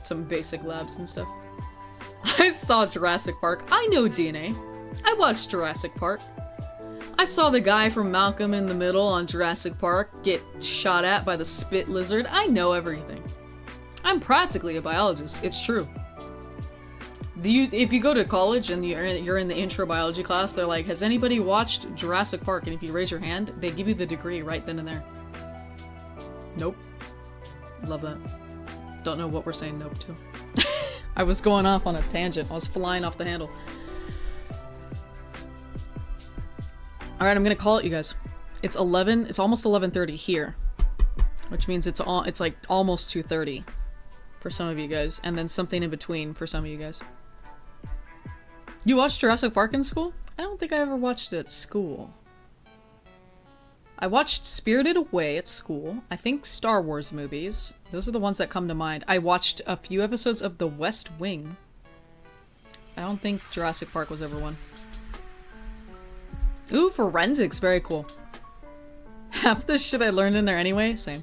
some basic labs and stuff. I saw Jurassic Park. I know DNA. I watched Jurassic Park. I saw the guy from Malcolm in the Middle on Jurassic Park get shot at by the spit lizard. I know everything. I'm practically a biologist. It's true. If you go to college and you're in the intro biology class, they're like, has anybody watched Jurassic Park? And if you raise your hand, they give you the degree right then and there. Nope. Love that. Don't know what we're saying nope to. I was going off on a tangent. I was flying off the handle. Alright, I'm gonna call it, you guys. It's almost 11:30 here. Which means it's like almost 2:30 for some of you guys. And then something in between for some of you guys. You watched Jurassic Park in school? I don't think I ever watched it at school. I watched Spirited Away at school. I think Star Wars movies. Those are the ones that come to mind. I watched a few episodes of The West Wing. I don't think Jurassic Park was ever one. Ooh, forensics. Very cool. Half the shit I learned in there anyway. Same.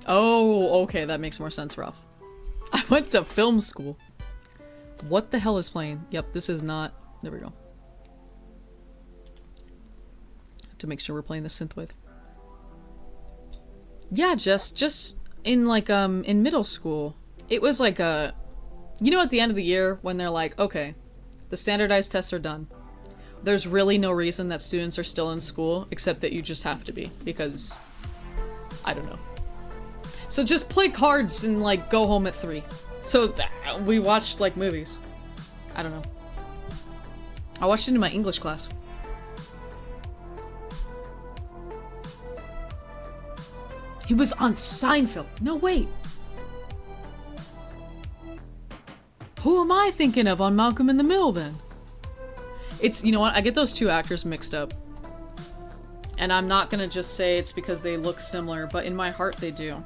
Oh, okay. That makes more sense, Ralph. I went to film school. What the hell is playing? Yep, this is not... There we go. Have to make sure we're playing the synthwave. Yeah, just in like, in middle school. It was like a... You know at the end of the year when they're like, okay, the standardized tests are done. There's really no reason that students are still in school, except that you just have to be, because... I don't know. So just play cards and like go home at 3. So we watched like movies. I don't know. I watched it in my English class. He was on Seinfeld. No, wait. Who am I thinking of on Malcolm in the Middle then? It's, you know what? I get those two actors mixed up. And I'm not gonna just say it's because they look similar, but in my heart they do.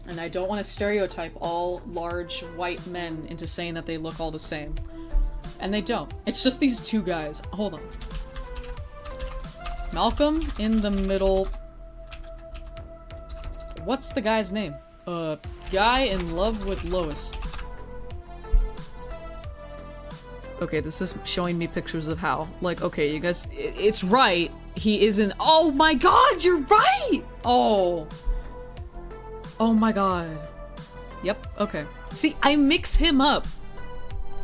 And I don't want to stereotype all large white men into saying that they look all the same. And they don't. It's just these two guys. Hold on. Malcolm in the middle. What's the guy's name? Guy in love with Lois. Okay, this is showing me pictures of how. Like, okay, you guys, it's right. He isn't. Oh my god, you're right! Oh. Oh my god. Yep, okay. See, I mix him up.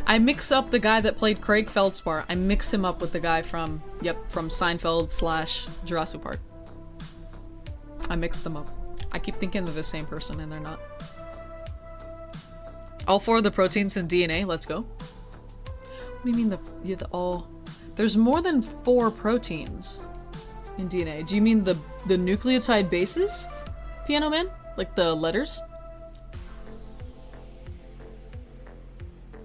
I mix up the guy that played Craig Feldspar. I mix him up with the guy from, yep, from Seinfeld / Jurassic Park. I mix them up. I keep thinking they're the same person and they're not. All 4 of the proteins in DNA, let's go. What do you mean the all? There's more than 4 proteins in DNA. Do you mean the nucleotide bases? Piano Man? Like the letters?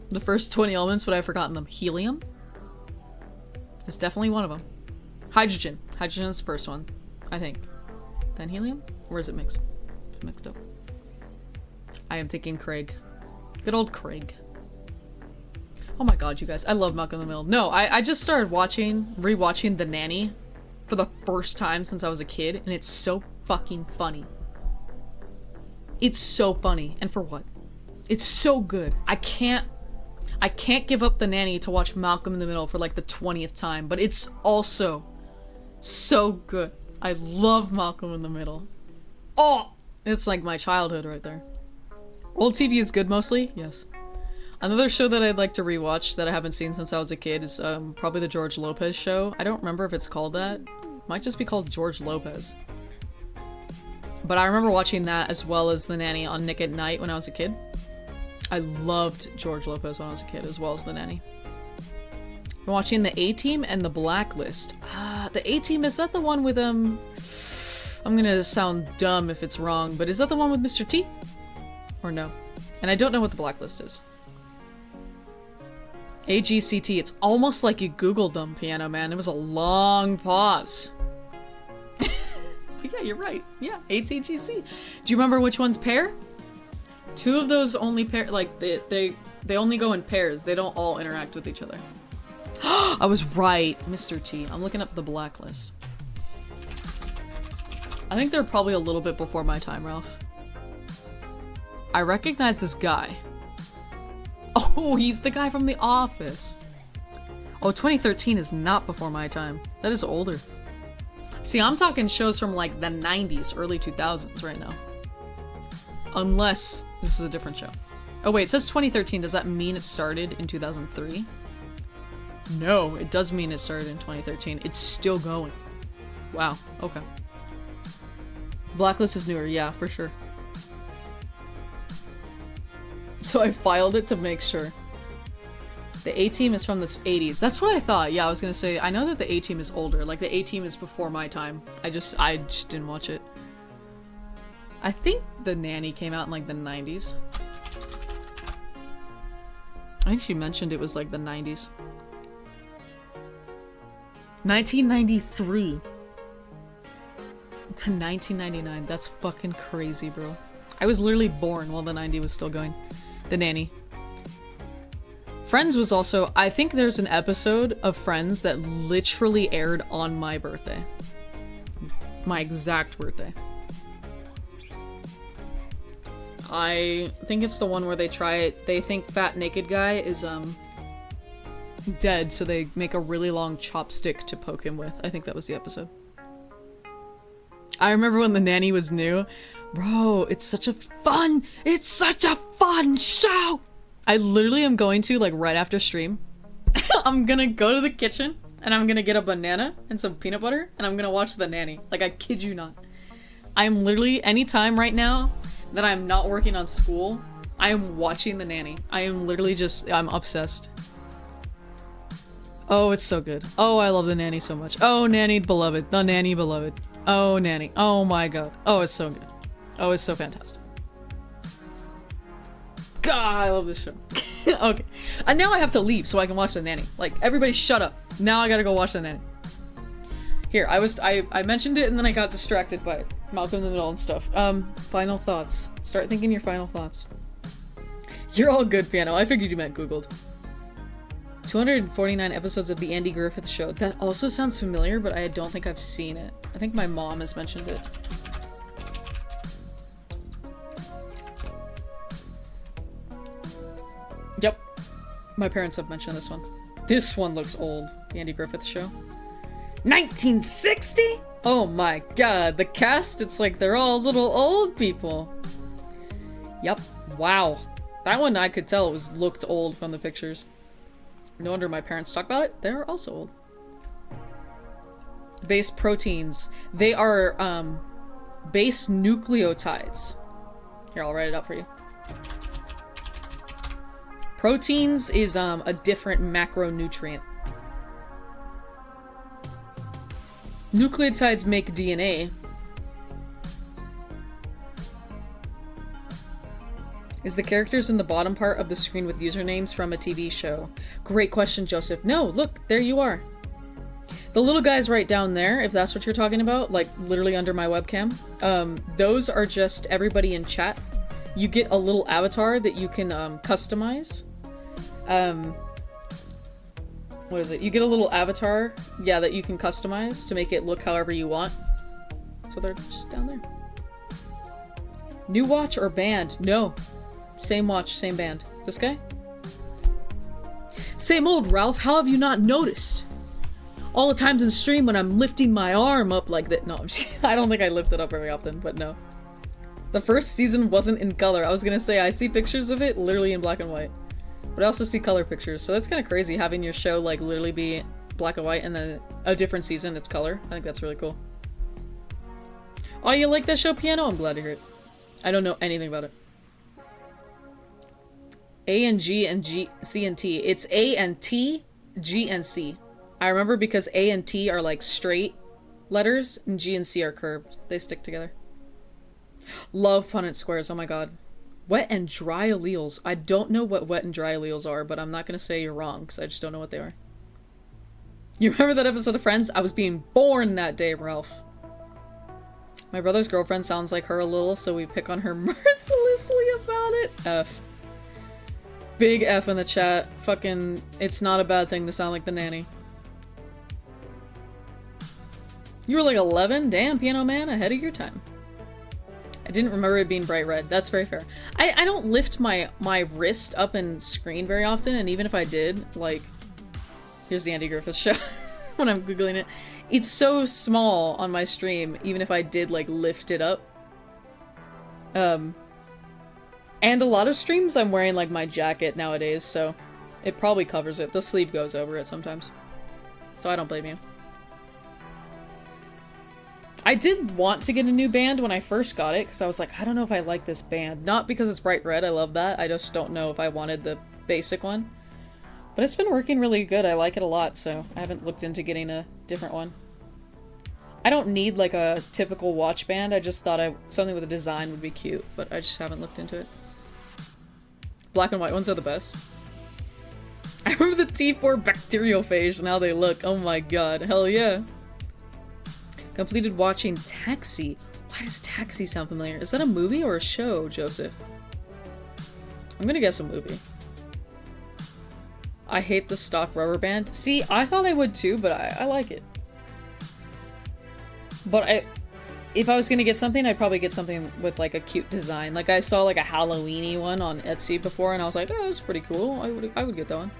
The first 20 elements, but I've forgotten them. Helium? It's definitely one of them. Hydrogen. Hydrogen is the first one, I think. Then helium? Or is it mixed? It's mixed up. I am thinking Craig. Good old Craig. Oh my god, you guys. I love Malcolm in the Middle. No, I just started rewatching The Nanny for the first time since I was a kid, and it's so fucking funny. It's so funny. And for what? It's so good. I can't give up The Nanny to watch Malcolm in the Middle for like the 20th time, but it's also so good. I love Malcolm in the Middle. Oh! It's like my childhood right there. Old TV is good mostly? Yes. Another show that I'd like to rewatch that I haven't seen since I was a kid is probably the George Lopez show. I don't remember if it's called that. Might just be called George Lopez. But I remember watching that as well as The Nanny on Nick at Night when I was a kid. I loved George Lopez when I was a kid as well as The Nanny. I'm watching The A-Team and The Blacklist. The A-Team, is that the one with I'm gonna sound dumb if it's wrong, but is that the one with Mr. T? Or no? And I don't know what The Blacklist is. AGCT, it's almost like you googled them, Piano Man. It was a long pause. But yeah, you're right. Yeah, ATGC. Do you remember which one's pair? 2 of those only pair, like, they only go in pairs. They don't all interact with each other. I was right, Mr. T. I'm looking up The Blacklist. I think they're probably a little bit before my time, Ralph. I recognize this guy. Oh, he's the guy from The Office. Oh, 2013 is not before my time. That is older. See, I'm talking shows from like the 90s, early 2000s right now. Unless this is a different show. Oh wait, it says 2013. Does that mean it started in 2003? No, it does mean it started in 2013. It's still going. Wow, okay. Blacklist is newer, yeah, for sure. So I filed it to make sure. The A-Team is from the 80s. That's what I thought. Yeah, I was gonna say, I know that the A-Team is older. Like, the A-Team is before my time. I just didn't watch it. I think The Nanny came out in, like, the 90s. I think she mentioned it was, like, the 90s. 1993. To 1999. That's fucking crazy, bro. I was literally born while the 90s was still going. The Nanny. Friends was also, I think there's an episode of Friends that literally aired on my birthday. My exact birthday. I think it's the one where they think Fat Naked Guy is, dead, so they make a really long chopstick to poke him with. I think that was the episode. I remember when The Nanny was new. Bro, it's such a fun show! I literally am going to, like, right after stream, I'm gonna go to the kitchen, and I'm gonna get a banana and some peanut butter, and I'm gonna watch The Nanny. Like, I kid you not. I'm literally, anytime right now that I'm not working on school, I am watching The Nanny. I am literally just, I'm obsessed. Oh, it's so good. Oh, I love The Nanny so much. Oh, Nanny beloved. The Nanny beloved. Oh, Nanny. Oh my god. Oh, it's so good. Oh, it's so fantastic. God, I love this show. Okay. And now I have to leave so I can watch The Nanny. Like, everybody shut up. Now I gotta go watch The Nanny. Here, I mentioned it and then I got distracted by Malcolm in the Middle and stuff. Final thoughts. Start thinking your final thoughts. You're all good, Piano. I figured you meant Googled. 249 episodes of The Andy Griffith Show. That also sounds familiar, but I don't think I've seen it. I think my mom has mentioned it. Yep. My parents have mentioned this one. This one looks old. The Andy Griffith Show. 1960? Oh my god. The cast, it's like they're all little old people. Yep. Wow. That one I could tell looked old from the pictures. No wonder my parents talk about it. They're also old. Base proteins. They are base nucleotides. Here, I'll write it out for you. Proteins is a different macronutrient. Nucleotides make DNA. Is the characters in the bottom part of the screen with usernames from a TV show? Great question, Joseph. No, look, there you are. The little guys right down there, if that's what you're talking about, like literally under my webcam, those are just everybody in chat. You get a little avatar that you can customize. What is it? You get a little avatar, yeah, that you can customize to make it look however you want. So they're just down there. New watch or band? No. Same watch, same band. This guy? Same old, Ralph. How have you not noticed? All the times in stream when I'm lifting my arm up like that. No, I don't think I lift it up very often, but no. The first season wasn't in color. I was gonna say, I see pictures of it literally in black and white. But I also see color pictures, so that's kind of crazy having your show like literally be black and white and then a different season it's color. I think that's really cool. Oh, you like that show, Piano? I'm glad to hear it. I don't know anything about it. A and G and C and T. It's A and T, G and C. I remember because A and T are like straight letters and G and C are curved. They stick together. Love Punnett squares. Oh my god. Wet and dry alleles. I don't know what wet and dry alleles are, but I'm not gonna say you're wrong because I just don't know what they are. You remember that episode of Friends? I was being born that day, Ralph. My brother's girlfriend sounds like her a little, so we pick on her mercilessly about it. F. Big F in the chat. Fucking, it's not a bad thing to sound like the nanny. You were like 11? Damn, Piano Man, ahead of your time. I didn't remember it being bright red. That's very fair. I don't lift my wrist up and screen very often, and even if I did, like, here's the Andy Griffith Show when I'm Googling it. It's so small on my stream, even if I did, like, lift it up. And a lot of streams I'm wearing, like, my jacket nowadays, so it probably covers it. The sleeve goes over it sometimes. So I don't blame you. I did want to get a new band when I first got it, because I was like, I don't know if I like this band. Not because it's bright red, I love that. I just don't know if I wanted the basic one. But it's been working really good. I like it a lot, so I haven't looked into getting a different one. I don't need, like, a typical watch band. I just thought something with a design would be cute, but I just haven't looked into it. Black and white ones are the best. I remember the T4 bacteriophage and how they look. Oh my god. Hell yeah. Completed watching Taxi. Why does Taxi sound familiar? Is that a movie or a show, Joseph? I'm gonna guess a movie. I hate the stock rubber band. See, I thought I would too, but I like it. But if I was gonna get something, I'd probably get something with like a cute design. Like I saw like a Halloween-y one on Etsy before and I was like, oh, that's pretty cool. I would get that one.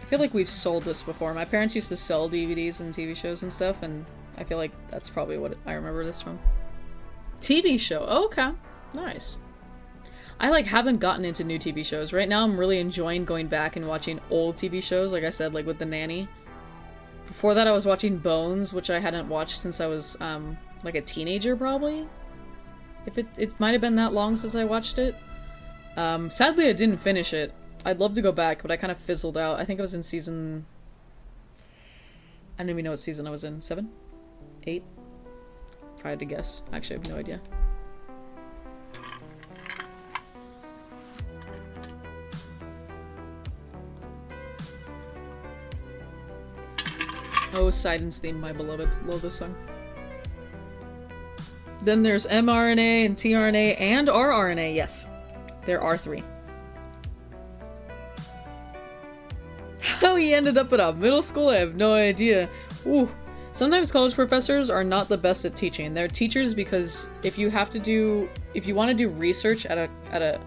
I feel like we've sold this before. My parents used to sell DVDs and TV shows and stuff, and I feel like that's probably what I remember this from. TV show. Oh, okay. Nice. I like haven't gotten into new TV shows. Right now I'm really enjoying going back and watching old TV shows, like I said, like with The Nanny. Before that I was watching Bones, which I hadn't watched since I was like a teenager probably. If it might have been that long since I watched it. Sadly I didn't finish it. I'd love to go back, but I kind of fizzled out. I think I was in season... I don't even know what season I was in. 7? 8? If I had to guess. Actually, I have no idea. Oh, Sidon's theme, my beloved. Love this song. Then there's mRNA and tRNA and rRNA, yes. There are 3. How he ended up at a middle school, I have no idea. Ooh. Sometimes college professors are not the best at teaching. They're teachers because if you want to do research at a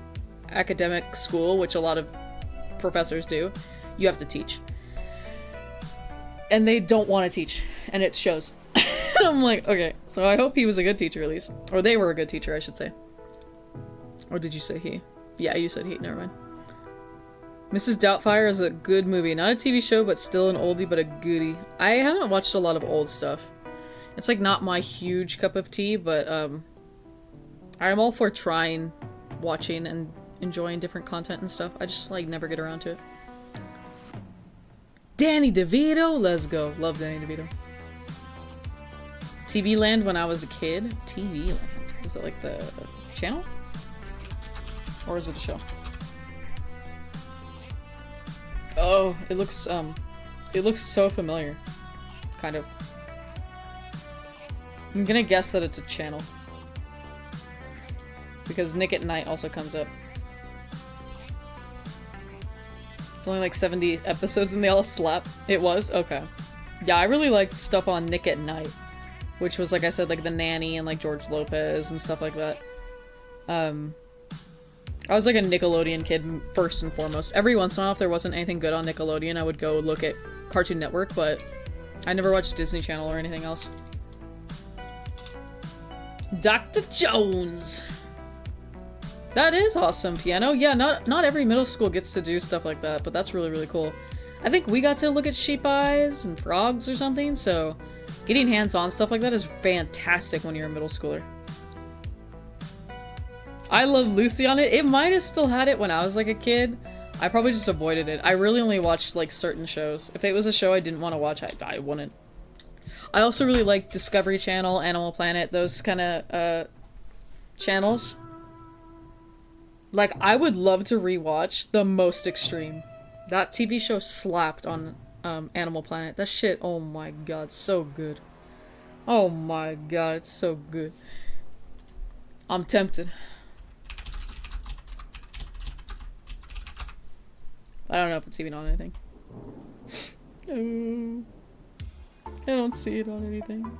academic school, which a lot of professors do, you have to teach. And they don't want to teach, and it shows. I'm like, okay, so I hope he was a good teacher at least. Or they were a good teacher, I should say. Or did you say he? Yeah, you said he, never mind. Mrs. Doubtfire is a good movie. Not a TV show, but still an oldie, but a goodie. I haven't watched a lot of old stuff. It's like not my huge cup of tea, but I'm all for trying, watching, and enjoying different content and stuff. I just like never get around to it. Danny DeVito, let's go. Love Danny DeVito. TV Land when I was a kid. TV Land. Is it like the channel? Or is it a show? Oh, it looks so familiar. Kind of. I'm gonna guess that it's a channel. Because Nick at Night also comes up. It's only like 70 episodes and they all slap. It was? Okay. Yeah, I really liked stuff on Nick at Night. Which was, like I said, like The Nanny and like George Lopez and stuff like that. I was like a Nickelodeon kid first and foremost. Every once in a while, if there wasn't anything good on Nickelodeon, I would go look at Cartoon Network, but I never watched Disney Channel or anything else. Dr. Jones! That is awesome, piano. Yeah, not every middle school gets to do stuff like that, but that's really, really cool. I think we got to look at sheep eyes and frogs or something, so getting hands-on stuff like that is fantastic when you're a middle schooler. I love Lucy on it. It might have still had it when I was like a kid. I probably just avoided it. I really only watched like certain shows. If it was a show I didn't want to watch, I wouldn't. I also really like Discovery Channel, Animal Planet, those kind of channels. Like, I would love to rewatch The Most Extreme. That TV show slapped on Animal Planet. That shit, oh my god, so good. Oh my god, it's so good. I'm tempted. I don't know if it's even on anything. I don't see it on anything.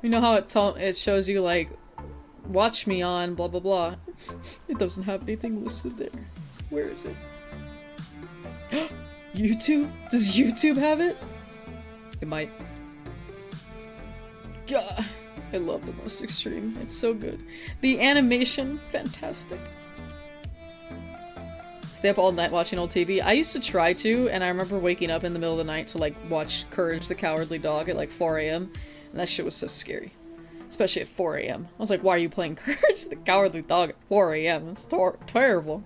You know how it shows you like, watch me on blah blah blah. It doesn't have anything listed there. Where is it? YouTube? Does YouTube have it? It might. God, I love The Most Extreme. It's so good. The animation, fantastic. Stay up all night watching old TV. I used to try to, and I remember waking up in the middle of the night to like watch Courage the Cowardly Dog at like 4 a.m. and that shit was so scary. Especially at 4 a.m. I was like, why are you playing Courage the Cowardly Dog at 4 a.m.? It's terrible.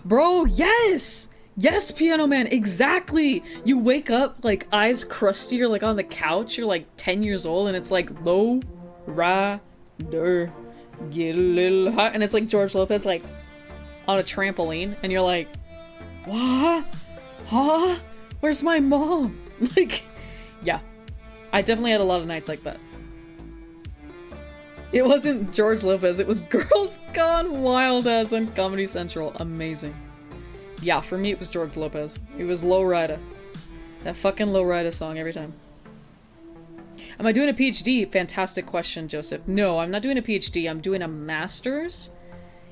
Bro, yes! Yes, Piano Man, exactly! You wake up, like, eyes crusty, you're like on the couch, you're like 10 years old, and it's like, low, rider, get a little hot, and it's like George Lopez, like, on a trampoline, and you're like, what? Huh? Where's my mom? Like, yeah. I definitely had a lot of nights like that. It wasn't George Lopez, it was Girls Gone Wild ads on Comedy Central. Amazing. Yeah, for me it was George Lopez. It was Low Rider. That fucking Low Rider song every time. Am I doing a PhD? Fantastic question, Joseph. No, I'm not doing a PhD, I'm doing a master's.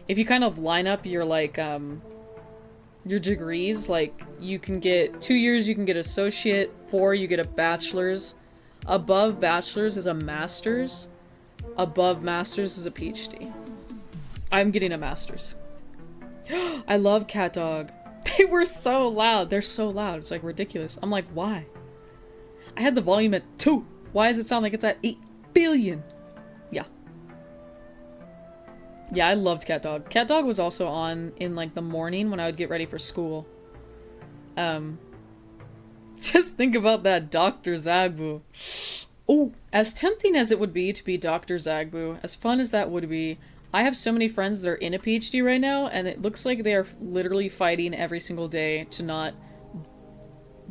If you kind of line up your, like, your degrees, like, you can get 2 years, you can get associate, 4, you get a bachelor's. Above bachelor's is a master's. Above master's is a PhD. I'm getting a master's. I love Cat Dog. They were so loud. They're so loud. It's like ridiculous. I'm like, why? I had the volume at 2. Why does it sound like it's at 8 billion? Yeah. Yeah, I loved Cat Dog. Cat Dog was also on in like the morning when I would get ready for school. Just think about that Dr. Zagbu. Oh, as tempting as it would be to be Dr. Zagbu, as fun as that would be, I have so many friends that are in a PhD right now, and it looks like they are literally fighting every single day to not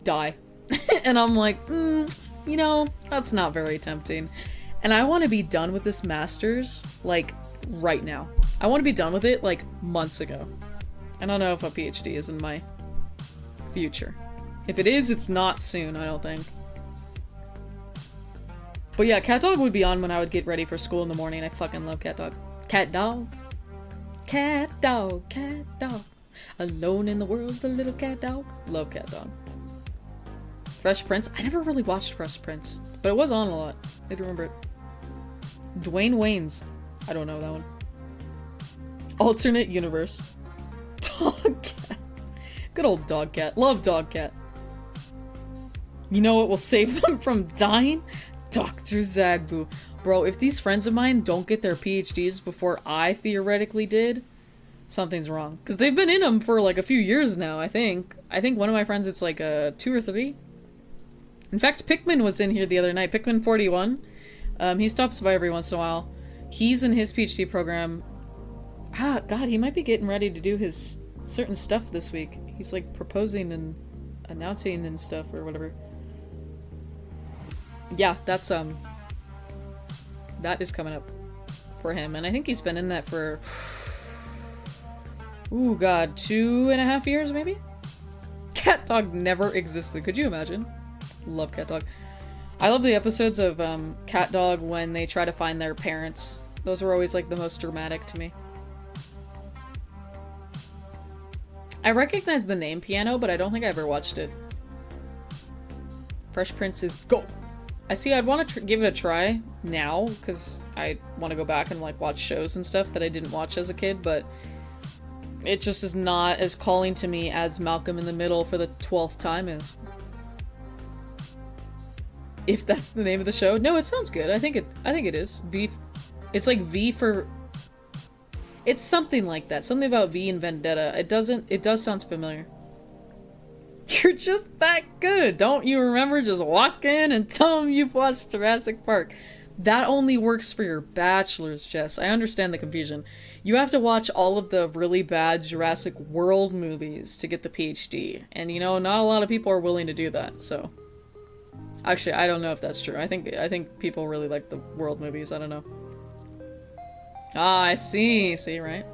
die. And I'm like, you know, that's not very tempting. And I want to be done with this master's, like, right now. I want to be done with it, like, months ago. I don't know if a PhD is in my future. If it is, it's not soon, I don't think. But yeah, Cat Dog would be on when I would get ready for school in the morning. I fucking love Cat Dog. Cat Dog. Cat Dog. Cat Dog. Alone in the world's the little cat dog. Love Cat Dog. Fresh Prince. I never really watched Fresh Prince, but it was on a lot. I do remember it. Dwayne Wayne's. I don't know that one. Alternate universe. Dog Cat. Good old Dog Cat. Love Dog Cat. You know what will save them from dying? Dr. Zagbu. Bro, if these friends of mine don't get their PhDs before I theoretically did, something's wrong. Because they've been in them for like a few years now, I think. I think one of my friends, it's like 2 or 3. In fact, Pikmin was in here the other night. Pikmin 41. He stops by every once in a while. He's in his PhD program. Ah, God, he might be getting ready to do his certain stuff this week. He's like proposing and announcing and stuff or whatever. Yeah, that's that is coming up for him, and I think he's been in that for, ooh, God, 2.5 years maybe? Cat Dog never existed. Could you imagine? Love Cat Dog. I love the episodes of Cat Dog when they try to find their parents. Those were always like the most dramatic to me. I recognize the name Piano, but I don't think I ever watched it. Fresh Prince is go! I see, I'd want to give it a try now, because I want to go back and like watch shows and stuff that I didn't watch as a kid, but it just is not as calling to me as Malcolm in the Middle for the 12th time is. If that's the name of the show. No, it sounds good. I think it is. V. It's like V for... It's something like that. Something about V and Vendetta. It does sound familiar. You're just that good. Don't you remember? Just walk in and tell them you've watched Jurassic Park. That only works for your bachelor's, Jess. I understand the confusion. You have to watch all of the really bad Jurassic World movies to get the PhD. And you know, not a lot of people are willing to do that, so... Actually, I don't know if that's true. I think people really like the World movies. I don't know. Ah, I see. See, right?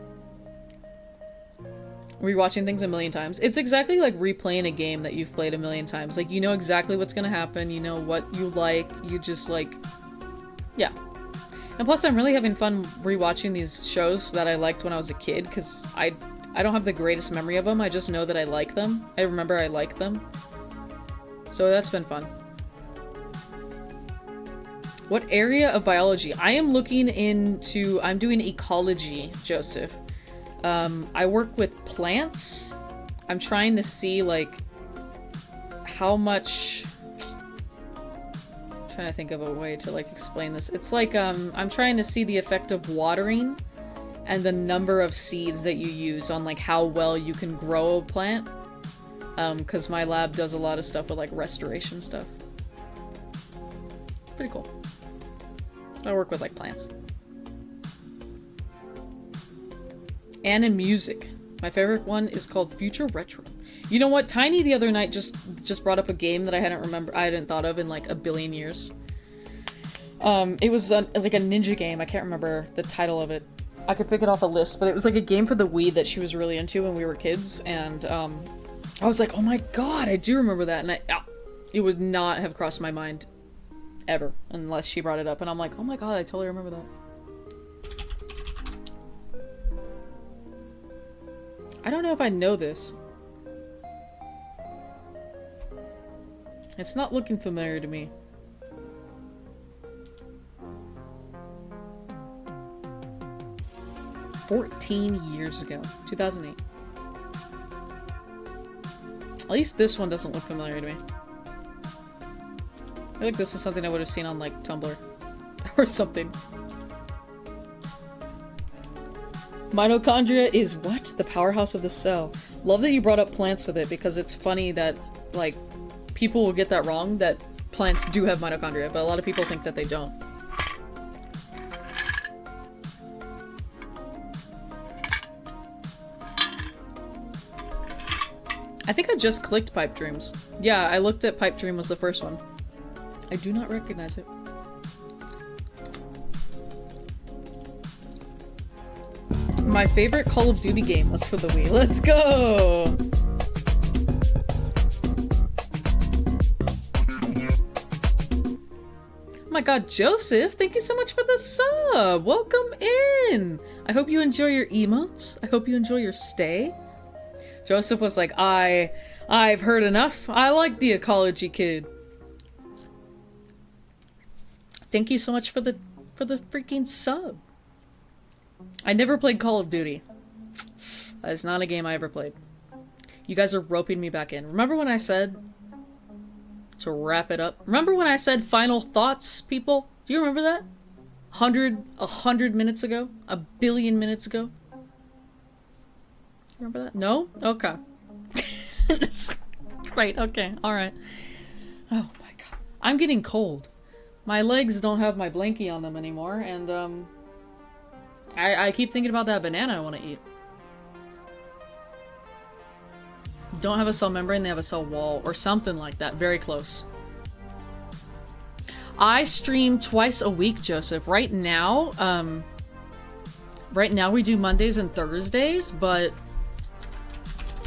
Rewatching things a million times. It's exactly like replaying a game that you've played a million times. Like, you know exactly what's gonna happen. You know what you like. You just, like... Yeah. And plus, I'm really having fun rewatching these shows that I liked when I was a kid, because I don't have the greatest memory of them. I just know that I like them. I remember I like them. So that's been fun. What area of biology? I am looking into... I'm doing ecology, Joseph. I work with plants. I'm trying to see, like, how much... I'm trying to think of a way to, like, explain this. It's like, I'm trying to see the effect of watering and the number of seeds that you use on, like, how well you can grow a plant. Because my lab does a lot of stuff with, like, restoration stuff. Pretty cool. I work with, like, plants. And in music. My favorite one is called Future Retro. You know what? Tiny the other night just brought up a game that I hadn't thought of in like a billion years. It was like a ninja game. I can't remember the title of it. I could pick it off a list, but it was like a game for the Wii that she was really into when we were kids, and I was like, oh my god, I do remember that, and it would not have crossed my mind ever unless she brought it up, and I'm like, oh my god, I totally remember that. I don't know if I know this. It's not looking familiar to me. "14 years ago. 2008. At least this one doesn't look familiar to me. I think this is something I would have seen on, like, Tumblr. Or something. Mitochondria is what? The powerhouse of the cell. Love that you brought up plants with it, because it's funny that, like, people will get that wrong, that plants do have mitochondria, but a lot of people think that they don't. I think I just clicked Pipe Dreams. Yeah, I looked at Pipe Dream was the first one. I do not recognize it. My favorite Call of Duty game was for the Wii. Let's go! Oh my god, Joseph, thank you so much for the sub! Welcome in! I hope you enjoy your emotes. I hope you enjoy your stay. Joseph was like, I've heard enough. I like the Ecology Kid. Thank you so much for the freaking sub. I never played Call of Duty. That is not a game I ever played. You guys are roping me back in. Remember when I said to wrap it up? Remember when I said final thoughts, people? Do you remember that? 100 minutes ago? A billion minutes ago? Remember that? No? Okay. Right, okay, alright. Oh my god. I'm getting cold. My legs don't have my blankie on them anymore, and I keep thinking about that banana I want to eat. Don't have a cell membrane, they have a cell wall, or something like that. Very close. I stream twice a week, Joseph. Right now we do Mondays and Thursdays, but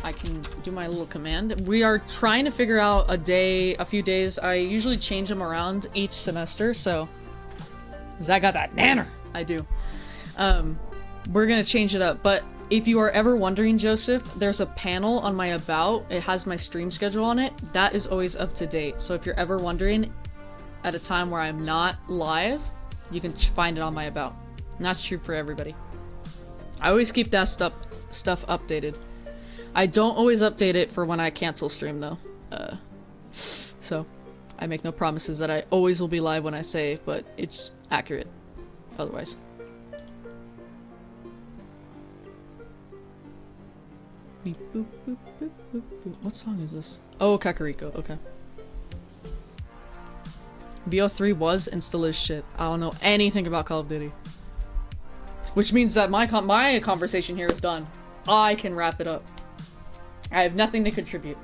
I can do my little command. We are trying to figure out a few days. I usually change them around each semester, so... 'cause I got that nanner! I do. We're gonna change it up, but if you are ever wondering, Joseph, there's a panel on my About. It has my stream schedule on it. That is always up to date. So if you're ever wondering, at a time where I'm not live, you can find it on my About. And that's true for everybody. I always keep that stuff updated. I don't always update it for when I cancel stream, though. So I make no promises that I always will be live when I say, but it's accurate otherwise. Beep, boop, boop, boop, boop, boop. What song is this? Oh, Kakariko. Okay. BO3 was and still is shit. I don't know anything about Call of Duty. Which means that my conversation here is done. I can wrap it up. I have nothing to contribute.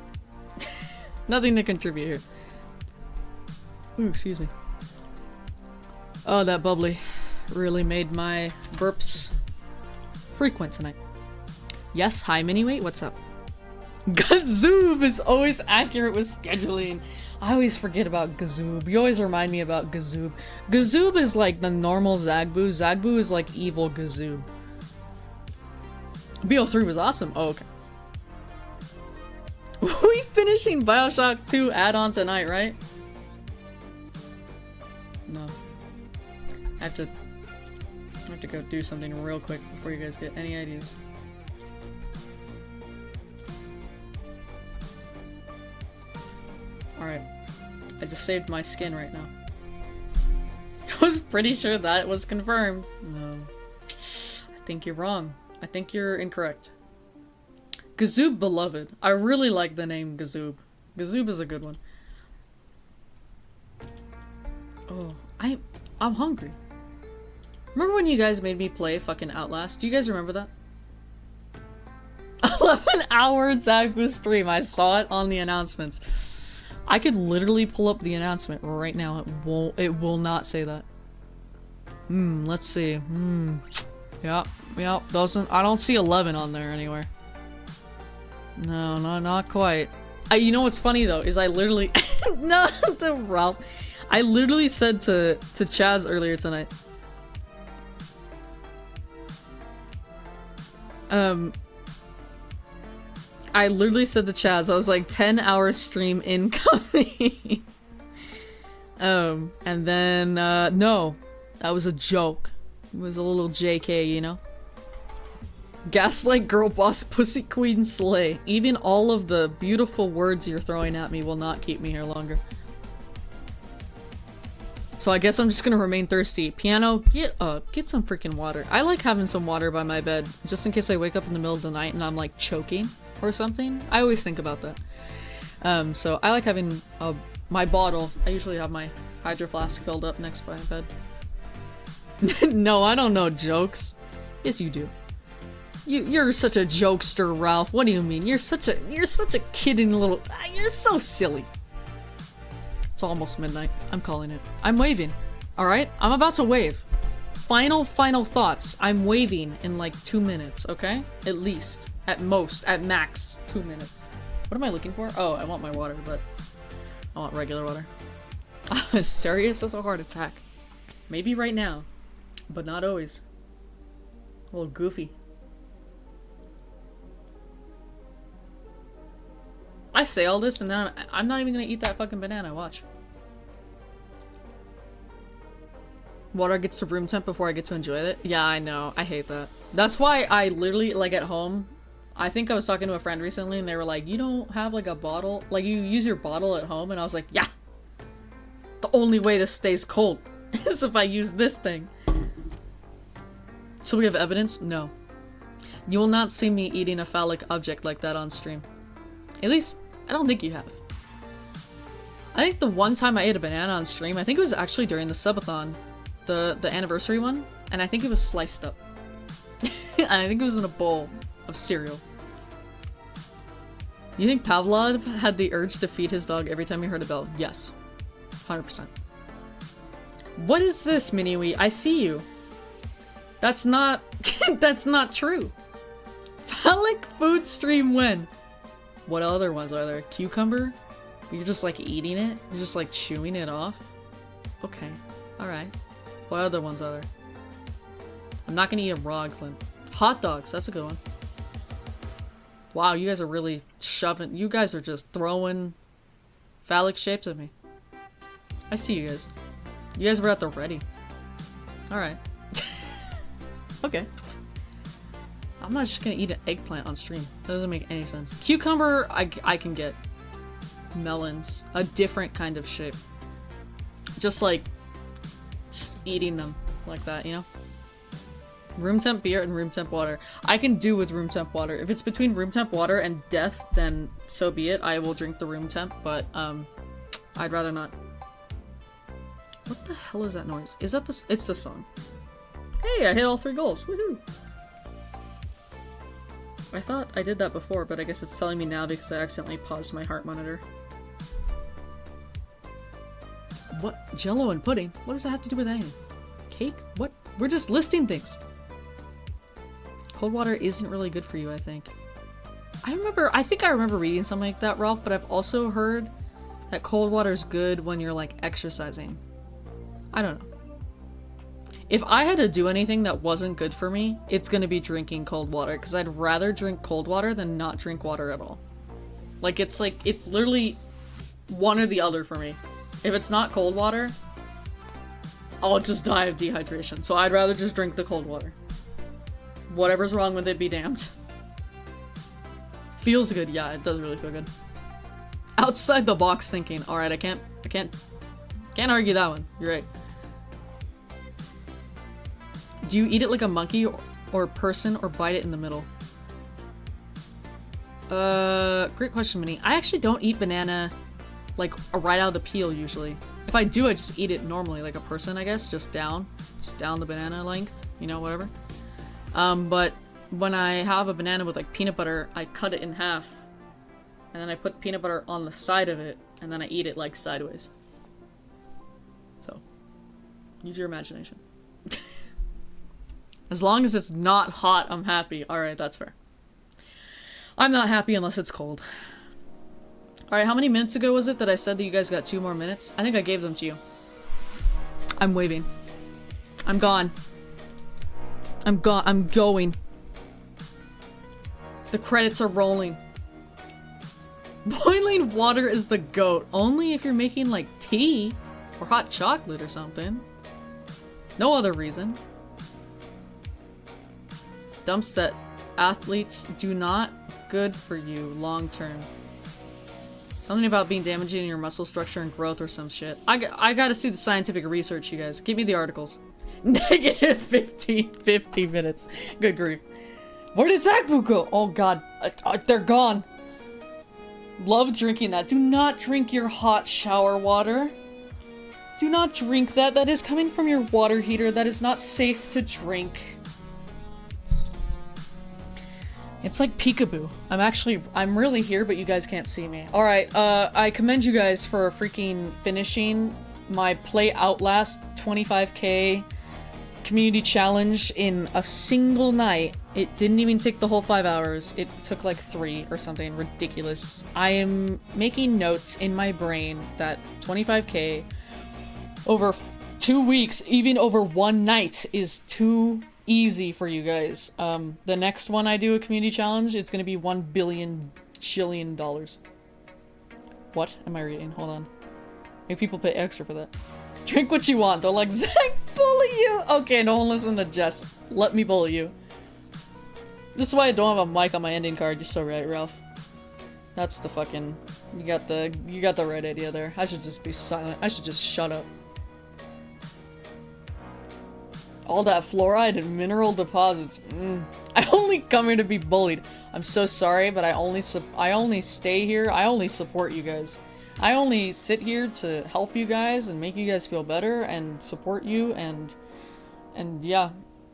Nothing to contribute here. Ooh, excuse me. Oh, that bubbly really made my burps frequent tonight. Yes, hi Miniweight, what's up? Gazoob is always accurate with scheduling. I always forget about Gazoob. You always remind me about Gazoob. Gazoob is like the normal Zagboo. Zagboo is like evil Gazoob. BO3 was awesome. Oh, okay. We finishing Bioshock 2 add-on tonight, right? No. I have to go do something real quick before you guys get any ideas. Alright. I just saved my skin right now. I was pretty sure that was confirmed. No. I think you're wrong. I think you're incorrect. Gazoob Beloved. I really like the name Gazoob. Gazoob is a good one. Oh, I'm hungry. Remember when you guys made me play fucking Outlast? Do you guys remember that? 11-hour Zagboo stream. I saw it on the announcements. I could literally pull up the announcement right now. It will not say that. Let's see. Yeah, I don't see 11 on there anywhere. No, not quite. You know what's funny though, is I literally no, the Ralph. I literally said to Chaz earlier tonight. I literally said to Chaz, I was like, 10-hour stream incoming. And then, no. That was a joke. It was a little JK, you know? Gaslight girl boss pussy queen slay. Even all of the beautiful words you're throwing at me will not keep me here longer. So I guess I'm just gonna remain thirsty. Piano, get up. Get some freaking water. I like having some water by my bed, just in case I wake up in the middle of the night and I'm like choking or something. I always think about that. So I like having my bottle. I usually have my hydro flask filled up next by my bed. No, I don't know jokes. Yes, you do. You're such a jokester, Ralph. What do you mean? You're such a kidding little. You're so silly. It's almost midnight. I'm calling it. I'm waving. All right, I'm about to wave. Final thoughts. I'm waving in like 2 minutes. Okay, at least, at most, at max 2 minutes. What am I looking for? Oh, I want my water, but I want regular water. Serious as a heart attack. Maybe right now, but not always. A little goofy. I say all this and then I'm not even gonna eat that fucking banana, watch. Water gets to room temp before I get to enjoy it. Yeah, I know. I hate that. That's why I literally, like at home, I think I was talking to a friend recently and they were like, you don't have like a bottle? Like you use your bottle at home? And I was like, yeah! The only way this stays cold is if I use this thing. So we have evidence? No. You will not see me eating a phallic object like that on stream. At least, I don't think you have. I think the one time I ate a banana on stream, I think it was actually during the subathon. The anniversary one. And I think it was sliced up. And I think it was in a bowl of cereal. You think Pavlov had the urge to feed his dog every time he heard a bell? Yes. 100%. What is this, Miniwee? I see you. That's not... that's not true. Phallic food stream when? What other ones are there? Cucumber? You're just like eating it? You're just like chewing it off? Okay. Alright. What other ones are there? I'm not gonna eat a raw, Clint. Hot dogs. That's a good one. Wow, you guys are really shoving... You guys are just throwing phallic shapes at me. I see you guys. You guys were at the ready. Alright. Okay. I'm not just gonna eat an eggplant on stream. That doesn't make any sense. Cucumber, I can get. Melons. A different kind of shape. Just like... just eating them like that, you know? Room temp beer and room temp water. I can do with room temp water. If it's between room temp water and death, then so be it. I will drink the room temp, but I'd rather not. What the hell is that noise? Is that the... It's the song. Hey, I hit all 3 goals. Woohoo! I thought I did that before, but I guess it's telling me now because I accidentally paused my heart monitor. What? Jello and pudding? What does that have to do with anything? Cake? What? We're just listing things. Cold water isn't really good for you, I think. I think I remember reading something like that, Ralph, but I've also heard that cold water is good when you're like exercising. I don't know. If I had to do anything that wasn't good for me, it's gonna be drinking cold water, because I'd rather drink cold water than not drink water at all. Like, it's literally one or the other for me. If it's not cold water, I'll just die of dehydration, so I'd rather just drink the cold water. Whatever's wrong with it, be damned. Feels good, yeah, it does really feel good. Outside the box thinking, alright, I can't argue that one, you're right. Do you eat it like a monkey or person or bite it in the middle? Great question, Minnie. I actually don't eat banana like right out of the peel usually. If I do, I just eat it normally like a person, I guess, just down the banana length, you know, whatever. But when I have a banana with like peanut butter, I cut it in half and then I put peanut butter on the side of it and then I eat it like sideways. So, use your imagination. As long as it's not hot, I'm happy. Alright, that's fair. I'm not happy unless it's cold. Alright, how many minutes ago was it that I said that you guys got 2 more minutes? I think I gave them to you. I'm waving. I'm gone. I'm going. The credits are rolling. Boiling water is the goat. Only if you're making like tea or hot chocolate or something. No other reason. Dumps that athletes do not good for you long term. Something about being damaging in your muscle structure and growth or some shit. I gotta see the scientific research, you guys. Give me the articles. Negative 50 minutes. Good grief. Where did Zachboo go? Oh god. They're gone. Love drinking that. Do not drink your hot shower water. Do not drink that. That is coming from your water heater. That is not safe to drink. It's like peekaboo. I'm really here, but you guys can't see me. Alright, I commend you guys for freaking finishing my Play Outlast 25k community challenge in a single night. It didn't even take the whole 5 hours. It took like 3 or something ridiculous. I am making notes in my brain that 25k over 2 weeks, even over 1 night, is too easy for you guys. The next one I do a community challenge, it's gonna be $1 billion chillion. What am I reading? Hold on. Maybe people pay extra for that. Drink what you want. They'll like, Zach, bully you! Okay, don't listen to Jess. Let me bully you. This is why I don't have a mic on my ending card. You're so right, Ralph. That's the fucking... You got the right idea there. I should just be silent. I should just shut up. All that fluoride and mineral deposits. I only come here to be bullied. I'm so sorry, but I only stay here. I only support you guys. I only sit here to help you guys and make you guys feel better and support you and yeah.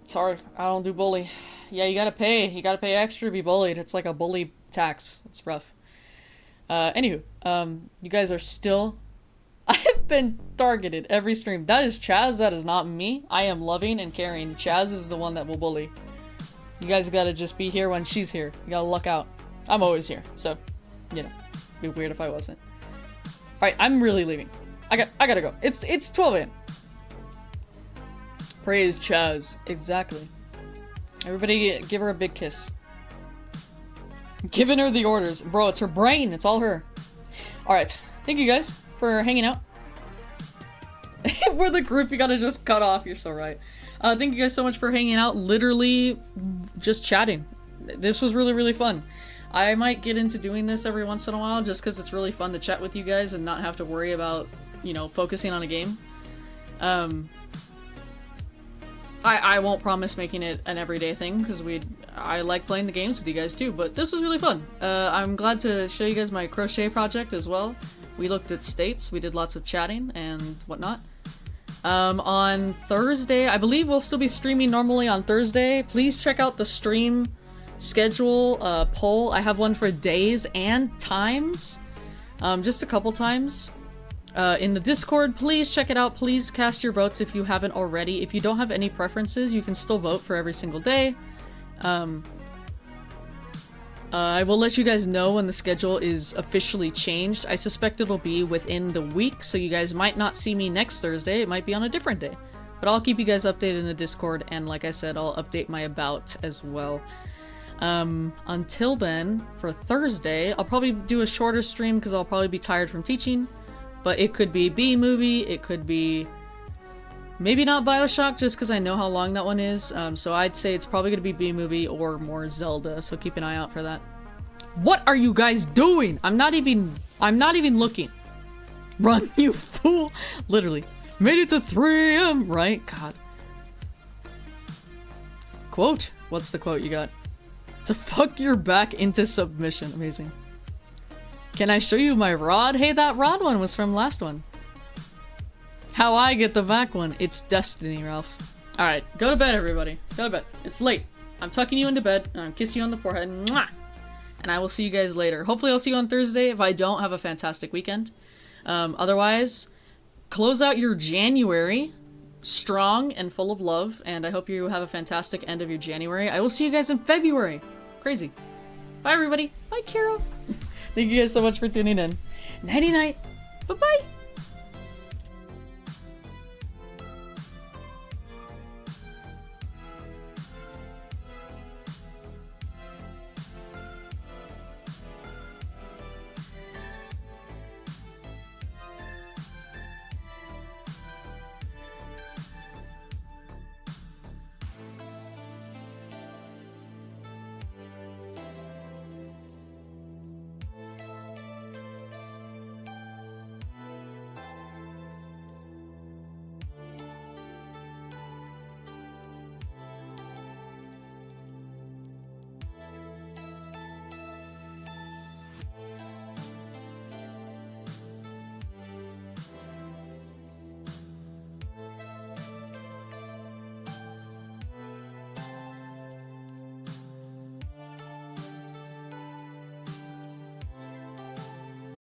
Sorry, I don't do bully. Yeah, you gotta pay. You gotta pay extra to be bullied. It's like a bully tax. It's rough. Anywho, you guys are still... I have been targeted every stream. That is Chaz, that is not me. I am loving and caring. Chaz is the one that will bully. You guys gotta just be here when she's here. You gotta luck out. I'm always here, so, you know, it'd be weird if I wasn't. Alright, I'm really leaving. I gotta go. It's 12 a.m. Praise Chaz. Exactly. Everybody give her a big kiss. Giving her the orders. Bro, it's her brain. It's all her. Alright. Thank you guys for hanging out. We're the group you gotta just cut off. You're so right. Thank you guys so much for hanging out. Literally just chatting. This was really, really fun. I might get into doing this every once in a while just because it's really fun to chat with you guys and not have to worry about, you know, focusing on a game. I won't promise making it an everyday thing because I like playing the games with you guys too, but this was really fun. I'm glad to show you guys my crochet project as well. We looked at states, we did lots of chatting and whatnot. On Thursday, I believe we'll still be streaming normally on Thursday. Please check out the stream schedule poll. I have one for days and times. Just a couple times. In the Discord, please check it out. Please cast your votes if you haven't already. If you don't have any preferences, you can still vote for every single day. I will let you guys know when the schedule is officially changed. I suspect it'll be within the week, so you guys might not see me next Thursday. It might be on a different day. But I'll keep you guys updated in the Discord, and like I said, I'll update my about as well. Until then, for Thursday, I'll probably do a shorter stream because I'll probably be tired from teaching. But it could be B-movie, it could be... maybe not BioShock, just because I know how long that one is. So I'd say it's probably going to be B-movie or more Zelda, so keep an eye out for that. What are you guys doing? I'm not even looking. Run, you fool! Literally. Made it to 3 AM, right? God. Quote? What's the quote you got? To fuck your back into submission. Amazing. Can I show you my rod? Hey, that rod one was from last one. How I get the back one. It's destiny, Ralph. Alright, go to bed, everybody. Go to bed. It's late. I'm tucking you into bed, and I'm kissing you on the forehead. Mwah! And I will see you guys later. Hopefully I'll see you on Thursday. If I don't, have a fantastic weekend. Otherwise, close out your January strong and full of love, and I hope you have a fantastic end of your January. I will see you guys in February. Crazy. Bye, everybody. Bye, Kira. Thank you guys so much for tuning in. Nighty-night. Bye-bye.